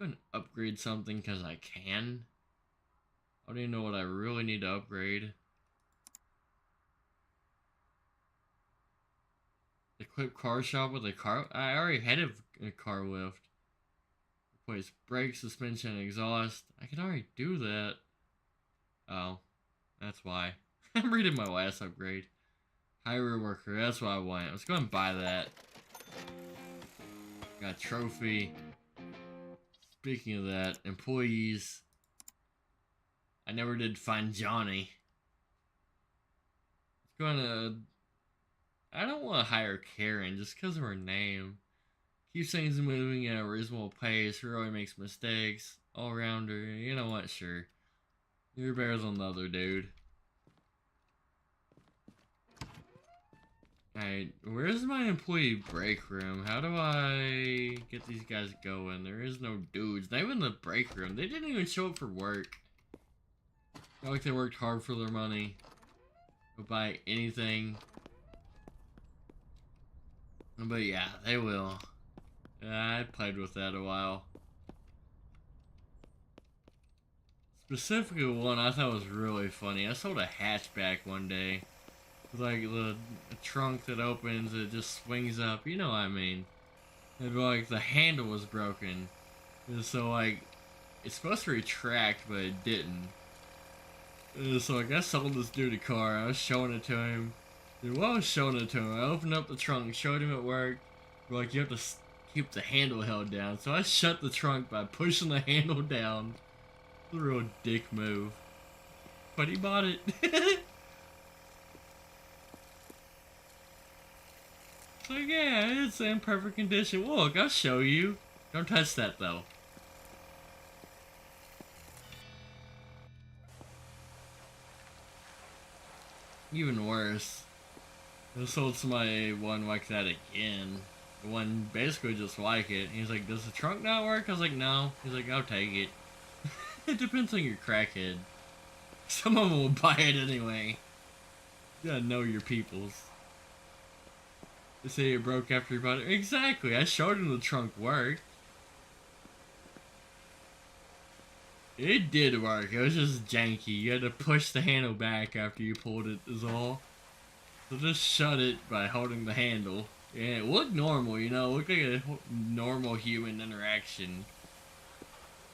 I'm gonna upgrade something because I can. I don't even know what I really need to upgrade. Equip car shop with a car. I already had a car lift. Replace brake, suspension, and exhaust. I can already do that. Oh, that's why. I'm reading my last upgrade. Hire worker. That's what I want. Let's go and buy that. Got a trophy. Speaking of that, employees. I never did find Johnny. Let's go on I don't want to hire Karen just because of her name. Keeps things moving at a reasonable pace. Really makes mistakes. All rounder. You know what? Sure. You're better than the other dude. Alright, where's my employee break room? How do I get these guys going? There is no dudes. Not even the break room. They didn't even show up for work. Not like they worked hard for their money. Go buy anything. But yeah, they will. I played with that a while. Specifically one I thought was really funny. I sold a hatchback one day. With like the trunk that opens, it just swings up. You know what I mean. And like the handle was broken. And so like, it's supposed to retract, but it didn't. And so like I sold this dude a car. I was showing it to him. And while I was showing it to him, I opened up the trunk, showed him it worked. Like, you have to keep the handle held down. So I shut the trunk by pushing the handle down. It's a real dick move. But he bought it. So yeah, it's in perfect condition. Look, I'll show you. Don't touch that though. Even worse. I sold somebody one like that again. The one basically just like it. He's like, does the trunk not work? I was like, no. He's like, I'll take it. It depends on your crackhead. Some of them will buy it anyway. You gotta know your peoples. They say it broke after you bought it. Exactly. I showed him the trunk worked. It did work. It was just janky. You had to push the handle back after you pulled it is all. So just shut it by holding the handle. Yeah, it looked normal, you know, it looked like a normal human interaction.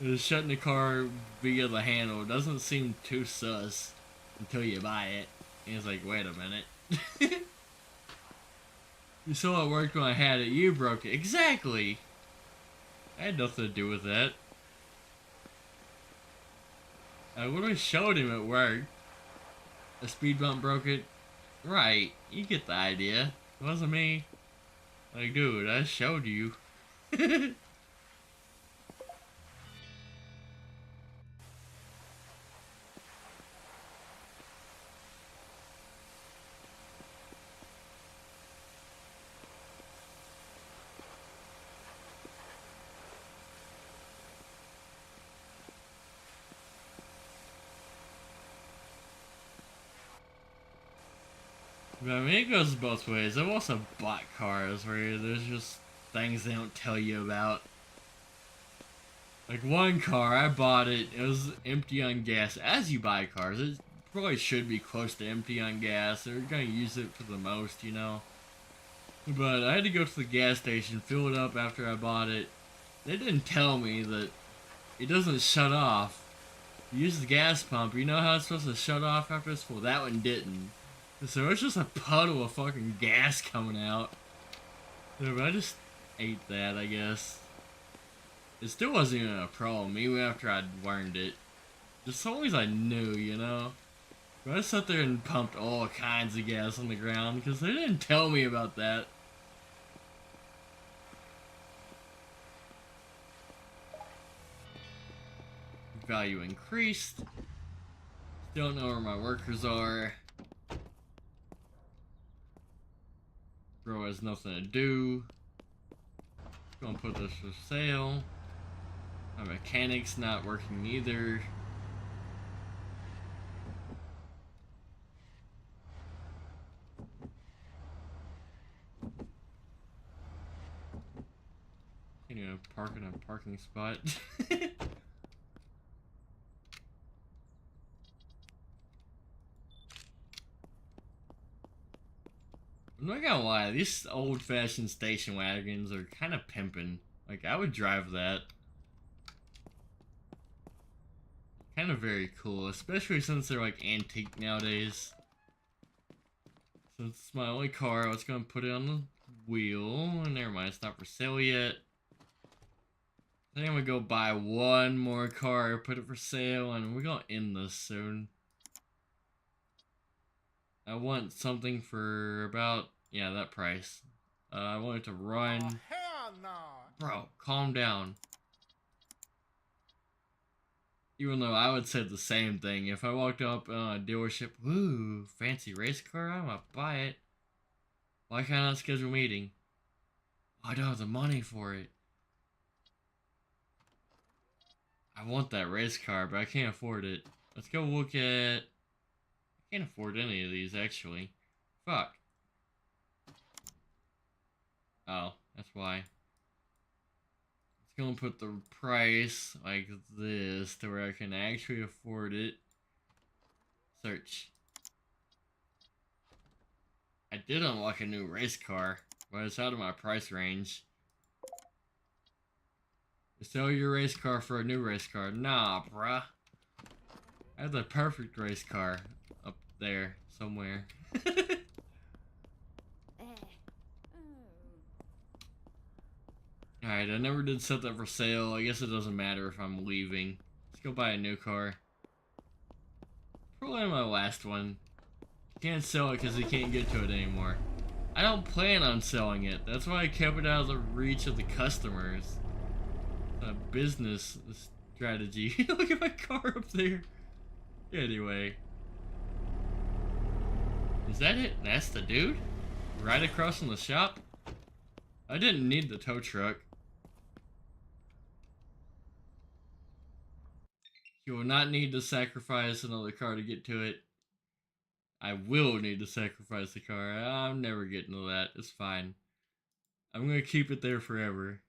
Just shutting the car via the handle doesn't seem too sus until you buy it. And he's like, wait a minute. You saw it worked when I had it, you broke it. Exactly! I had nothing to do with that. I literally showed him it worked. The speed bump broke it. Right, you get the idea. It wasn't me. Like, dude, I showed you. But I mean, it goes both ways. There are also bought cars where there's just things they don't tell you about. Like one car, I bought it, it was empty on gas. As you buy cars, it probably should be close to empty on gas. They're gonna use it for the most, you know. But I had to go to the gas station, fill it up after I bought it. They didn't tell me that it doesn't shut off. You use the gas pump, you know how it's supposed to shut off after it's full? That one didn't. So it's just a puddle of fucking gas coming out. Yeah, but I just ate that, I guess. It still wasn't even a problem, even after I'd learned it. Just as long as I knew, you know? But I sat there and pumped all kinds of gas on the ground, because they didn't tell me about that. Value increased. Still don't know where my workers are. Bro has nothing to do. Gonna put this for sale. My mechanic's not working either. Can't even park in a parking spot. I'm not gonna lie, these old-fashioned station wagons are kind of pimping. Like, I would drive that. Kind of very cool, especially since they're like antique nowadays. Since it's my only car, I was gonna put it on the wheel. Never mind, it's not for sale yet. I think I'm gonna go buy one more car, put it for sale, and we're gonna end this soon. I want something for about, yeah, that price. I want it to run. Oh, hell no! Bro, calm down. Even though I would say the same thing. If I walked up on a dealership, woo, fancy race car, I'm gonna buy it. Why can't I schedule a meeting? I don't have the money for it. I want that race car, but I can't afford it. Let's go look at... I can't afford any of these, actually. Fuck. Oh, that's why. Let's go and put the price like this to where I can actually afford it. Search. I did unlock a new race car, but it's out of my price range. Sell your race car for a new race car. Nah, bruh. I have the perfect race car up there somewhere. Alright, I never did set that for sale. I guess it doesn't matter if I'm leaving. Let's go buy a new car. Probably my last one. Can't sell it because he can't get to it anymore. I don't plan on selling it. That's why I kept it out of the reach of the customers. A business strategy. Look at my car up there. Anyway. Is that it? That's the dude? Right across from the shop? I didn't need the tow truck. You will not need to sacrifice another car to get to it. I will need to sacrifice the car. I'm never getting to that. It's fine. I'm going to keep it there forever.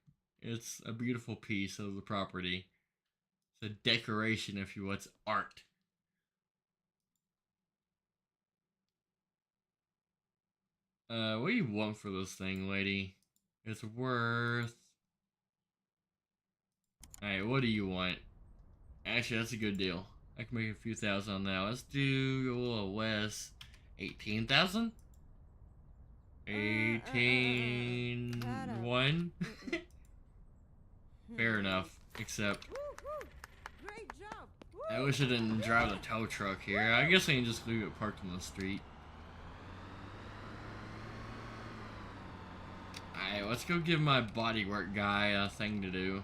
It's a beautiful piece of the property. It's a decoration, if you will. It's art. What do you want for this thing, lady? It's worth... Alright, what do you want? Actually, that's a good deal. I can make a few thousand on that. Let's do a little less. 18,000? 18... Shadow. 1? Mm-mm. Fair enough. Except, Woo-hoo. Great job. I wish I didn't drive the tow truck here. I guess I can just leave it parked on the street. Alright, let's go give my bodywork guy a thing to do.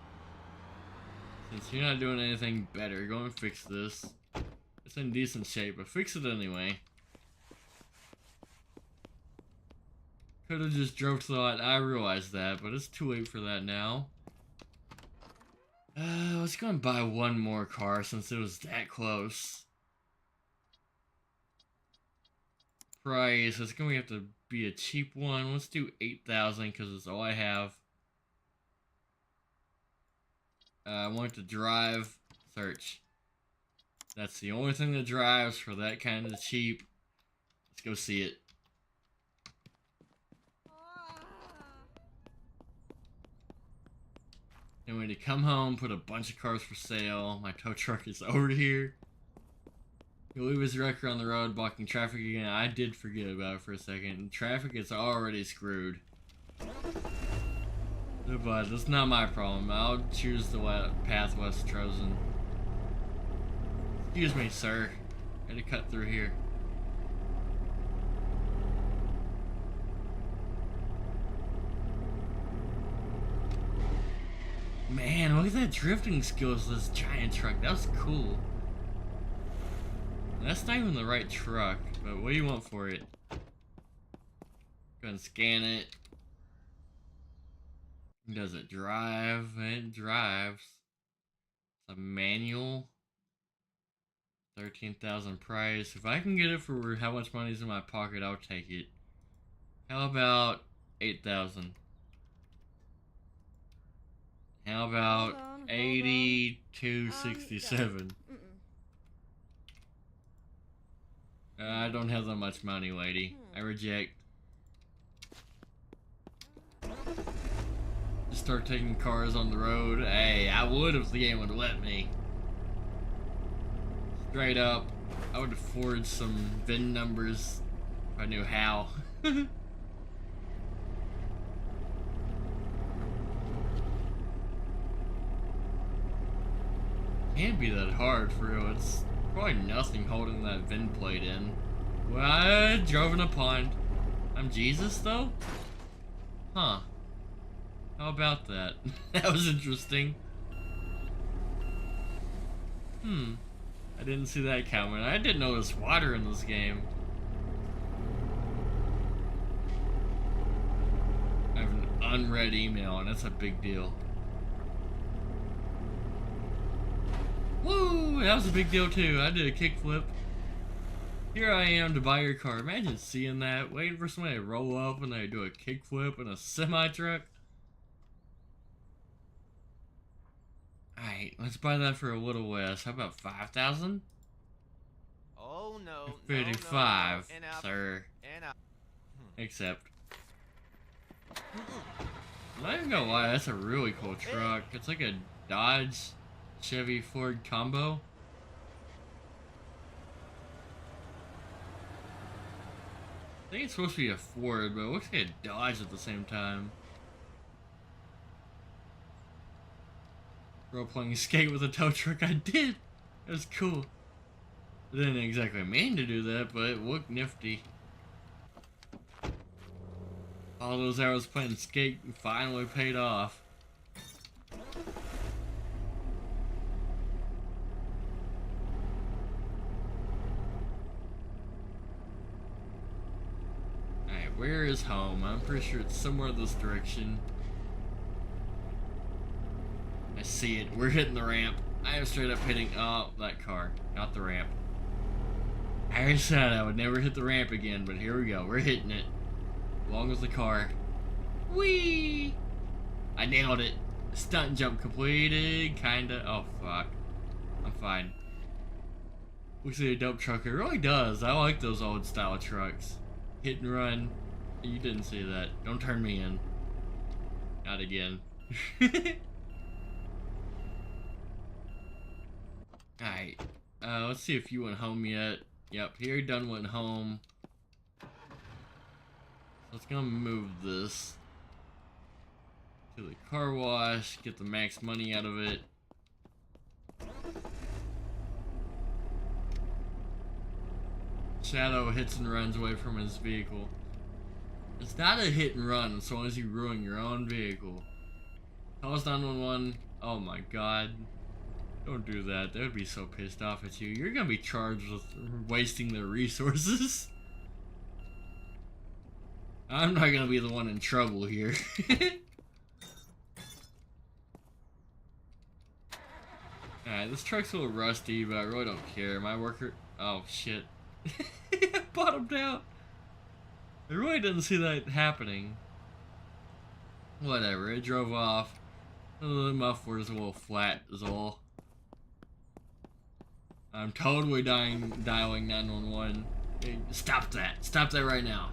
Since you're not doing anything better, go and fix this. It's in decent shape, but fix it anyway. Could have just drove to the lot, I realize that, but it's too late for that now. Let's go and buy one more car since it was that close. Price, it's going to have to be a cheap one. Let's do 8,000 because it's all I have. I want to drive. Search. That's the only thing that drives for that kind of cheap. Let's go see it. And when to come home, put a bunch of cars for sale. My tow truck is over here. He'll leave his wrecker on the road, blocking traffic again. I did forget about it for a second. Traffic is already screwed. But that's not my problem. I'll choose the path less chosen. Excuse me, sir. Had to cut through here. Man, look at that drifting skills of this giant truck. That was cool. That's not even the right truck, but what do you want for it? Go and scan it. Does it drive? It drives. It's a manual. 13,000 price. If I can get it for how much money's in my pocket, I'll take it. How about 8,000? How about Hold on. 82.67? I don't have that much money, lady. I reject. Just start taking cars on the road. Hey, I would if the game would let me. Straight up, I would have forged some VIN numbers if I knew how. Can't be that hard for real. It's probably nothing holding that VIN plate in. Well, I drove in a pond. I'm Jesus though? Huh. How about that? That was interesting. I didn't see that coming. I didn't know there's water in this game. I have an unread email and that's a big deal. Woo! That was a big deal too. I did a kickflip. Here I am to buy your car. Imagine seeing that, waiting for somebody to roll up and they do a kickflip in a semi-truck. Alright, let's buy that for a little less. How about 5,000? Oh no. 55, no. Enough. sir. Enough. Except. I'm not even gonna lie, that's a really cool truck. It's like a Dodge Chevy Ford combo. I think it's supposed to be a Ford, but it looks like a Dodge at the same time. Role-playing skate with a tow truck, I did! It was cool. I didn't exactly mean to do that, but it looked nifty. All those hours playing skate finally paid off. Alright, where is home? I'm pretty sure it's somewhere this direction. I see it. We're hitting the ramp. I am straight up hitting that car, not the ramp. I already said I would never hit the ramp again, but here we go. We're hitting it. Along with the car. Whee! I nailed it. Stunt jump completed. Kinda. Oh, fuck. I'm fine. Looks like a dump truck. It really does. I like those old style trucks. Hit and run. You didn't see that. Don't turn me in. Not again. Alright. Let's see if you went home yet. Yep, here done went home. Let's go move this to the car wash, get the max money out of it. Shadow hits and runs away from his vehicle. It's not a hit and run as long as you ruin your own vehicle. Calls 911. Oh my god. Don't do that. They would be so pissed off at you. You're gonna be charged with wasting their resources. I'm not gonna be the one in trouble here. Alright, this truck's a little rusty, but I really don't care. My worker... Oh, shit. Bottomed out. I really didn't see that happening. Whatever, it drove off. The muffler's a little flat is all. I'm totally dialing 911. Hey, stop that. Stop that right now.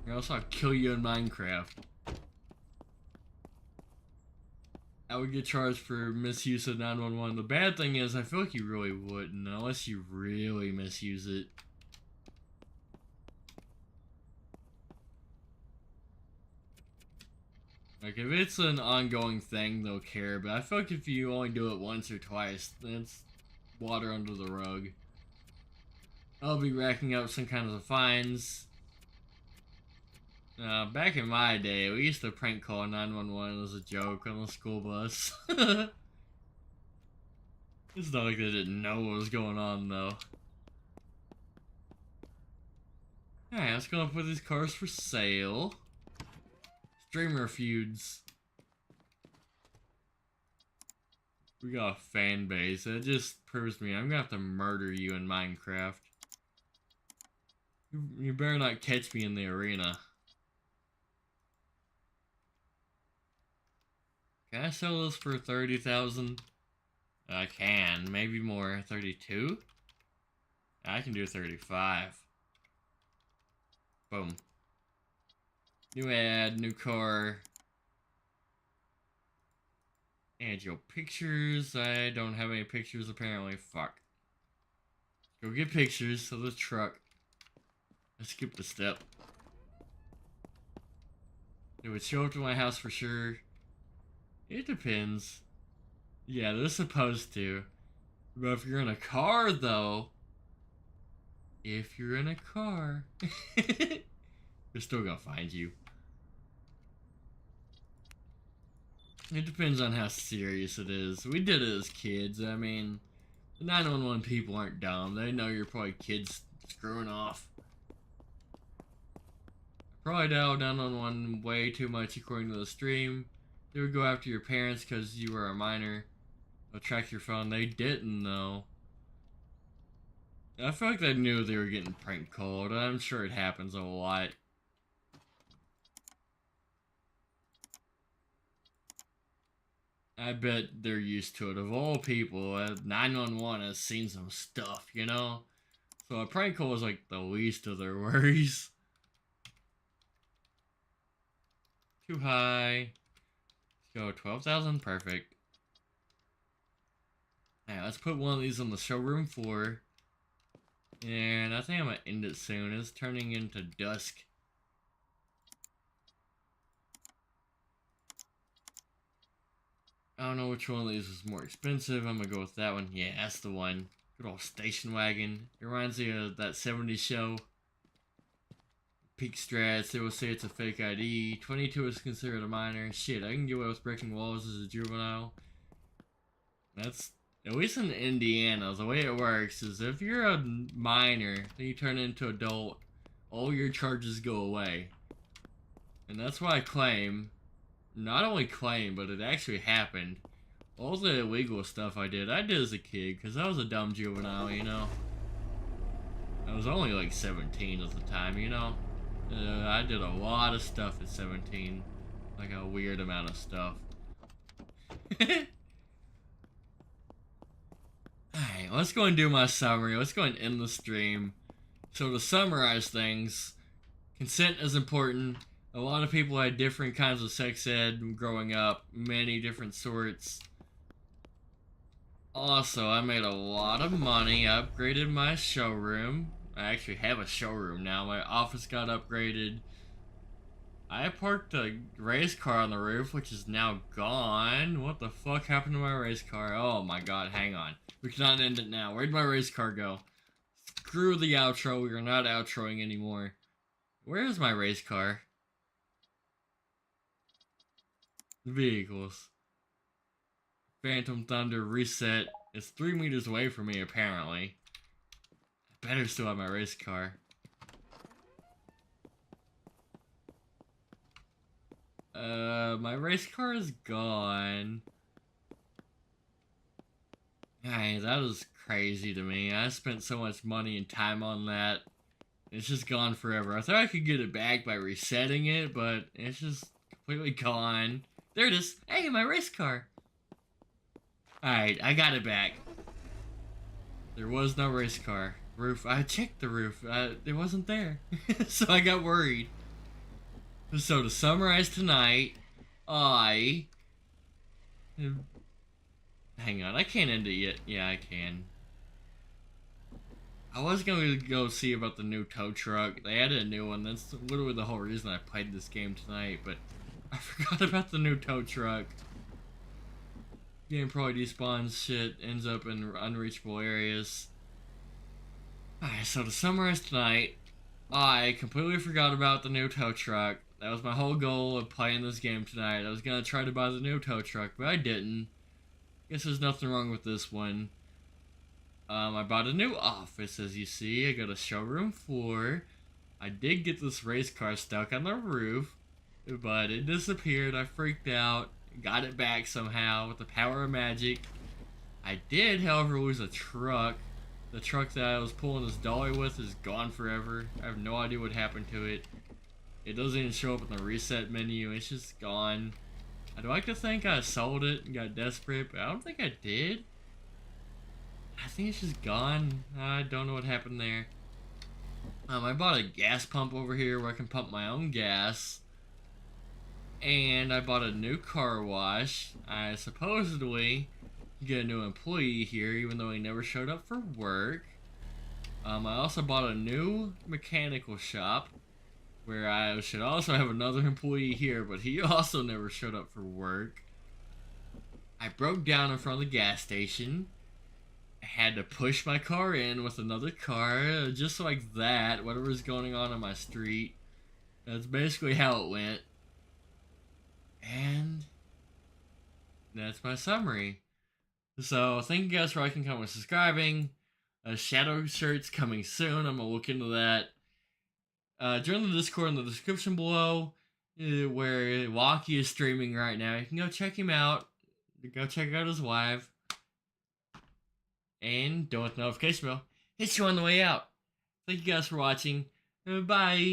Or else I'll kill you in Minecraft. I would get charged for misuse of 911. The bad thing is, I feel like you really wouldn't, unless you really misuse it. Like, if it's an ongoing thing, they'll care, but I feel like if you only do it once or twice, then it's water under the rug. I'll be racking up some kind of fines. Back in my day, we used to prank call 911 as a joke on the school bus. It's not like they didn't know what was going on, though. Alright, let's go and put these cars for sale. Streamer feuds. We got a fan base. That just proves me I'm gonna have to murder you in Minecraft. You better not catch me in the arena. Can I sell this for 30,000? I can, maybe more. 32? I can do 35. Boom. New ad, new car. Add your pictures. I don't have any pictures apparently. Fuck. Go get pictures of the truck. I skipped the step. It would show up to my house for sure. It depends. Yeah, they're supposed to. But if you're in a car, though... If you're in a car... they're still gonna find you. It depends on how serious it is. We did it as kids. I mean, the 911 people aren't dumb. They know you're probably kids screwing off. Probably dialed 911 way too much according to the stream. They would go after your parents because you were a minor. They'll track your phone. They didn't, though. I feel like they knew they were getting prank called. I'm sure it happens a lot. I bet they're used to it. Of all people, 911 has seen some stuff, you know? So a prank call is like the least of their worries. Too high. Let's go 12,000. Perfect. Alright, let's put one of these on the showroom floor. And I think I'm gonna end it soon. It's turning into dusk. I don't know which one of these is more expensive. I'm gonna go with that one. Yeah, that's the one. Good old station wagon. It reminds me of that 70s show. Peak strats. They will say it's a fake ID. 22 is considered a minor. Shit, I can get away with breaking walls as a juvenile. That's... At least in Indiana, the way it works is if you're a minor, then you turn into adult, all your charges go away. And that's why I claim, not only claim, but it actually happened. All the illegal stuff I did as a kid, because I was a dumb juvenile, you know. I was only like 17 at the time, you know. I did a lot of stuff at 17. Like a weird amount of stuff. Alright, let's go and do my summary. Let's go and end the stream. So to summarize things, consent is important. A lot of people had different kinds of sex ed growing up, many different sorts. Also, I made a lot of money. I upgraded my showroom. I actually have a showroom now. My office got upgraded. I parked a race car on the roof, which is now gone. What the fuck happened to my race car? Oh my god, hang on. We cannot end it now. Where'd my race car go? Screw the outro. We are not outroing anymore. Where is my race car? Vehicles. Phantom Thunder reset. It's 3 meters away from me, apparently. I better still have my race car. My race car is gone. Hey, that was crazy to me. I spent so much money and time on that. It's just gone forever. I thought I could get it back by resetting it, but it's just completely gone. There it is. Hey, my race car. Alright, I got it back. There was no race car. Roof. I checked the roof. It wasn't there. So I got worried. So to summarize tonight, hang on, I can't end it yet. Yeah, I can. I was going to go see about the new tow truck. They added a new one. That's literally the whole reason I played this game tonight, but I forgot about the new tow truck. Game probably despawns shit, ends up in unreachable areas. Alright, so to summarize tonight, I completely forgot about the new tow truck. That was my whole goal of playing this game tonight. I was gonna try to buy the new tow truck, but I didn't. Guess there's nothing wrong with this one. I bought a new office, as you see. I got a showroom floor. I did get this race car stuck on the roof, but it disappeared. I freaked out. Got it back somehow with the power of magic. I did, however, lose a truck. The truck that I was pulling this dolly with is gone forever. I have no idea what happened to it. It doesn't even show up in the reset menu. It's just gone. I'd like to think I sold it and got desperate, but I don't think I did. I think it's just gone. I don't know what happened there. I bought a gas pump over here where I can pump my own gas. And I bought a new car wash. I supposedly get a new employee here, even though he never showed up for work. I also bought a new mechanical shop, where I should also have another employee here, but he also never showed up for work. I broke down in front of the gas station. I had to push my car in with another car, just like that, whatever's going on my street. That's basically how it went. And that's my summary. So, thank you guys for liking, commenting, and subscribing. Shadow shirt's coming soon. I'm gonna look into that. Join the Discord in the description below, where Walkie is streaming right now. You can go check him out. Go check out his wife. And don't hit the notification bell. Hit you on the way out. Thank you guys for watching. Bye.